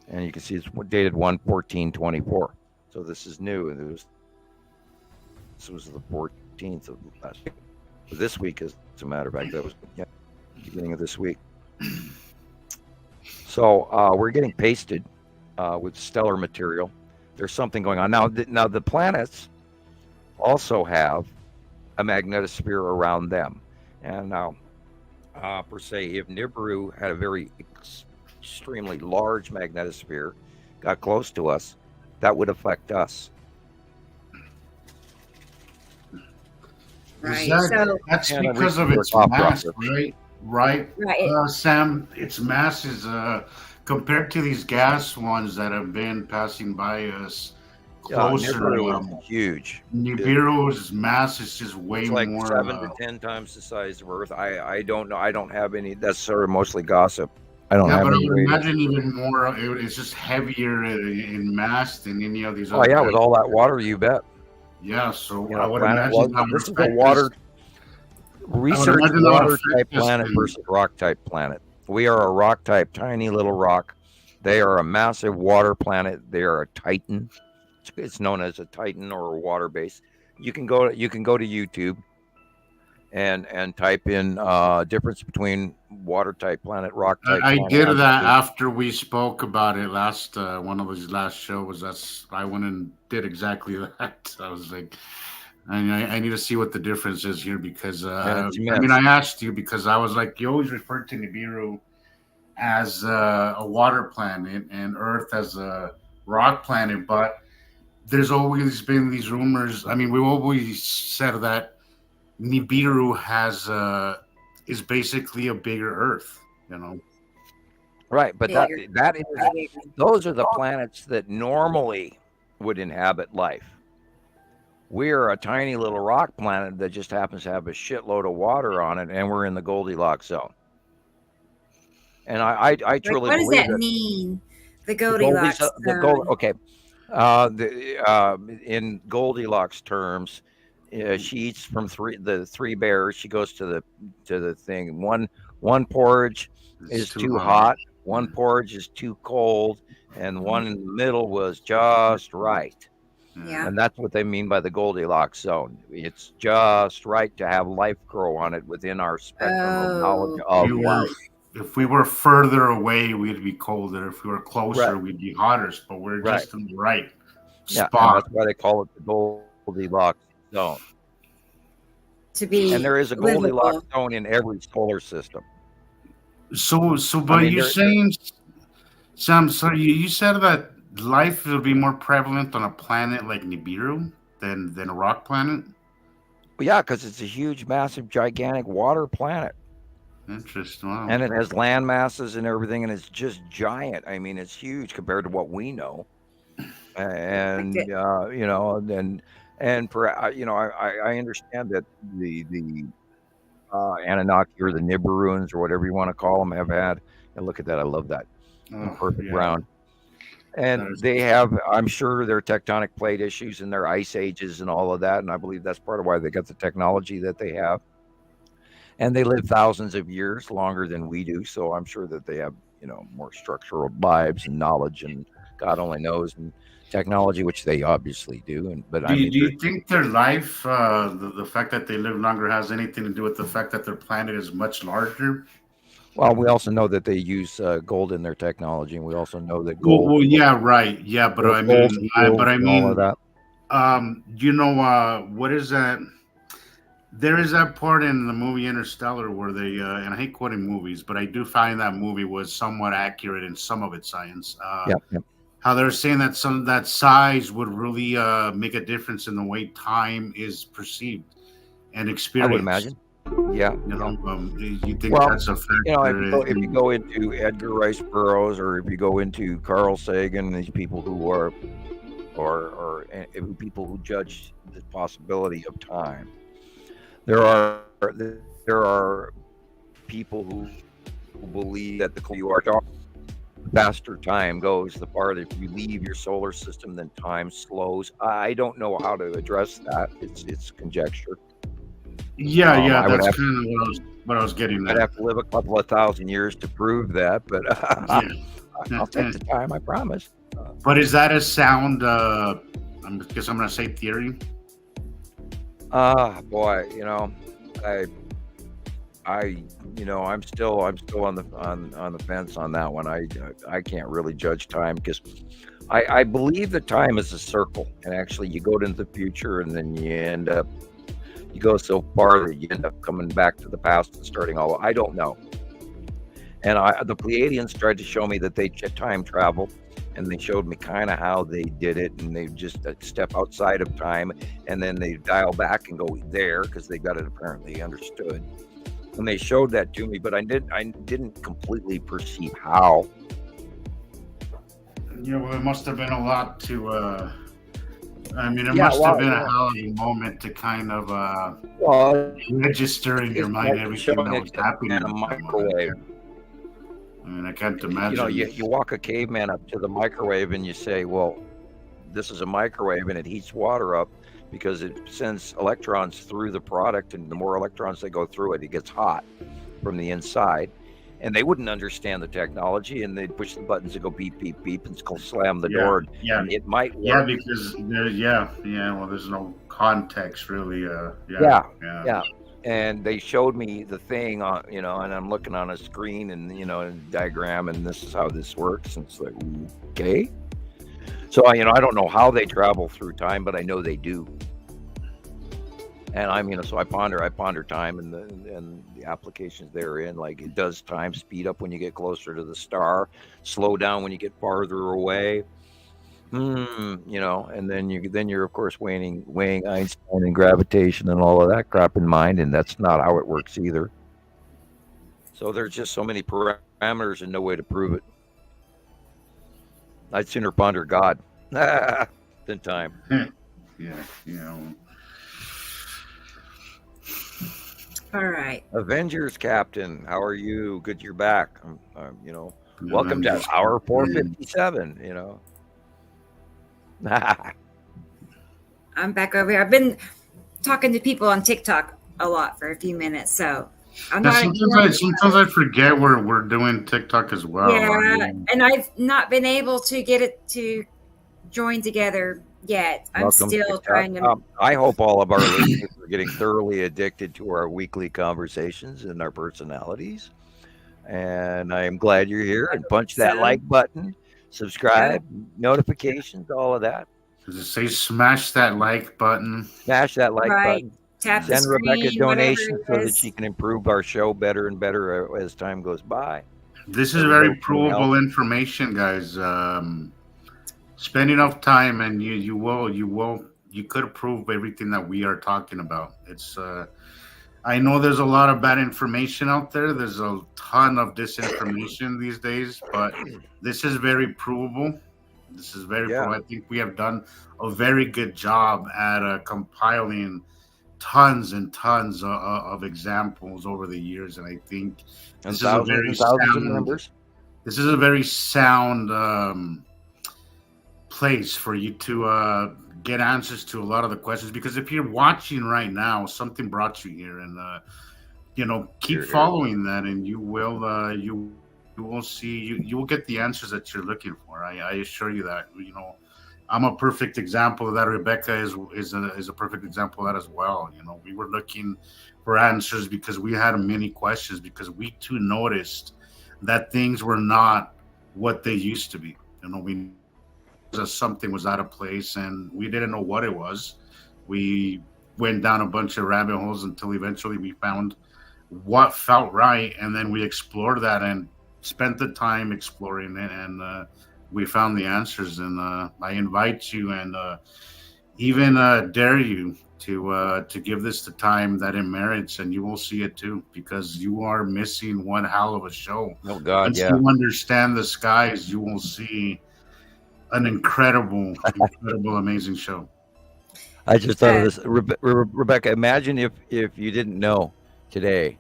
And you can see it's dated 1/14/24. So this is new. And this was the 14th of last week. This week, as a matter of fact, that was beginning of this week. So we're getting pasted with stellar material. There's something going on now. Now the planets also have a magnetosphere around them, and now, per se, if Nibiru had a very extremely large magnetosphere, got close to us, that would affect us. Right. That's because of its mass, right? Sam, its mass is compared to these gas ones that have been passing by us closer. Nibiru is huge. Nibiru's mass is just way it's like more. 7 to 10 times the size of Earth. I don't know. I don't have any. That's sort of mostly gossip. I don't have any. I would imagine even more. It's just heavier in mass than any of these. Oh yeah, with all that water, you bet. Yeah, so I would imagine this is a water research water type planet versus rock type planet. We are a rock type, tiny little rock. They are a massive water planet. They are a Titan. It's known as a Titan or a water base. You can go to YouTube and type in difference between water type planet, rock type. I did that after we spoke about it last one of his last shows. I went and did exactly that. I was like, I need to see what the difference is here because I asked you because I was like, you always refer to Nibiru as a water planet and Earth as a rock planet, but there's always been these rumors. I mean, we've always said that Nibiru is basically a bigger Earth, you know. Right, but those are the planets that normally would inhabit life. We're a tiny little rock planet that just happens to have a shitload of water on it, and we're in the Goldilocks zone. And I truly believe what does that mean? The Goldilocks zone. Okay. In Goldilocks terms, she eats from the three bears. She goes to the thing. One porridge is too hot. One porridge is too cold, and one in the middle was just right. Yeah. And that's what they mean by the Goldilocks zone. It's just right to have life grow on it within our spectrum of knowledge of life. If we were further away, we'd be colder. If we were closer, we'd be hotter. But we're just in the right spot. And that's why they call it the Goldilocks zone. And there is a Goldilocks zone in every solar system. So, but you're saying, Sam, so you said that life will be more prevalent on a planet like Nibiru than a rock planet? Well, yeah, because it's a huge, massive, gigantic water planet. Interesting. Wow. And it has land masses and everything, and it's just giant. I mean, it's huge compared to what we know. And and for I understand that the Anunnaki or the Nibiruans or whatever you want to call them have had. And look at that, I love that perfect round. And they have, I'm sure, their tectonic plate issues and their ice ages and all of that. And I believe that's part of why they got the technology that they have. And they live thousands of years longer than we do. So I'm sure that they have, more structural lives and knowledge, and God only knows, and technology, which they obviously do. Do you think their life, the fact that they live longer, has anything to do with the fact that their planet is much larger? Well, we also know that they use gold in their technology, and we also know that gold. Well, yeah, right, yeah, but I mean, all of that. What is that? There is that part in the movie Interstellar where they, and I hate quoting movies, but I do find that movie was somewhat accurate in some of its science. How they're saying that that size would really make a difference in the way time is perceived and experienced. I would imagine. Yeah. You think that's a factor? If you go into Edgar Rice Burroughs, or if you go into Carl Sagan, these people who are, or people who judge the possibility of time, there are people who believe that the closer you are to, the faster time goes. The farther you leave your solar system, then time slows. I don't know how to address that. It's conjecture. Yeah, that's kind of what I was getting at. I'd have to live a couple of thousand years to prove that, but I'll take the time, I promise. But is that a sound, I guess I'm going to say theory? Boy, I'm still on the fence on that one. I can't really judge time, because I believe that time is a circle, and actually you go into the future, and then you go so far that you end up coming back to the past and starting all. I don't know. And the Pleiadians tried to show me that they time travel, and they showed me kind of how they did it, and they just step outside of time, and then they dial back and go there, because they got it apparently understood. And they showed that to me, but I didn't completely perceive how. Yeah, well, it must have been a lot to. Must have been a hell of a moment to kind of register in your mind everything that was happening in a microwave. I mean, I can't imagine. You walk a caveman up to the microwave and you say, well, this is a microwave, and it heats water up because it sends electrons through the product, and the more electrons they go through it, it gets hot from the inside. And they wouldn't understand the technology, and they'd push the buttons and go beep, beep, beep, and slam the door. Yeah, and it might work. Yeah, because well, there's no context really. Yeah. And they showed me the thing on, and I'm looking on a screen, and a diagram, and this is how this works. And it's like, okay. So I don't know how they travel through time, but I know they do. And so I ponder time and the applications therein. Like, it does time speed up when you get closer to the star, slow down when you get farther away. You know, and then you're of course weighing Einstein and gravitation and all of that crap in mind, and that's not how it works either. So there's just so many parameters and no way to prove it. I'd sooner ponder God than time. Yeah, you know. All right. Avengers Captain, how are you? Good you're back. You know, welcome to hour 457, you know. I'm back over here. I've been talking to people on TikTok a lot for a few minutes, so I'm not. Sometimes I forget we're doing TikTok as well. Yeah, and I've not been able to get it to join together yet. I'm still trying to. I hope all of our listeners are getting thoroughly addicted to our weekly conversations and our personalities. And I am glad you're here. And punch that like button, subscribe, notifications, all of that. Does it say smash that like button? Smash that like button. Tap Send the screen, Rebecca donations so whatever it that is. she can improve our show better and better as time goes by. This is very provable information, guys. Spend enough time, and you could prove everything that we are talking about. It's I know there's a lot of bad information out there. There's a ton of disinformation these days, but this is very provable. This is very provable. I think we have done a very good job at compiling tons and tons of examples over the years, and I think this is a very sound place for you to get answers to a lot of the questions. Because if you're watching right now, something brought you here, and keep following that, and you will you will get the answers that you're looking for. I assure you that. I'm a perfect example of that. Rebecca is a perfect example of that as well. We were looking for answers because we had many questions, because we too noticed that things were not what they used to be. We that something was out of place, and we didn't know what it was. We went down a bunch of rabbit holes until eventually we found what felt right, and then we explored that and spent the time exploring it, and we found the answers. And I invite you and even dare you to give this the time that it merits, and you will see it too, because you are missing one hell of a show. Oh God, Once you understand the skies, you will see an incredible, amazing show. I just thought of this, Rebecca. Imagine if you didn't know today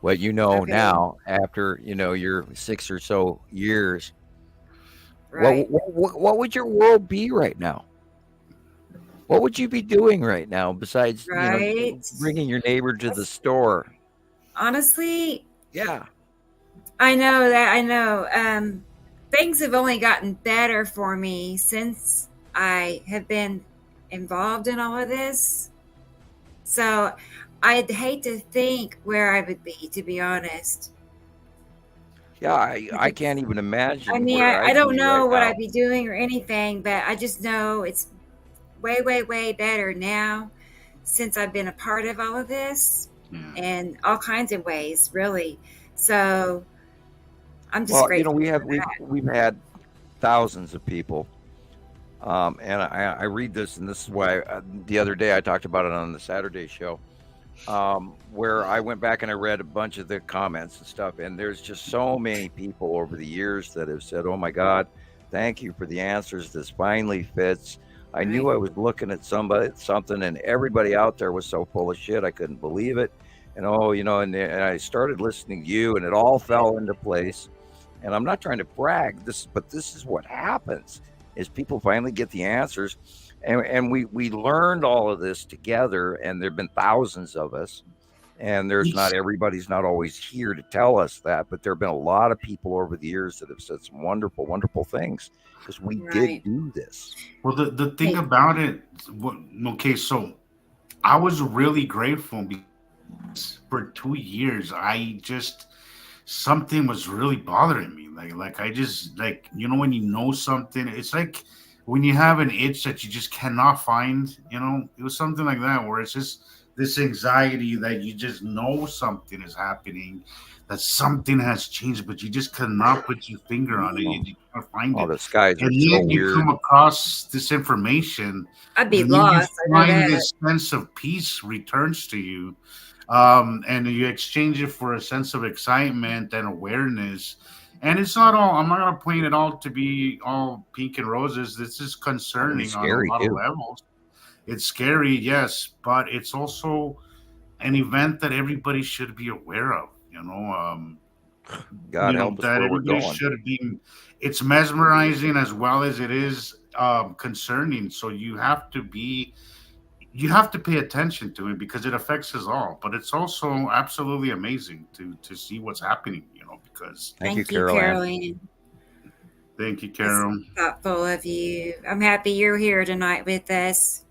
what you know now after your 6 or so years. Right. What would your world be right now? What would you be doing right now besides bringing your neighbor to the store? Honestly, yeah, I know. Things have only gotten better for me since I have been involved in all of this. So I'd hate to think where I would be, to be honest. Yeah, I can't even imagine. I mean, I don't know what I'd be doing or anything, but I just know it's way, way, way better now since I've been a part of all of this in all kinds of ways, really. So I'm just grateful. We've had thousands of people, and I read this, and this is why the other day I talked about it on the Saturday show, where I went back and I read a bunch of the comments and stuff, and there's just so many people over the years that have said, "Oh my God, thank you for the answers. This finally fits. I knew I was looking at something, and everybody out there was so full of shit. I couldn't believe it." And and I started listening to you, and it all fell into place. And I'm not trying to brag, but this is what happens: is people finally get the answers, and we learned all of this together. And there've been thousands of us, and everybody's not always here to tell us that, but there've been a lot of people over the years that have said some wonderful, wonderful things because we did do this. Well, the thing about it, so I was really grateful because for 2 years something was really bothering me. Like I just when you know something, it's like when you have an itch that you just cannot find. It was something like that, where it's just this anxiety that you just know something is happening, that something has changed, but you just cannot put your finger on it. You can't find it. The skies are and so yet you weird. come across this information. I'd be and lost. You I know find that. this sense of peace returns to you, and you exchange it for a sense of excitement and awareness. And it's not all. I'm not going to paint it all to be all pink and roses. This is concerning on a lot of levels. It's scary, yes, but it's also an event that everybody should be aware of. God help us that where we're everybody going. should be. It's mesmerizing as well as it is concerning. So you have to pay attention to it because it affects us all. But it's also absolutely amazing to see what's happening. Because Thank you, Caroline. Thank you, Carol. Thoughtful of you. I'm happy you're here tonight with us.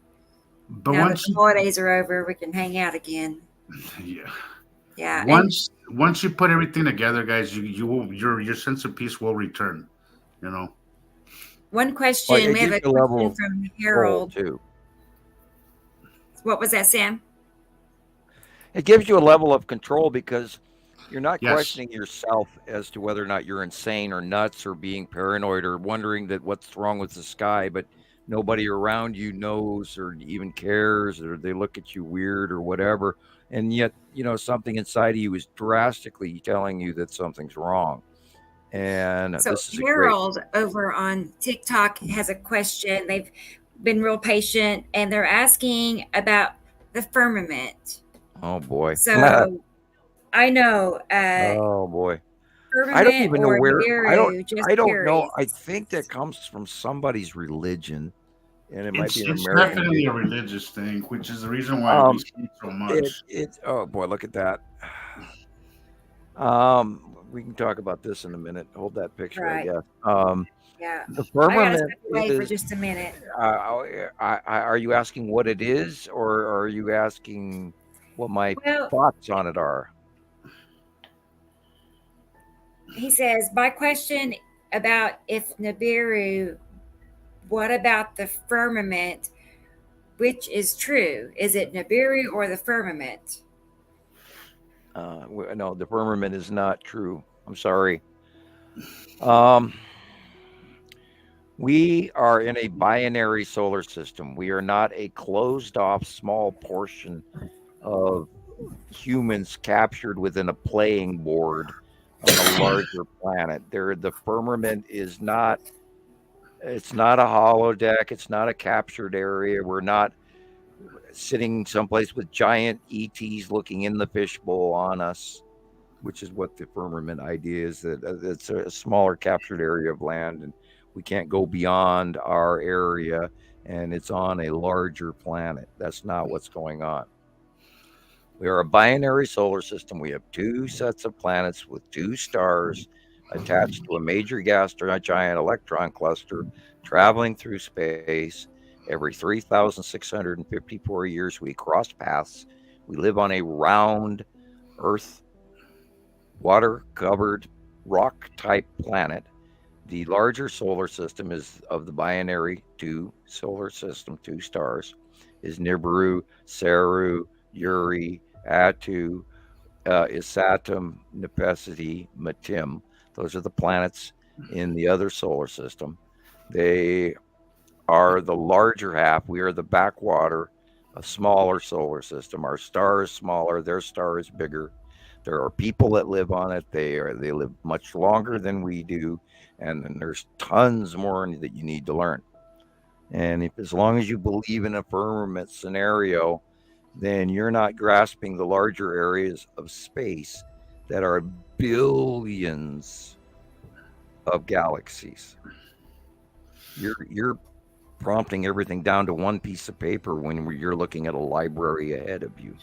But now once that the holidays are over, we can hang out again. Yeah. Once you put everything together, guys, your sense of peace will return. One question. We have a question from Harold. Too. What was that, Sam? It gives you a level of control because you're not questioning yourself as to whether or not you're insane or nuts or being paranoid or wondering that what's wrong with the sky, but nobody around you knows or even cares, or they look at you weird or whatever. And yet, something inside of you is drastically telling you that something's wrong. And so this is Harold over on TikTok has a question. They've been real patient and they're asking about the firmament. Oh boy. So I know. Oh boy. I don't even know where. I don't know. I think that comes from somebody's religion, and it might be an American. It's definitely a religious thing, which is the reason why we see so much. Oh boy, look at that. We can talk about this in a minute. Hold that picture, right. I guess. Yeah. The firmament. I gotta step away for just a minute. Are you asking what it is, or are you asking what my thoughts on it are? He says, my question about if Nibiru, what about the firmament? Which is true? Is it Nibiru or the firmament? No, the firmament is not true. I'm sorry. We are in a binary solar system. We are not a closed off small portion of humans captured within a playing board on a larger planet. The firmament is not, it's not a holodeck. It's not a captured area. We're not sitting someplace with giant ETs looking in the fishbowl on us, which is what the firmament idea is, that it's a smaller captured area of land and we can't go beyond our area and it's on a larger planet. That's not what's going on. We are a binary solar system. We have two sets of planets with two stars attached to a major gas giant electron cluster traveling through space. Every 3,654 years, we cross paths. We live on a round Earth, water-covered, rock-type planet. The larger solar system is of the binary two solar system, two stars, is Nibiru, Saru, Uri, Atu, Isatum, Nepesity, Matim. Those are the planets in the other solar system. They are the larger half. We are the backwater, a smaller solar system. Our star is smaller. Their star is bigger. There are people that live on it. They live much longer than we do. And then there's tons more that you need to learn. And as long as you believe in a firmament scenario, then you're not grasping the larger areas of space that are billions of galaxies. You're prompting everything down to one piece of paper when you're looking at a library ahead of you.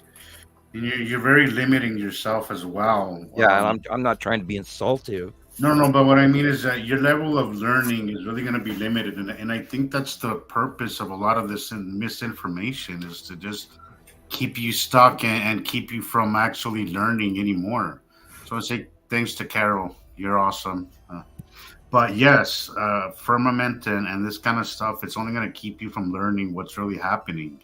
You're very limiting yourself as well. Yeah, and I'm not trying to be insultive. No, but what I mean is that your level of learning is really going to be limited. And I think that's the purpose of a lot of this misinformation, is to just keep you stuck and keep you from actually learning anymore. So I say thanks to Carol. You're awesome. But yes, firmament and this kind of stuff, it's only going to keep you from learning what's really happening.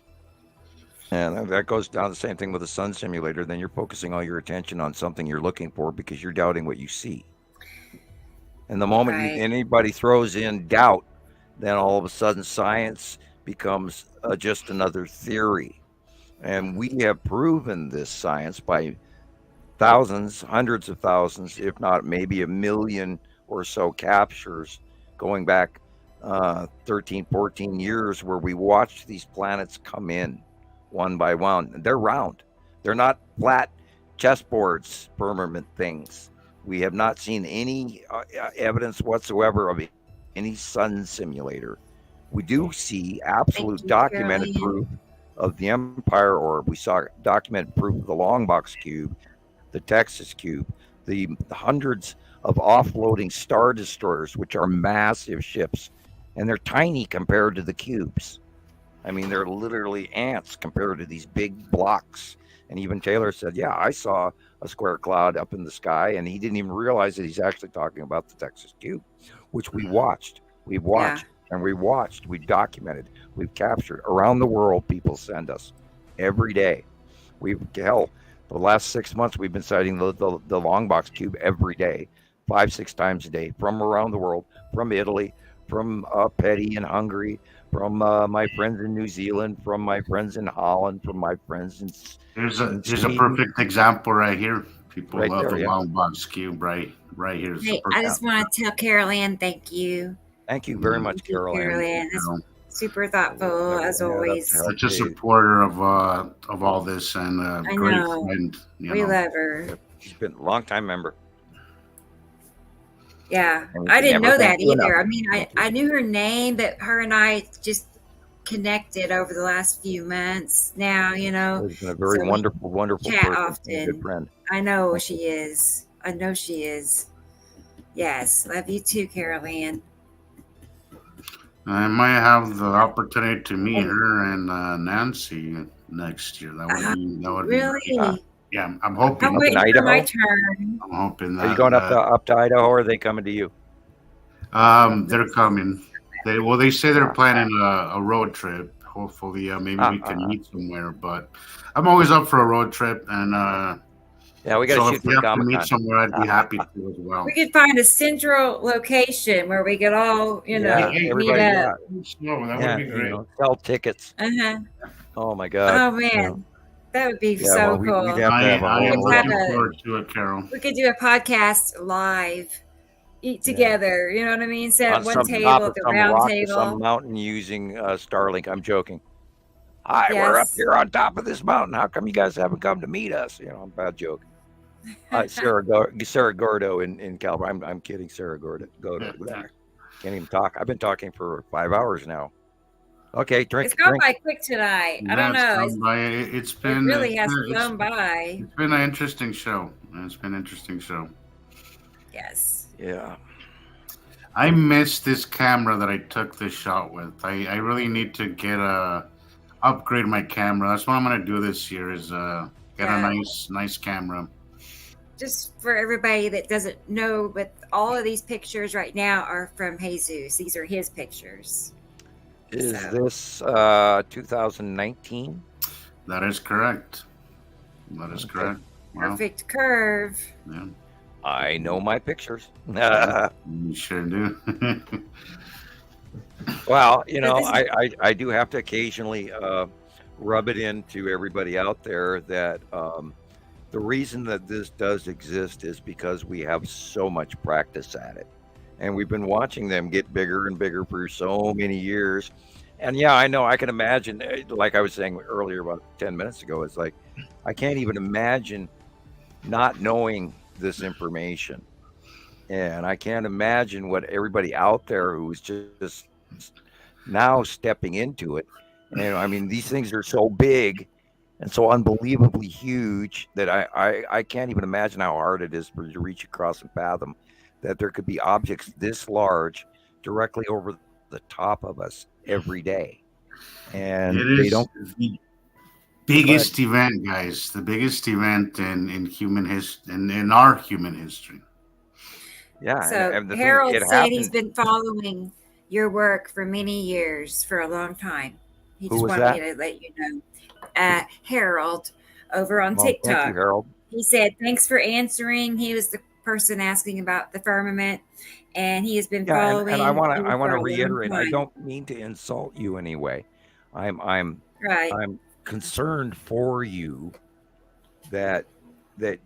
And that goes down the same thing with a sun simulator. Then you're focusing all your attention on something you're looking for because you're doubting what you see. And the moment anybody throws in doubt, then all of a sudden science becomes just another theory. And we have proven this science by thousands, hundreds of thousands, if not maybe 1 million or so captures going back 13, 14 years where we watched these planets come in one by one. They're round. They're not flat chessboards, firmament things. We have not seen any evidence whatsoever of any sun simulator. We do see absolute documented proof of the Empire Orb. We saw documented proof of the Longbox Cube, the Texas Cube, the hundreds of offloading Star Destroyers, which are massive ships, and they're tiny compared to the cubes. I mean, they're literally ants compared to these big blocks. And even Taylor said, yeah, I saw a square cloud up in the sky, and he didn't even realize that he's actually talking about the Texas Cube, which we watched. We've watched and we watched. We documented. We've captured. Around the world, people send us every day. The last 6 months, we've been sighting the Longbox Cube every day, 5-6 times a day, from around the world, from Italy, from Petty in Hungary, from my friends in New Zealand, from my friends in Holland, from my friends in Here's a perfect example right here. People Right love there, the yeah. Longbox Cube right here. is the Hey, I perfect just want to tell Carol Ann thank you. Thank you very much, Carol Ann. Carol Ann, that's super thoughtful as always. Such a supporter of all this and a I great know. friend. We love her. She's been a long time member. Yeah, And we I can didn't never know that thank you either. enough. I mean, I knew her name, but her and I just connected over the last few months. Now, She's been a very so we wonderful chat person, often. a good friend. I know she is. I know she is. Yes, love you too, Carol Ann. I might have the opportunity to meet her and Nancy next year. That would be Really? great. Yeah, I'm hoping. I'm waiting for Idaho? my turn. I'm hoping that. Are you going up to Idaho, or are they coming to you? They're coming. They say they're planning a road trip. Hopefully, maybe we can meet somewhere. But I'm always up for a road trip, and yeah, we got to so shoot if we for have to meet Comic-Con. somewhere, I'd be happy to as well. We could find a central location where we could all, meet everybody, up. No, that would be great. Sell tickets. Uh-huh. Oh my God. Oh man, that would be so cool. We'd have to have I am a looking forward to it, Carol. We could do a podcast live, eat together. You know what I mean? Sit at on one some table top at of the some round rock or table. some mountain using Starlink. I'm joking. Hi, we're up Yes. here on top of this mountain. How come you guys haven't come to meet us? Bad joke. Sarah Gordo in California. I'm kidding, Sarah Gordo. Can't even talk. I've been talking for 5 hours now. Okay, drink. It's gone by quick tonight. I don't know. It's It been. really has it's- flown by. It's been an interesting show. Yes. Yeah. I missed this camera that I took this shot with. I really need to upgrade my camera. That's what I'm gonna do this year is get a nice camera. Just for everybody that doesn't know, but all of these pictures right now are from Jesus. These are his pictures. Is this 2019? That is correct. That is correct. Wow. Perfect curve. Yeah. I know my pictures. You sure do. Well, I do have to occasionally rub it into everybody out there that the reason that this does exist is because we have so much practice at it. And we've been watching them get bigger and bigger for so many years. And yeah, I know, I can imagine, like I was saying earlier about 10 minutes ago, it's like, I can't even imagine not knowing this information. And I can't imagine what everybody out there who's just now stepping into it. And I mean, these things are so big and so unbelievably huge that I can't even imagine how hard it is for you to reach across and fathom that there could be objects this large directly over the top of us every day. And It they is don't. the biggest event, guys. The biggest event in human history, in our human history. Yeah. So and the thing, Harold it said he's happened. been following your work for many years, for a long time. He Who just was wanted that? me to let you know. Harold over on Well, TikTok. thank you, Harold. He said, thanks for answering. He was the person asking about the firmament, and he has been Yeah, following and I want you to for a long reiterate. I time. don't mean to insult you anyway. I'm Right. concerned for you that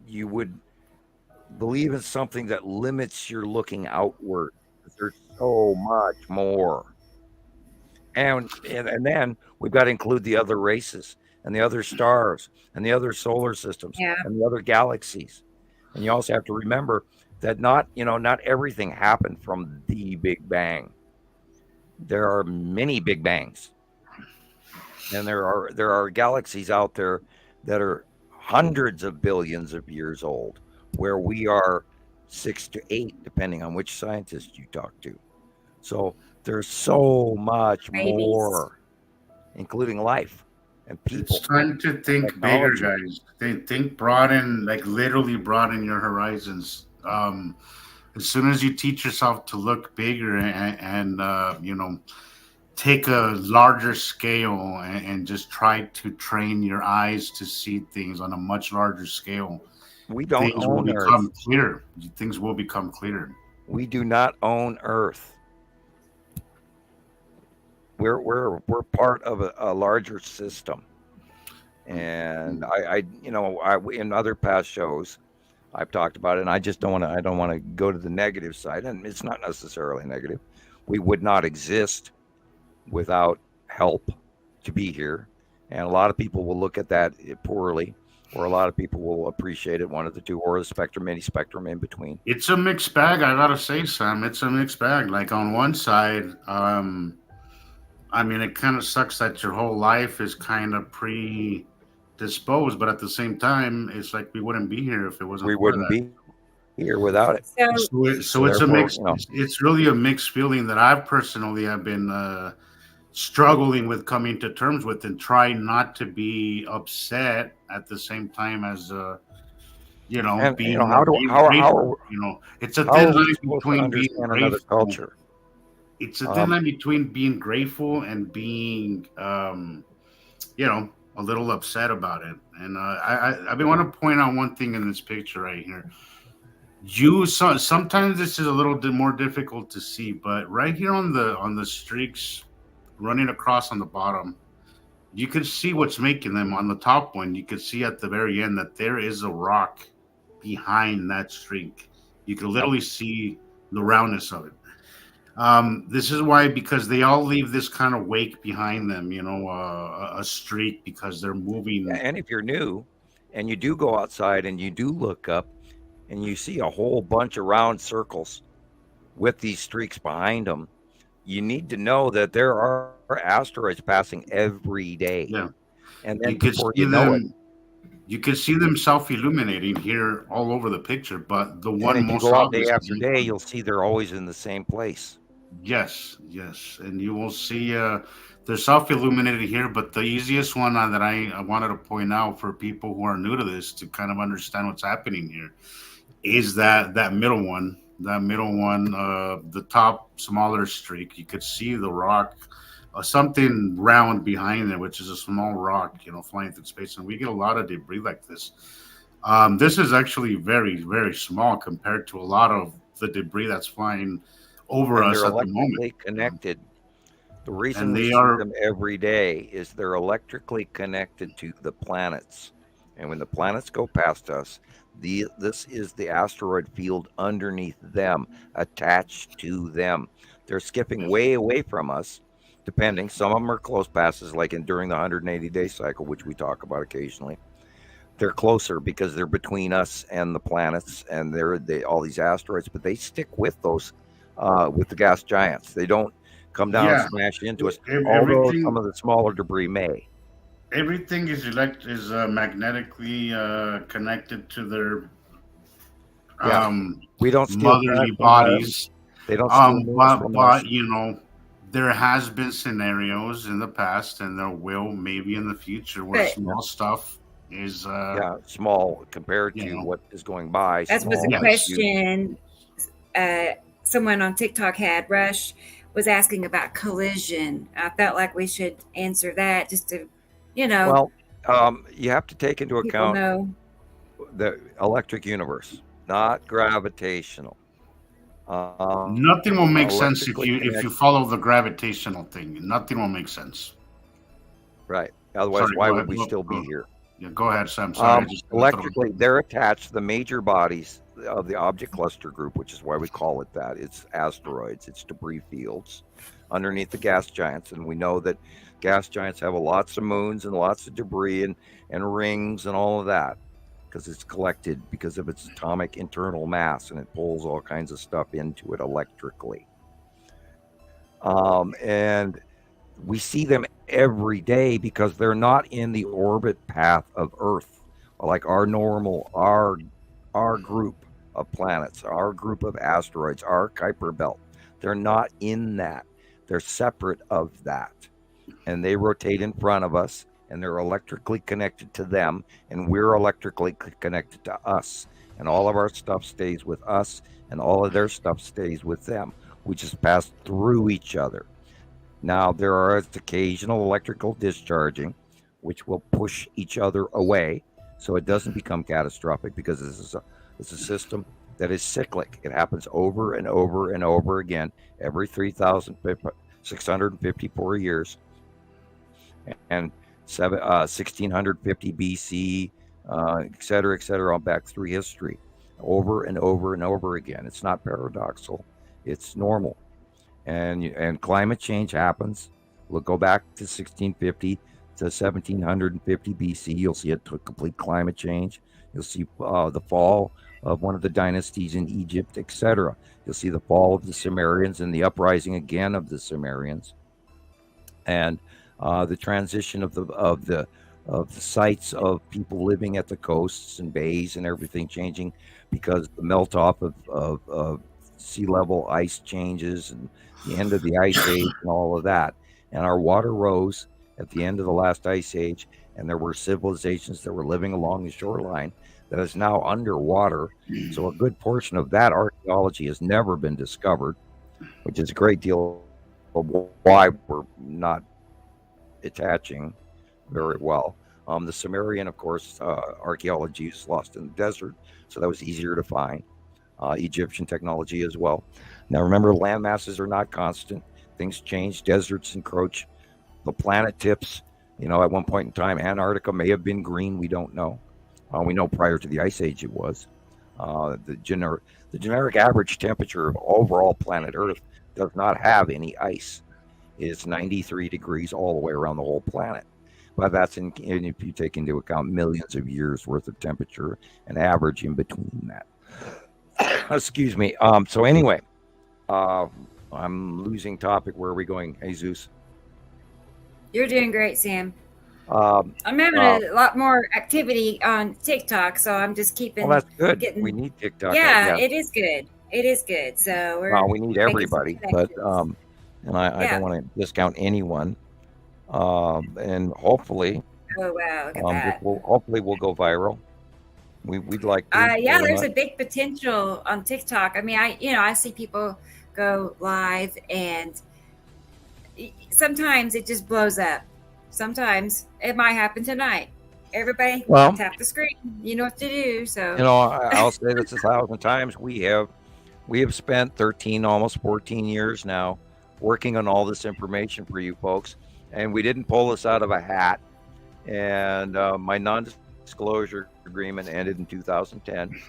you would believe in something that limits your looking outward. There's so much more. And then we've got to include the other races and the other stars and the other solar systems and the other galaxies. And you also have to remember that not everything happened from the Big Bang. There are many Big Bangs. And there are galaxies out there that are hundreds of billions of years old, where we are 6 to 8, depending on which scientist you talk to. So there's so much more, including life and people. It's time to think bigger, guys. Think broaden, like literally broaden your horizons. As soon as you teach yourself to look bigger and take a larger scale and just try to train your eyes to see things on a much larger scale, we don't things will own become Earth. clear. Things will become clear. We do not own Earth. We're part of a larger system, and I in other past shows I've talked about it, and I don't want to go to the negative side, and it's not necessarily negative. We would not exist without help to be here, and a lot of people will look at that poorly, or a lot of people will appreciate it, one of the two, or the spectrum, any spectrum in between. It's a mixed bag, I gotta say, Sam. It's a mixed bag. Like on one side, I mean, it kind of sucks that your whole life is kind of predisposed, but at the same time, it's like we wouldn't be here if it wasn't. We wouldn't be here without it. So it's a mix. It's really a mixed feeling that I personally have been struggling with coming to terms with, and trying not to be upset at the same time as And, being how grateful. It's a thin line supposed to between being understand another grateful. culture? It's a thin line between being grateful and being, a little upset about it. And I want to point out one thing in this picture right here. Sometimes this is a little bit more difficult to see, but right here on the streaks running across on the bottom, you can see what's making them. On the top one, you can see at the very end that there is a rock behind that streak. You can literally see the roundness of it. This is why, because they all leave this kind of wake behind them, a streak, because they're moving. And if you're new and you do go outside and you do look up and you see a whole bunch of round circles with these streaks behind them, you need to know that there are asteroids passing every day. Yeah. And then You could before see you know it, them. You can see them self-illuminating here all over the picture, but the and one if you most go out obvious day is after day, you'll see they're always in the same place. Yes, and you will see they're self-illuminated here, but the easiest one that I wanted to point out for people who are new to this to kind of understand what's happening here is that middle one, the top smaller streak. You could see the rock, something round behind it, which is a small rock, flying through space, and we get a lot of debris like this. This is actually very, very small compared to a lot of the debris that's flying over And us they're at the moment. electrically connected. The reason And we they see are- them every day is they're electrically connected to the planets. And when the planets go past us, this is the asteroid field underneath them, attached to them. They're skipping way away from us, depending. Some of them are close passes, like during the 180-day cycle, which we talk about occasionally. They're closer because they're between us and the planets, and they're all these asteroids, but they stick with those, with the gas giants. They don't come down and smash into us, although Everything- some of the smaller debris may. Everything is magnetically connected to their We don't steal motherly gas from bodies. them. They don't steal news from us. But there has been scenarios in the past, and there will maybe in the future, where But- small stuff is small compared to what is going by. That was a question someone on TikTok had. Rush, was asking about collision. I felt like we should answer that just to, you know. Well, you have to take into people account know. the electric universe, not gravitational. Nothing will make sense if electrically you connected. follow the gravitational thing. Nothing will make sense. Right. Otherwise, Sorry, why go would ahead. we Go- still be go. here? Yeah, go ahead, Sam. Sorry. Electrically, they're attached to the major bodies of the object cluster group, which is why we call it that. It's asteroids, it's debris fields underneath the gas giants. And we know that gas giants have lots of moons and lots of debris and rings and all of that because it's collected because of its atomic internal mass, and it pulls all kinds of stuff into it electrically. And we see them every day because they're not in the orbit path of Earth, like our group of planets, our group of asteroids, our Kuiper belt. They're not in that. They're separate of that. And they rotate in front of us, and they're electrically connected to them, and we're electrically connected to us. And all of our stuff stays with us, and all of their stuff stays with them. We just pass through each other. Now, there is occasional electrical discharging, which will push each other away, so it doesn't become catastrophic, because it's a system that is cyclic. It happens over and over and over again every 3,654 years, and 1650 BC, et cetera, on back through history, over and over and over again. It's not paradoxical; it's normal. And climate change happens. We'll go back to 1650 to 1750 BC. You'll see a complete climate change. You'll see the fall of one of the dynasties in Egypt, etc. You'll see the fall of the Sumerians and the uprising again of the Sumerians, and the transition of the sites of people living at the coasts and bays and everything changing because the melt off of sea level ice changes and the end of the ice age and all of that. And our water rose at the end of the last ice age, and there were civilizations that were living along the shoreline that is now underwater. So a good portion of that archaeology has never been discovered, which is a great deal of why we're not attaching very well. The Sumerian, of course, archaeology is lost in the desert, so that was easier to find. Egyptian technology as well. Now remember, land masses are not constant. Things change, deserts encroach, the planet tips. At one point in time, Antarctica may have been green. We don't know. We know prior to the Ice Age it was. The generic average temperature of overall planet Earth does not have any ice. It's 93 degrees all the way around the whole planet. But that's if you take into account millions of years worth of temperature and average in between that. Excuse me. So anyway, I'm losing topic. Where are we going, Jesus? You're doing great, Sam. I'm having a lot more activity on TikTok, so I'm just keeping. Well, that's good. We need TikTok. Yeah, it is good. It is good. So we need everybody, but and I don't want to discount anyone. And hopefully, oh wow, look at that. Hopefully we'll go viral. We'd like to. Yeah, there's a big potential on TikTok. I mean, I see people go live, and sometimes it just blows up. Sometimes it might happen tonight. Everybody tap the screen. You know what to do. So I'll say this 1,000 times. We have spent 13, almost 14 years now working on all this information for you folks, and we didn't pull this out of a hat. And my non-disclosure agreement ended in 2010,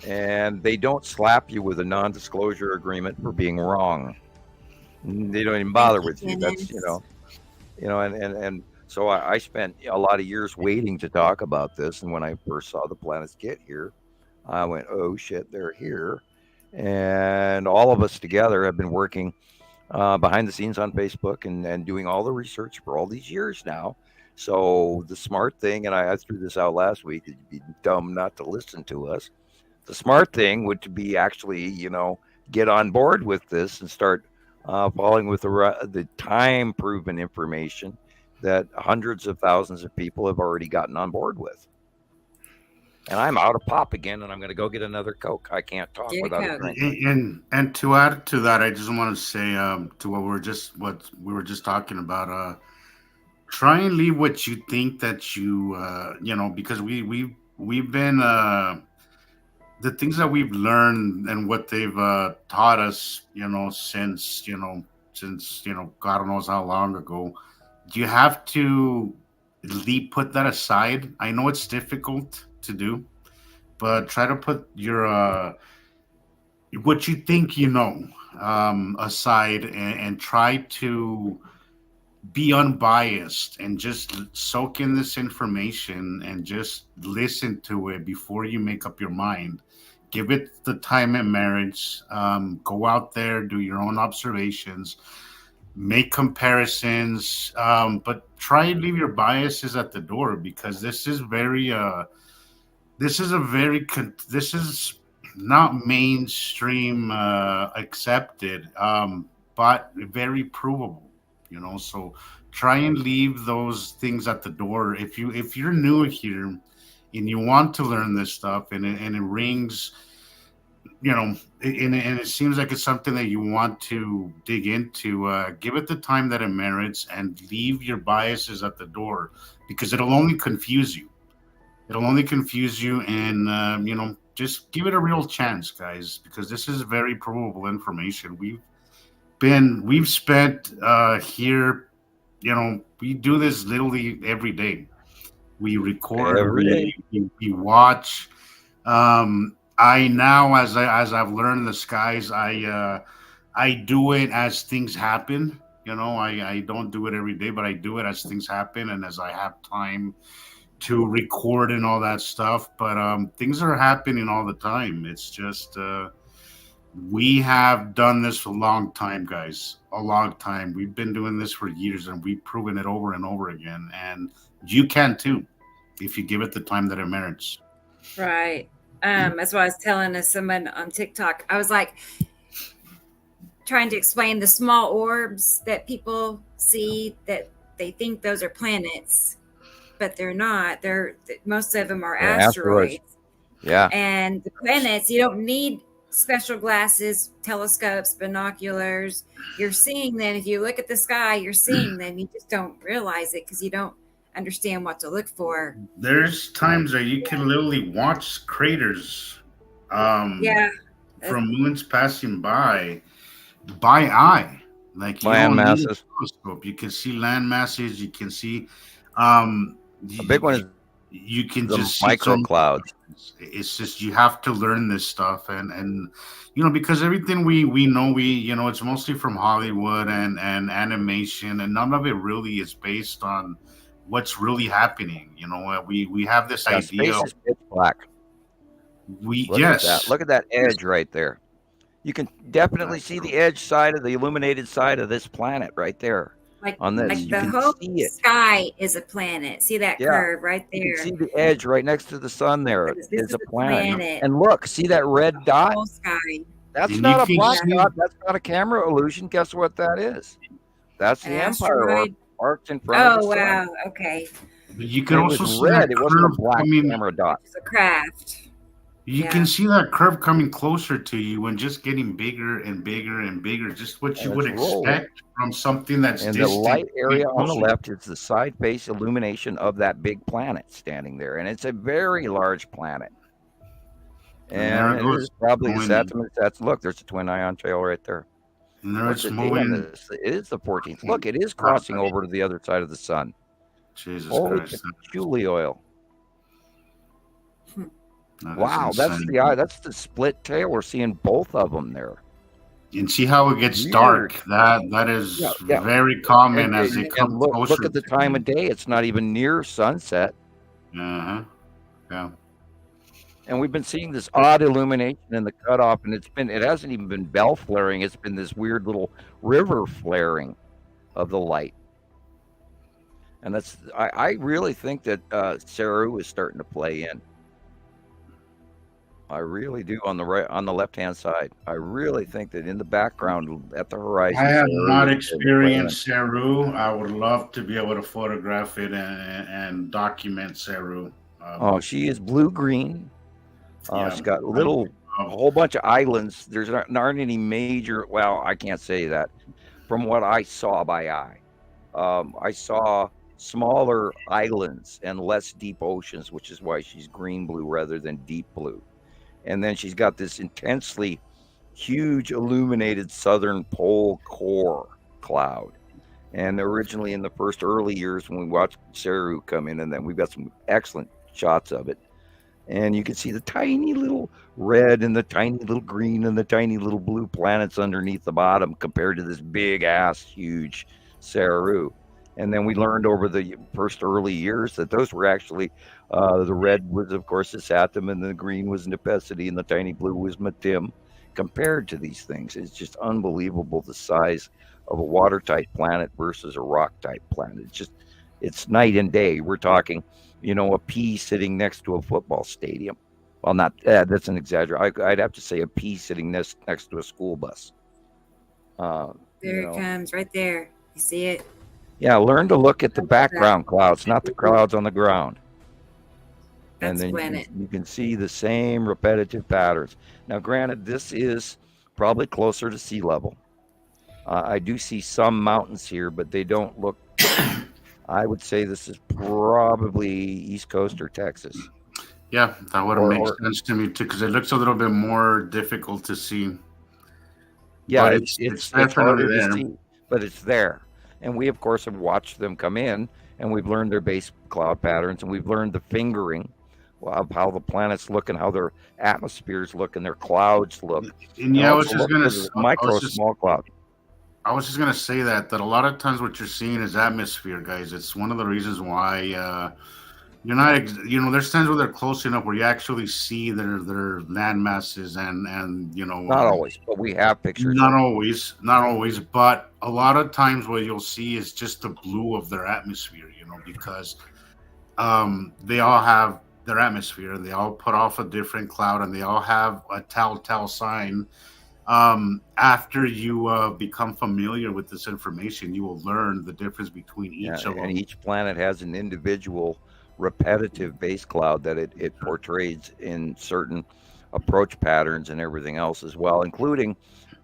and they don't slap you with a non-disclosure agreement for being wrong. They don't even bother with you. That's and so I spent a lot of years waiting to talk about this. And when I first saw the planets get here, I went, oh shit, they're here. And all of us together have been working behind the scenes on Facebook and doing all the research for all these years now. So the smart thing, and I threw this out last week, it'd be dumb not to listen to us. The smart thing would be actually, get on board with this and start following with the time-proven information that hundreds of thousands of people have already gotten on board with. And I'm out of pop again, and I'm going to go get another Coke. I can't talk without a drink. And to add to that, I just want to say to what we were just talking about. Try and leave what you think that you because we've been the things that we've learned and what they've taught us, since God knows how long ago. You have to put that aside. I know it's difficult to do, but try to put your what you think aside and try to be unbiased and just soak in this information and just listen to it before you make up your mind. Give it the time it merits. Go out there, do your own observations, make comparisons, but try and leave your biases at the door, because this is not mainstream accepted, but very provable. So try and leave those things at the door. If you're new here and you want to learn this stuff, and it rings, and it seems like it's something that you want to dig into, give it the time that it merits and leave your biases at the door, because it'll only confuse you. And just give it a real chance, guys, because this is very provable information. We've spent here, we do this literally every day. We record every day. We watch. I now, as I've learned the skies, I do it as things happen. I don't do it every day, but I do it as things happen and as I have time to record and all that stuff. But things are happening all the time. It's just we have done this for a long time, guys. A long time. We've been doing this for years, and we've proven it over and over again. And you can too, if you give it the time that it merits. Right. That's what I was telling someone on TikTok. I was like trying to explain the small orbs that people see, that they think those are planets, but they're not. Most of them are asteroids. Yeah. And the planets, you don't need special glasses, telescopes, binoculars. You're seeing them. If you look at the sky, you're seeing them. You just don't realize it because you don't understand what to look for. There's times that you can literally watch craters from moons passing by eye. Like land masses. You can see land masses. You can see the big one is you can the just micro clouds. It's just you have to learn this stuff, and because everything we know, it's mostly from Hollywood and animation, and none of it really is based on what's really happening. We have this idea. Space is pitch black. Look at that edge right there. You can definitely see the edge side of the illuminated side of this planet right there. On this, like the whole sky is a planet. See that curve right there? You can see the edge right next to the sun there. It's a planet. And look, see that red dot? Whole sky. That's not a black dot. That's not a camera illusion. Guess what that is? That's the Empire Orb arced in front of the sun. Oh, wow. Okay. You can also see red. It wasn't a black camera dot. It's a craft. You can see that curve coming closer to you and just getting bigger and bigger and bigger. Just what you would expect from something that's and distant. The light area on the left is the side face illumination of that big planet standing there, and it's a very large planet. And it is probably that's look. There's a twin ion tail right there. And there's moving. It is the 14th. Look, it is crossing over to the other side of the sun. Jesus Holy Christ! Julie oil. No, wow, that's the eye. That's the split tail. We're seeing both of them there. And see how it gets dark. That is very common as they come closer. Look at the time of day. It's not even near sunset. Yeah. And we've been seeing this odd illumination in the cutoff, and it hasn't even been bell flaring. It's been this weird little river flaring of the light. And I really think that Saru is starting to play in. I really do on the left-hand side. I really think that in the background at the horizon. I have not experienced Saru. I would love to be able to photograph it and document Saru. Oh, she is blue-green. Yeah, She's got a whole bunch of islands. There's aren't any major. Well, I can't say that. From what I saw by eye, I saw smaller islands and less deep oceans, which is why she's green-blue rather than deep blue. And then she's got this intensely huge illuminated southern pole core cloud. And originally in the first early years when we watched Saru come in, and then we've got some excellent shots of it. And you can see the tiny little red and the tiny little green and the tiny little blue planets underneath the bottom compared to this big ass huge Saru. And then we learned over the first early years that those were actually the red was, of course, the Saturn, and the green was Nepesity, and the tiny blue was Matim. Compared to these things, it's just unbelievable the size of a water-type planet versus a rock-type planet. It's night and day. We're talking, a pea sitting next to a football stadium. Well, not that's an exaggeration. I'd have to say a pea sitting next to a school bus. There it comes, right there. You see it? Yeah, learn to look at the background clouds, not the clouds on the ground. And then you can see the same repetitive patterns. Now, granted, this is probably closer to sea level. I do see some mountains here, but they don't look. I would say this is probably East Coast or Texas. Yeah, that would make sense to me too, because it looks a little bit more difficult to see. Yeah, but it's definitely harder there. to see, but it's there. And we, of course, have watched them come in, and we've learned their base cloud patterns, and we've learned the fingering of how the planets look and how their atmospheres look and their clouds look. And yeah, I was just going to small cloud. I was just going to say that a lot of times what you're seeing is atmosphere, guys. It's one of the reasons why you're not, there's times where they're close enough where you actually see their land masses and Not always, but we have pictures. Not always, but a lot of times what you'll see is just the blue of their atmosphere, because they all have their atmosphere, and they all put off a different cloud, and they all have a telltale sign. After you become familiar with this information, you will learn the difference between each of them. And each planet has an individual repetitive base cloud that it portrays in certain approach patterns and everything else as well, including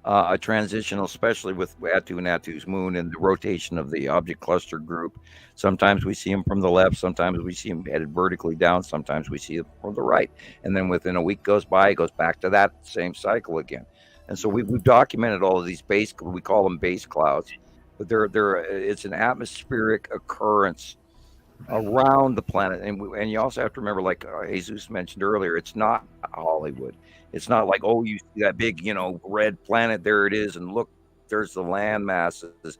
a transitional, especially with Attu and Attu's moon and the rotation of the object cluster group. Sometimes we see them from the left, sometimes we see them headed vertically down, sometimes we see them from the right. And then within a week goes by, it goes back to that same cycle again. And so we've documented all of these we call them base clouds, but it's an atmospheric occurrence around the planet. And you also have to remember, like Jesus mentioned earlier, it's not Hollywood. It's not like, oh, you see that big, red planet, there it is, and look, there's the land masses.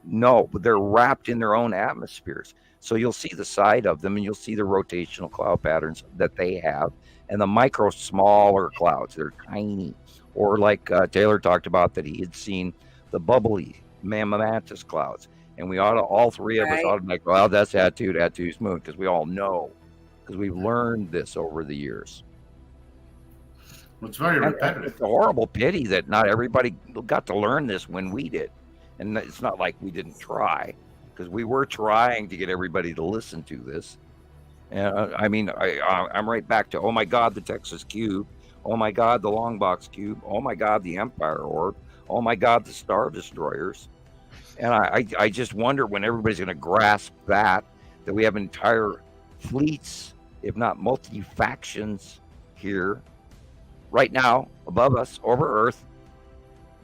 No, but they're wrapped in their own atmospheres. So you'll see the side of them, and you'll see the rotational cloud patterns that they have, and the smaller clouds. They're tiny. Or like Taylor talked about, that he had seen the bubbly mammatus clouds. And we all three of us automatically, well, that's Attu's moon, because we all know, because we've learned this over the years. It's very repetitive. It's a horrible pity that not everybody got to learn this when we did. And it's not like we didn't try, because we were trying to get everybody to listen to this. And I'm right back to, oh my God, the Texas Cube. Oh my God, the Long Box Cube. Oh my God, the Empire Orb. Oh my God, the Star Destroyers. And I just wonder when everybody's going to grasp that we have entire fleets, if not multi-factions here right now above us over Earth,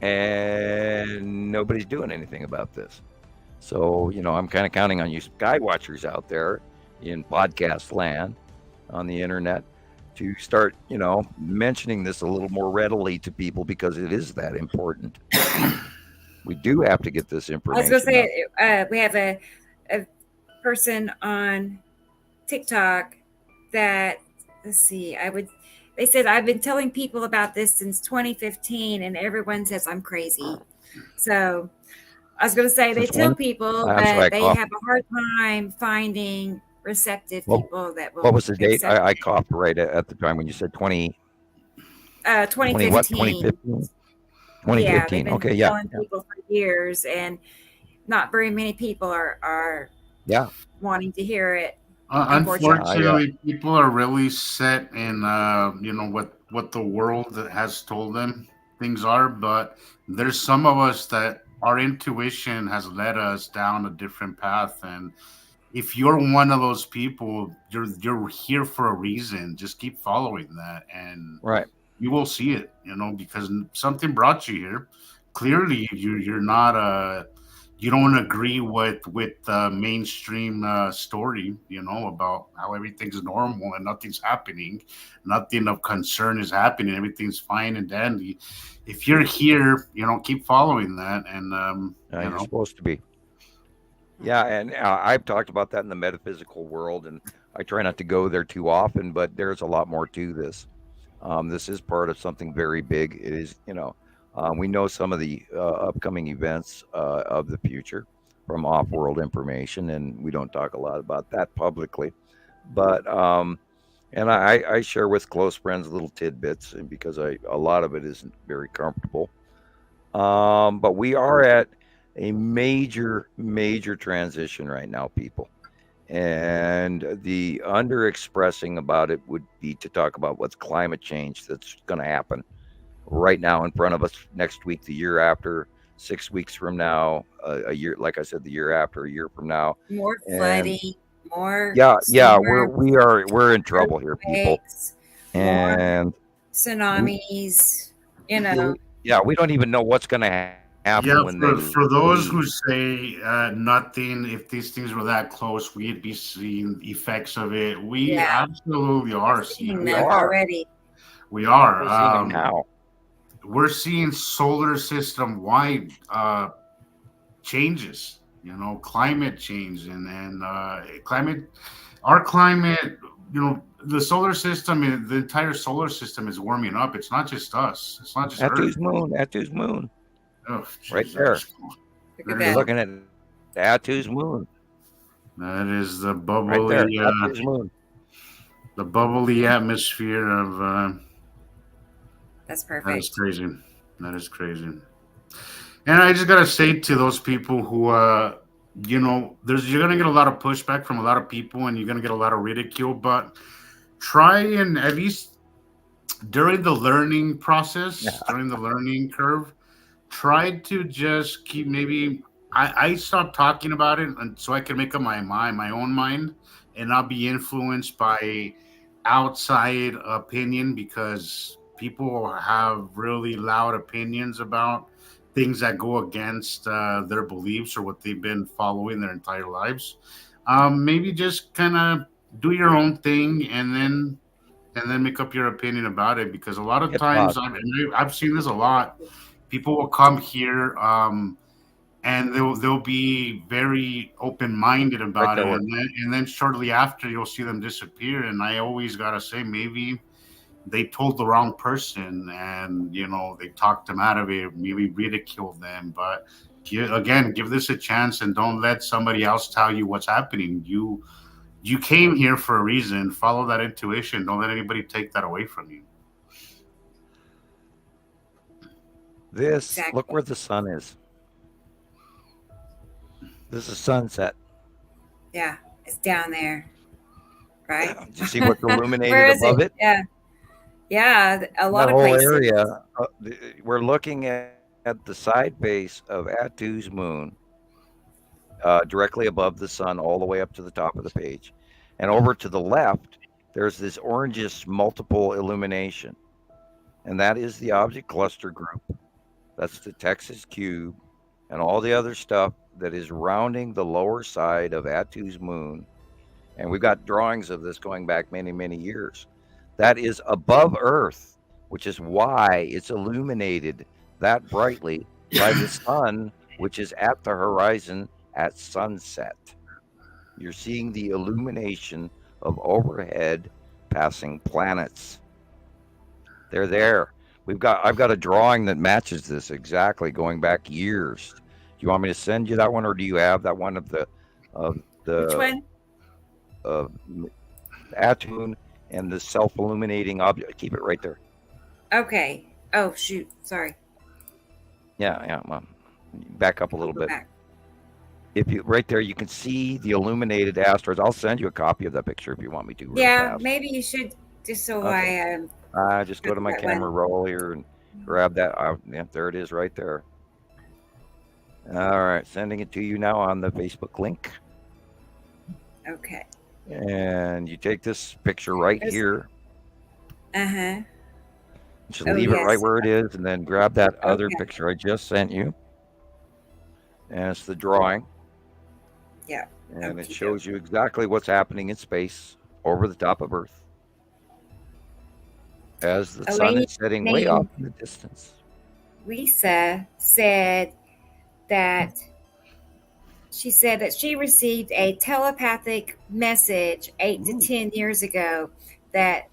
and nobody's doing anything about this. So, I'm kind of counting on you sky watchers out there in podcast land on the internet to start, mentioning this a little more readily to people, because it is that important. We do have to get this information. I was going to say, we have a person on TikTok that, they said, I've been telling people about this since 2015, and everyone says I'm crazy. So I was going to say, they tell people that they have a hard time finding receptive people that will. What was the date? I coughed right at the time when you said 2015. 2015. 2015. Yeah, they've been okay, yeah. telling people for years, and not very many people are wanting to hear it. Unfortunately, people are really set in what the world has told them things are, but there's some of us that our intuition has led us down a different path, and if you're one of those people, you're here for a reason. Just keep following that, and you will see it. Because something brought you here. Clearly, you're not you don't agree with the mainstream story, about how everything's normal and nothing's happening, nothing of concern is happening, everything's fine and dandy. If you're here, keep following that, and you're supposed to be. Yeah, and I've talked about that in the metaphysical world, and I try not to go there too often, but there's a lot more to this. This is part of something very big. It is, we know some of the upcoming events of the future from off-world information, and we don't talk a lot about that publicly. But and I share with close friends little tidbits, and because a lot of it isn't very comfortable. But we are at a major transition right now, people. And the under-expressing about it would be to talk about what's climate change that's going to happen right now in front of us, next week, the year after, 6 weeks from now, a year, like I said, the year after, a year from now. More flooding, more. We're in trouble here, people. And tsunamis, Yeah, we don't even know what's going to happen. For those who say nothing, if these things were that close, we'd be seeing effects of it. We absolutely are seeing that already. We are. We're seeing now. We're seeing solar system wide changes. Climate change and our climate. The solar system, the entire solar system is warming up. It's not just us. It's not just Earth. Attu's moon. Oh, right there. You're looking at Attu's moon. That is the bubbly, moon. The bubbly atmosphere of. That's perfect. That is crazy. That is crazy. And I just gotta say to those people who, you're gonna get a lot of pushback from a lot of people, and you're gonna get a lot of ridicule. But try and at least during the learning process, during the learning curve. Tried to just keep I stopped talking about it, and so I can make up my own mind and not be influenced by outside opinion, because people have really loud opinions about things that go against their beliefs or what they've been following their entire lives. Maybe just kind of do your own thing and then make up your opinion about it, because a lot of times I've seen this a lot. People will come here and they'll be very open-minded about it, and then shortly after you'll see them disappear. And I always gotta say, maybe they told the wrong person, and they talked them out of it, maybe ridiculed them. But give this a chance, and don't let somebody else tell you what's happening. You came here for a reason. Follow that intuition. Don't let anybody take that away from you. Look where the sun is. This is sunset. Yeah, it's down there, right? Do you see what's illuminated above it? Yeah, a lot of places. Whole area. We're looking at the side face of Attu's moon, directly above the sun, all the way up to the top of the page, and over to the left, there's this orangish multiple illumination, and that is the object cluster group. That's the Texas cube and all the other stuff that is rounding the lower side of Attu's moon. And we've got drawings of this going back many, many years. That is above Earth, which is why it's illuminated that brightly by the sun, which is at the horizon at sunset. You're seeing the illumination of overhead passing planets. They're there. I've got a drawing that matches this exactly, going back years. Do you want me to send you that one, or do you have that one of the Which one? Attu and the self-illuminating object? Keep it right there. Okay. Oh shoot! Sorry. Yeah. Mom. Back up a little bit. Back. if you right there, you can see the illuminated asteroids. I'll send you a copy of that picture if you want me to. Yeah, fast. maybe you should, just so Okay. Just go to my that camera roll here and grab that. Yeah, there it is right there. All right, sending it to you now on the Facebook link. Okay. And you take this picture right here. Uh-huh. Just leave it right where it is, and then grab that other Okay. picture I just sent you. And it's the drawing. Yeah. And it shows you exactly what's happening in space over the top of Earth as the sun is setting way off in the distance. Lisa said that she received a telepathic message 8 to 10 years ago that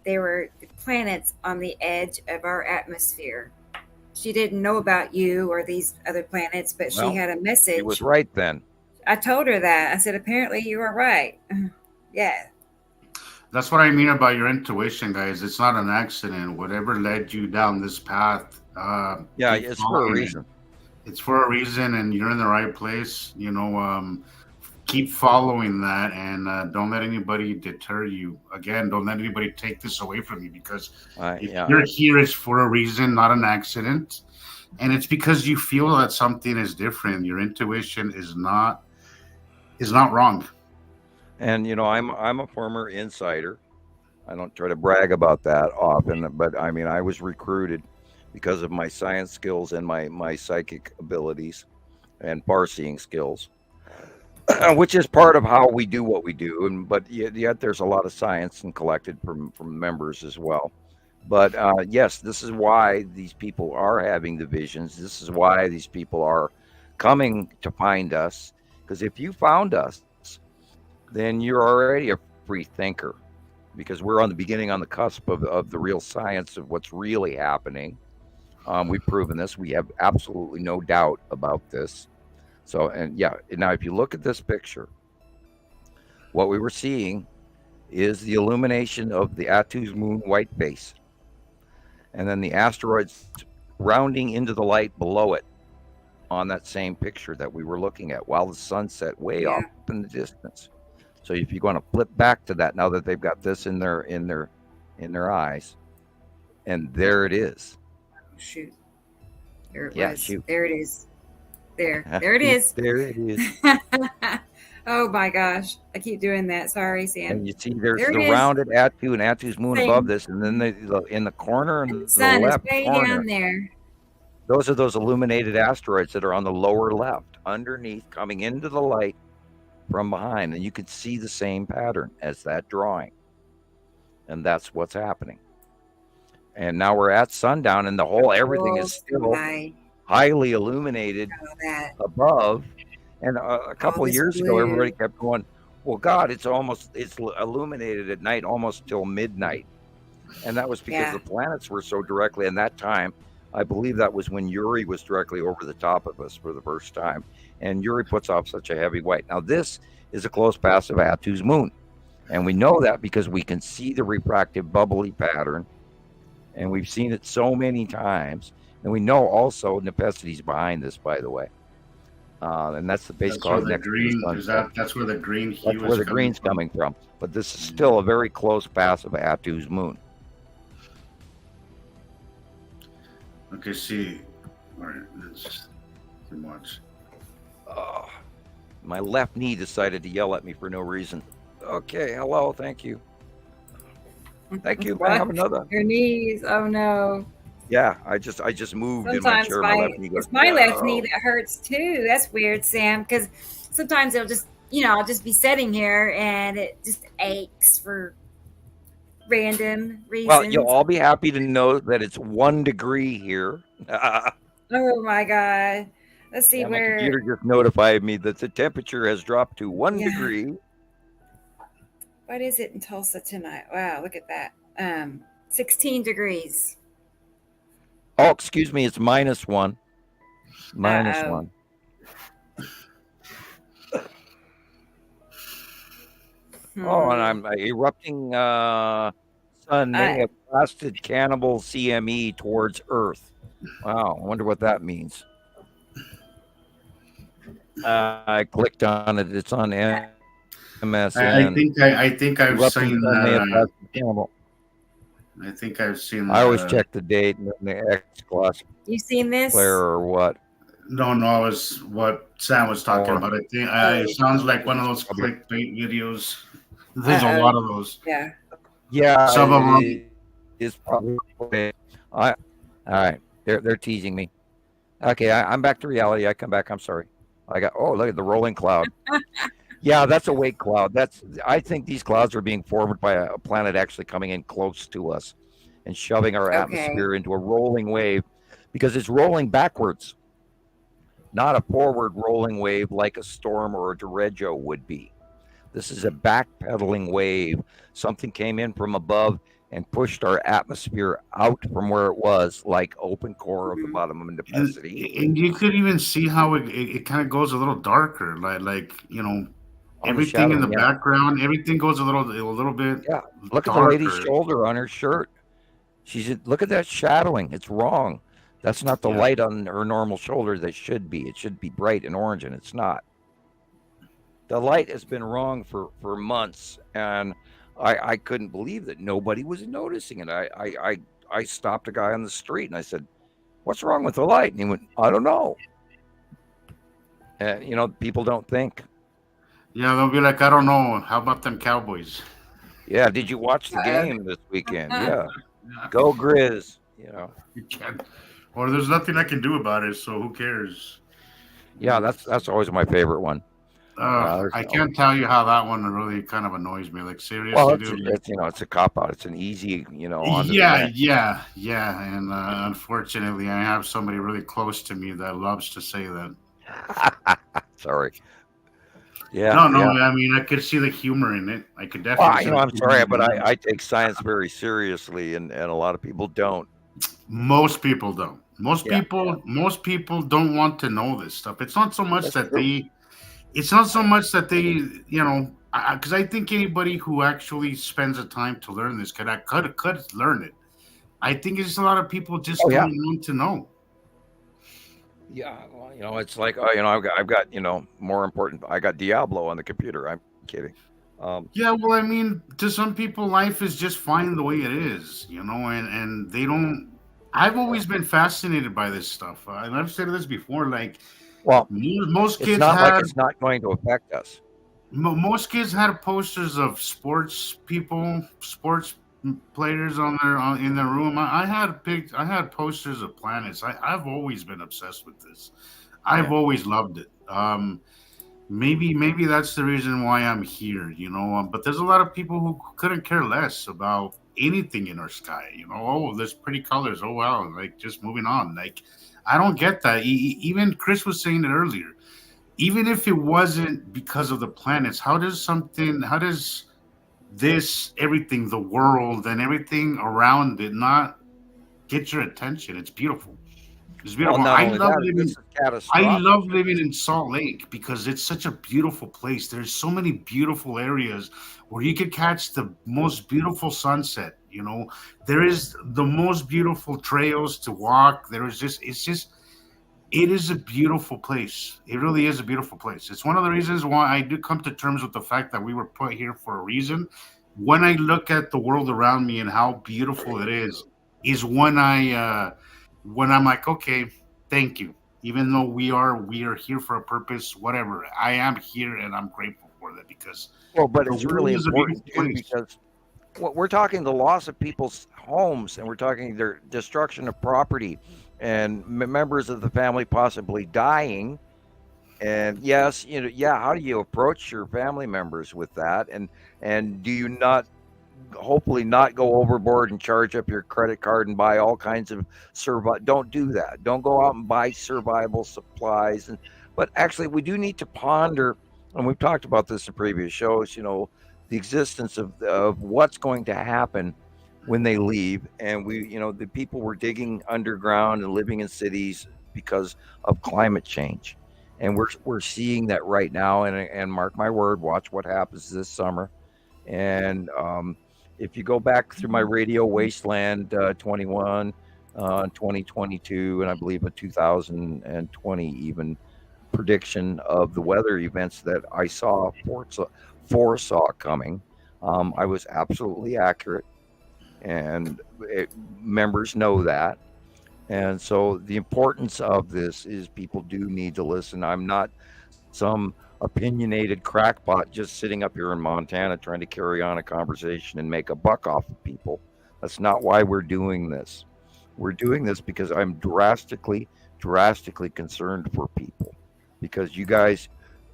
there were planets on the edge of our atmosphere. She didn't know about you or these other planets, but Well, she had a message. She was right then. I told her that. I said, apparently you were right. Yeah. That's what I mean about your intuition, guys. It's not an accident. Whatever led you down this path, Yeah, keep it's for a following it. reason. It's for a reason, and you're in the right place. Keep following that, and don't let anybody deter you. Again, don't let anybody take this away from you, because if you're here, it's for a reason, not an accident. And it's because you feel that something is different. Your intuition is not wrong. And I'm a former insider. I don't try to brag about that often, but I mean, I was recruited because of my science skills and my psychic abilities and far-seeing skills, which is part of how we do what we do. But yet there's a lot of science and collected from members as well. But yes, this is why these people are having the visions. This is why these people are coming to find us. Because if you found us, then you're already a free thinker, because we're on the cusp of the real science of what's really happening. We've proven this. We have absolutely no doubt about this. So, and yeah, now if you look at this picture, what we were seeing is the illumination of the Attu's moon white base, and then the asteroids rounding into the light below it on that same picture that we were looking at, while the sun set way off in the distance. So if you're going to flip back to that, now that they've got this in their eyes, and there it is. Shoot. There it Yeah, was. shoot. There it is. There it is. There it is. Oh my gosh. I keep doing that. Sorry, Sam. And you see there's There it the is. rounded Attu and Attu's moon Same. above this, and then in the corner and The the sun is left way corner, down there. those are those illuminated asteroids that are on the lower left, underneath, coming into the light from behind, and you can see the same pattern as that drawing. And that's what's happening. And now we're at sundown, and everything is still highly illuminated above. And a couple of this years ago, blue. everybody kept going, well, God, it's illuminated at night almost till midnight. And that was because the planets were so directly, in that time, I believe that was when Uri was directly over the top of us for the first time. And Uri puts off such a heavy white. Now, this is a close pass of Attu's moon. And we know that because we can see the refractive bubbly pattern. And we've seen it so many times. And we know also Nepesites behind this, by the way. And that's the base cause next to the sunset. That's where the green hue That's where the green's coming from. But this is still a very close pass of Attu's moon. Okay, see. All right, that's too much. My left knee decided to yell at me for no reason. Okay, hello, thank you. Thank you. I have another. Your knees. Oh no. Yeah, I just moved in my Sometimes chair. My left knee goes. it's my left knee "Whoa." that hurts too. That's weird, Sam, because sometimes it'll just, I'll just be sitting here and it just aches for random reasons. Well, you'll all be happy to know that it's 1 degree here. Oh my God. Let's see My where. computer just notified me that the temperature has dropped to 1 degree. What is it in Tulsa tonight? Wow, look at that. 16 degrees. Oh, excuse me, it's -1. Uh-oh. -1. Oh, and I'm erupting sun may have blasted cannibal CME towards Earth. Wow, I wonder what that means. I clicked on it. It's on MSN. I think I've seen that. I think I've seen that. I always check the date and the X-Class. You seen this? Player or what? No, it was what Sam was talking about. I think it sounds like one of those clickbait videos. There's a lot of those. Yeah. Yeah. Some of them is probably. All right. They're teasing me. Okay, I'm back to reality. I come back. I'm sorry. Look at the rolling cloud. Yeah, that's a wake cloud. I think these clouds are being formed by a planet actually coming in close to us and shoving our atmosphere into a rolling wave because it's rolling backwards, not a forward rolling wave like a storm or a derecho would be. This is a backpedaling wave. Something came in from above and pushed our atmosphere out from where it was, like open core of the bottom of Nepenthe. And you could even see how it kind of goes a little darker, like everything in the background, everything goes a little bit. Yeah, look darker. at the lady's shoulder on her shirt. Look at that shadowing. It's wrong. That's not the light on her normal shoulder that should be. It should be bright and orange, and it's not. The light has been wrong for months, and I couldn't believe that nobody was noticing it. I stopped a guy on the street and I said, "What's wrong with the light?" And he went, "I don't know." People don't think. Yeah, they'll be like, "I don't know. How about them Cowboys?" Yeah, did you watch the game this weekend? Yeah, go Grizz. You can't, or there's nothing I can do about it. So who cares? Yeah, that's always my favorite one. I can't tell you how that one really kind of annoys me. Like seriously, well, dude. It's a cop out. It's an easy, Yeah. And unfortunately, I have somebody really close to me that loves to say that. Sorry. Yeah. No. Yeah. I mean, I could see the humor in it. I could definitely. Well, I'm sorry, but I take science very seriously, and a lot of people don't. Most people don't. Most people don't want to know this stuff. It's not so much that they. It's not so much that they, because I think anybody who actually spends the time to learn this could learn it. I think it's a lot of people just don't want to know. Yeah, well, it's like, I've got, more important. I got Diablo on the computer. I'm kidding. Yeah, well, I mean, to some people, life is just fine the way it is, and they don't. I've always been fascinated by this stuff. I've said this before, like. Well, most kids it's not like it's not going to affect us. Most kids had posters of sports players in their room. I had posters of planets. I've always been obsessed with this. I've always loved it. Maybe that's the reason why I'm here. But there's a lot of people who couldn't care less about anything in our sky. Oh, there's pretty colors. Oh wow, like just moving on. Like. I don't get that. Even Chris was saying it earlier. Even if it wasn't because of the planets, how does this, everything, the world and everything around it not get your attention? It's beautiful. It's beautiful. Well, I love living in Salt Lake because it's such a beautiful place. There's so many beautiful areas where you could catch the most beautiful sunset. There is the most beautiful trails to walk. It is a beautiful place. It really is a beautiful place. It's one of the reasons why I do come to terms with the fact that we were put here for a reason. When I look at the world around me and how beautiful it is when I'm like, okay, thank you. Even though we are here for a purpose, whatever. I am here and I'm grateful for that because. Well, but it's really important too because. We're talking the loss of people's homes, and we're talking their destruction of property, and members of the family possibly dying. And yes, how do you approach your family members with that? And do you not, hopefully, not go overboard and charge up your credit card and buy all kinds of Don't do that. Don't go out and buy survival supplies. But actually, we do need to ponder, and we've talked about this in previous shows. The existence of what's going to happen when they leave. And the people were digging underground and living in cities because of climate change. And we're seeing that right now. And mark my word, watch what happens this summer. And if you go back through my Radio Wasteland 21, 2022, and I believe a 2020 even prediction of the weather events that I foresaw coming. I was absolutely accurate, and members know that. And so the importance of this is people do need to listen. I'm not some opinionated crackpot just sitting up here in Montana trying to carry on a conversation and make a buck off of people. That's not why we're doing this. We're doing this because I'm drastically concerned for people. Because you guys,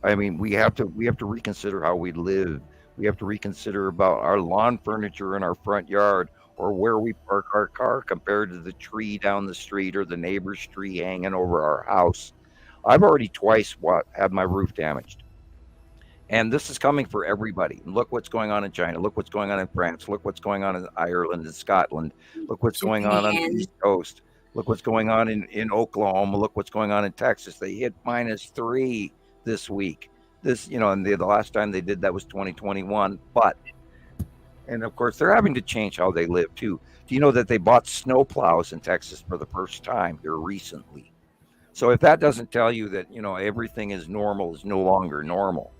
I mean, we have to reconsider how we live. We have to reconsider about our lawn furniture in our front yard, or where we park our car compared to the tree down the street or the neighbor's tree hanging over our house. I've already twice had my roof damaged. And this is coming for everybody. Look what's going on in China. Look what's going on in France. Look what's going on in Ireland and Scotland. Look what's going on the East Coast. Look what's going on in Oklahoma. Look what's going on in Texas. They hit -3 this week. And the last time they did that was 2021. And of course, they're having to change how they live too. Do you know that they bought snow plows in Texas for the first time here recently? So if that doesn't tell you that, everything is normal, is no longer normal.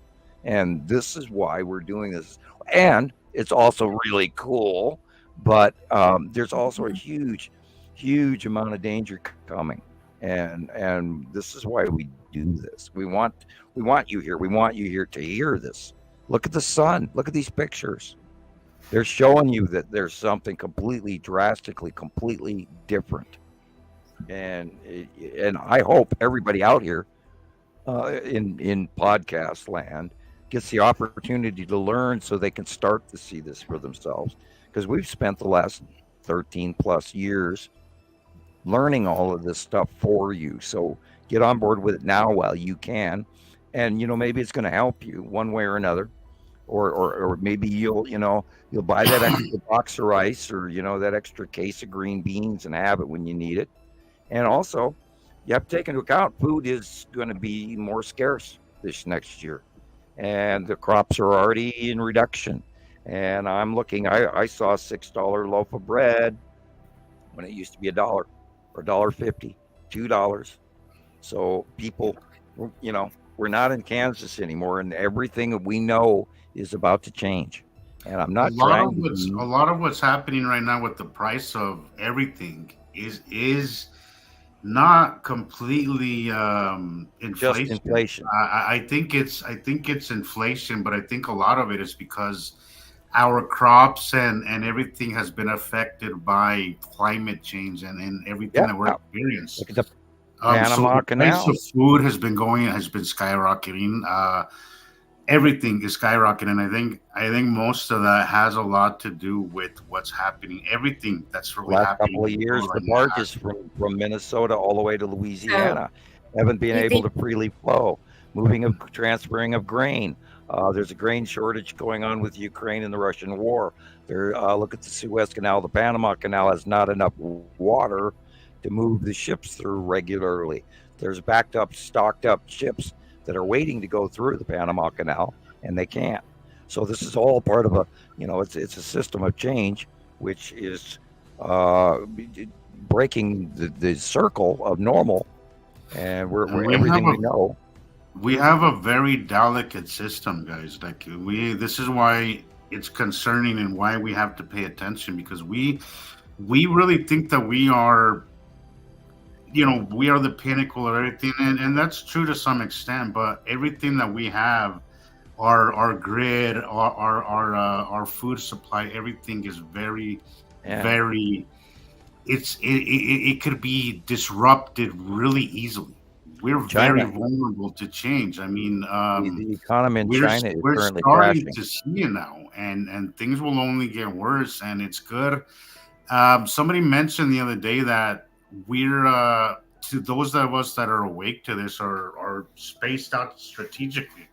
And this is why we're doing this. And it's also really cool, but there's also a huge amount of danger coming. And this is why we do this. We want you here. We want you here to hear this. Look at the sun. Look at these pictures. They're showing you that there's something completely different. And I hope everybody out here in podcast land gets the opportunity to learn so they can start to see this for themselves. Because we've spent the last 13 plus years learning all of this stuff for you. So get on board with it now while you can. And, maybe it's going to help you one way or another. Or maybe you'll buy that extra box of rice, or, that extra case of green beans and have it when you need it. And also, you have to take into account food is going to be more scarce this next year. And the crops are already in reduction. And I'm looking, I saw a $6 loaf of bread when it used to be $1 or $1.50, $2. So people, we're not in Kansas anymore, and everything that we know is about to change. And I'm not trying a lot of what's happening right now with the price of everything is not completely inflation. Just inflation. I think it's inflation, but I think a lot of it is because our crops and everything has been affected by climate change and everything that we're experiencing. Look at the Panama Canal. The price of food has been skyrocketing. Everything is skyrocketing. I think most of that has a lot to do with what's happening. Everything that's really happening. Couple of years, the barges from Minnesota all the way to Louisiana haven't been able to freely flow. Transferring of grain. There's a grain shortage going on with Ukraine and the Russian war. Look at the Suez Canal. The Panama Canal has not enough water to move the ships through regularly. There's stocked up ships that are waiting to go through the Panama Canal, and they can't. So this is all part of it's a system of change, which is breaking the circle of normal, and we're everything we know. We have a very delicate system, guys. This is why it's concerning and why we have to pay attention, because we really think that we are the pinnacle of everything, and that's true to some extent. But everything that we have, our grid, our food supply, everything is very. It could be disrupted really easily. We're very vulnerable to change. I mean, the economy in China is currently starting crashing. to see it now, and things will only get worse. And it's good. Somebody mentioned the other day that we're to those of us that are awake to this are spaced out strategically,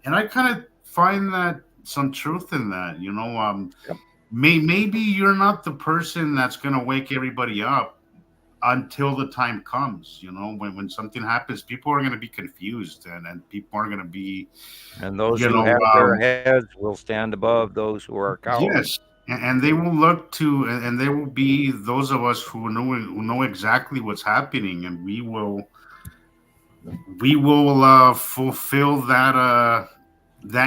and I kind of find that some truth in that. Maybe you're not the person that's going to wake everybody up until the time comes. When something happens, people are going to be confused, and people are going to be, and those who have their heads will stand above those who are cowards. Yes. And they will look to, and they will be those of us who know exactly what's happening, and we will we will fulfill that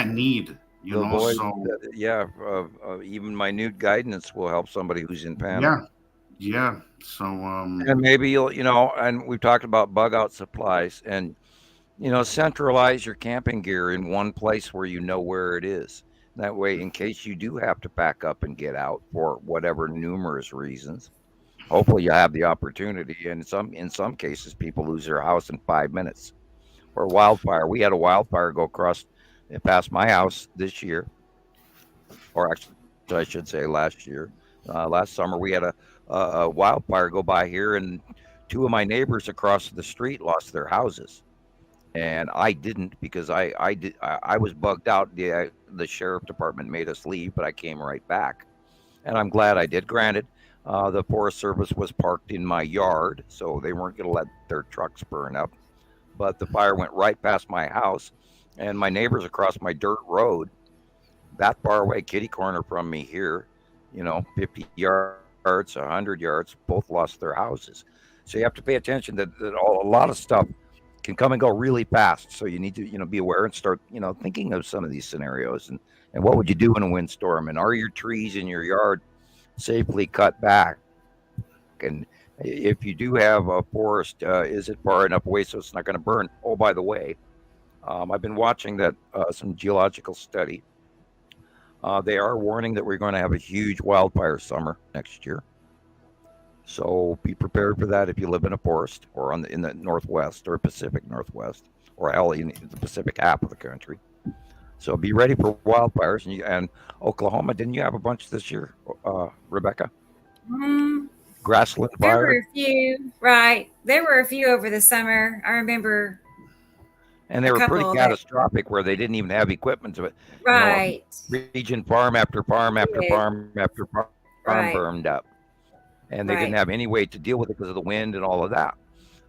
need. You know, Avoid, so even minute guidance will help somebody who's in panic. Yeah. So and maybe and we've talked about bug out supplies, and centralize your camping gear in one place where you know where it is. That way, in case you do have to pack up and get out for whatever numerous reasons, hopefully you have the opportunity. And in some cases, people lose their house in 5 minutes. Or wildfire. We had a wildfire go past my house this year, or actually, I should say last year. Last summer, we had a wildfire go by here, and two of my neighbors across the street lost their houses. And I didn't, because I was bugged out. The sheriff department made us leave, but I came right back, and I'm glad I did. Granted, the Forest Service was parked in my yard, so they weren't going to let their trucks burn up. But the fire went right past my house, and my neighbors across my dirt road, that far away, kitty corner from me here, 50 yards, 100 yards, both lost their houses. So you have to pay attention that a lot of stuff can come and go really fast. So you need to, be aware and start, thinking of some of these scenarios and what would you do in a windstorm, and are your trees in your yard safely cut back? And if you do have a forest, is it far enough away so it's not going to burn? Oh, by the way, I've been watching some geological study. They are warning that we're going to have a huge wildfire summer next year. So be prepared for that if you live in a forest or in the Northwest or Pacific Northwest, or hell, in the Pacific half of the country. So be ready for wildfires. And Oklahoma, didn't you have a bunch this year, Rebecca? Grassland fire? There were a few, right. There were a few over the summer. I remember. And they were pretty catastrophic, where they didn't even have equipment to it. Right. Region farm after farm after farm after farm burned up. And they didn't have any way to deal with it because of the wind and all of that.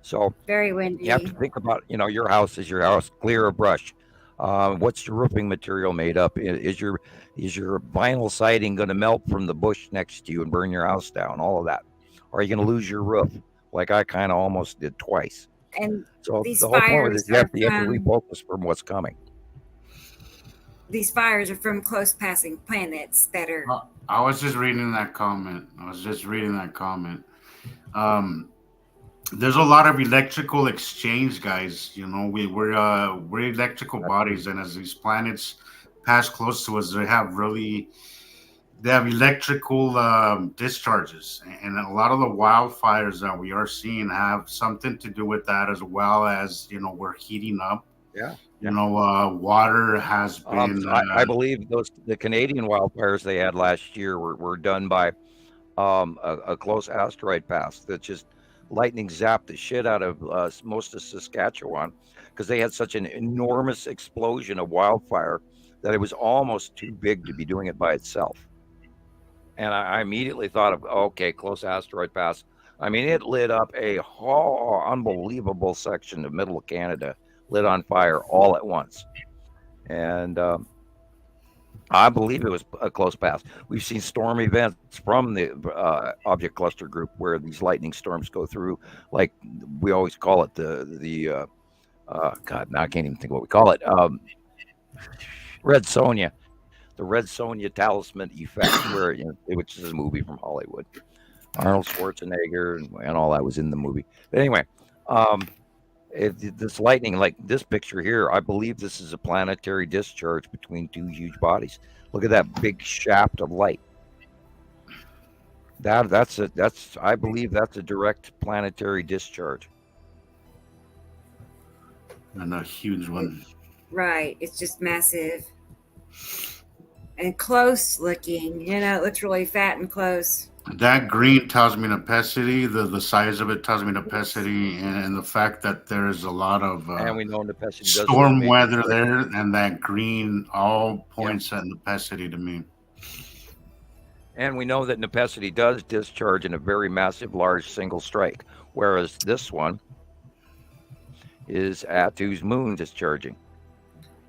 So very windy. You have to think about, your house is your house, clear of brush. What's your roofing material made up? Is your vinyl siding going to melt from the bush next to you and burn your house down? All of that. Or are you going to lose your roof, like I kind of almost did twice? And so these the whole fires point is you have to refocus from what's coming. These fires are from close passing planets that are. I was just reading that comment. There's a lot of electrical exchange, guys. We're electrical bodies, and as these planets pass close to us, they have electrical discharges, and a lot of the wildfires that we are seeing have something to do with that, as well as we're heating up. Yeah. Water has been. I believe the Canadian wildfires they had last year were done by a close asteroid pass that just lightning zapped the shit out of most of Saskatchewan, because they had such an enormous explosion of wildfire that it was almost too big to be doing it by itself. And I immediately thought of, okay, close asteroid pass. I mean, it lit up a whole unbelievable section of middle of Canada, lit on fire all at once. And I believe it was a close pass. We've seen storm events from the object cluster group where these lightning storms go through, like we always call it God, now I can't even think what we call it. Red Sonja, the Red Sonja talisman effect, where which is a movie from Hollywood. Arnold Schwarzenegger and all that was in the movie. But anyway, this lightning, like this picture here, I believe this is a planetary discharge between two huge bodies. Look at that big shaft of light. I believe that's a direct planetary discharge. And a huge one. Right. It's just massive. And close looking. It looks really fat and close. That green tells me Nepenthe. The size of it tells me Nepenthe, and the fact that there's a lot of and we know Nepenthe storm weather there, and that green all points at Nepenthe to me. And we know that Nepenthe does discharge in a very massive, large single strike, whereas this one is Attu's moon discharging.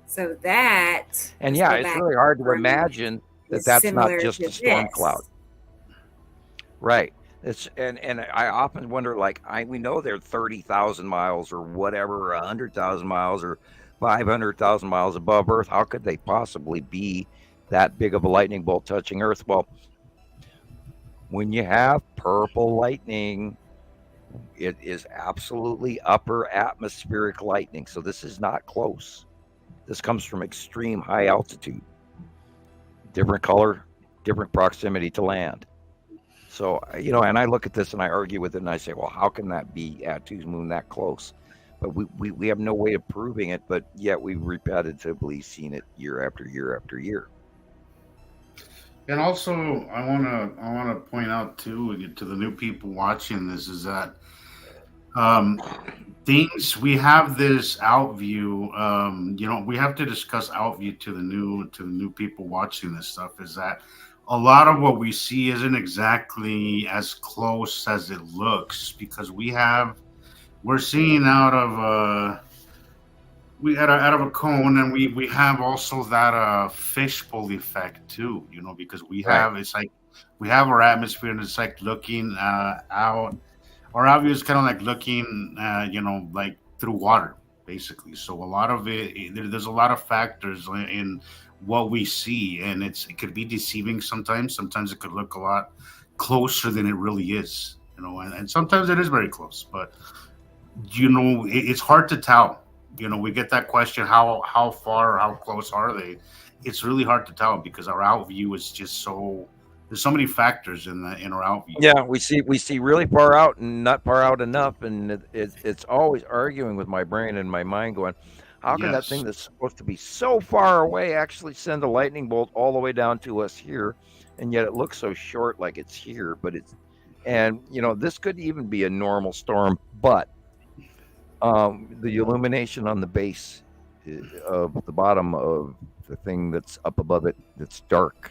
So that. And yeah, it's really hard to imagine that that's not just a storm cloud. Right. It's and I often wonder, like, we know they're 30,000 miles or whatever, 100,000 miles or 500,000 miles above Earth. How could they possibly be that big of a lightning bolt touching Earth? Well, when you have purple lightning, it is absolutely upper atmospheric lightning. So this is not close. This comes from extreme high altitude. Different color, different proximity to land. So, you know, and I look at this and I argue with it and I say, well, how can that be Attu's moon that close? But we have no way of proving it, but yet we've repetitively seen it year after year after year. And also, I wanna point out too, to the new people watching this, is that we have this out view. You know, we have to discuss out view to the new people watching this stuff. Is that a lot of what we see isn't exactly as close as it looks, because we're seeing out of a cone, and we have also that fishbowl effect too, you know, because we have it's like we have our atmosphere and it's like looking out. Our atmosphere is kind of like looking you know, like through water basically. So a lot of there's a lot of factors in what we see, and it could be deceiving sometimes. Sometimes it could look a lot closer than it really is, you know, and sometimes it is very close, but you know, it's hard to tell. You know, we get that question, how far or how close are they? It's really hard to tell because our out view is just there's so many factors in our out view. Yeah, we see really far out and not far out enough, and it's always arguing with my brain and my mind, going, how can that thing that's supposed to be so far away actually send a lightning bolt all the way down to us here, and yet it looks so short, like it's here, but and you know, this could even be a normal storm, but the illumination on the base of the bottom of the thing that's up above it, that's dark,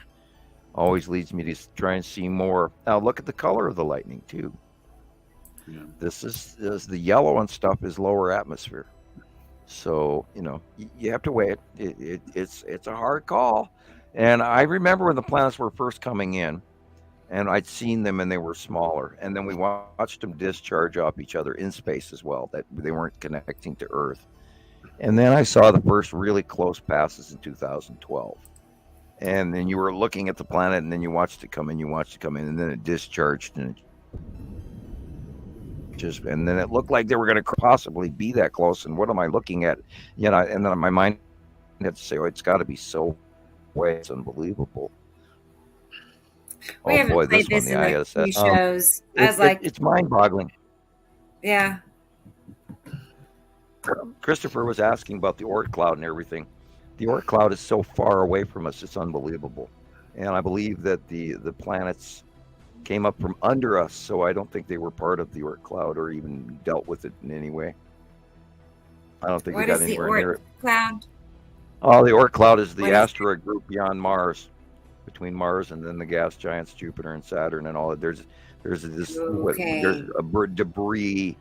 always leads me to try and see more. Now look at the color of the lightning too. Yeah. This is the yellow and stuff is lower atmosphere. So, you know, you have to weigh it. It's a hard call. And I remember when the planets were first coming in, and I'd seen them and they were smaller. And then we watched them discharge off each other in space as well, that they weren't connecting to Earth. And then I saw the first really close passes in 2012. And then you were looking at the planet, and then you watched it come in, and then it discharged, and and then it looked like they were going to possibly be that close. And what am I looking at? You know, and then my mind had to say, oh, it's got to be so way. It's unbelievable. We haven't played this in a few shows. I was like, it's mind-boggling. Yeah. Christopher was asking about the Oort cloud and everything. The Oort cloud is so far away from us; it's unbelievable. And I believe that the planets came up from under us, so I don't think they were part of the Oort cloud or even dealt with it in any way. I don't think they got anywhere near it. What is the Oort cloud? Oh, the Oort cloud is the asteroid group beyond Mars, between Mars and then the gas giants Jupiter and Saturn and all that. There's there's a debris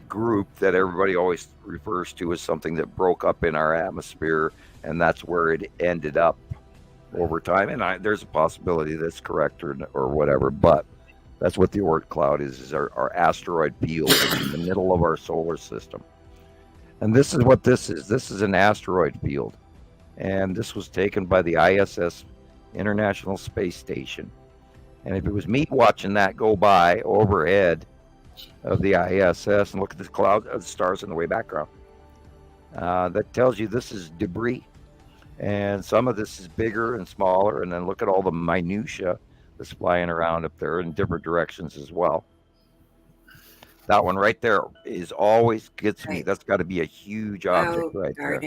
group that everybody always refers to as something that broke up in our atmosphere, and that's where it ended up over time. And there's a possibility that's correct or whatever, but that's what the Oort cloud is our asteroid field in the middle of our solar system. And this is what this is. This is an asteroid field. And this was taken by the ISS, International Space Station. And if it was me watching that go by overhead of the ISS and look at the cloud of the stars in the way background, that tells you this is debris. And some of this is bigger and smaller. And then look at all the minutia that's flying around up there in different directions as well. That one right there is always gets me. That's got to be a huge object right there.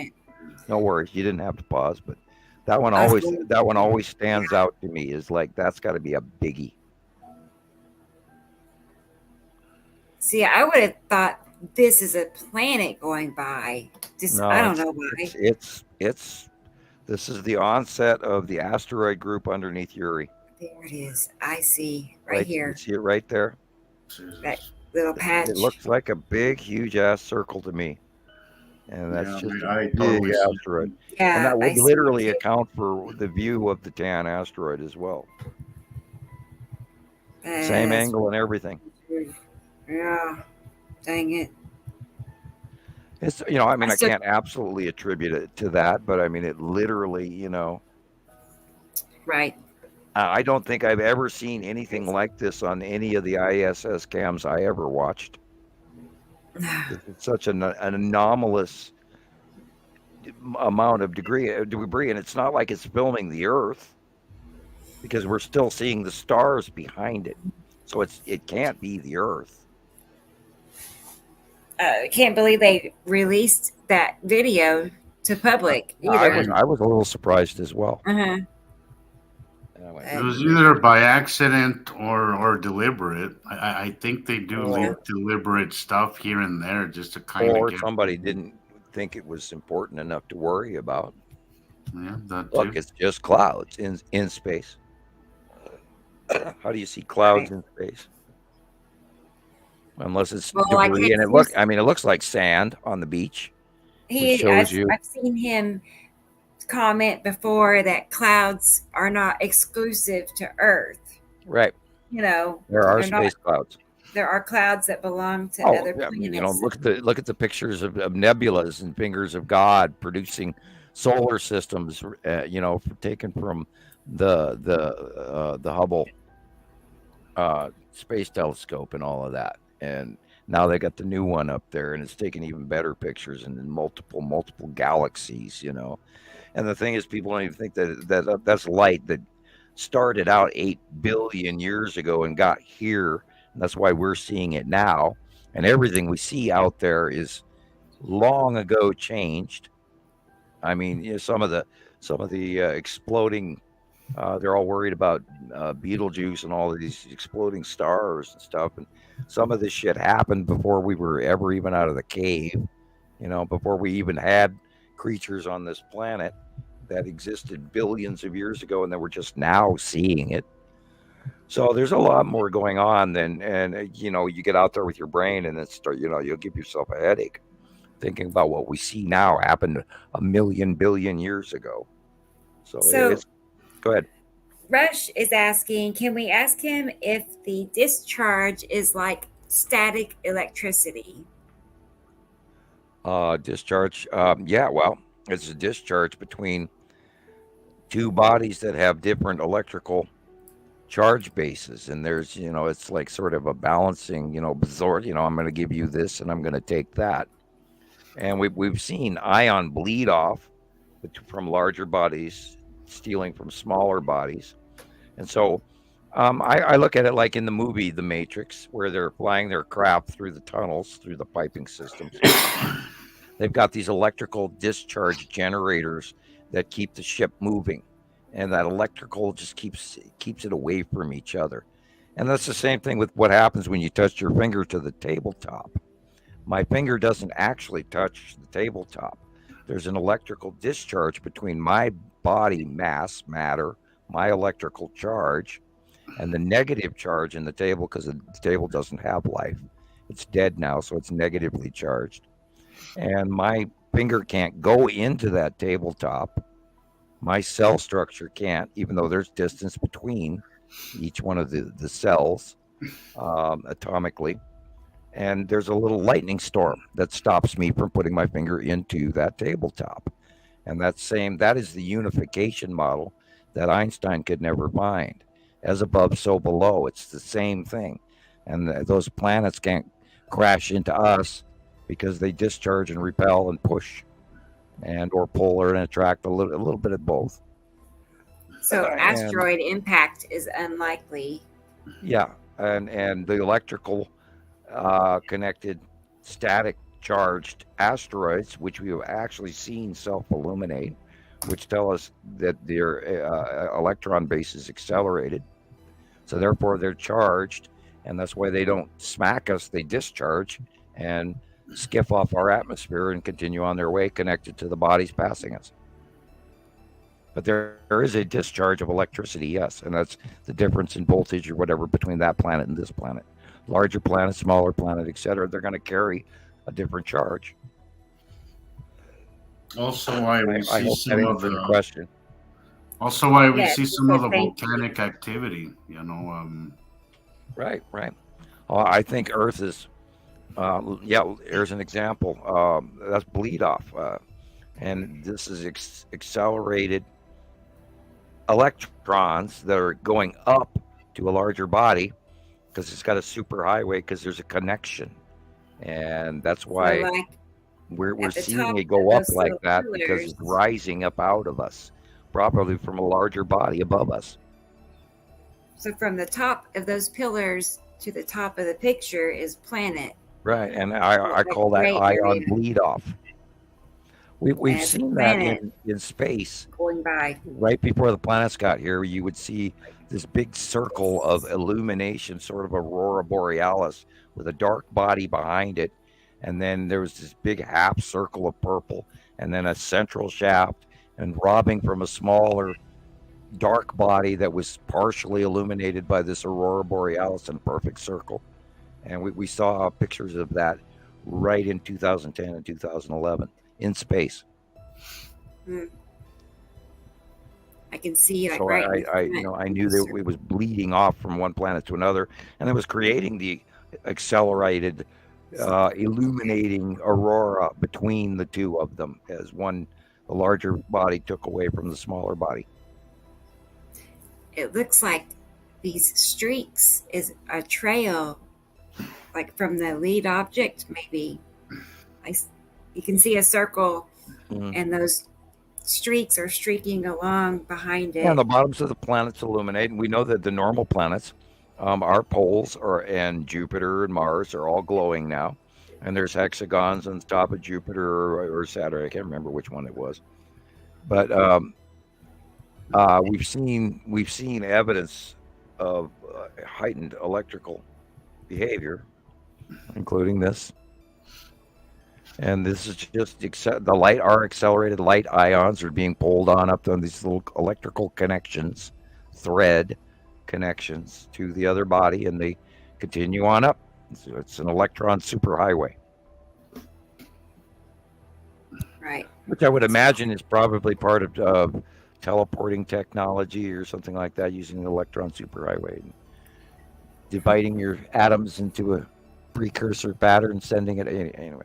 No worries, you didn't have to pause, but that one always stands out to me. Is like that's got to be a biggie. See, I would have thought this is a planet going by. No, I don't know why. This is the onset of the asteroid group underneath Uri. There it is. I see right here. You see it right there. That little patch. It looks like a big, huge ass circle to me. And that's just a big asteroid. Yeah, and that would literally account for the view of the Tan asteroid as well. Same angle and everything. Yeah. Dang it. It's, you know, I mean, I can't absolutely attribute it to that, but I mean, it literally, you know. Right. I don't think I've ever seen anything like this on any of the ISS cams I ever watched. It's such an anomalous amount of debris, and it's not like it's filming the Earth, because we're still seeing the stars behind it, so it can't be the Earth. I can't believe they released that video to public either. I was a little surprised as well. Uh-huh. It was either by accident or deliberate. I think they do leave deliberate stuff here and there just to kind of Or somebody didn't think it was important enough to worry about. Yeah, that Look, it's just clouds in space. How do you see clouds in space? Unless it's debris, and it looks like sand on the beach. I've seen him comment before that clouds are not exclusive to Earth. Right. You know, there are space clouds. There are clouds that belong to other planets. You know, look at the pictures of nebulas and fingers of God producing solar systems. You know, taken from the Hubble space telescope and all of that. And now they got the new one up there, and it's taking even better pictures and in multiple galaxies. You know. And the thing is, people don't even think that that's light that started out 8 billion years ago and got here. And that's why we're seeing it now. And everything we see out there is long ago changed. I mean, you know, some of the exploding. They're all worried about Betelgeuse and all of these exploding stars and stuff. And some of this shit happened before we were ever even out of the cave. You know, before we even had creatures on this planet that existed billions of years ago, and then we're just now seeing it. So there's a lot more going on and you know, you get out there with your brain and then you'll give yourself a headache thinking about what we see now happened 1 billion years ago. So go ahead. Rush is asking, can we ask him if the discharge is like static electricity? Discharge. Yeah, well, it's a discharge between two bodies that have different electrical charge bases, and there's, you know, it's like sort of a balancing, you know, bizarre, you know, I'm going to give you this and I'm going to take that. And we've seen ion bleed off from larger bodies stealing from smaller bodies. And so I look at it like in the movie The Matrix, where they're flying their craft through the tunnels, through the piping systems. They've got these electrical discharge generators that keep the ship moving, and that electrical just keeps it away from each other. And that's the same thing with what happens when you touch your finger to the tabletop. My finger doesn't actually touch the tabletop. There's an electrical discharge between my body matter, my electrical charge, and the negative charge in the table, because the table doesn't have life. It's dead now, so it's negatively charged. And my finger can't go into that tabletop. My cell structure can't, even though there's distance between each one of the cells atomically. And there's a little lightning storm that stops me from putting my finger into that tabletop. And that is the unification model that Einstein could never find. As above, so below. It's the same thing. And those planets can't crash into us because they discharge and repel and push and or pull or attract, a little bit of both. So asteroid impact is unlikely. Yeah, and the electrical connected static charged asteroids, which we have actually seen self-illuminate, which tell us that their electron base is accelerated. So therefore they're charged, and that's why they don't smack us. They discharge and skiff off our atmosphere and continue on their way, connected to the bodies passing us. But there is a discharge of electricity, yes, and that's the difference in voltage or whatever between that planet and this planet. Larger planet, smaller planet, etc. They're going to carry a different charge. Also, why we see some of the question. Also, why we see some of the volcanic activity. You know, Right. I think Earth is, here's an example. That's bleed off. And this is accelerated electrons that are going up to a larger body because it's got a super highway because there's a connection. And that's why we're seeing it go up like that because it's rising up out of us, probably from a larger body above us. So from the top of those pillars to the top of the picture is planet. Right, and I call that ion bleed off. We've seen that in space. Going by. Right before the planets got here, you would see this big circle of illumination, sort of aurora borealis, with a dark body behind it. And then there was this big half circle of purple, and then a central shaft, and robbing from a smaller dark body that was partially illuminated by this aurora borealis in a perfect circle. And we saw pictures of that right in 2010 and 2011 in space. I can see so I knew that it was bleeding off from one planet to another, and it was creating the accelerated illuminating aurora between the two of them as the larger body took away from the smaller body. It looks like these streaks is a trail, like from the lead object, maybe. You can see a circle, and those streaks are streaking along behind it. Yeah, the bottoms of the planets illuminate, and we know that the normal planets, our poles and Jupiter and Mars are all glowing now, and there's hexagons on the top of Jupiter or Saturn. I can't remember which one it was, but we've seen evidence of heightened electrical behavior, including this. And this is just our accelerated light ions are being pulled up on these little electrical connections, thread connections to the other body, and they continue on up. So it's an electron superhighway. Right. Which I would imagine is probably part of teleporting technology or something like that, using the electron superhighway, dividing your atoms into a precursor pattern, sending it anyway.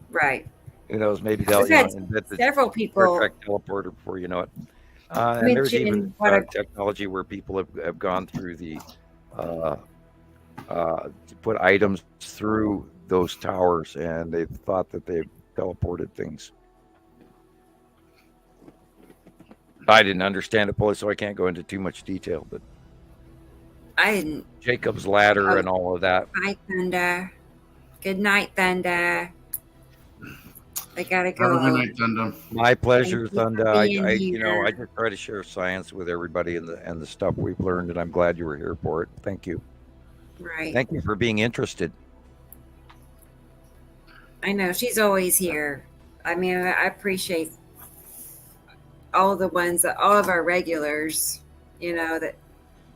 Right. Who knows? Maybe they'll invent several people teleporter before you know it. And there's even technology where people have gone through to put items through those towers, and they've thought that they've teleported things. I didn't understand it fully, so I can't go into too much detail, but I didn't. Jacob's ladder and all of that. Bye, Thunder. Good night, Thunder. I gotta go. Good night, Thunder. My pleasure, Thunder. I just try to share science with everybody and the stuff we've learned, and I'm glad you were here for it. Thank you. Right. Thank you for being interested. I know she's always here. I mean, I appreciate all of our regulars. That.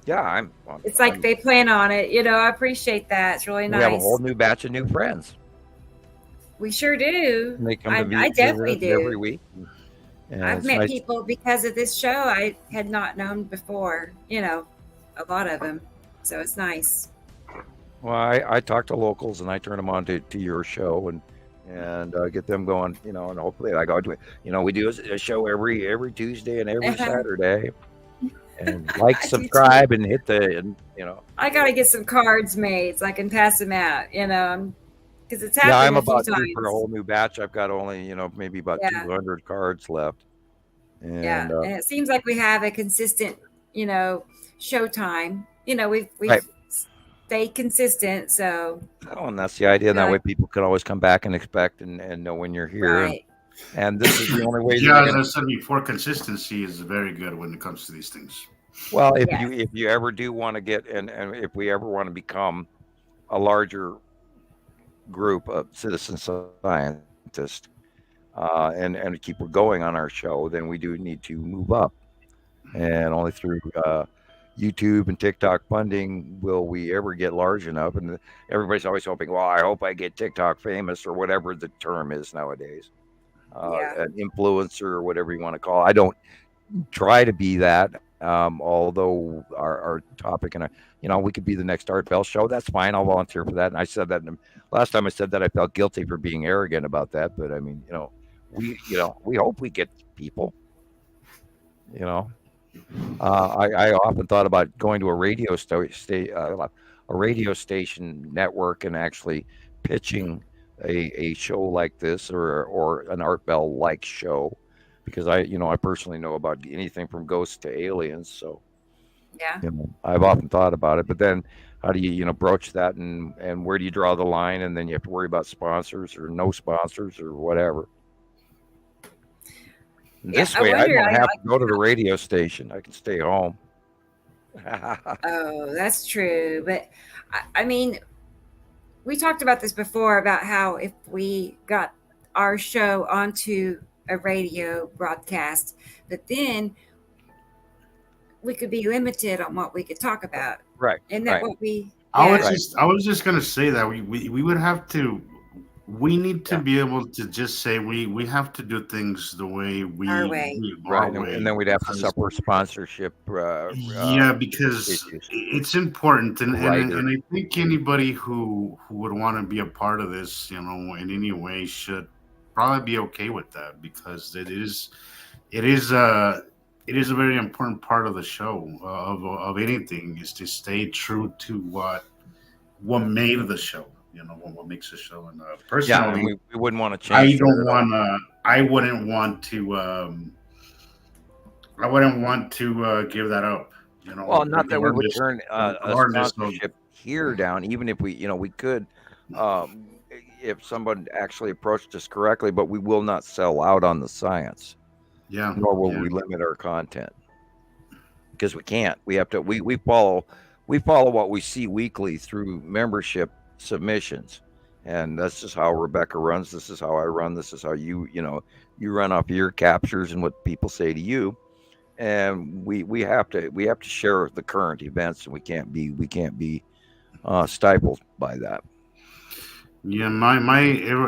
Yeah, it's like they plan on it. I appreciate that. It's really nice. We have a whole new batch of new friends. We sure do. And they come I definitely do every week. And I've met people because of this show I had not known before. A lot of them. So it's nice. Well, I talk to locals and I turn them on to your show and get them going. And hopefully I go to it. We do a show every Tuesday and every Saturday. And subscribe, and hit I gotta get some cards made so I can pass them out. Because it's happened. Yeah, I'm a few about times. due for a whole new batch. I've got only maybe about 200 cards left. And, and it seems like we have a consistent show time. We've stayed consistent. So. Oh, and that's the idea. That way people can always come back and expect and know when you're here. Right. And this is the only way. Yeah, as I said before, consistency is very good when it comes to these things. Well, if you ever do want to get and if we ever want to become a larger group of citizen scientists and keep going on our show, then we do need to move up. And only through YouTube and TikTok funding will we ever get large enough. And everybody's always hoping, well, I hope I get TikTok famous or whatever the term is nowadays. An influencer or whatever you want to call it. I don't try to be that. Although our topic and we could be the next Art Bell show. That's fine. I'll volunteer for that. And I said that last time I said that I felt guilty for being arrogant about that. But I mean, we hope we get people. I often thought about going to a radio station network and actually pitching a show like this or an Art Bell like show, because I personally know about anything from ghosts to aliens. So yeah, I've often thought about it. But then how do you broach that, and where do you draw the line? And then you have to worry about sponsors or no sponsors or whatever. This way, I don't have to go to the radio station. I can stay home. Oh, that's true. But I mean, we talked about this before about how if we got our show onto a radio broadcast, but then we could be limited on what we could talk about. Right. And that what we. I was just gonna say that we would have to. We need to be able to just say we have to do things the way our way. And then we'd have to suffer sponsorship. Because it's important, and I think anybody who would want to be a part of this, in any way, should probably be okay with that, because it is a very important part of the show of anything, is to stay true to what made the show. What makes the show. And personally, we wouldn't want to change. I wouldn't want to give that up. Well, not that we would turn a sponsorship here down, even if we could, if someone actually approached us correctly. But we will not sell out on the science. Yeah. Nor will we limit our content, because we can't. We have to. We follow what we see weekly through membership submissions, and that's just how Rebecca runs. This is how I run. This is how you run off your captures and what people say to you, and we have to share the current events, and we can't be stifled by that. Yeah, my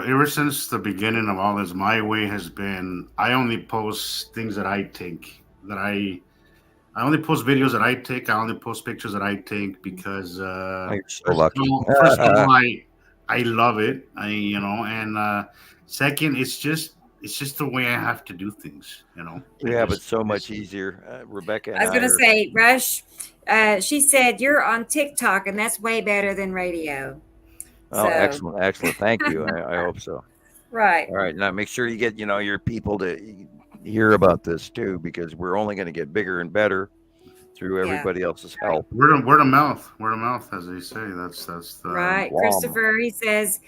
ever since the beginning of all this, my way has been, I only post things that I take, I only post videos that I take. I only post pictures that I take, because you're so lucky. First of all, I love it. And second, it's just the way I have to do things. Yeah, but so much easier, Rebecca. I was gonna say, Rush. She said you're on TikTok, and that's way better than radio. Oh, so. Excellent. Thank you. I hope so. Right. All right. Now make sure you get your people to hear about this too, because we're only going to get bigger and better through everybody else's help. Word of mouth, as they say. That's the right. Christopher, he says,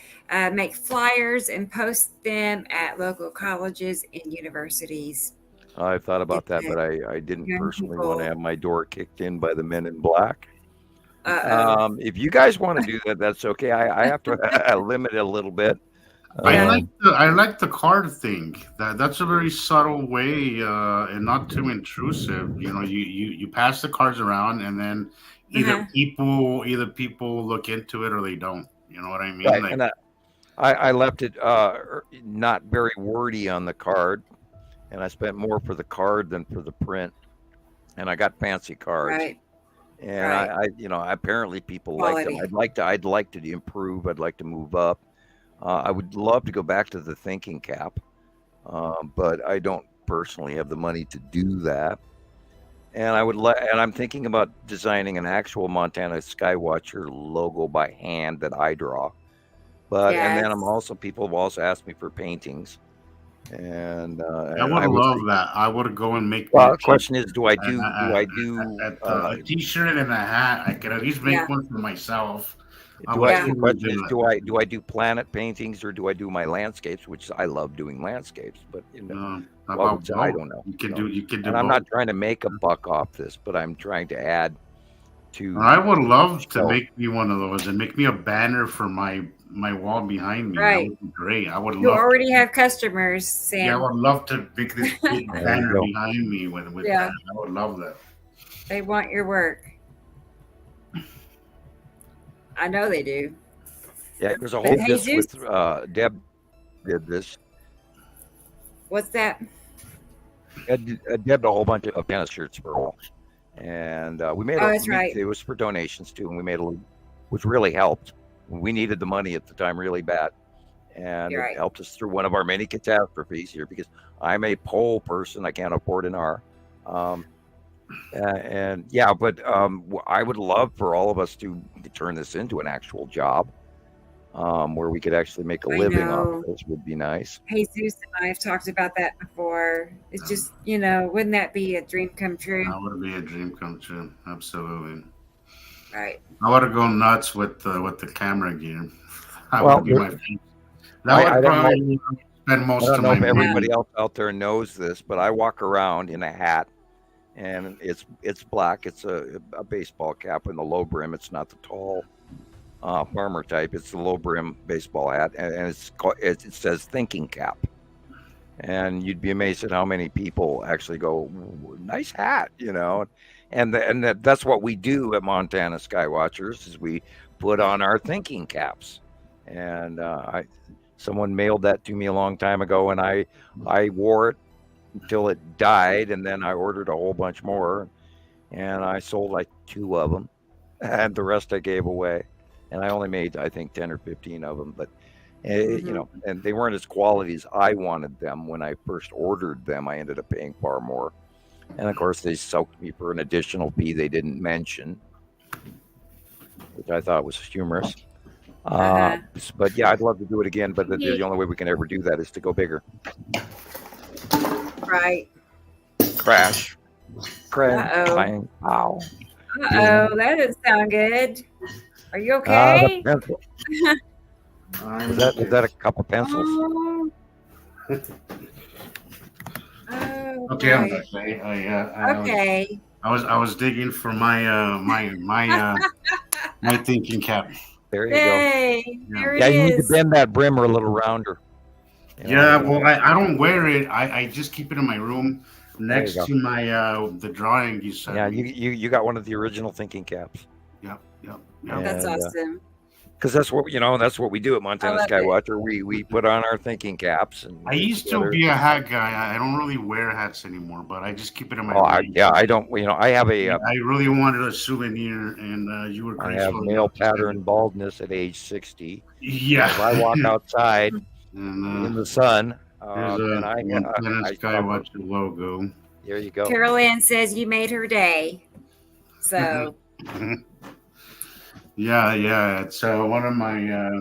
make flyers and post them at local colleges and universities. I've thought about that, but I didn't personally want to have my door kicked in by the men in black. If you guys want to do that, that's okay. I have to limit it a little bit. I like the card thing. That's a very subtle way, and not too intrusive. You pass the cards around, and then either people look into it or they don't. You know what I mean? Right. And I left it not very wordy on the card, and I spent more for the card than for the print. And I got fancy cards. Right. And I apparently people like them. I'd like to improve. I'd like to move up. I would love to go back to the thinking cap, but I don't personally have the money to do that. And and I'm thinking about designing an actual Montana Skywatcher logo by hand that I draw. But and then people have also asked me for paintings. And I would love that. I would go and make. Well, the question is, do I do a T-shirt and a hat? I could at least make one for myself. The question is, do I do planet paintings, or do I do my landscapes? Which I love doing landscapes, but I don't know. You could do. And I'm not trying to make a buck off this, but I'm trying to add to. I would love to make me one of those and make me a banner for my wall behind me. Right. That would be great. I would. You already have customers, Sam. Yeah, I would love to make this big banner behind me with that. I would love that. They want your work. I know they do. Yeah, there's a whole disc with Deb did this. What's that? Deb did a whole bunch of tennis shirts for all. and we made. Oh, that's right. It was for donations too, and we made which really helped. We needed the money at the time really bad, and You're it right. helped us through one of our many catastrophes here because I'm a pole person. I can't afford an R. And yeah, but I would love for all of us to turn this into an actual job, where we could actually make a I living know. off this. Would be nice. Jesus and I have talked about that before. It's just, wouldn't that be a dream come true? That would be a dream come true. Absolutely. Right. I would have gone nuts with the camera gear. That Well, would be my. That I would don't know. probably spend most I don't of know my if money. everybody else out there knows this, but I walk around in a hat, and it's black. It's a baseball cap in the low brim. It's not the tall farmer type. It's the low brim baseball hat, and it says thinking cap. And you'd be amazed at how many people actually go, nice hat, and that's what we do at Montana Skywatchers is we put on our thinking caps. And someone mailed that to me a long time ago, and I wore it until it died, and then I ordered a whole bunch more, and I sold like 2 of them, and the rest I gave away, and I only made I think 10 or 15 of them, but and they weren't as quality as I wanted them when I first ordered them. I ended up paying far more, and of course they soaked me for an additional fee they didn't mention, which I thought was humorous. But yeah, I'd love to do it again, but the only way we can ever do that is to go bigger. Right. Crash. Uh-oh. Clang. Ow. Uh-oh, that doesn't sound good. Are you okay? Is that a couple pencils? Oh, Okay, I'm boy. back. Okay. I was digging for my my thinking cap. There you Hey, go. there Yeah, it you need to is. bend that brim or a little rounder. Yeah, well, I don't wear it. I just keep it in my room next go. to my the drawing you sent. Yeah, me. you got one of the original thinking caps. Yep. That's awesome. Because that's what we do at Montana love it. Skywatcher. We put on our thinking caps. And I used to be a hat guy. I don't really wear hats anymore, but I just keep it in my Oh, room. I don't. I have a. I really wanted a souvenir, and you were I graceful have male enough to send pattern it. baldness at age 60. Yeah. If I walk outside And, in the sun, there's and a Montana Skywatcher logo. There you go. Carol Ann says you made her day. So, Yeah. It's one of my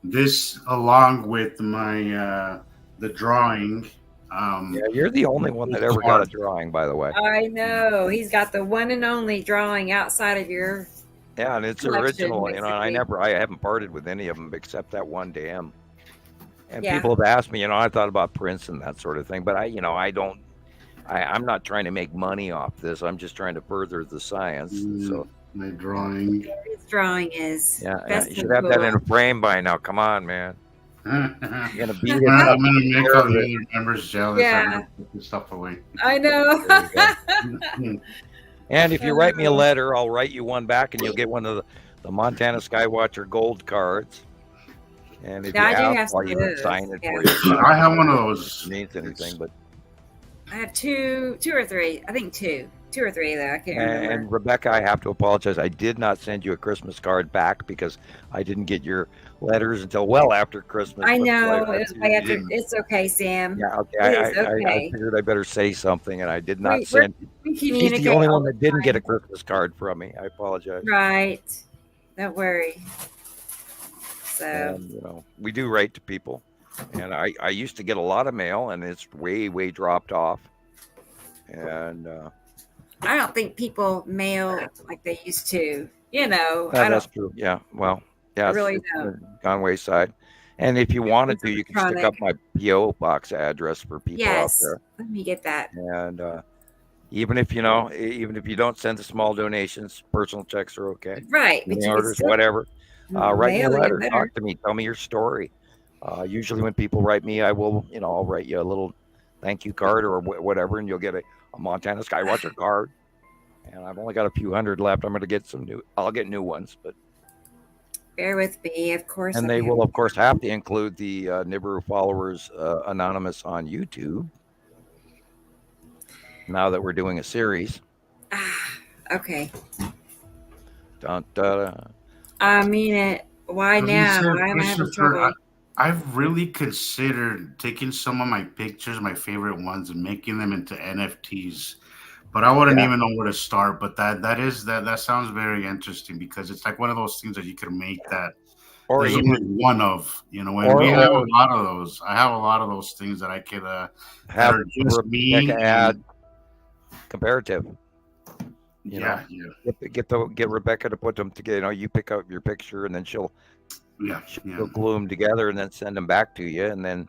this along with my the drawing. Yeah, you're the only one that ever got a drawing, by the way. I know. He's got the one and only drawing outside of your. Yeah, and it's collection, original. And basically. I haven't parted with any of them except that one damn. And Yeah. people have asked me, I thought about Prince and that sort of thing, but I'm not trying to make money off this. I'm just trying to further the science. So my drawing. His drawing is. yeah, best you should and have that cool. in a frame by now. Come on, man. I'm You're gonna beat it gonna up. make Care all of the it. other members jealous. Yeah. I'm gonna put this stuff away. I know. And if you write me a letter, I'll write you one back, and you'll get one of the Montana Skywatcher gold cards. And if Yeah, I do you have have, some I'll of even those, sign it yeah. for you. I have one of those. It means anything, but I have two or three. I think two or three though. I can't remember. and Rebecca, I have to apologize. I did not send you a Christmas card back because I didn't get your letters until well after Christmas. I but know. I It was way after. didn't- It's okay, Sam. Yeah, okay. It is I okay. figured I better say something, and I did not We send. He's communicate the only all one that didn't get a Christmas card from me. I apologize. Right. Don't worry. So And, we do write to people, and I used to get a lot of mail, and it's way dropped off. And I don't think people mail like they used to. I that's don't. true. Yeah. Well, yeah. I really it's don't. gone wayside. And if you wanted to, you can stick up my PO box address for people Yes. out there. Let me get that. And even if you don't send the small donations, personal checks are okay. Right, but Money you can orders, still whatever. Write me a mail it letter. better. Talk to me. Tell me your story. Usually, when people write me, I will, I'll write you a little thank you card or whatever, and you'll get a Montana Skywatcher card. And I've only got a few hundred left. I'm going to get some new. I'll get new ones, but Bear with me, of course. and I they do. will, of course, have to include the Nibiru Followers Anonymous on YouTube. Now that we're doing a series. Okay. Dun, dun, dun. I mean, why now? Why am I having trouble? I've really considered taking some of my pictures, my favorite ones, and making them into NFTs. But I wouldn't even know where to start. But that sounds very interesting because it's like one of those things that you could make that or there's even only one of, you know, and we have a lot of those. I have a lot of those things that I could have just me add comparative. Yeah. Get Rebecca to put them together. You know, you pick out your picture and then she'll glue them together and then send them back to you, and then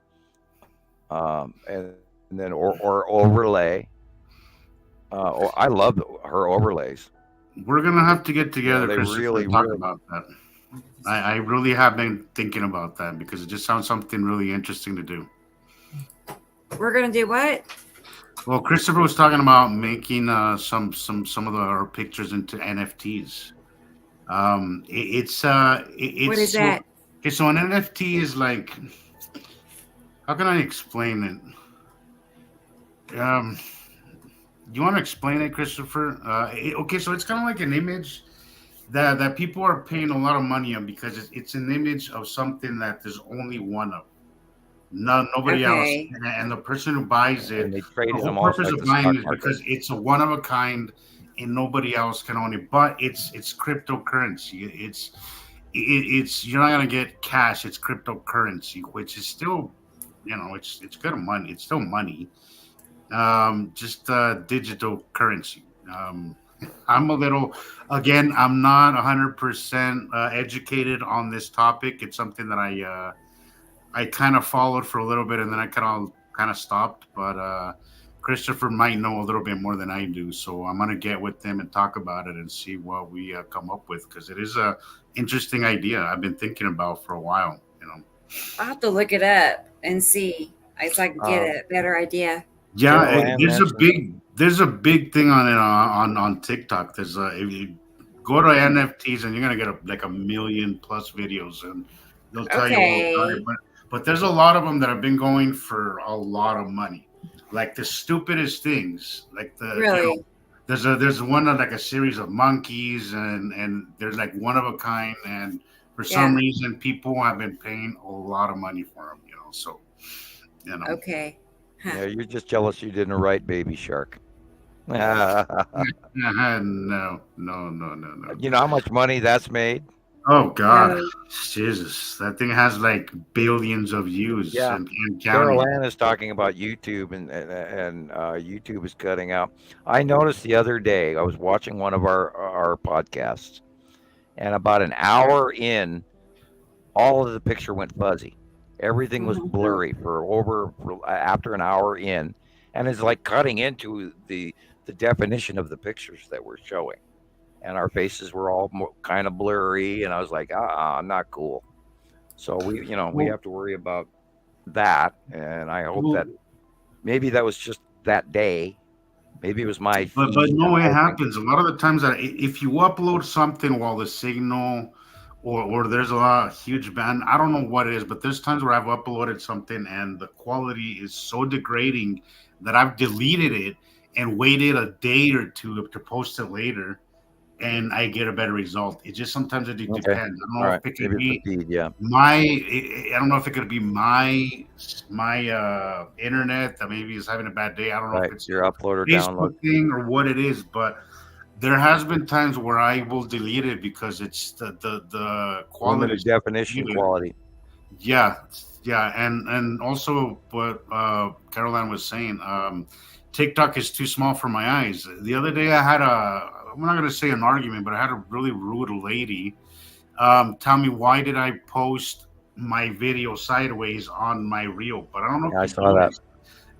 or overlay. I love her overlays. We're gonna have to get together, they Chris, really talk about that. I really have been thinking about that because it just sounds something really interesting to do. We're gonna do what? Well, Christopher was talking about making some of our pictures into NFTs. It's what is that? Okay, so an NFT is like, how can I explain it? You want to explain it, Christopher? Okay, so it's kind of like an image that people are paying a lot of money on because it's an image of something that there's only one of. Nobody else, and the person who buys it, and they trade the them whole purpose like of the buying stock it market. because it's a one of a kind, and nobody else can own it. But it's cryptocurrency. It's you're not gonna get cash. It's cryptocurrency, which is still, you know, it's good money. It's still money, just digital currency. I'm a little, again, I'm not 100% educated on this topic. It's something that I kind of followed for a little bit and then I kind of stopped. But Christopher might know a little bit more than I do, so I'm gonna get with them and talk about it and see what we come up with because it is a interesting idea I've been thinking about for a while. You know, I'll have to look it up and see so I can get a better idea. Yeah, there's a big thing on it on TikTok. There's if you go to NFTs and you're gonna get like 1 million plus videos and they'll tell you all about it. But there's a lot of them that have been going for a lot of money, like the stupidest things, like there's one of like a series of monkeys and there's like one of a kind, and for some reason people have been paying a lot of money for them, you know. So, you know. Okay. Yeah, you're just jealous you didn't write Baby Shark. No. You know how much money that's made? Oh God, Jesus! That thing has like billions of views. Yeah, and Carol counting. Ann is talking about YouTube, and YouTube is cutting out. I noticed the other day I was watching one of our podcasts, and about an hour in, all of the picture went fuzzy. Everything was blurry after an hour in, and it's like cutting into the definition of the pictures that we're showing. And our faces were all kind of blurry, and I was like, not cool. So we have to worry about that. And I hope that maybe that was just that day. Maybe it was my feed. But no, it happens a lot of the times that if you upload something while the signal or there's a huge band, I don't know what it is, but there's times where I've uploaded something and the quality is so degrading that I've deleted it and waited a day or two to post it later. And I get a better result. It just sometimes it depends. I don't know if it could be I don't know if it could be my internet that maybe is having a bad day. I don't know if it's your upload or Facebook download thing or what it is, but there has been times where I will delete it because it's the quality, limited definition quality. Yeah, and also what Caroline was saying, TikTok is too small for my eyes. The other day I had I'm not going to say an argument, but I had a really rude lady tell me why did I post my video sideways on my reel. But I don't know if I saw that.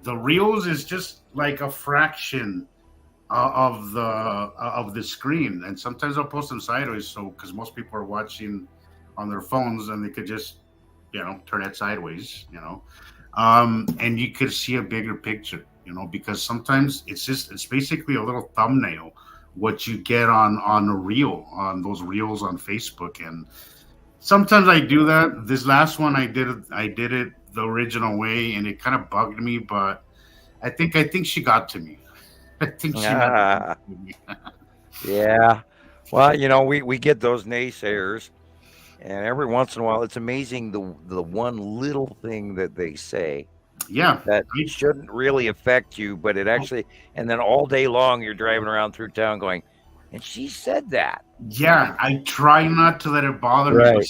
The reels is just like a fraction of the screen, and sometimes I'll post them sideways, so because most people are watching on their phones and they could just turn it sideways, and you could see a bigger picture, because sometimes it's basically a little thumbnail what you get on a reel, on those reels on Facebook. And sometimes I do that. This last one I did it the original way, and it kind of bugged me, but I think she got to me. I think she got to me. Yeah. Well, we get those naysayers, and every once in a while, it's amazing the one little thing that they say. Yeah. That shouldn't really affect you, but it actually, and then all day long you're driving around through town going, and she said that. Yeah, I try not to let it bother me, but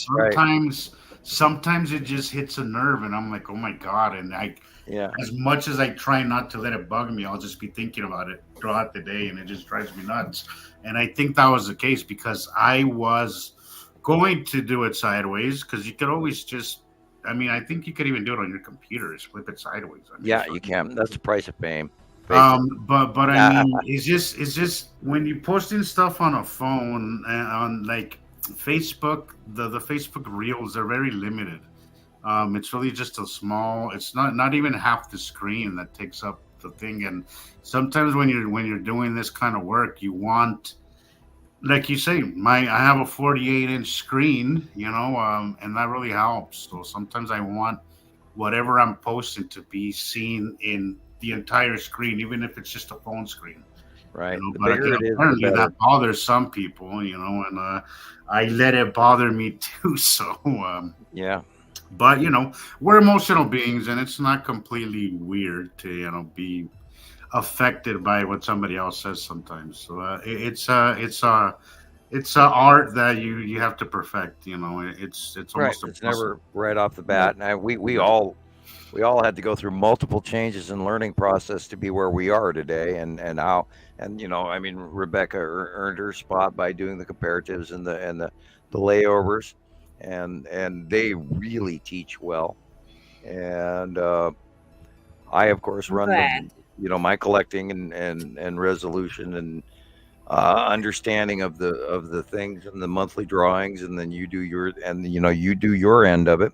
sometimes it just hits a nerve, and I'm like, oh my God. And as much as I try not to let it bug me, I'll just be thinking about it throughout the day, and it just drives me nuts. And I think that was the case because I was going to do it sideways because you could always I think you could even do it on your computer, just flip it sideways. Yeah, you can. That's the price of fame. But I mean, it's just when you're posting stuff on a phone and on like Facebook, the Facebook Reels are very limited. It's really just it's not even half the screen that takes up the thing. And sometimes when you're doing this kind of work, you want, like you say, I have a 48-inch screen, and that really helps. So sometimes I want whatever I'm posting to be seen in the entire screen, even if it's just a phone screen. Right. But apparently that bothers some people, and I let it bother me too. So yeah. But we're emotional beings, and it's not completely weird to be affected by what somebody else says sometimes. So it's a art that you have to perfect. It's almost it's never right off the bat. And we all had to go through multiple changes in learning process to be where we are today, and how, and Rebecca earned her spot by doing the comparatives and the layovers, and they really teach well. And I of course run my collecting and resolution and understanding of the things and the monthly drawings, and then you do your end of it.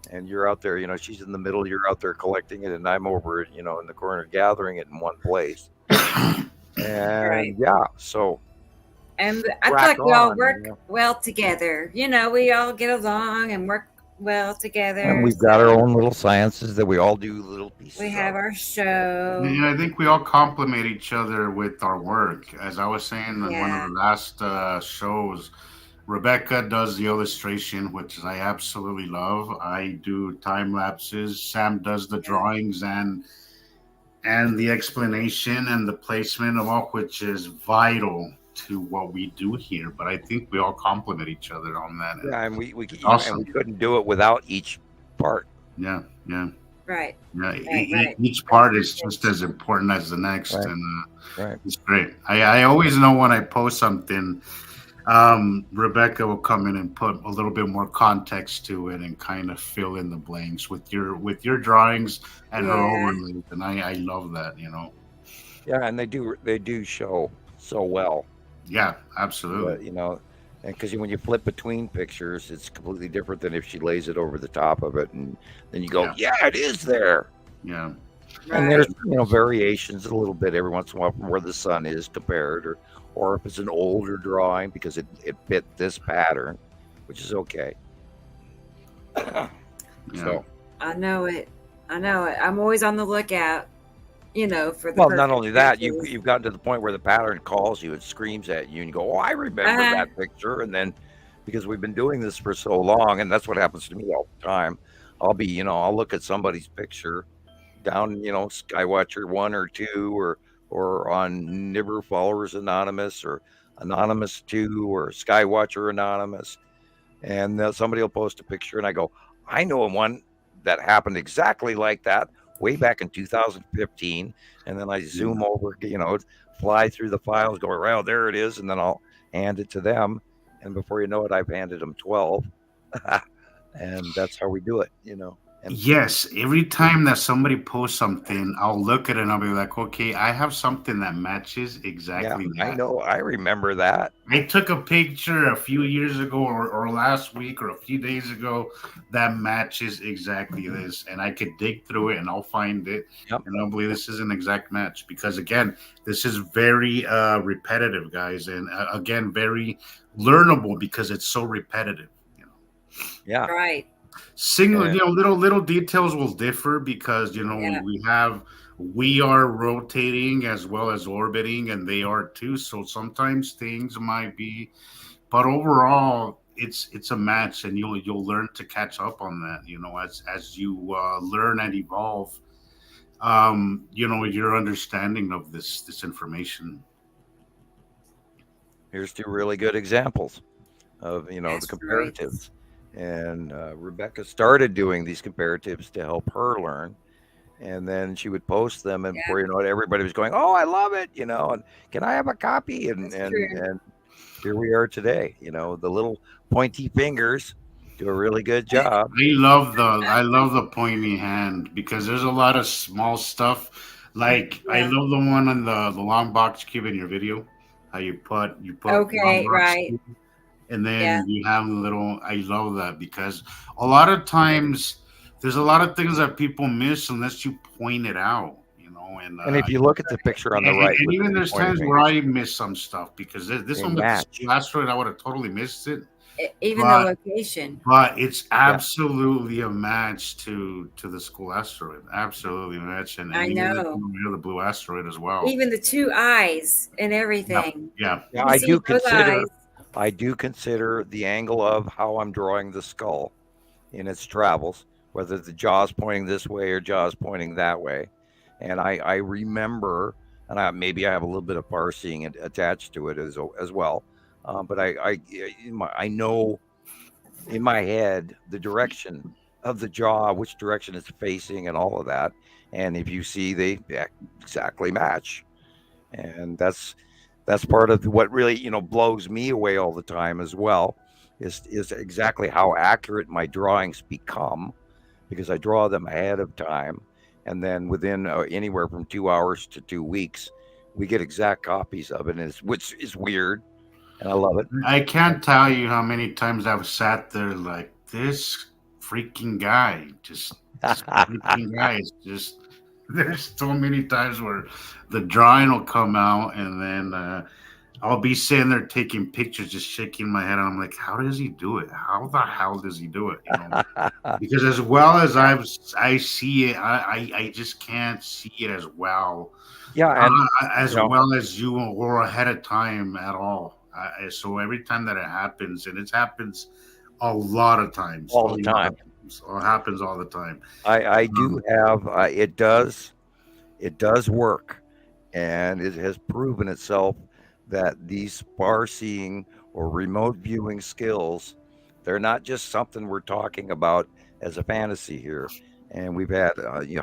And you're out there, she's in the middle, you're out there collecting it, and I'm over it, in the corner gathering it in one place. And so. And I feel like we all work well together. We all get along and work well together. And we've got our own little sciences that we all do little pieces. We have our show. I think we all complement each other with our work. As I was saying in one of the last shows, Rebecca does the illustration, which I absolutely love. I do time lapses. Sam does the drawings and the explanation and the placement of all, which is vital to what we do here. But I think we all complement each other on that. Yeah, and we awesome. And we couldn't do it without each part. Yeah. Right. Yeah, each part is just as important as the next, and it's great. I always know when I post something, Rebecca will come in and put a little bit more context to it and kind of fill in the blanks with your drawings and her overlays, and I love that. Yeah, and they do show so well. Yeah, absolutely. But, and because when you flip between pictures, it's completely different than if she lays it over the top of it, and then you go, it is there. Yeah. And there's variations a little bit every once in a while from where the sun is compared, or if it's an older drawing because it fit this pattern, which is okay. So I know it. I'm always on the lookout. For the not only that, you've gotten to the point where the pattern calls you and screams at you, and you go, "Oh, I remember that picture." And then, because we've been doing this for so long, and that's what happens to me all the time, I'll look at somebody's picture down, Skywatcher 1 or 2, or on Nibber Followers Anonymous, or Anonymous 2, or Skywatcher Anonymous, and somebody will post a picture, and I go, "I know one that happened exactly like that way back in 2015, and then I zoom over, fly through the files, go, "Well, there it is," and then I'll hand it to them, and before you know it, I've handed them 12, and that's how we do it, And yes, every time that somebody posts something, I'll look at it and I'll be like, okay, I have something that matches exactly that. I know, I remember that. I took a picture a few years ago or last week or a few days ago that matches exactly this, and I could dig through it and I'll find it, and I'll believe this is an exact match, because again, this is very repetitive, guys, and again, very learnable because it's so repetitive. Yeah. Right. Single, little details will differ because we are rotating as well as orbiting, and they are too. So sometimes things might be, but overall, it's a match, and you'll learn to catch up on that. As you learn and evolve, your understanding of this information. Here's two really good examples of the comparatives. And Rebecca started doing these comparatives to help her learn. And then she would post them, and before you know it, everybody was going, "Oh, I love it!" And can I have a copy? And here we are today. The little pointy fingers do a really good job. I love the pointy hand because there's a lot of small stuff. Like I love the one on the long box cube in your video. How you put okay, right. Cube, and then you have a little. I love that because a lot of times there's a lot of things that people miss unless you point it out, And if you look at the picture on the right, and even there's times where I miss some stuff because this one with the school asteroid, I would have totally missed it. Even the location. But it's absolutely a match to the school asteroid. Absolutely a match, and I know the blue asteroid as well. Even the two eyes and everything. Yeah. I do consider the angle of how I'm drawing the skull in its travels, whether the jaw's pointing this way or jaw's pointing that way. And I remember, and maybe I have a little bit of far seeing attached to it as well. But I know in my head the direction of the jaw, which direction it's facing, and all of that. And if you see, they exactly match. And that's part of what really blows me away all the time as well. Is exactly how accurate my drawings become, because I draw them ahead of time, and then within anywhere from 2 hours to 2 weeks, we get exact copies of it, which is weird, and I love it. I can't tell you how many times I've sat there like this freaking guy, this freaking guy is just. There's so many times where the drawing will come out, and then I'll be sitting there taking pictures, just shaking my head, and I'm like, how does he do it? How the hell does he do it? Because as well as I see it, I just can't see it as well. Yeah, and well as you or ahead of time at all. So every time that it happens, and it happens a lot of times, all the time. So it happens all the time. I do have it does work, and it has proven itself that these far seeing or remote viewing skills, they're not just something we're talking about as a fantasy here. And we've had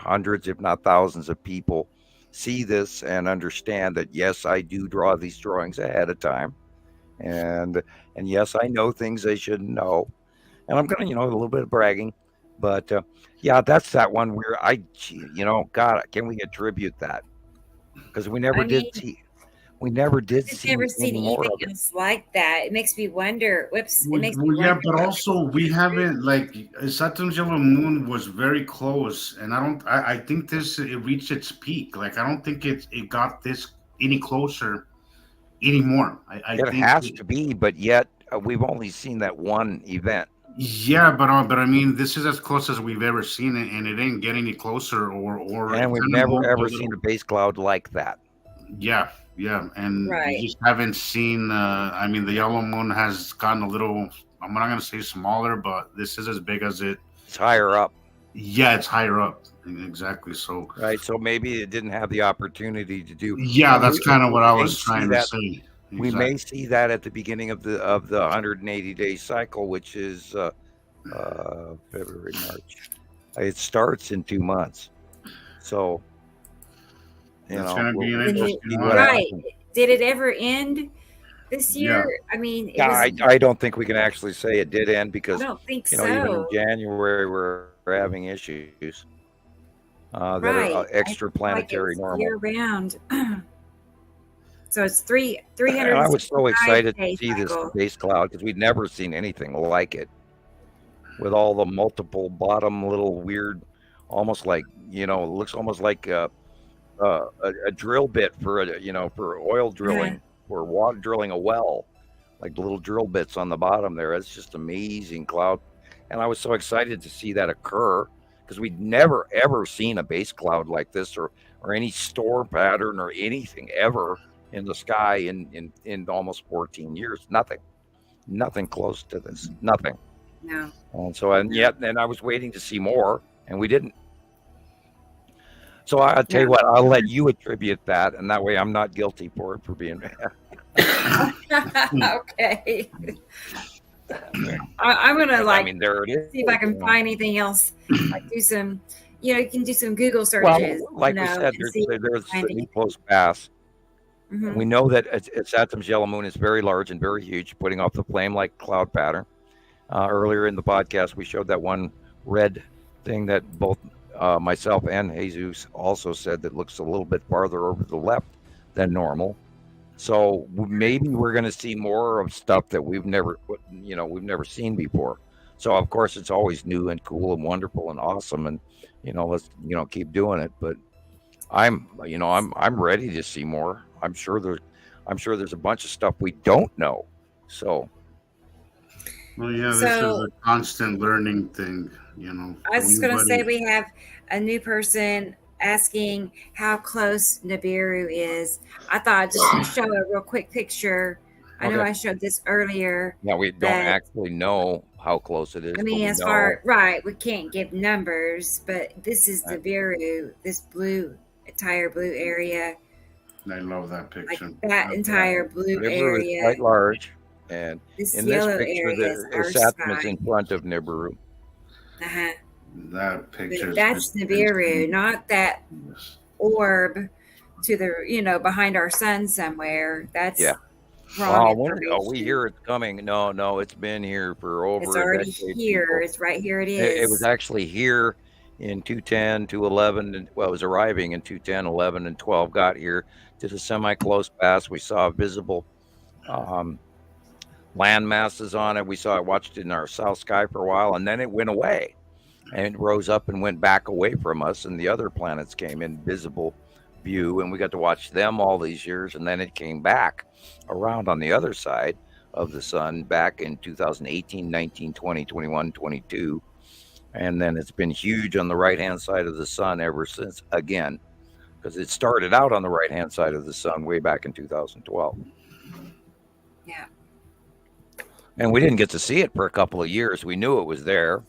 hundreds, if not thousands, of people see this and understand that yes, I do draw these drawings ahead of time, and yes, I know things they shouldn't know. And I'm going to, a little bit of bragging, but that's that one where God, can we attribute that? Because we never did see anything else like that. It makes me wonder. Yeah, but also we haven't Saturn's Yellow Moon was very close, and I think it reached its peak. Like I don't think it got this any closer anymore. It has to be, but yet we've only seen that one event. Yeah, but I mean, this is as close as we've ever seen it, and it ain't getting any closer. And we've never ever seen a base cloud like that. Yeah, and we just haven't seen. I mean, the Yellow Moon has gotten a little. I'm not going to say smaller, but this is as big as it. It's higher up. Yeah, it's higher up. Exactly. So. Right. So maybe it didn't have the opportunity to do. Yeah, that's kind of what I was trying to say. We may see that at the beginning of the 180-day cycle, which is February, March. It starts in 2 months, so it's going to be an interesting one. Right? Did it ever end this year? Yeah. I mean, I don't think we can actually say it did end because I don't think so. Even in January we're having issues that are extraplanetary normal year round. So it's 300. I was so excited to see this base cloud because we'd never seen anything like it, with all the multiple bottom little weird, almost like it looks almost like a drill bit for for oil drilling or water drilling a well, like the little drill bits on the bottom there. It's just amazing cloud, And I was so excited to see that occur because we'd never, ever seen a base cloud like this or any storm pattern or anything ever in the sky in almost 14 years. Nothing close to this. Nothing. No. And I was waiting to see more, and we didn't. So I'll tell you what, I'll let you attribute that, and that way I'm not guilty for being. Okay. I'm gonna there it is. see if I can find anything else. Like do some, you can do some Google searches. Well, like we said, there's the close pass. Mm-hmm. We know that Saturn's yellow moon is very large and very huge, putting off the flame-like cloud pattern. Earlier in the podcast, we showed that one red thing that both myself and Jesus also said that looks a little bit farther over to the left than normal. So maybe we're going to see more of stuff that we've never seen before. So of course it's always new and cool and wonderful and awesome, and let's keep doing it. But I'm ready to see more. I'm sure there's a bunch of stuff we don't know. So. Well, yeah, this is a constant learning thing, I was just going to say we have a new person asking how close Nibiru is. I thought I'd just show a real quick picture. I know I showed this earlier. Yeah, we don't actually know how close it is. I mean, we can't give numbers, but this is Nibiru, this entire blue area. I love that picture. Like that entire blue Nibiru area. is quite large, and this in this picture, Saturn is in front of Nibiru. Uh-huh. That picture. That's Nibiru, not that orb to the behind our sun somewhere. That's wrong information. We hear it's coming. No, it's been here for over. It's already here. People. It's right here. It is. It was actually here in 210, 211, and it was arriving in 210, 11, and 12. Got here, did a semi-close pass. We saw visible land masses on it. We watched it in our south sky for a while, and then it went away. And it rose up and went back away from us, and the other planets came in visible view, and we got to watch them all these years, and then it came back around on the other side of the sun back in 2018, 19, 20, 21, 22, and then it's been huge on the right-hand side of the sun ever since, again, because it started out on the right-hand side of the sun way back in 2012. Yeah. And we didn't get to see it for a couple of years. We knew it was there.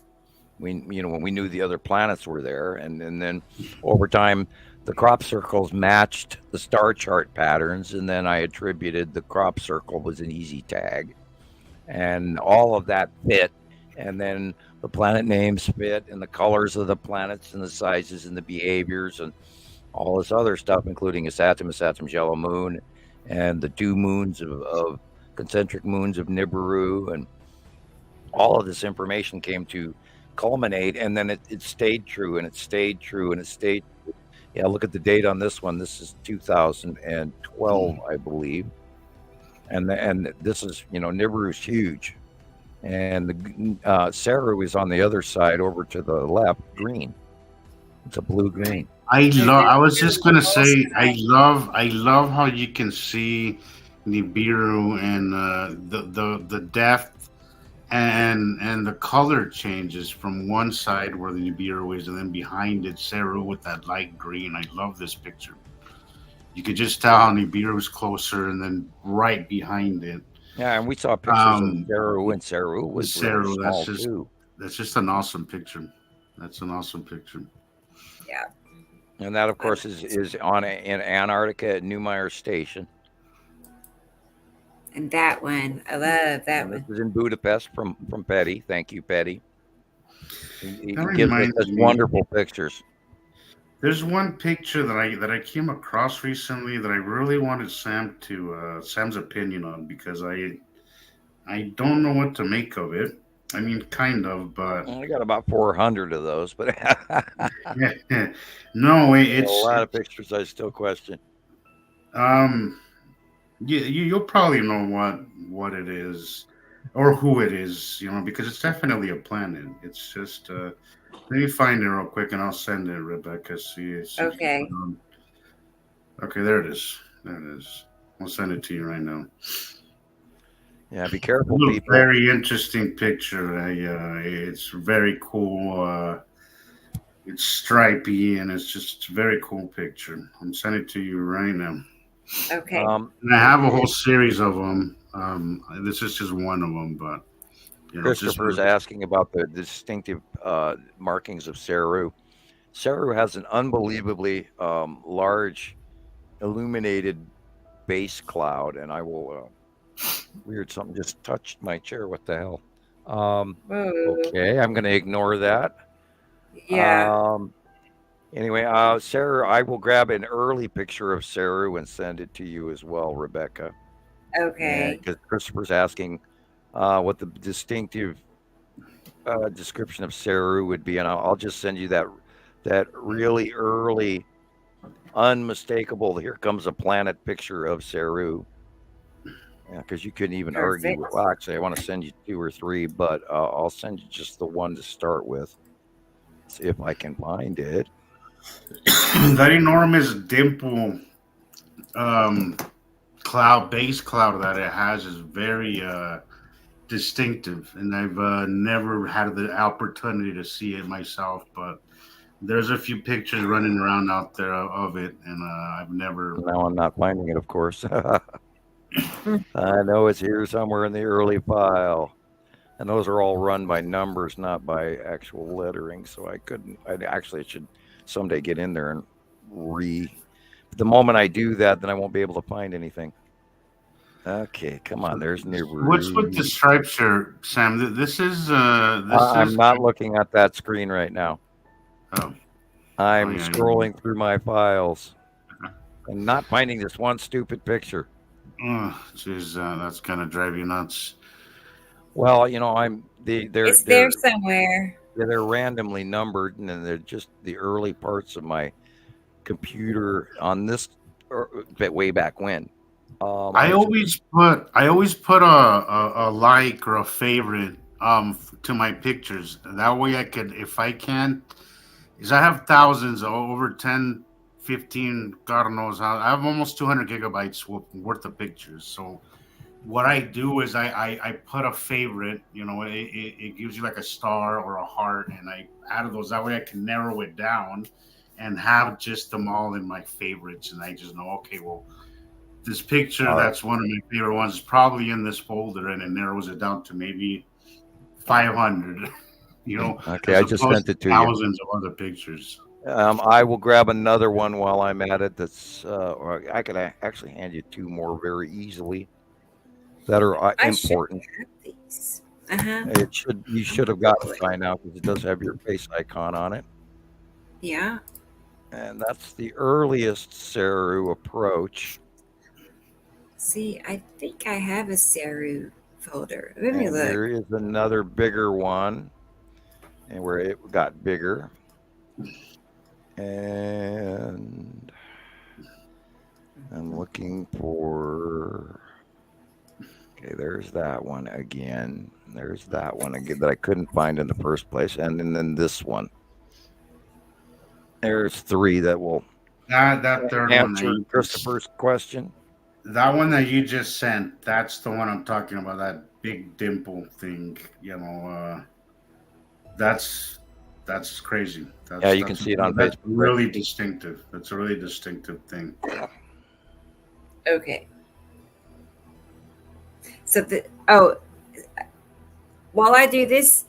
When we knew the other planets were there, and then over time the crop circles matched the star chart patterns, and then I attributed the crop circle was an easy tag, and all of that fit, and then the planet names fit, and the colors of the planets and the sizes and the behaviors and all this other stuff, including Saturn's yellow moon and the two moons of concentric moons of Nibiru, and all of this information came to culminate, and then it stayed true, and it stayed true, and it stayed. Yeah, look at the date on this one. This is 2012, I believe, and this is Nibiru's huge, and the Saru is on the other side over to the left, green. It's a blue-green. I was just gonna say I love how you can see Nibiru and the depth. And the color changes from one side where the Nibiru is, and then behind it, Saru with that light green. I love this picture. You could just tell how Nibiru is closer, and then right behind it. Yeah, and we saw pictures of Saru, and Saru was really small too. That's just an awesome picture. That's an awesome picture. Yeah. And that, of course, is in Antarctica at Neumayer Station. And that one, I love that one. This is in Budapest from Petty. Thank you, Petty. He That gives us reminds such me- wonderful pictures. There's one picture that I came across recently that I really wanted Sam's opinion on, because I don't know what to make of it. I mean, kind of, but I got about 400 of those, but no, it's a lot of pictures I still question. You'll probably know what it is or who it is, because it's definitely a planet. It's just let me find it real quick and I'll send it, Rebecca. See Okay. Okay, there it is. I'll send it to you right now. Yeah, be careful, people. Very interesting picture. It's very cool. It's stripy and it's just a very cool picture. I'm sending it to you right now. Okay. And I have a whole series of them. This is just one of them, but Christopher's asking about the distinctive markings of Saru. Saru has an unbelievably large illuminated base cloud, and I will weird, something just touched my chair. What the hell? Okay, I'm going to ignore that. Yeah. Anyway, Saru, I will grab an early picture of Saru and send it to you as well, Rebecca. Okay. Because Christopher's asking what the distinctive description of Saru would be, and I'll just send you that really early, unmistakable, here comes a planet picture of Saru. Yeah, because you couldn't even argue with. Well, actually, I want to send you 2 or 3, but I'll send you just the one to start with. See if I can find it. That enormous dimple base cloud that it has is very distinctive, and I've never had the opportunity to see it myself, but there's a few pictures running around out there of it, and I've never. Now I'm not finding it, of course. I know it's here somewhere in the early file, and those are all run by numbers, not by actual lettering. So I should someday get in there and the moment I do that, then I won't be able to find anything. Okay, come on. There's Nehru. What's with the stripes here, Sam? This is. I'm not looking at that screen right now. Oh. I'm scrolling through my files and not finding this one stupid picture. Oh, jeez, that's gonna drive you nuts. Well, It's there somewhere. Yeah, they're randomly numbered, and then they're just the early parts of my computer on this, way back when. I always put a like or a favorite to my pictures. That way I could, if I can, because I have thousands, over 10, 15, God knows how. I have almost 200 gigabytes worth of pictures. So what I do is I put a favorite, it gives you like a star or a heart, and I out of those, that way I can narrow it down and have just them all in my favorites, and I just know, okay, well, this picture, that's one of my favorite ones, is probably in this folder, and it narrows it down to maybe 500. Okay, I just sent it to you. Thousands of other pictures. I will grab another one while I'm at it. Or I could actually hand you 2 more very easily that are important. You should have gotten it by now because it does have your face icon on it. Yeah. And that's the earliest Saru approach. See, I think I have a Saru folder. Let me look. There is another bigger one, and where it got bigger. And I'm looking for. Okay, there's that one again. There's that one again that I couldn't find in the first place, and then this one. There's 3 that will that third answer one Christopher's question. That one that you just sent, that's the one I'm talking about. That big dimple thing, that's crazy. You can see it on Facebook. That's really distinctive. That's a really distinctive thing. Okay. So while I do this,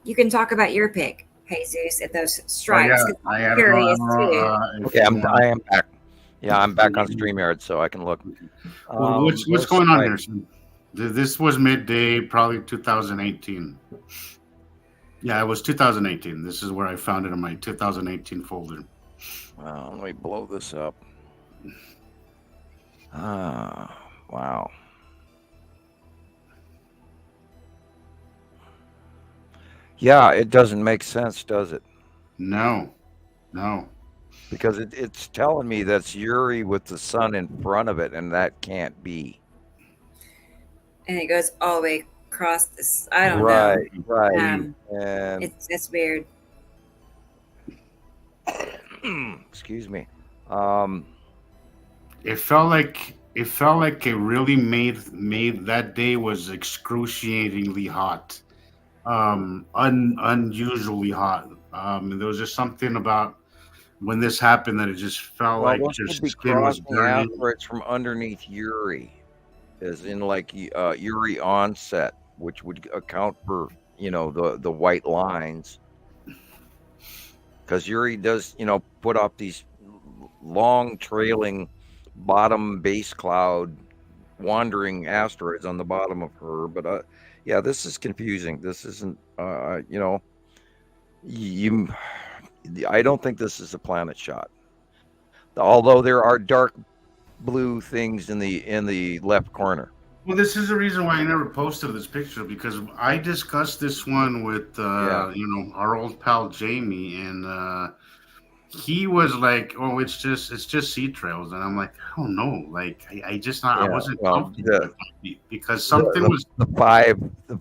you can talk about your pick, Jesus, and those stripes. I am curious too. Okay, I am back. Yeah, I'm back on StreamYard, so I can look. Well, what's going on here? This was midday, probably 2018. Yeah, it was 2018. This is where I found it in my 2018 folder. Let me blow this up. Wow. Yeah, it doesn't make sense, does it? No. Because it's telling me that's Yuri with the sun in front of it, and that can't be. And it goes all the way across this. I don't know. Right. And that's weird. Excuse me. It felt like it felt like it really made that day was excruciatingly hot, unusually hot. There was just something about when this happened that it just felt like your skin was burning. Asteroids from underneath Uri, as in like Uri onset, which would account for the white lines, because Uri does put off these long trailing bottom base cloud wandering asteroids on the bottom of her. But yeah, this is confusing. This isn't I don't think this is a planet shot, although there are dark blue things in the left corner. Well, this is the reason why I never posted this picture, because I discussed this one with our old pal Jamie, and he was like, "Oh, it's just sea trails," and I'm like, "I don't know, like I wasn't comfortable with it because something was the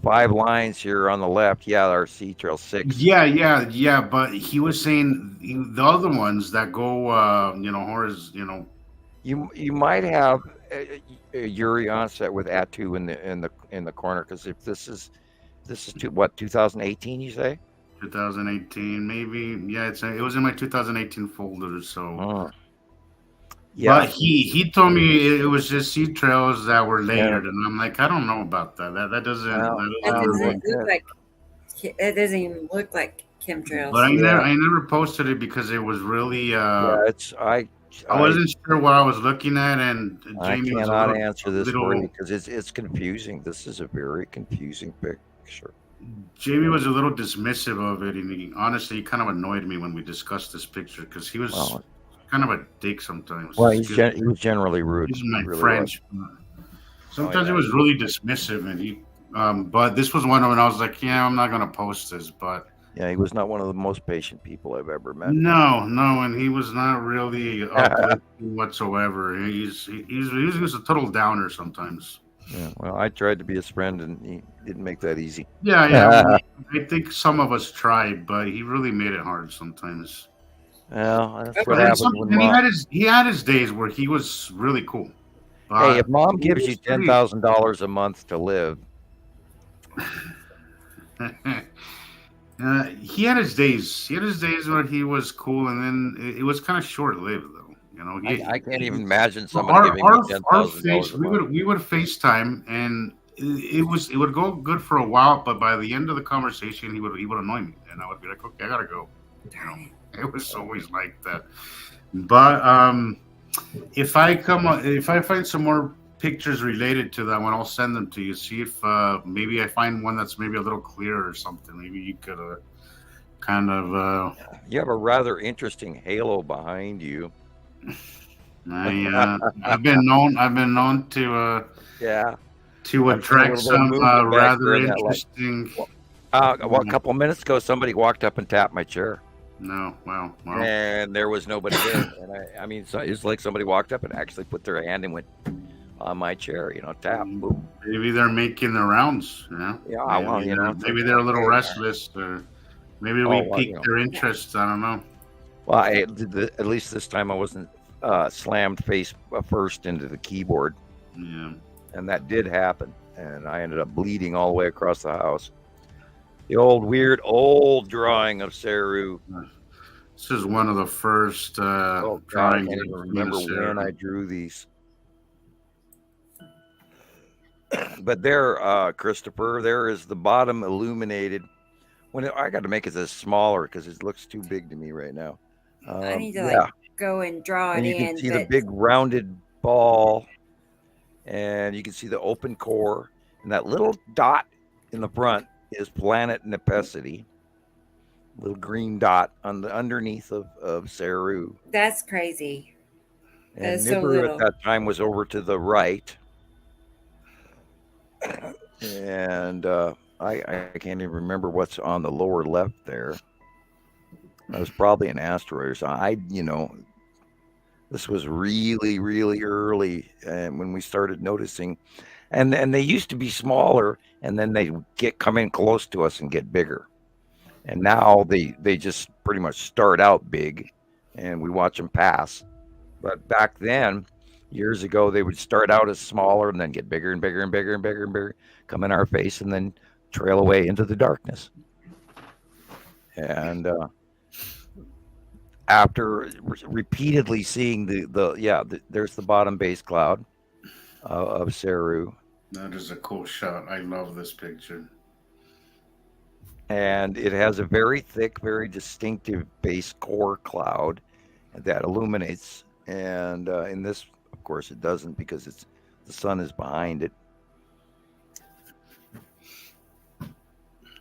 five lines here on the left. Yeah, are sea trails 6. Yeah, but he was saying the other ones that go, You might have Uri onset with Atu in the corner, because if this is 2018, you say? 2018, maybe. Yeah, it was in my 2018 folder. So, yeah. But he told me it was just sea trails that were layered, and I'm like, I don't know about that. That doesn't even look like chemtrails. But I never posted it because it was really. I wasn't sure what I was looking at, and Jamie I cannot answer this for you because it's confusing. This is a very confusing picture. Jamie was a little dismissive of it, and he kind of annoyed me when we discussed this picture because he was kind of a dick sometimes. Well, he was generally rude. He's my French. Sometimes he was really dismissive, and but this was one of them. I was like, yeah, I'm not gonna post this, but. Yeah, he was not one of the most patient people I've ever met. No, and he was not really whatsoever. He's just a total downer sometimes. Yeah, well, I tried to be his friend, and he didn't make that easy. Yeah. I think some of us tried, but he really made it hard sometimes. Well, that's what happened when he had his days where he was really cool. Hey, if mom gives you $10,000 a month to live. He had his days. He had his days where he was cool, and then it was kind of short-lived, though. I can't even imagine somebody giving me $10,000. We would FaceTime, and it would go good for a while, but by the end of the conversation, he would annoy me, and I would be like, okay, I gotta go. It was always like that. But if I find some more pictures related to that one, I'll send them to you. See if maybe I find one that's maybe a little clearer or something. Maybe you could kind of. You have a rather interesting halo behind you. I've been known to attract some rather interesting. A couple of minutes ago, somebody walked up and tapped my chair. No, wow. And there was nobody there. And I mean, so it's like somebody walked up and actually put their hand and went on my chair, tap, boom. Maybe they're making the rounds, Yeah, well, maybe they're a little restless, or maybe we piqued their interest. I don't know. Well, at least this time I wasn't slammed face first into the keyboard. Yeah. And that did happen, and I ended up bleeding all the way across the house. The weird drawing of Saru. This is one of the first drawings. I can't even remember when I drew these. But there, Christopher, there is the bottom illuminated. I got to make it this smaller because it looks too big to me right now. I need to go and draw it in. You can see the big rounded ball, and you can see the open core, and that little dot in the front is planet Nepesity. Little green dot on the underneath of Saru. That's crazy. And Nibiru at that time was over to the right. And I can't even remember what's on the lower left there. That was probably an asteroid or something. This was really, really early, and when we started noticing, and they used to be smaller, and then they come in close to us and get bigger. And now they just pretty much start out big, and we watch them pass. But back then, Years ago, they would start out as smaller and then get bigger and bigger and bigger and bigger and bigger, come in our face, and then trail away into the darkness. And after repeatedly seeing there's the bottom base cloud of Saru. That is a cool shot. I love this picture. And it has a very thick, very distinctive base core cloud that illuminates. And in this, of course, it doesn't because the sun is behind it.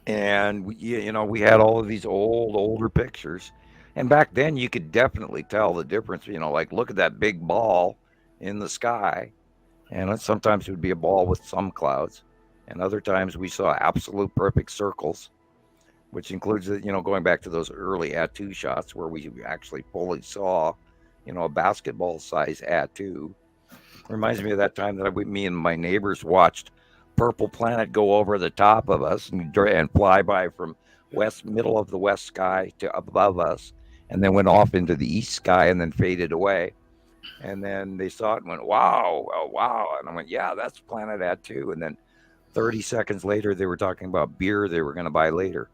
And we had all of these older pictures, and back then you could definitely tell the difference. Like look at that big ball in the sky, and sometimes it would be a ball with some clouds, and other times we saw absolute perfect circles, which includes going back to those early Atu shots where we actually fully saw a basketball size Atu. Reminds me of that time that me and my neighbors watched Purple Planet go over the top of us and fly by from middle of the west sky to above us, and then went off into the east sky and then faded away. And then they saw it and went, wow, oh, wow. And I went, yeah, that's Planet Atu. And then 30 seconds later, they were talking about beer they were going to buy later.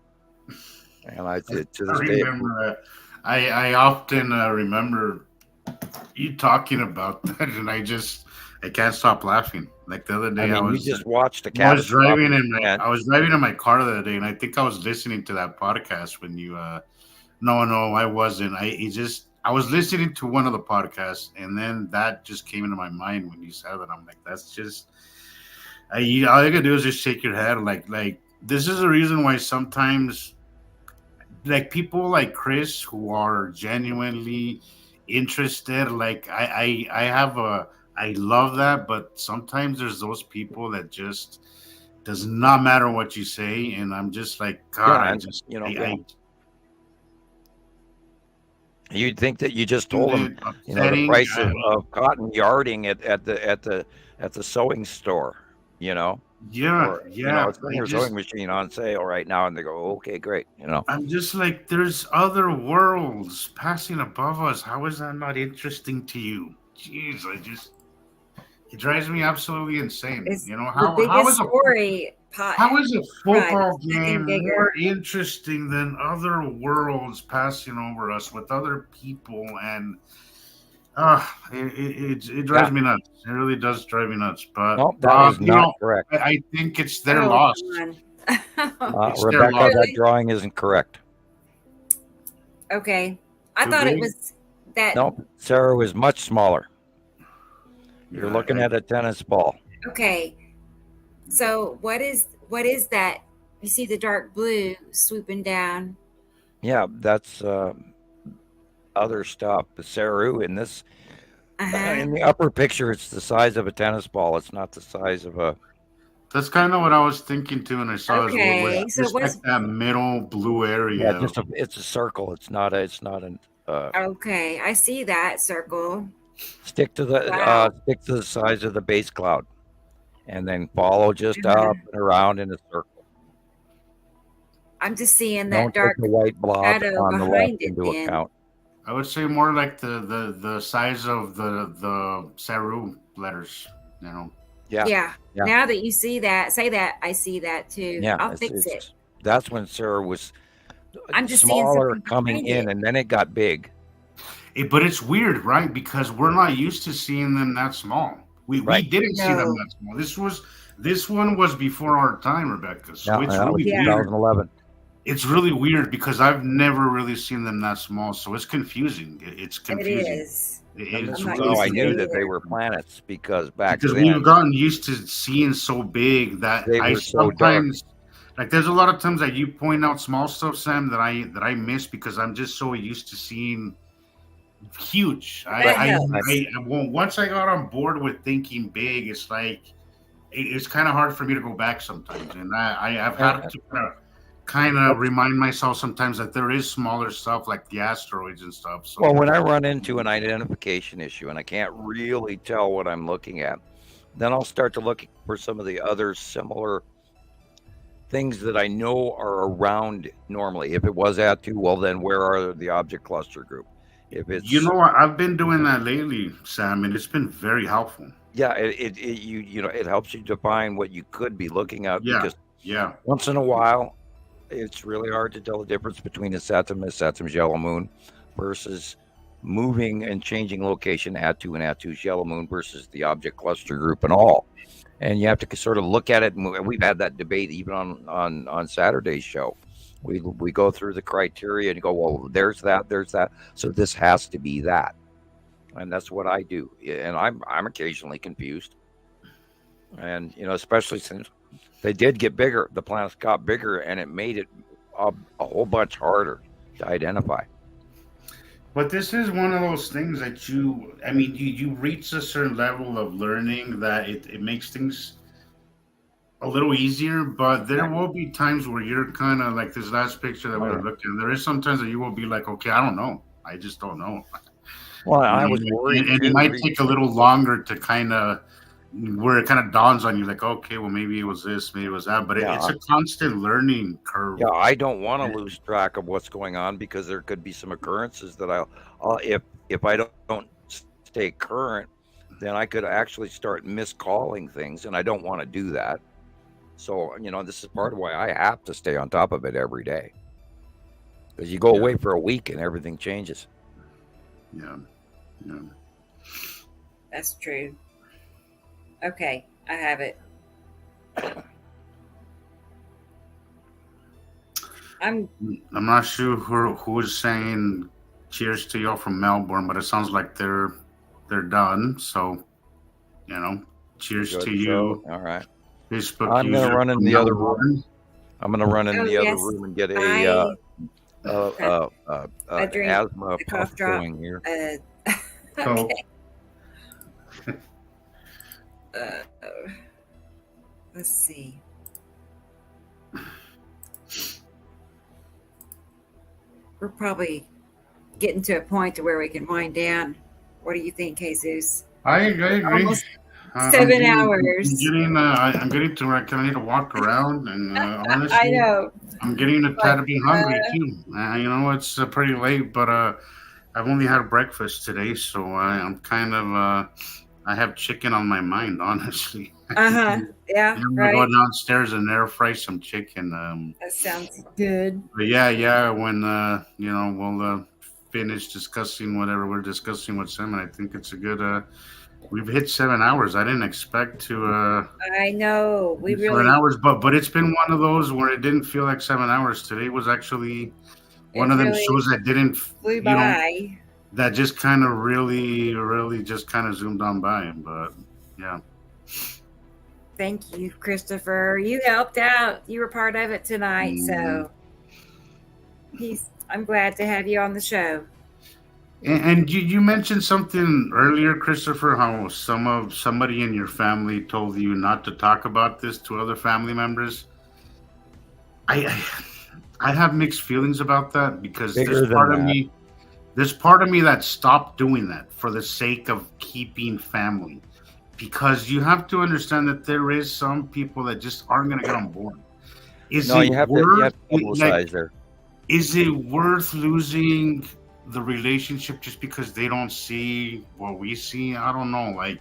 And I to this day, remember I often remember you talking about that, and I can't stop laughing. Like the other day, we just watched I was driving in my car the other day, and I think I was listening to that podcast when you. No, I wasn't. I was listening to one of the podcasts, and then that just came into my mind when you said that. I'm like, that's just. All you gotta do is just shake your head, like this is the reason why sometimes, like people like Chris who are genuinely interested, like I love that, but sometimes there's those people that just does not matter what you say, and I'm just like, God, you'd think that you just told them, the price of cotton yarding at the sewing store, Yeah. It's sewing machine on sale right now, and they go, okay, great, I'm just like, there's other worlds passing above us. How is that not interesting to you? Jeez, it drives me absolutely insane. How is a football game more interesting than other worlds passing over us with other people? And it drives me nuts. It really does drive me nuts. But that is not correct. I think it's their loss. Rebecca, that drawing isn't correct. Okay, I thought it was that. No, Sarah was much smaller. You're looking at a tennis ball. Okay, so what is that? You see the dark blue swooping down. Yeah, that's other stuff. The Saru in this, in the upper picture, it's the size of a tennis ball. It's not the size of a. That's kind of what I was thinking too, and I saw what's that middle blue area. Yeah, it's a circle. It's not an. Okay, I see that circle. Stick to the size of the base cloud, and then follow just up and around in a circle. I'm just seeing that dark the white blob shadow on the behind left it. into account. I would say more like the size of the Saru letters. Yeah. Now that you say that, I see that too. Yeah, I'll fix it. That's when Sarah was I'm just smaller coming in, and then it got big. But it's weird, right? Because we're not used to seeing them that small. We didn't see them that small. This one was before our time, Rebecca. So it's really weird. 2011. It's really weird because I've never really seen them that small. So it's confusing. It's confusing. It is. I knew that they were planets because then we've gotten used to seeing so big that I sometimes like. There's a lot of times that you point out small stuff, Sam, that I miss because I'm just so used to seeing huge. Once I got on board with thinking big, it's like it's kind of hard for me to go back sometimes, and I've had to kind of remind myself sometimes that there is smaller stuff like the asteroids and stuff. So. Well, when I run into an identification issue and I can't really tell what I'm looking at, then I'll start to look for some of the other similar things that I know are around normally. If it was Atu, well, then where are the object cluster group? If it's, you know, I've been doing that lately, Sam, and it's been very helpful. Yeah, it helps you define what you could be looking at, Yeah, because yeah. once in a while, it's really hard to tell the difference between a Saturn yellow moon versus moving and changing location at 2 and at 2's yellow moon versus the object cluster group and all. And you have to sort of look at it. And we've had that debate even on Saturday's show. We go through the criteria and go, well, there's that. So this has to be that. And that's what I do. And I'm occasionally confused. And, you know, especially since they did get bigger, the planets got bigger, and it made it a whole bunch harder to identify. But this is one of those things that you reach a certain level of learning that it makes things a little easier, but there will be times where you're kind of like this last picture that we're looking. There is sometimes that you will be like, okay, I don't know. I just don't know. Well, I was worried. And it might take a little longer to kind of, where it kind of dawns on you like, okay, well, maybe it was this, maybe it was that, but it's a constant learning curve. Yeah, I don't want to lose track of what's going on, because there could be some occurrences that I'll if I don't stay current, then I could actually start miscalling things, and I don't want to do that. So, you know, this is part of why I have to stay on top of it every day, because you go away for a week and everything changes. Yeah. That's true. Okay, I have it. I'm not sure who is saying cheers to y'all from Melbourne, but it sounds like they're done. So, you know, cheers to you. All right. Facebook. I'm going to run in the other room. I'm going to run in the other yes. room and get a drink, asthma a cough puff drop. going here. So, let's see. We're probably getting to a point to where we can wind down. What do you think, Jesus? I agree. Almost 7 hours. I'm getting to where I kind of need to walk around, and honestly, I know. I'm getting a tad bit hungry too. You know, it's pretty late, but I've only had breakfast today, so I'm kind of I have chicken on my mind, honestly. Yeah. I'm gonna Right. go downstairs and air fry some chicken. That sounds good. But yeah. When you know, we'll finish discussing whatever we're discussing with Sam, and I think it's a good. We've hit 7 hours. I didn't expect to. I know. We 7 really. hours, but it's been one of those where it didn't feel like 7 hours. Today was actually one of them really shows that didn't flew by. that just kind of really just kind of zoomed on by. But yeah. Thank you, Christopher. You helped out. You were part of it tonight, so I'm glad to have you on the show. And you mentioned something earlier, Christopher, how somebody in your family told you not to talk about this to other family members. I have mixed feelings about that, because there's part of me that stopped doing that for the sake of keeping family, because you have to understand that there is some people that just aren't going to get on board. You have to publicize there. Is it worth losing the relationship just because they don't see what we see? I don't know. Like,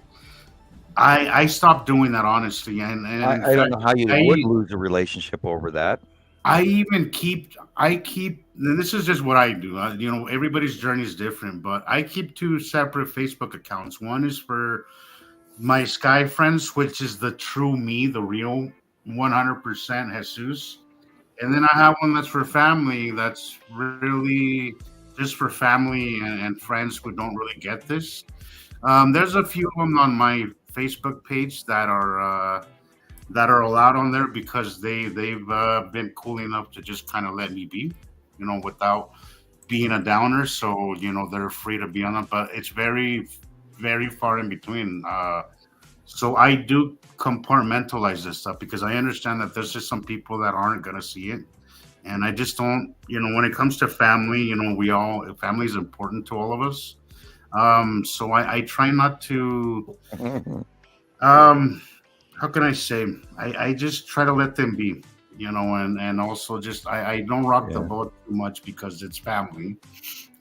I stopped doing that, honestly, and I don't know how you would lose a relationship over that. I keep. And this is just what I do. You know, everybody's journey is different, but I keep 2 separate Facebook accounts. One is for my Sky friends, which is the true me, the real 100% Jesus, and then I have one that's for family. That's really just for family and friends who don't really get this. There's a few of them on my Facebook page that are allowed on there, because they've been cool enough to just kind of let me be, you know, without being a downer. So, you know, they're free to be on them, but it's very, very far in between. So I do compartmentalize this stuff, because I understand that there's just some people that aren't going to see it. And I just don't, you know, when it comes to family, you know, family is important to all of us. So I try not to, how can I say? I just try to let them be. you know, and also just I don't rock the boat too much because it's family,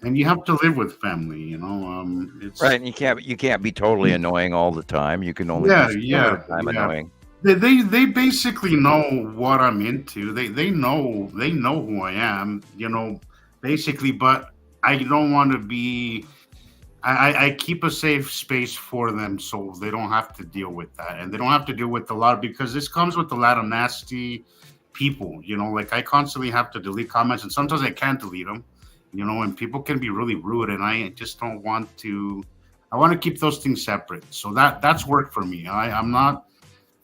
and you have to live with family, you know. It's right, and you can't be totally annoying all the time. You can only be some of the time annoying. They basically know what I'm into. They know who I am, you know, basically. But I don't want to be. I keep a safe space for them so they don't have to deal with that, and they don't have to deal with a lot because this comes with a lot of nasty people. You know, like I constantly have to delete comments, and sometimes I can't delete them. You know, and people can be really rude, and I just don't want to. I want to keep those things separate. So that's work for me. I'm not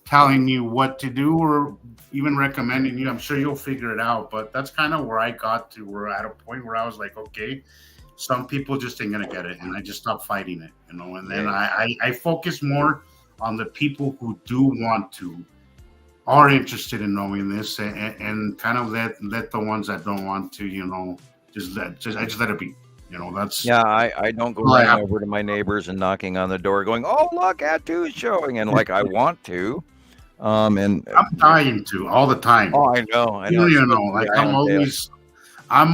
telling you what to do or even recommending you. I'm sure you'll figure it out, but that's kind of where I got to. We're at a point where I was like, okay, some people just ain't gonna get it, and I just stopped fighting it, you know. And then I focus more on the people who do want to, are interested in knowing this, and kind of let the ones that don't want to, you know, I just let it be. You know, that's I don't go running over to my neighbors and knocking on the door, going, "Oh, look, Atu's showing," and like I want to. And I'm dying to all the time. Oh, I know. You know, like I'm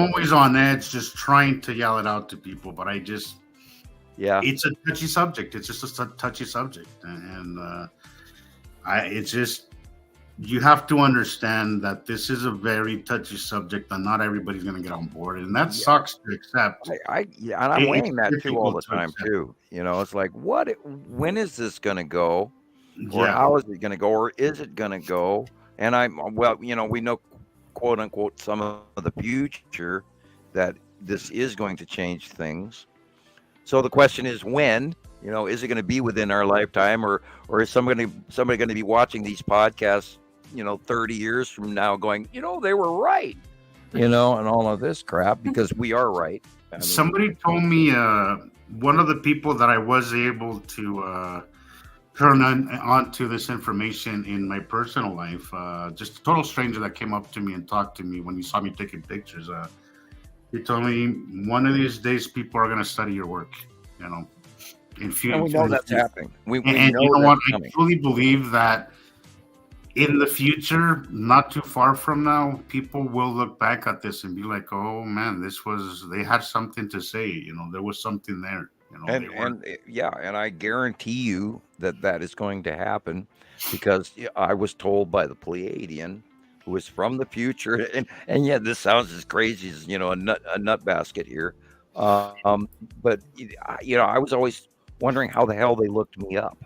always on edge, just trying to yell it out to people. But I just, it's a touchy subject. It's just a touchy subject, and it's just you have to understand that this is a very touchy subject, and not everybody's going to get on board, and that sucks to accept. And I'm weighing that too all the time too. You know, it's like, when is this going to go? Or how is it going to go? Or is it going to go? And we know, quote unquote, some of the future that this is going to change things. So the question is when, you know, is it going to be within our lifetime, or is somebody going to be watching these podcasts, you know, 30 years from now going, you know, they were right, you know, and all of this crap, because we are right. I mean, somebody told me, one of the people that I was able to, turn onto this information in my personal life, just a total stranger that came up to me and talked to me when he saw me taking pictures. He told me, one of these days people are going to study your work, you know. In future, and we know that's happening. We know you know what? I truly believe that in the future, not too far from now, people will look back at this and be like, "Oh man, they had something to say. You know, there was something there." You know, and I guarantee you that is going to happen, because I was told by the Pleiadian, who is from the future, and yet this sounds as crazy as, you know, a nut basket here. But you know, I was always wondering how the hell they looked me up,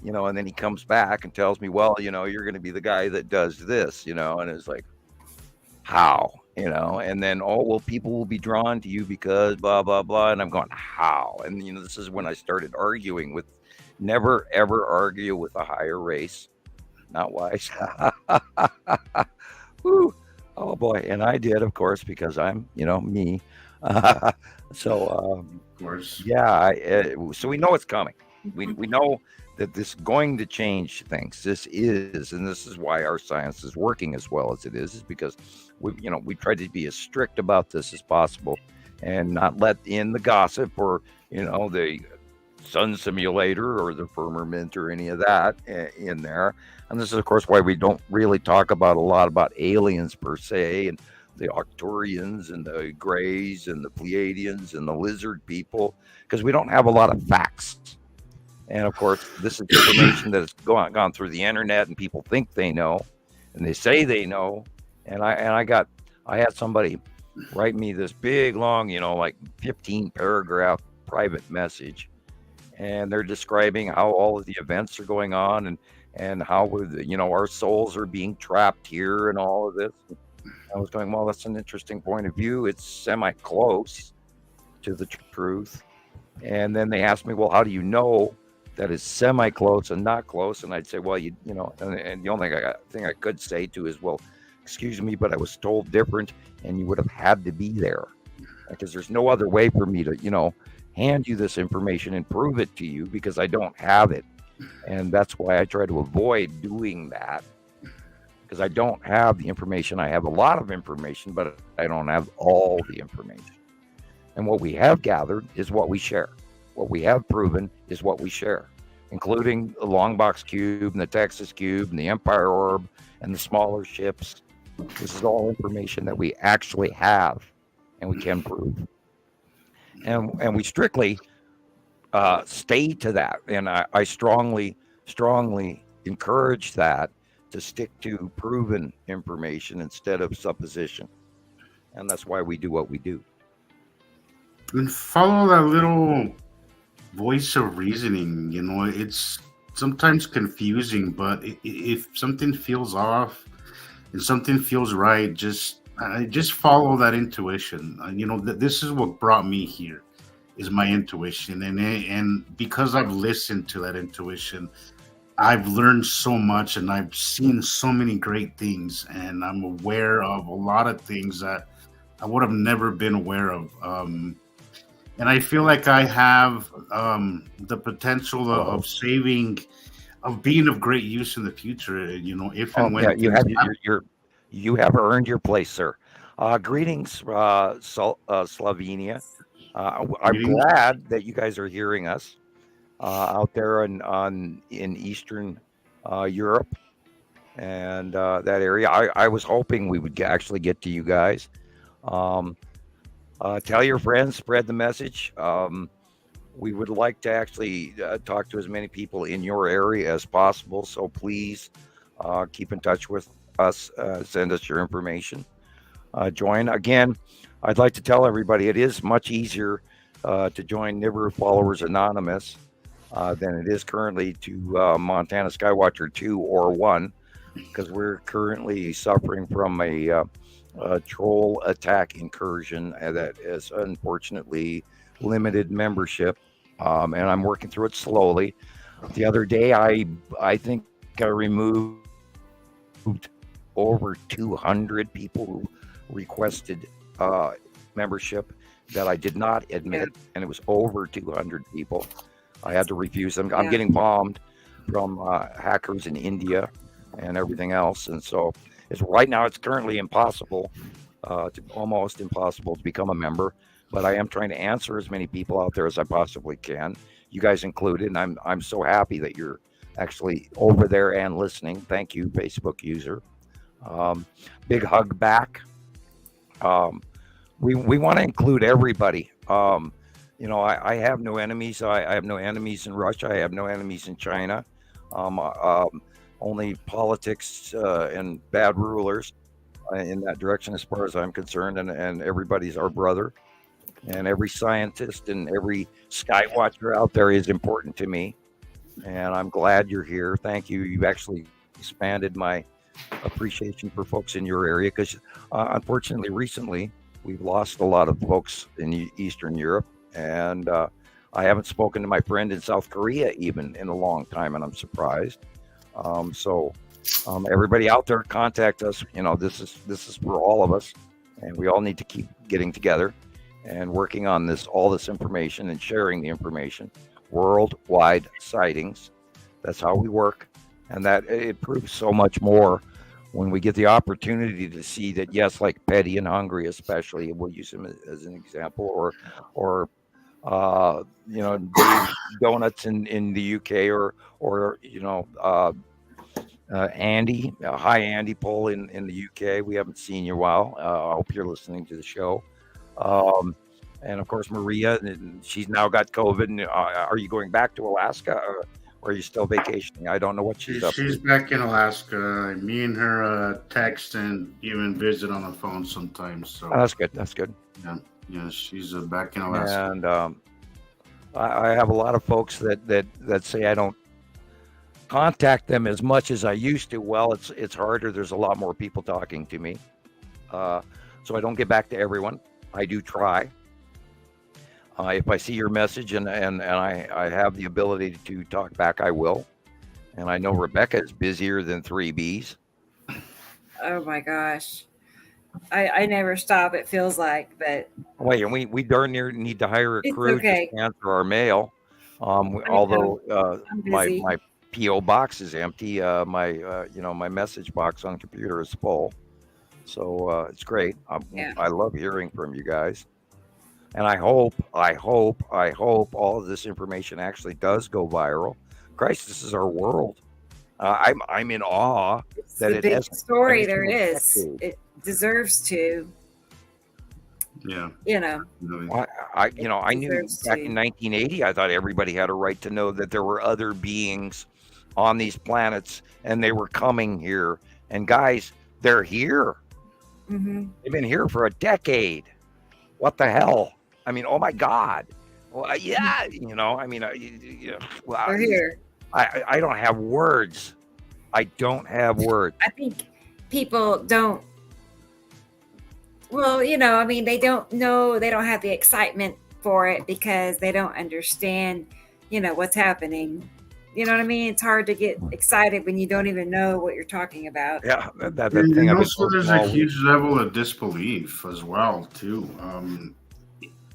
you know, and then he comes back and tells me, well, you know, you're going to be the guy that does this, you know, and it's like, how? You know, and then, people will be drawn to you because blah, blah, blah. And I'm going, how? And, you know, this is when I started arguing with, never, ever argue with a higher race. Not wise. Woo. Oh, boy. And I did, of course, because I'm, you know, me. So, of course. So we know it's coming. We know that this is going to change things. And this is why our science is working as well as it is because we try to be as strict about this as possible and not let in the gossip or, you know, the sun simulator or the firmament or any of that in there. And this is, of course, why we don't really talk about a lot about aliens per se, and the Arcturians and the Greys and the Pleiadians and the lizard people, because we don't have a lot of facts. And of course, this is information that has gone through the internet, and people think they know, and they say they know. And I had somebody write me this big, long, you know, like 15 paragraph private message, and they're describing how all of the events are going on, and how, you know, our souls are being trapped here and all of this. I was going, well, that's an interesting point of view. It's semi-close to the truth. And then they asked me, well, how do you know that is semi-close and not close? And I'd say, well, you know, and the only thing I could say to is, well, excuse me, but I was told different, and you would have had to be there, because there's no other way for me to, you know, hand you this information and prove it to you, because I don't have it. And that's why I try to avoid doing that, because I don't have the information. I have a lot of information, but I don't have all the information. And what we have gathered is what we share. What we have proven is what we share, including the Longbox Cube and the Texas Cube and the Empire Orb and the smaller ships This is all information that we actually have and we can prove. And we strictly stay to that. And I strongly encourage that, to stick to proven information instead of supposition. And that's why we do what we do. And follow that little voice of reasoning. You know, it's sometimes confusing, but if something feels off and something feels right, just follow that intuition. You know, this is what brought me here, is my intuition. And because I've listened to that intuition, I've learned so much, and I've seen so many great things, and I'm aware of a lot of things that I would have never been aware of. And I feel like I have the potential of saving, of being of great use in the future. You know, if and when you have earned your place, sir. Greetings, Slovenia. I'm glad that you guys are hearing us out there in Eastern Europe and that area. I was hoping we would actually get to you guys. Tell your friends, spread the message. We would like to actually talk to as many people in your area as possible. So please keep in touch with us. Send us your information. Join. Again, I'd like to tell everybody it is much easier to join Nibiru Followers Anonymous than it is currently to Montana Skywatcher 2 or 1, because we're currently suffering from a troll attack incursion that is unfortunately limited membership, and I'm working through it slowly. The other day, I think I removed over 200 people who requested membership that I did not admit, and it was over 200 people. I had to refuse them. I'm getting bombed from hackers in India and everything else, and so right now it's currently impossible, almost impossible to become a member. But I am trying to answer as many people out there as I possibly can, you guys included. And I'm so happy that you're actually over there and listening. Thank you, Facebook user. Big hug back. We want to include everybody. You know, I have no enemies. I have no enemies in Russia. I have no enemies in China. Only politics and bad rulers in that direction, as far as I'm concerned. And everybody's our brother. And every scientist and every skywatcher out there is important to me. And I'm glad you're here. Thank you. You've actually expanded my appreciation for folks in your area, because unfortunately recently we've lost a lot of folks in Eastern Europe, and I haven't spoken to my friend in South Korea even in a long time, and I'm surprised. So everybody out there, contact us. You know, this is for all of us, and we all need to keep getting together and working on all this information and sharing the information. Worldwide sightings, that's how we work. And that it proves so much more when we get the opportunity to see that, yes, like Petty in Hungary, especially, we'll use him as an example, or you know, Dave Donuts in the UK, or you know, Andy, hi Andy Pohl in the UK. We haven't seen you in a while. I hope you're listening to the show. And of course, Maria, she's now got COVID. And, are you going back to Alaska, or are you still vacationing? I don't know what she's up to. She's back in Alaska. Me and her text and even visit on the phone sometimes. So that's good. That's good. Yeah, she's back in Alaska. And I have a lot of folks that say I don't contact them as much as I used to. Well, it's harder. There's a lot more people talking to me, so I don't get back to everyone. I do try. If I see your message and I have the ability to talk back, I will. And I know Rebecca is busier than 3Bs. Oh my gosh. I never stop, it feels like, but wait, and we darn near need to hire a crew to answer our mail. Although my PO box is empty, my message box on the computer is full. So it's great. I love hearing from you guys. And I hope all of this information actually does go viral. Christ, this is our world. I'm in awe It's that the it big has story there is. It deserves to. Yeah. You know. Well, I knew back in 1980, I thought everybody had a right to know that there were other beings on these planets and they were coming here. And guys, they're here. Mm-hmm. They've been here for a decade. What the hell? I mean, oh my God. Well, yeah, well, They're here. I don't have words. I don't have words. I think people don't. Well, I mean, they don't know. They don't have the excitement for it because they don't understand, what's happening. You know what I mean? It's hard to get excited when you don't even know what you're talking about. Yeah, that And thing. also, there's a huge level of disbelief as well, too.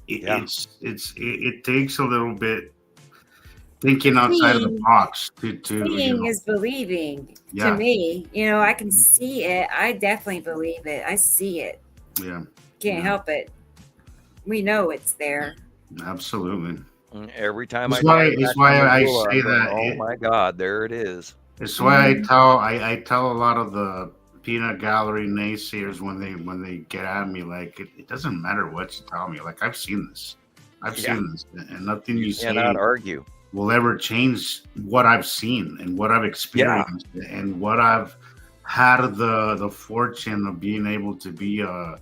It takes a little bit thinking outside of the box to Seeing is believing to me. I can see it. I definitely believe it. I see it. Yeah. Can't help it. We know it's there. Absolutely. Every time it's why I say that. Oh my God, there it is. It's why I tell a lot of the peanut gallery naysayers when they get at me, like it doesn't matter what you tell me. Like I've seen this, and nothing you say cannot argue will ever change what I've seen and what I've experienced and what I've had the fortune of being able to be a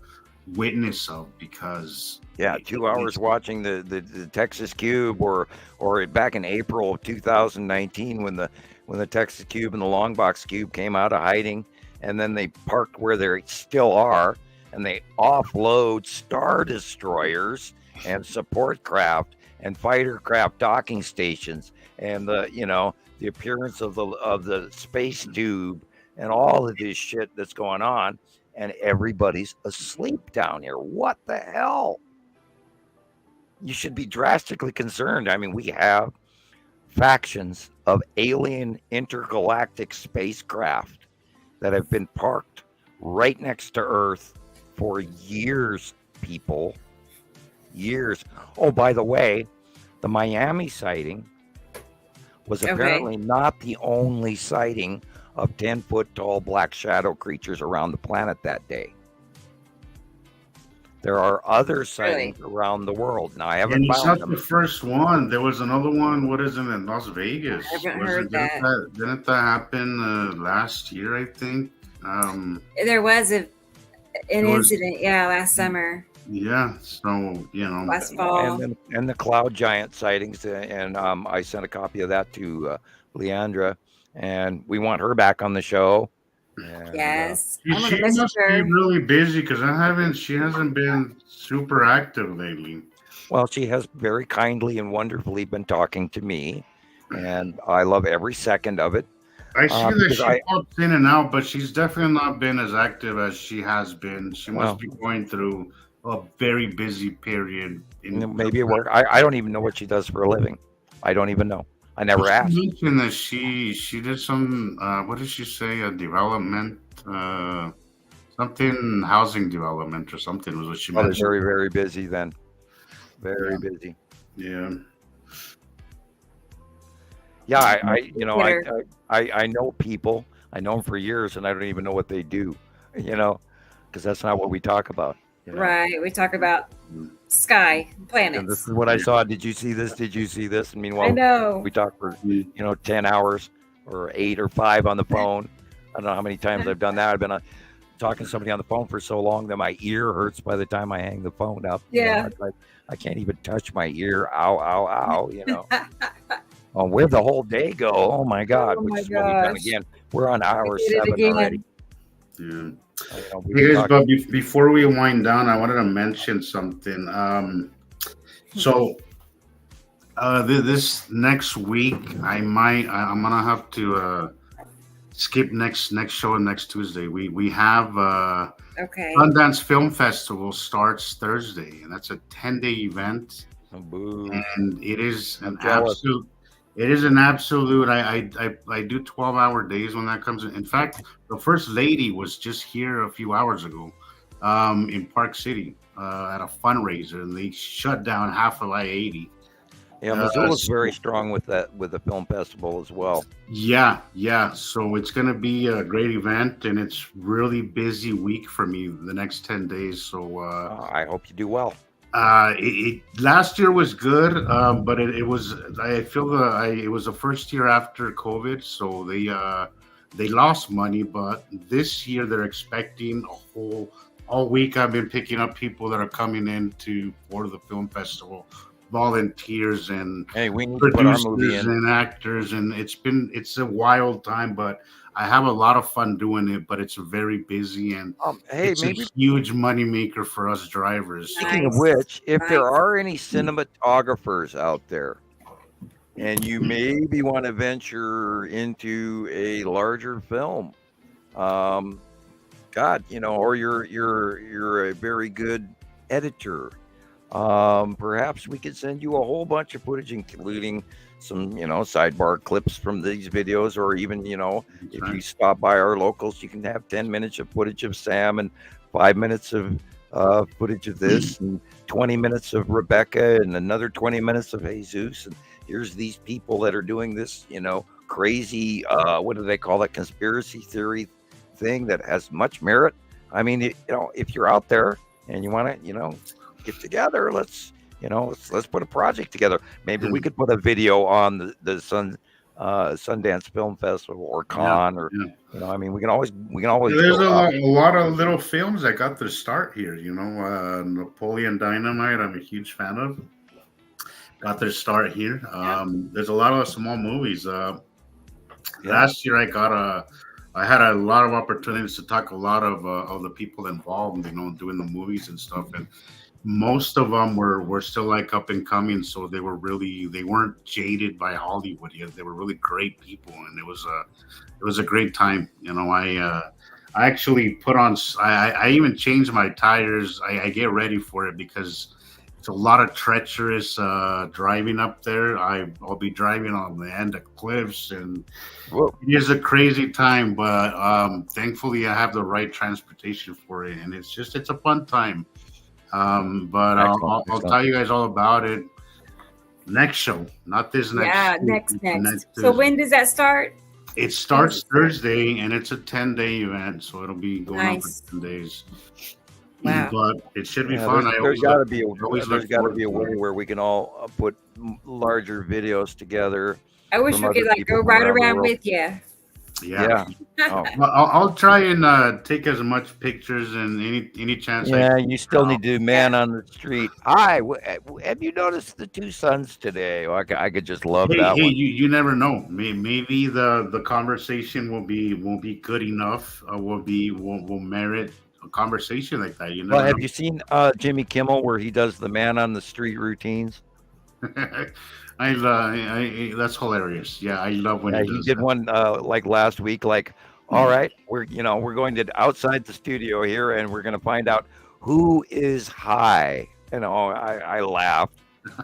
witness of. Because 2 hours watching the Texas Cube, or back in April of 2019 when the Texas Cube and the Longbox Cube came out of hiding, and then they parked where they still are, and they offload Star Destroyers and support craft and fighter craft docking stations, and the appearance of the space tube and all of this shit that's going on, and everybody's asleep down here. What the hell? You should be drastically concerned. I mean, we have factions of alien intergalactic spacecraft that have been parked right next to Earth for years, people. Years. Oh, by the way, the Miami sighting was apparently not the only sighting of 10-foot tall black shadow creatures around the planet that day. There are other sightings around the world. Now, I haven't found not them. the first one. There was another one. What is it, in Las Vegas? I haven't heard that. Didn't that happen last year, I think? There was an incident, last summer. Yeah, so, last fall. And the cloud giant sightings. And I sent a copy of that to Leandra. And we want her back on the show. And, yes. She must be really busy because she hasn't been super active lately. Well, she has very kindly and wonderfully been talking to me, and I love every second of it. I see that she pops in and out, but she's definitely not been as active as she has been. She must be going through a very busy period. Maybe at work. I don't even know what she does for a living. I don't even know. I never asked. She mentioned that she did some, what did she say? A development, something housing development or something was what she mentioned. Very, very busy then. Very busy. Yeah. Yeah, I know people. I know them for years, and I don't even know what they do. Because that's not what we talk about. Right. We talk about sky, planets. And this is what I saw. Did you see this? Did you see this? And meanwhile, I know. we talk for 10 hours or 8 or 5 on the phone. I don't know how many times I've done that. I've been talking to somebody on the phone for so long that my ear hurts by the time I hang the phone up. Yeah. I can't even touch my ear. Ow, ow, ow. Where'd the whole day go? Oh my God. Oh my Which is what we've done again. We're on hour 7 already. Yeah. Hey guys, but before we wind down, I wanted to mention something. So this next week, I'm gonna have to skip next show next Tuesday. We have Sundance Film Festival starts Thursday, and that's a 10-day event. And it is an absolute. It is an absolute. I do 12-hour days when that comes in. In fact, the first lady was just here a few hours ago, in Park City, at a fundraiser, and they shut down half of I-80. Yeah, Missoula's very strong with that, with the film festival as well. Yeah. So it's going to be a great event, and it's really busy week for me the next 10 days. So I hope you do well. Last year was good, but it was. I feel it was the first year after COVID, so they lost money. But this year they're expecting all week. I've been picking up people that are coming in for the film festival. Volunteers and we need to put our movie producers in. and actors, and it's a wild time, but I have a lot of fun doing it. But it's very busy, and it's a huge money maker for us drivers. Speaking of which, if there are any cinematographers out there, and you maybe want to venture into a larger film, God, or you're a very good editor. Perhaps we could send you a whole bunch of footage, including some, sidebar clips from these videos, or even, if you stop by our locals, you can have 10 minutes of footage of Sam and 5 minutes of footage of this, and 20 minutes of Rebecca, and another 20 minutes of Jesus. And here's these people that are doing this, crazy, what do they call it? Conspiracy theory thing that has much merit. I mean, if you're out there and you want to, get together, let's put a project together. Maybe we could put a video on the Sundance Film Festival or Con, or we can always. There's a lot of little films that got their start here. Napoleon Dynamite, I'm a huge fan of. Got their start here. There's a lot of small movies. Last year I had a lot of opportunities to talk to a lot of the people involved, doing the movies and stuff, and most of them were still like up and coming, so they weren't jaded by Hollywood yet. They were really great people, and it was a great time. I actually put on. I even changed my tires. I get ready for it because it's a lot of treacherous driving up there. I'll be driving on the end of cliffs, and it is a crazy time. But thankfully, I have the right transportation for it, and it's a fun time. But I'll tell you guys all about it next show, not this next. Yeah, next. So when does that start? It starts Thursday, and it's a 10-day event, so it'll be going on for 10 days. Wow! But it should be fun. There's got to be a way where we can all put larger videos together. I wish we could go right around with you. Yeah. I'll try and take as much pictures and any chance. Yeah, you still need to do man on the street. Hi, have you noticed the two suns today? I could just love that one. You never know. Maybe the conversation won't be good enough. Will merit a conversation like that. Well, have you seen Jimmy Kimmel where he does the man on the street routines? That's hilarious. Yeah, I love when he did one like last week. Like, all right, we're going to outside the studio here, and we're going to find out who is high. I laughed,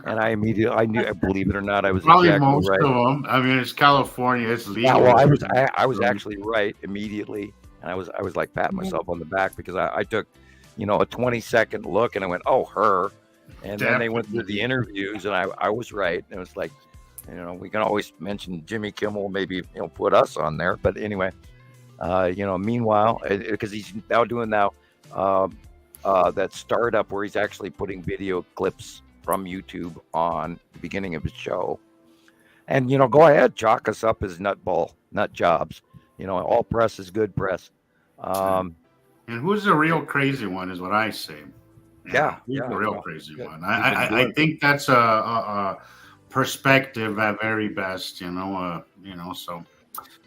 and I knew. Believe it or not, I was probably exactly most right. of them. I mean, it's California. It's legal. Yeah, well, I was actually right immediately, and I was like patting myself on the back because I took, a 20-second look, and I went, oh, her. And then they went through the interviews, and I was right. And it was like, we can always mention Jimmy Kimmel, maybe put us on there. But anyway, meanwhile, because he's now doing that startup where he's actually putting video clips from YouTube on the beginning of his show. And go ahead, chalk us up as nut jobs. All press is good press. And who's the real crazy one is what I say. Yeah, the real crazy one. I think that's a perspective at very best, so.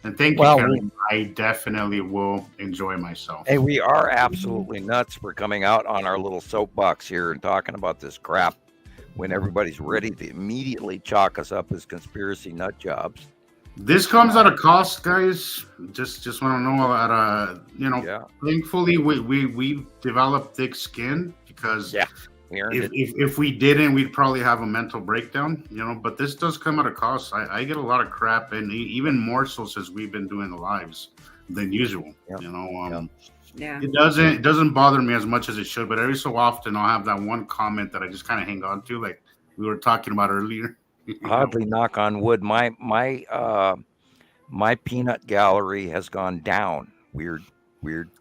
And thank you, Karen. I definitely will enjoy myself. Hey, we are absolutely nuts for coming out on our little soapbox here and talking about this crap when everybody's ready to immediately chalk us up as conspiracy nut jobs. This comes at a cost, guys. Just want to know that thankfully we developed thick skin because if we didn't, we'd probably have a mental breakdown. But this does come at a cost. I get a lot of crap, and even more so since we've been doing the lives than usual. It doesn't bother me as much as it should, but every so often I'll have that one comment that I just kind of hang on to, like we were talking about earlier. Oddly, knock on wood, my peanut gallery has gone down. Weird.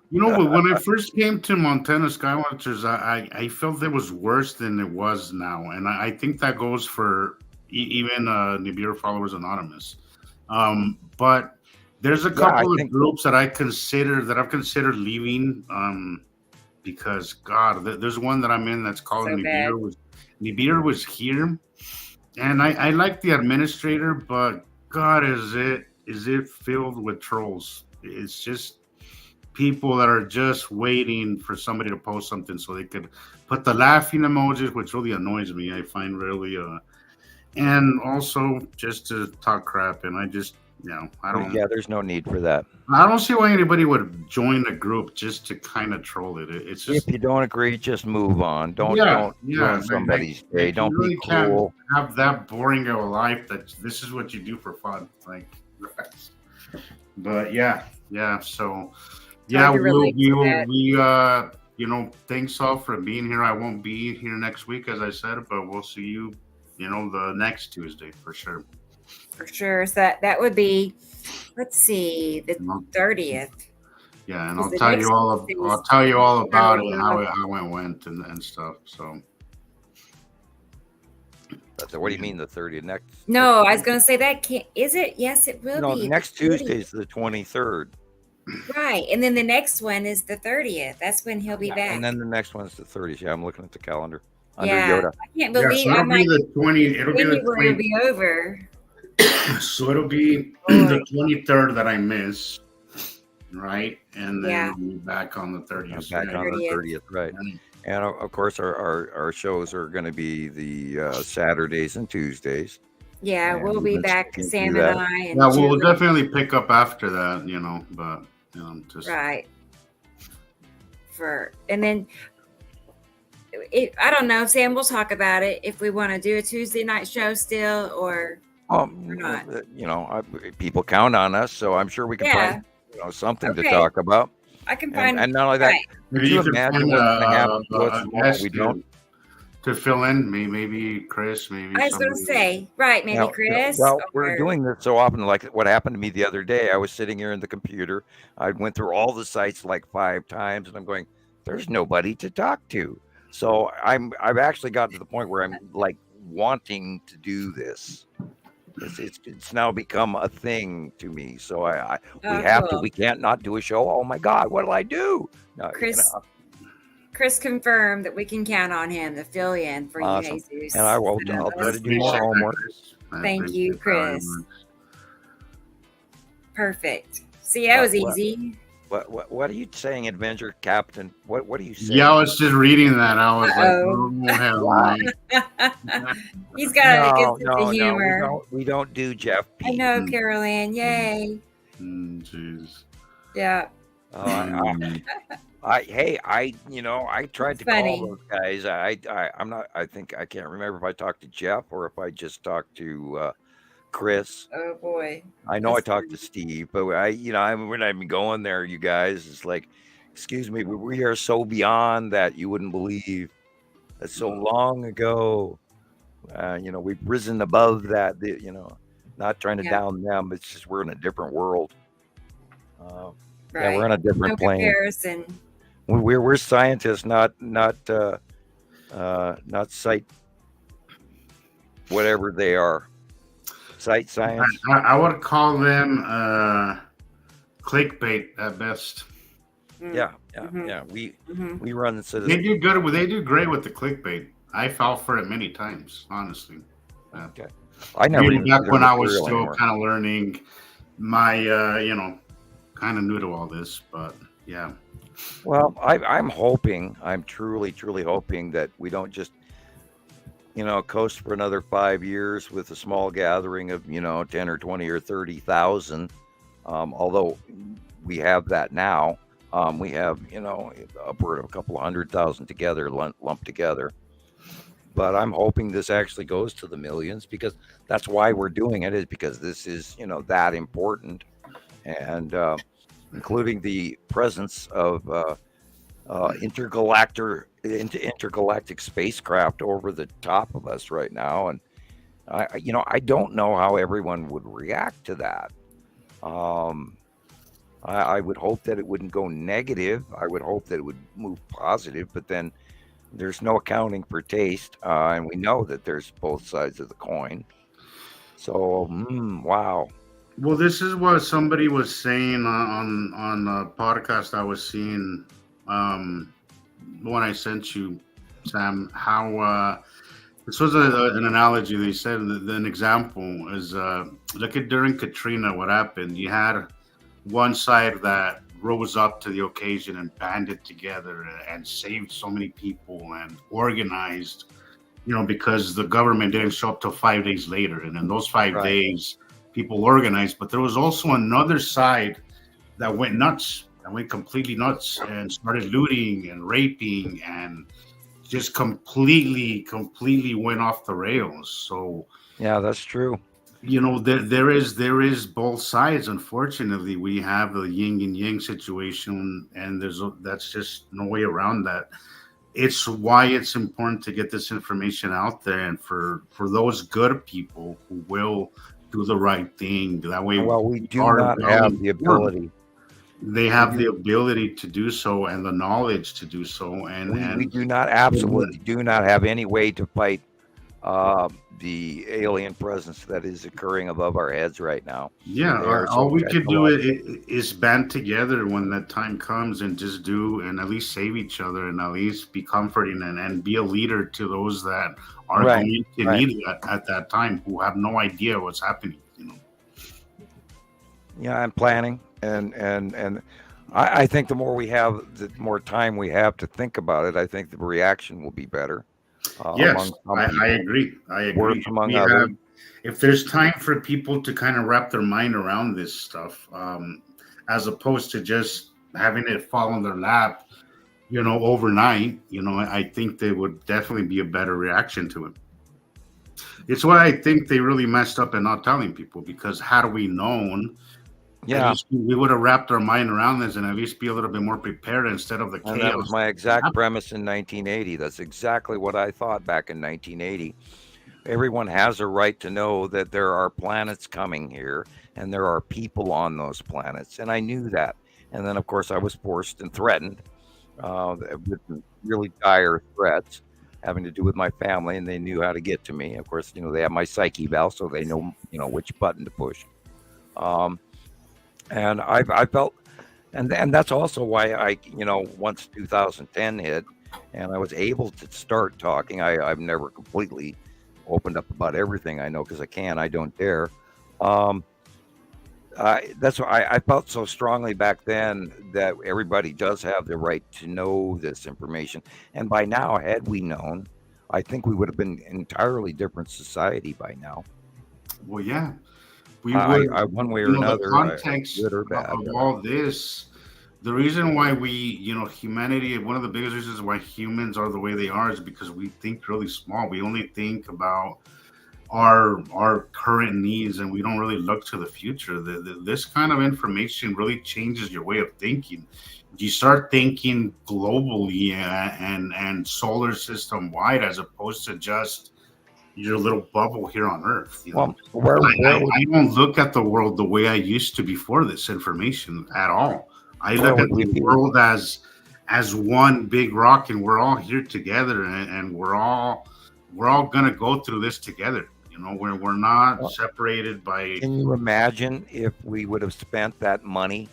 You know, when I first came to Montana Skywatchers, I felt it was worse than it was now, and I think that goes for even Nibiru Followers Anonymous. But there's a couple of groups that I've considered leaving, because God, there's one that I'm in that's called Nibiru. Nibiru was here, and I like the administrator, but God, is it filled with trolls? It's just people that are just waiting for somebody to post something so they could put the laughing emojis, which really annoys me. I find really, and also just to talk crap. And I just, I don't. Yeah, there's no need for that. I don't see why anybody would join a group just to kind of troll it. It's just, if you don't agree, just move on. Don't ruin somebody's day. Don't really be cruel. Can't have that boring of a life that this is what you do for fun. Like, but yeah. So. Yeah, thanks all for being here. I won't be here next week, as I said, but we'll see you, the next Tuesday for sure. For sure. So that would be, let's see, the 30th. Yeah, and I'll tell you all about it, how it went and stuff. So. What do you mean the 30th? No, I was going to say that can't. Is it? Yes, it will be. No, next Tuesday is the 23rd. Right, and then the next one is the 30th. That's when he'll be back. And then the next one's the 30th. Yeah, I'm looking at the calendar. Under yeah, Yoda. I can't believe so it'll be the 20. It'll be over. So it'll be the 23rd that I miss, right? And then we'll be back on the 30th. Back on the 30th, right? And of course, our shows are going to be the Saturdays and Tuesdays. Yeah, and we'll be back, Sam and I. And yeah, we'll definitely pick up after that, but just right. And then I don't know, Sam. We'll talk about it if we want to do a Tuesday night show still, or not. People count on us, so I'm sure we can find something to talk about. I can find, and not only that, maybe you can imagine what's going to happen to us we don't. To fill in, maybe Chris, maybe. I was going to say, right, maybe Chris. Well, we're doing this so often. Like what happened to me the other day, I was sitting here in the computer. I went through all the sites like 5 times, and I'm going, "There's nobody to talk to." So I've actually got to the point where I'm like wanting to do this. It's now become a thing to me. So we can't not do a show. Oh my God, what'll I do? No, Chris confirmed that we can count on him to fill in for you, Jesus. And I'll try to do more homework. Thank you, Chris. Perfect. See, that was easy. What are you saying, Adventure Captain? What are you saying? Yeah, I was just reading that. I was like, he's got a good sense of humor. No, we don't do Jeff P. I know, Carolyn. Yay. Jeez. Yeah. I tried to call those guys. I think I can't remember if I talked to Jeff or if I just talked to Chris. Oh boy. I know I talked to Steve, but we're not even going there, you guys. It's like, excuse me, we are so beyond that you wouldn't believe. That's so long ago. We've risen above that, not trying to down them. It's just we're in a different world. Right. Yeah, we're on a different plane. Comparison. We're scientists, not site, whatever they are. Site science. I would call them clickbait at best. Yeah. We run the citizen. They do good. They do great with the clickbait. I fell for it many times, honestly. Okay. I never even back when I was still kind of learning. My kind of new to all this, but yeah. Well, I'm hoping, I'm truly hoping that we don't just, coast for another 5 years with a small gathering of, 10 or 20 or 30,000. Although we have that now, we have, upward of a couple of 100,000 together, lumped together. But I'm hoping this actually goes to the millions, because that's why we're doing it, is because this is, that important. And including the presence of intergalactic spacecraft over the top of us right now. And I don't know how everyone would react to that. I would hope that it wouldn't go negative. I would hope that it would move positive, but then there's no accounting for taste, and we know that there's both sides of the coin. So, wow. Well, this is what somebody was saying on a podcast I was seeing when I sent you, Sam, how this was an analogy. They said an example is look at during Katrina, what happened. You had one side that rose up to the occasion and banded together and saved so many people and organized, because the government didn't show up till 5 days later. And in those 5 days, people organized. But there was also another side that went nuts, that went completely nuts and started looting and raping and just completely went off the rails. So yeah, that's true. There is both sides. Unfortunately, we have the yin and yang situation, and that's just no way around that. It's why it's important to get this information out there, and for those good people who will do the right thing. That way, we do not have the ability. They have the ability to do so and the knowledge to do so, and we do not absolutely do not have any way to fight the alien presence that is occurring above our heads right now. Yeah, all we could do is band together when that time comes and just do and at least save each other and at least be comforting and be a leader to those that are going to need it at that time, who have no idea what's happening. Yeah, I'm planning, and I think the more we have, the more time we have to think about it, I think the reaction will be better. Yes, I agree. If there's time for people to kind of wrap their mind around this stuff, as opposed to just having it fall on their lap, overnight, I think there would definitely be a better reaction to it. It's why I think they really messed up in not telling people, because had we known, we would have wrapped our mind around this and at least be a little bit more prepared instead of the chaos. And that was my exact premise in 1980. That's exactly what I thought back in 1980. Everyone has a right to know that there are planets coming here and there are people on those planets. And I knew that. And then, of course, I was forced and threatened with really dire threats having to do with my family, and they knew how to get to me. Of course, they have my psyche valve, so they know, which button to push. And I felt, and that's also why I, once 2010 hit and I was able to start talking, I've never completely opened up about everything I know, because I don't dare. That's why I felt so strongly back then that everybody does have the right to know this information. And by now, had we known, I think we would have been an entirely different society by now. Well, yeah. We would, one way or another, the context good or bad, of all this, the reason why humanity, one of the biggest reasons why humans are the way they are is because we think really small. We only think about our current needs, and we don't really look to the future. This kind of information really changes your way of thinking. You start thinking globally and solar system wide, as opposed to just your little bubble here on Earth. I don't look at the world the way I used to before this information at all. I look at the world as one big rock, and we're all here together, and we're all gonna go through this together. We're not separated by. Can you imagine if we would have spent that money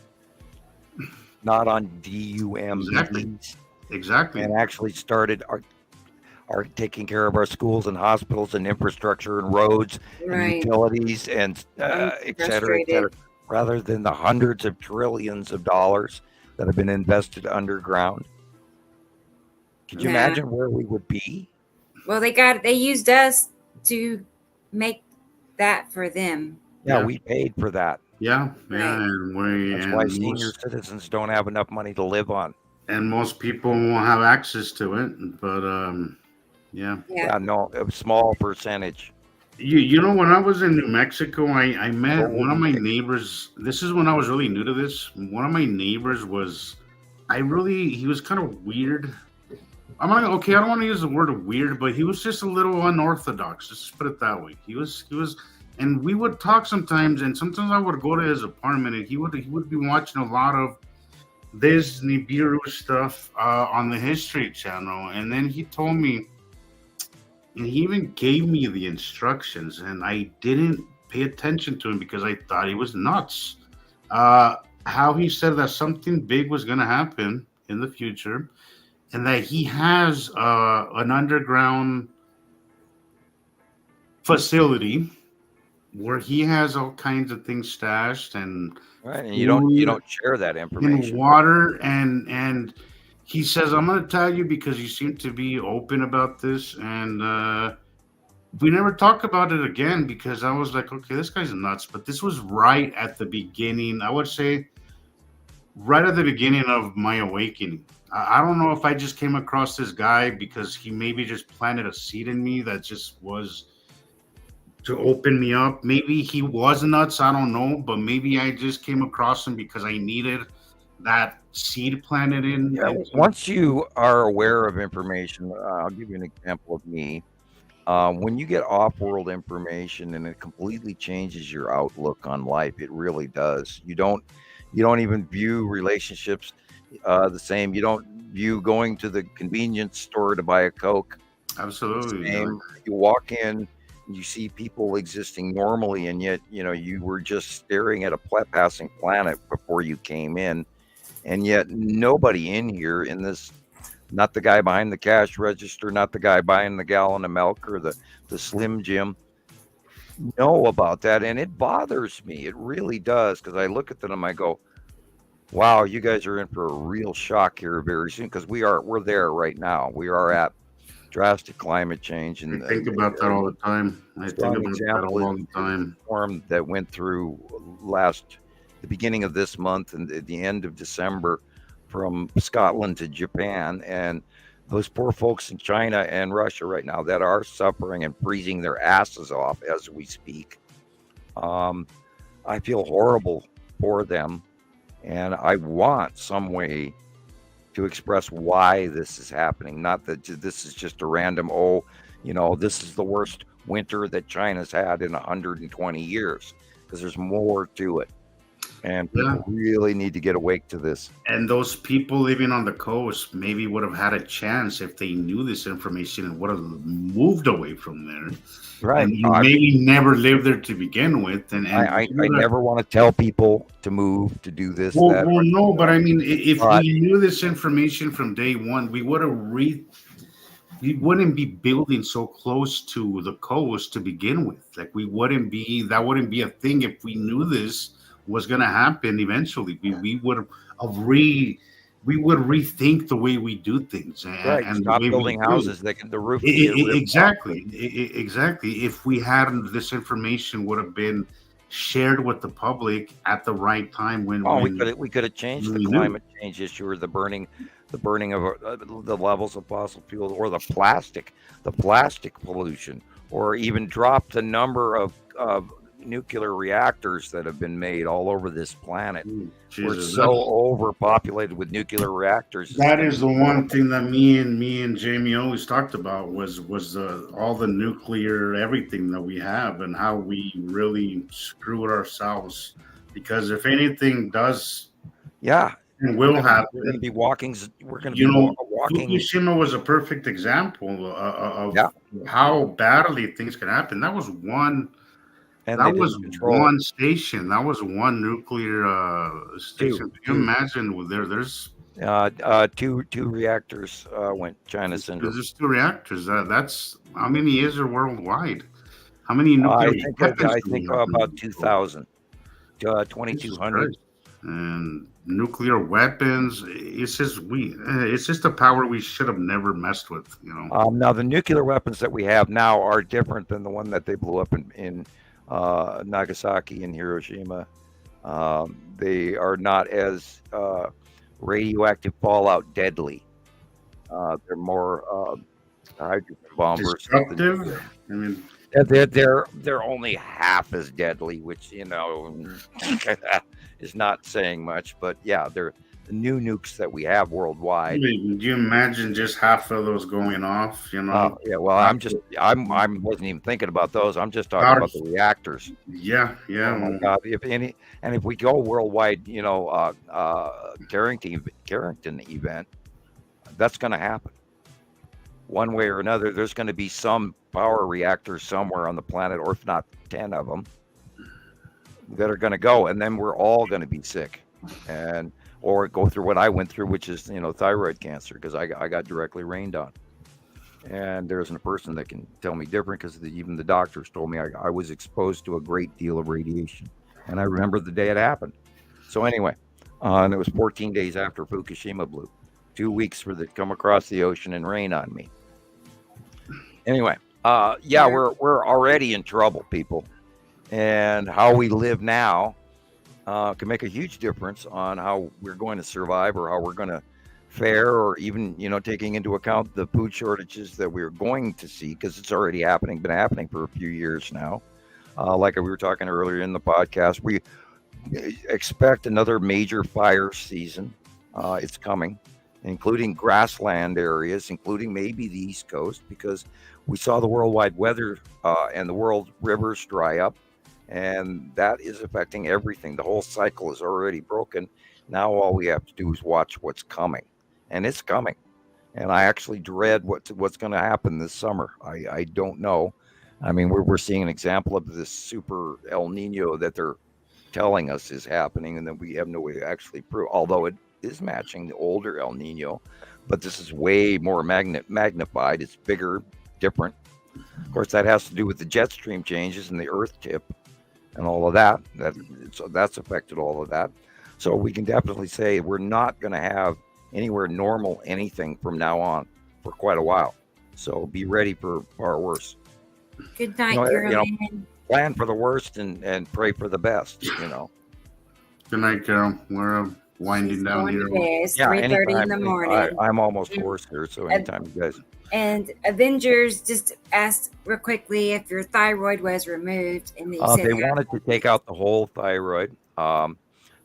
not on DUMBs, exactly, and actually started are taking care of our schools and hospitals and infrastructure and roads and utilities and et cetera, rather than the hundreds of trillions of dollars that have been invested underground. Could you imagine where we would be? Well, they used us to make that for them. Yeah, we paid for that. Yeah. That's why senior citizens don't have enough money to live on. And most people won't have access to it, but yeah, no, a small percentage. When I was in New Mexico, I met one of my neighbors. This is when I was really new to this. One of my neighbors was, he was kind of weird. I don't want to use the word weird, but he was just a little unorthodox. Just put it that way. He was, and we would talk sometimes, and sometimes I would go to his apartment, and he would be watching a lot of this Nibiru stuff on the History Channel, and then he told me, and he even gave me the instructions, and I didn't pay attention to him because I thought he was nuts. How he said that something big was going to happen in the future, and that he has an underground facility where he has all kinds of things stashed, and right, and you don't share that information. And water, and he says, I'm going to tell you because you seem to be open about this, and we never talk about it again because I was like, okay, this guy's nuts. But this was right at the beginning, I would say, right at the beginning of my awakening. I don't know if I just came across this guy because he maybe just planted a seed in me that just was to open me up. Maybe he was nuts, I don't know, but maybe I just came across him because I needed that seed planted in. Yeah, once you are aware of information, I'll give you an example of me. When you get off-world information and it completely changes your outlook on life, it really does. You don't even view relationships the same. You don't view going to the convenience store to buy a Coke. Absolutely. You walk in, you see people existing normally, and yet you were just staring at a passing planet before you came in, and yet nobody in here in this. Not the guy behind the cash register, not the guy buying the gallon of milk or the Slim Jim know about that. And it bothers me. It really does. Because I look at them and I go, wow, you guys are in for a real shock here very soon. Because we're there right now. We are at drastic climate change. And I think about that all the time. I think about that all the time. Storm that went through the beginning of this month and at the end of December, from Scotland to Japan, and those poor folks in China and Russia right now that are suffering and freezing their asses off as we speak. I feel horrible for them, and I want some way to express why this is happening. Not that this is just a random, this is the worst winter that China's had in 120 years, because there's more to it. And people really need to get awake to this. And those people living on the coast maybe would have had a chance if they knew this information and would have moved away from there. Right. And maybe never lived there to begin with. And I never want to tell people to move, to do this. Well, no, but I mean, if we knew this information from day one, we would have we wouldn't be building so close to the coast to begin with. Like that wouldn't be a thing if we knew this was going to happen eventually. We would rethink the way we do things, and stop building houses that can the roof. Exactly. If we had this information, would have been shared with the public at the right time when we could have changed the climate change issue, or the burning of the levels of fossil fuels, or the plastic pollution, or even dropped the number of nuclear reactors that have been made all over this planet. We're so overpopulated with nuclear reactors. That is the one thing that me and Jamie always talked about was all the nuclear everything that we have, and how we really screwed ourselves. Because if anything does, and will happen, we're going to be walking. Fukushima was a perfect example of how badly things can happen. That was one. And that was one station. That was one nuclear station. Can you imagine? There's two reactors went China syndrome. There's 2 reactors. That's how many is there worldwide? How many nuclear? I think about 2,000, 2,200. And nuclear weapons. It's just a power we should have never messed with. Now the nuclear weapons that we have now are different than the one that they blew up in Nagasaki and Hiroshima. They are not as radioactive fallout deadly. They're more hydrogen bombers. Destructive? I mean, they're only half as deadly, which is not saying much. But yeah, new nukes that we have worldwide. Can you imagine just half of those going off? You know? Yeah. Well, I wasn't even thinking about those. I'm just talking about the reactors. Yeah. Oh my God! If we go worldwide, Carrington event, that's going to happen. One way or another, there's going to be some power reactors somewhere on the planet, or if not 10 of them, that are going to go, and then we're all going to be sick, or go through what I went through, which is thyroid cancer, because I got directly rained on. And there isn't a person that can tell me different, because even the doctors told me I was exposed to a great deal of radiation. And I remember the day it happened. So anyway, and it was 14 days after Fukushima blew. 2 weeks for it to come across the ocean and rain on me. Anyway, we're already in trouble, people. And how we live now can make a huge difference on how we're going to survive, or how we're going to fare, or even, taking into account the food shortages that we're going to see, because it's already been happening for a few years now. Like we were talking earlier in the podcast, we expect another major fire season. It's coming, including grassland areas, including maybe the East Coast, because we saw the worldwide weather and the world rivers dry up, and that is affecting everything. The whole cycle is already broken. Now all we have to do is watch what's coming, and it's coming. And I actually dread what's going to happen this summer. I don't know. I mean, we're seeing an example of this super El Nino that they're telling us is happening, and then we have no way to actually prove, although it is matching the older El Nino, but this is way more magnified. It's bigger, different. Of course, that has to do with the jet stream changes and the Earth tip and all of that. That's affected all of that. So we can definitely say we're not going to have anywhere normal anything from now on for quite a while. So be ready for far worse. Good night, Carol. Plan for the worst and pray for the best. Good night, Carol. We're winding down here. It's 3:30 in the morning. I'm almost hoarse here, so anytime you guys. And Avengers just asked real quickly if your thyroid was removed, and you said they wanted to take out the whole thyroid, but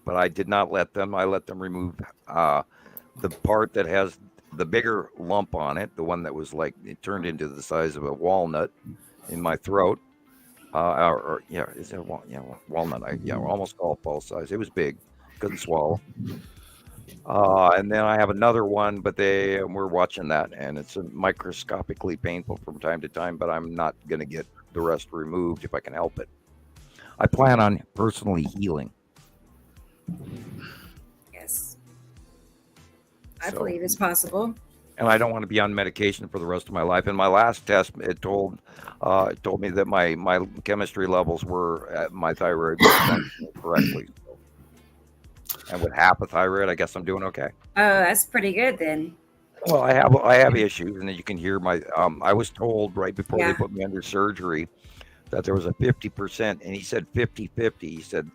I did not let them. I let them remove the part that has the bigger lump on it, the one that was like it turned into the size of a walnut in my throat. Is it walnut? Almost call it ball size. It was big, couldn't swallow. And then I have another one, but we're watching that, and it's microscopically painful from time to time, but I'm not going to get the rest removed if I can help it. I plan on personally healing. Yes. I believe it's possible. And I don't want to be on medication for the rest of my life. In my last test, it told me that my chemistry levels were my thyroid was functioning correctly. And with half a thyroid, I guess I'm doing okay. Oh, that's pretty good then. Well, I have issues, and you can hear my. I was told right before they put me under surgery that there was a 50%, and he said 50-50. He said,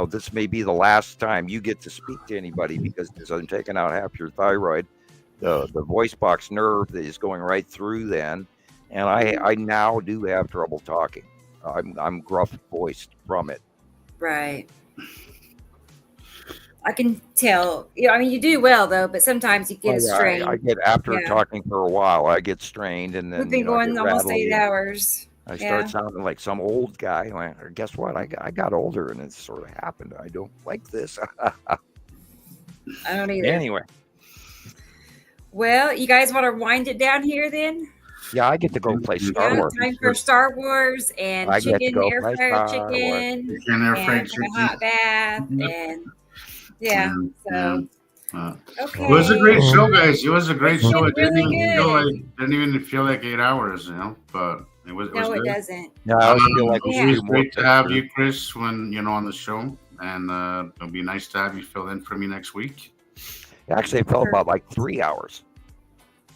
this may be the last time you get to speak to anybody, because I'm taking out half your thyroid. The voice box nerve is going right through then, and I now do have trouble talking. I'm gruff voiced from it. Right. I can tell. You do well though, but sometimes you get strained. I get after talking for a while, I get strained, and then we've been going almost 8 hours. I start sounding like some old guy. Guess what? I got older, and it sort of happened. I don't like this. I don't either. Anyway. Well, you guys want to wind it down here then? Yeah, I get to go play Star Wars. Time for Star Wars and chicken, air fryer chicken, and a hot bath, and okay. It was a great show, guys. It was a great show. It didn't even feel like 8 hours, but it was. No, it doesn't. No, I feel like it was great to have you, Chris, when on the show, and it'll be nice to have you fill in for me next week. Actually, it felt about like 3 hours.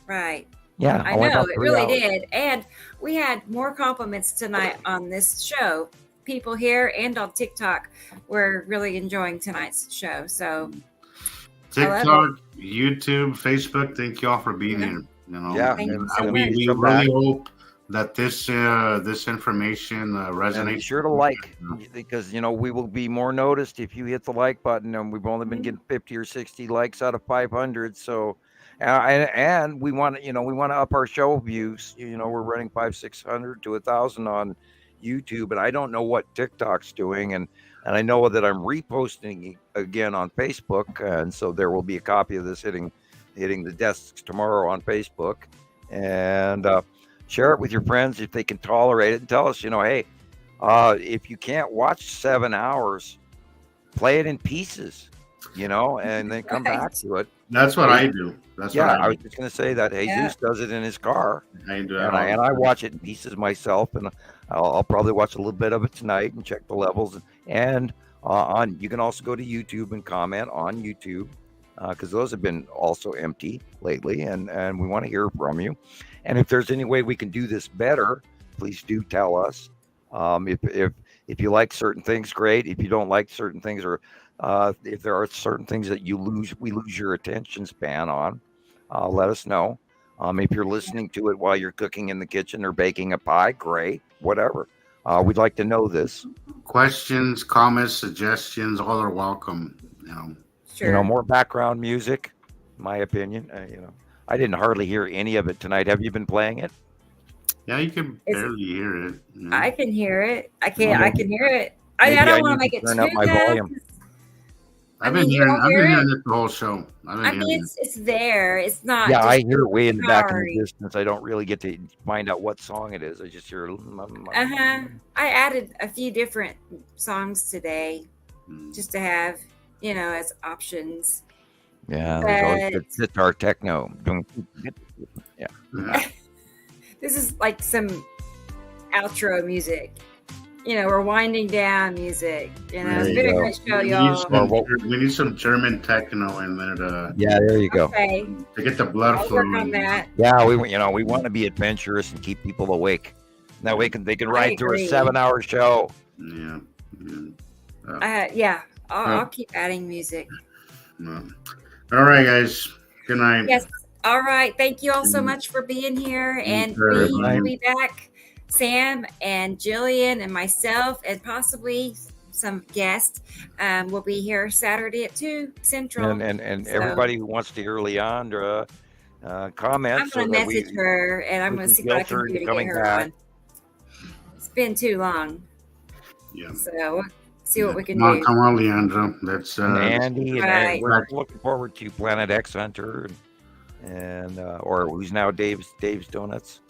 Right. Yeah, I know it really did, and we had more compliments tonight on this show. People here and on TikTok were really enjoying tonight's show. So TikTok, YouTube, Facebook, thank y'all for being here. Yeah, we really hope that this information resonates. And be sure to like, because we will be more noticed if you hit the like button, and we've only been getting 50 or 60 likes out of 500. So, and we want to up our show views. We're running 500-600 to 1,000 on YouTube, and I don't know what TikTok's doing, and I know that I'm reposting again on Facebook, and so there will be a copy of this hitting the desks tomorrow on Facebook, and share it with your friends if they can tolerate it, and tell us, hey, if you can't watch 7 hours, play it in pieces, and then come back to it. That's what I do. I was just going to say that Jesus does it in his car, and I watch it in pieces myself, and I'll probably watch a little bit of it tonight and check the levels. And you can also go to YouTube and comment on YouTube, because those have been also empty lately, and we want to hear from you. And if there's any way we can do this better, please do tell us. If you like certain things, great. If you don't like certain things, or if there are certain things that we lose your attention span on, let us know. If you're listening to it while you're cooking in the kitchen or baking a pie, great. Whatever. We'd like to know this. Questions, comments, suggestions, all are welcome. Sure. More background music, in my opinion. I didn't hardly hear any of it tonight. Have you been playing it? Yeah, you can barely hear it. I can hear it. I can hear it. I don't want to make it turn too up my loud. volume. I've been hearing it the whole show. It's there. It's not. Yeah, just I hear it way in the back in sorry. the distance. I don't really get to find out what song it is. I just hear. I added a few different songs today, just to have as options. Yeah, there's always good sitar techno. Yeah. This is like some outro music. We're winding down music. It's been a great show, y'all. We need some German techno in there Yeah, there you go. Okay. To get the blood I'll flowing. work on that. Yeah, we want to be adventurous and keep people awake. That way they can ride through a 7-hour show. Yeah. I'll keep adding music. All right, guys. Good night. Yes. All right. Thank you all so much for being here, and we will be back. Sam and Jillian and myself, and possibly some guests, will be here Saturday at 2 Central. And everybody who wants to hear Leandra comment. I'm going to message her, and I'm going to see what I can do to get her on. It's been too long. Yeah. So we'll see what we can do. Come on, Leandra. That's Andy, Right. and we're looking forward to Planet X Hunter, and or who's now Dave's Donuts.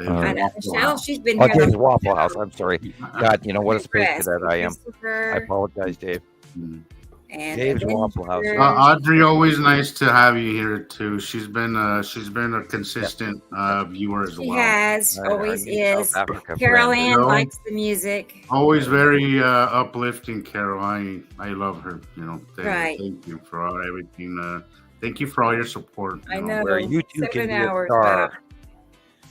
Michelle, she's been here. Dave's Waffle House. I'm sorry. God, what a space cadet I am. Christopher. I apologize, Dave. And Dave's Waffle House. Audrey, always nice to have you here too. She's been a consistent viewer as well. She has, always is. South Africa Carol friend. Ann likes the music. Always very uplifting, Carol. I love her. Right. Thank you for everything. Thank you for all your support. I know. Where you too 7 can be a hours. star.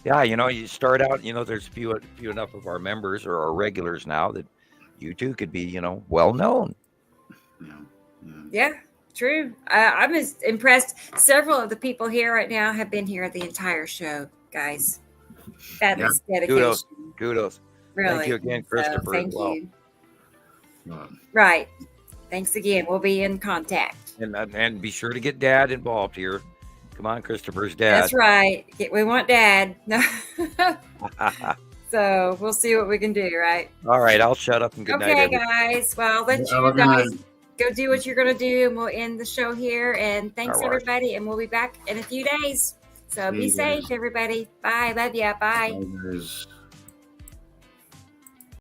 Yeah, you start out, there's few enough of our members or our regulars now that you too could be, well known. Yeah, true. I'm just impressed. Several of the people here right now have been here the entire show, guys. That is dedication. Kudos. Really. Thank you again, Christopher. So, thank as well. you. Right. Thanks again. We'll be in contact. And be sure to get Dad involved here. Come on, Christopher's dad. That's right. We want Dad. No. So we'll see what we can do, right? All right, I'll shut up and good night. Okay, guys. Well, let you guys go do what you're going to do, and we'll end the show here. And thanks, everybody. And we'll be back in a few days. So be safe, everybody. Bye. Love ya. Bye.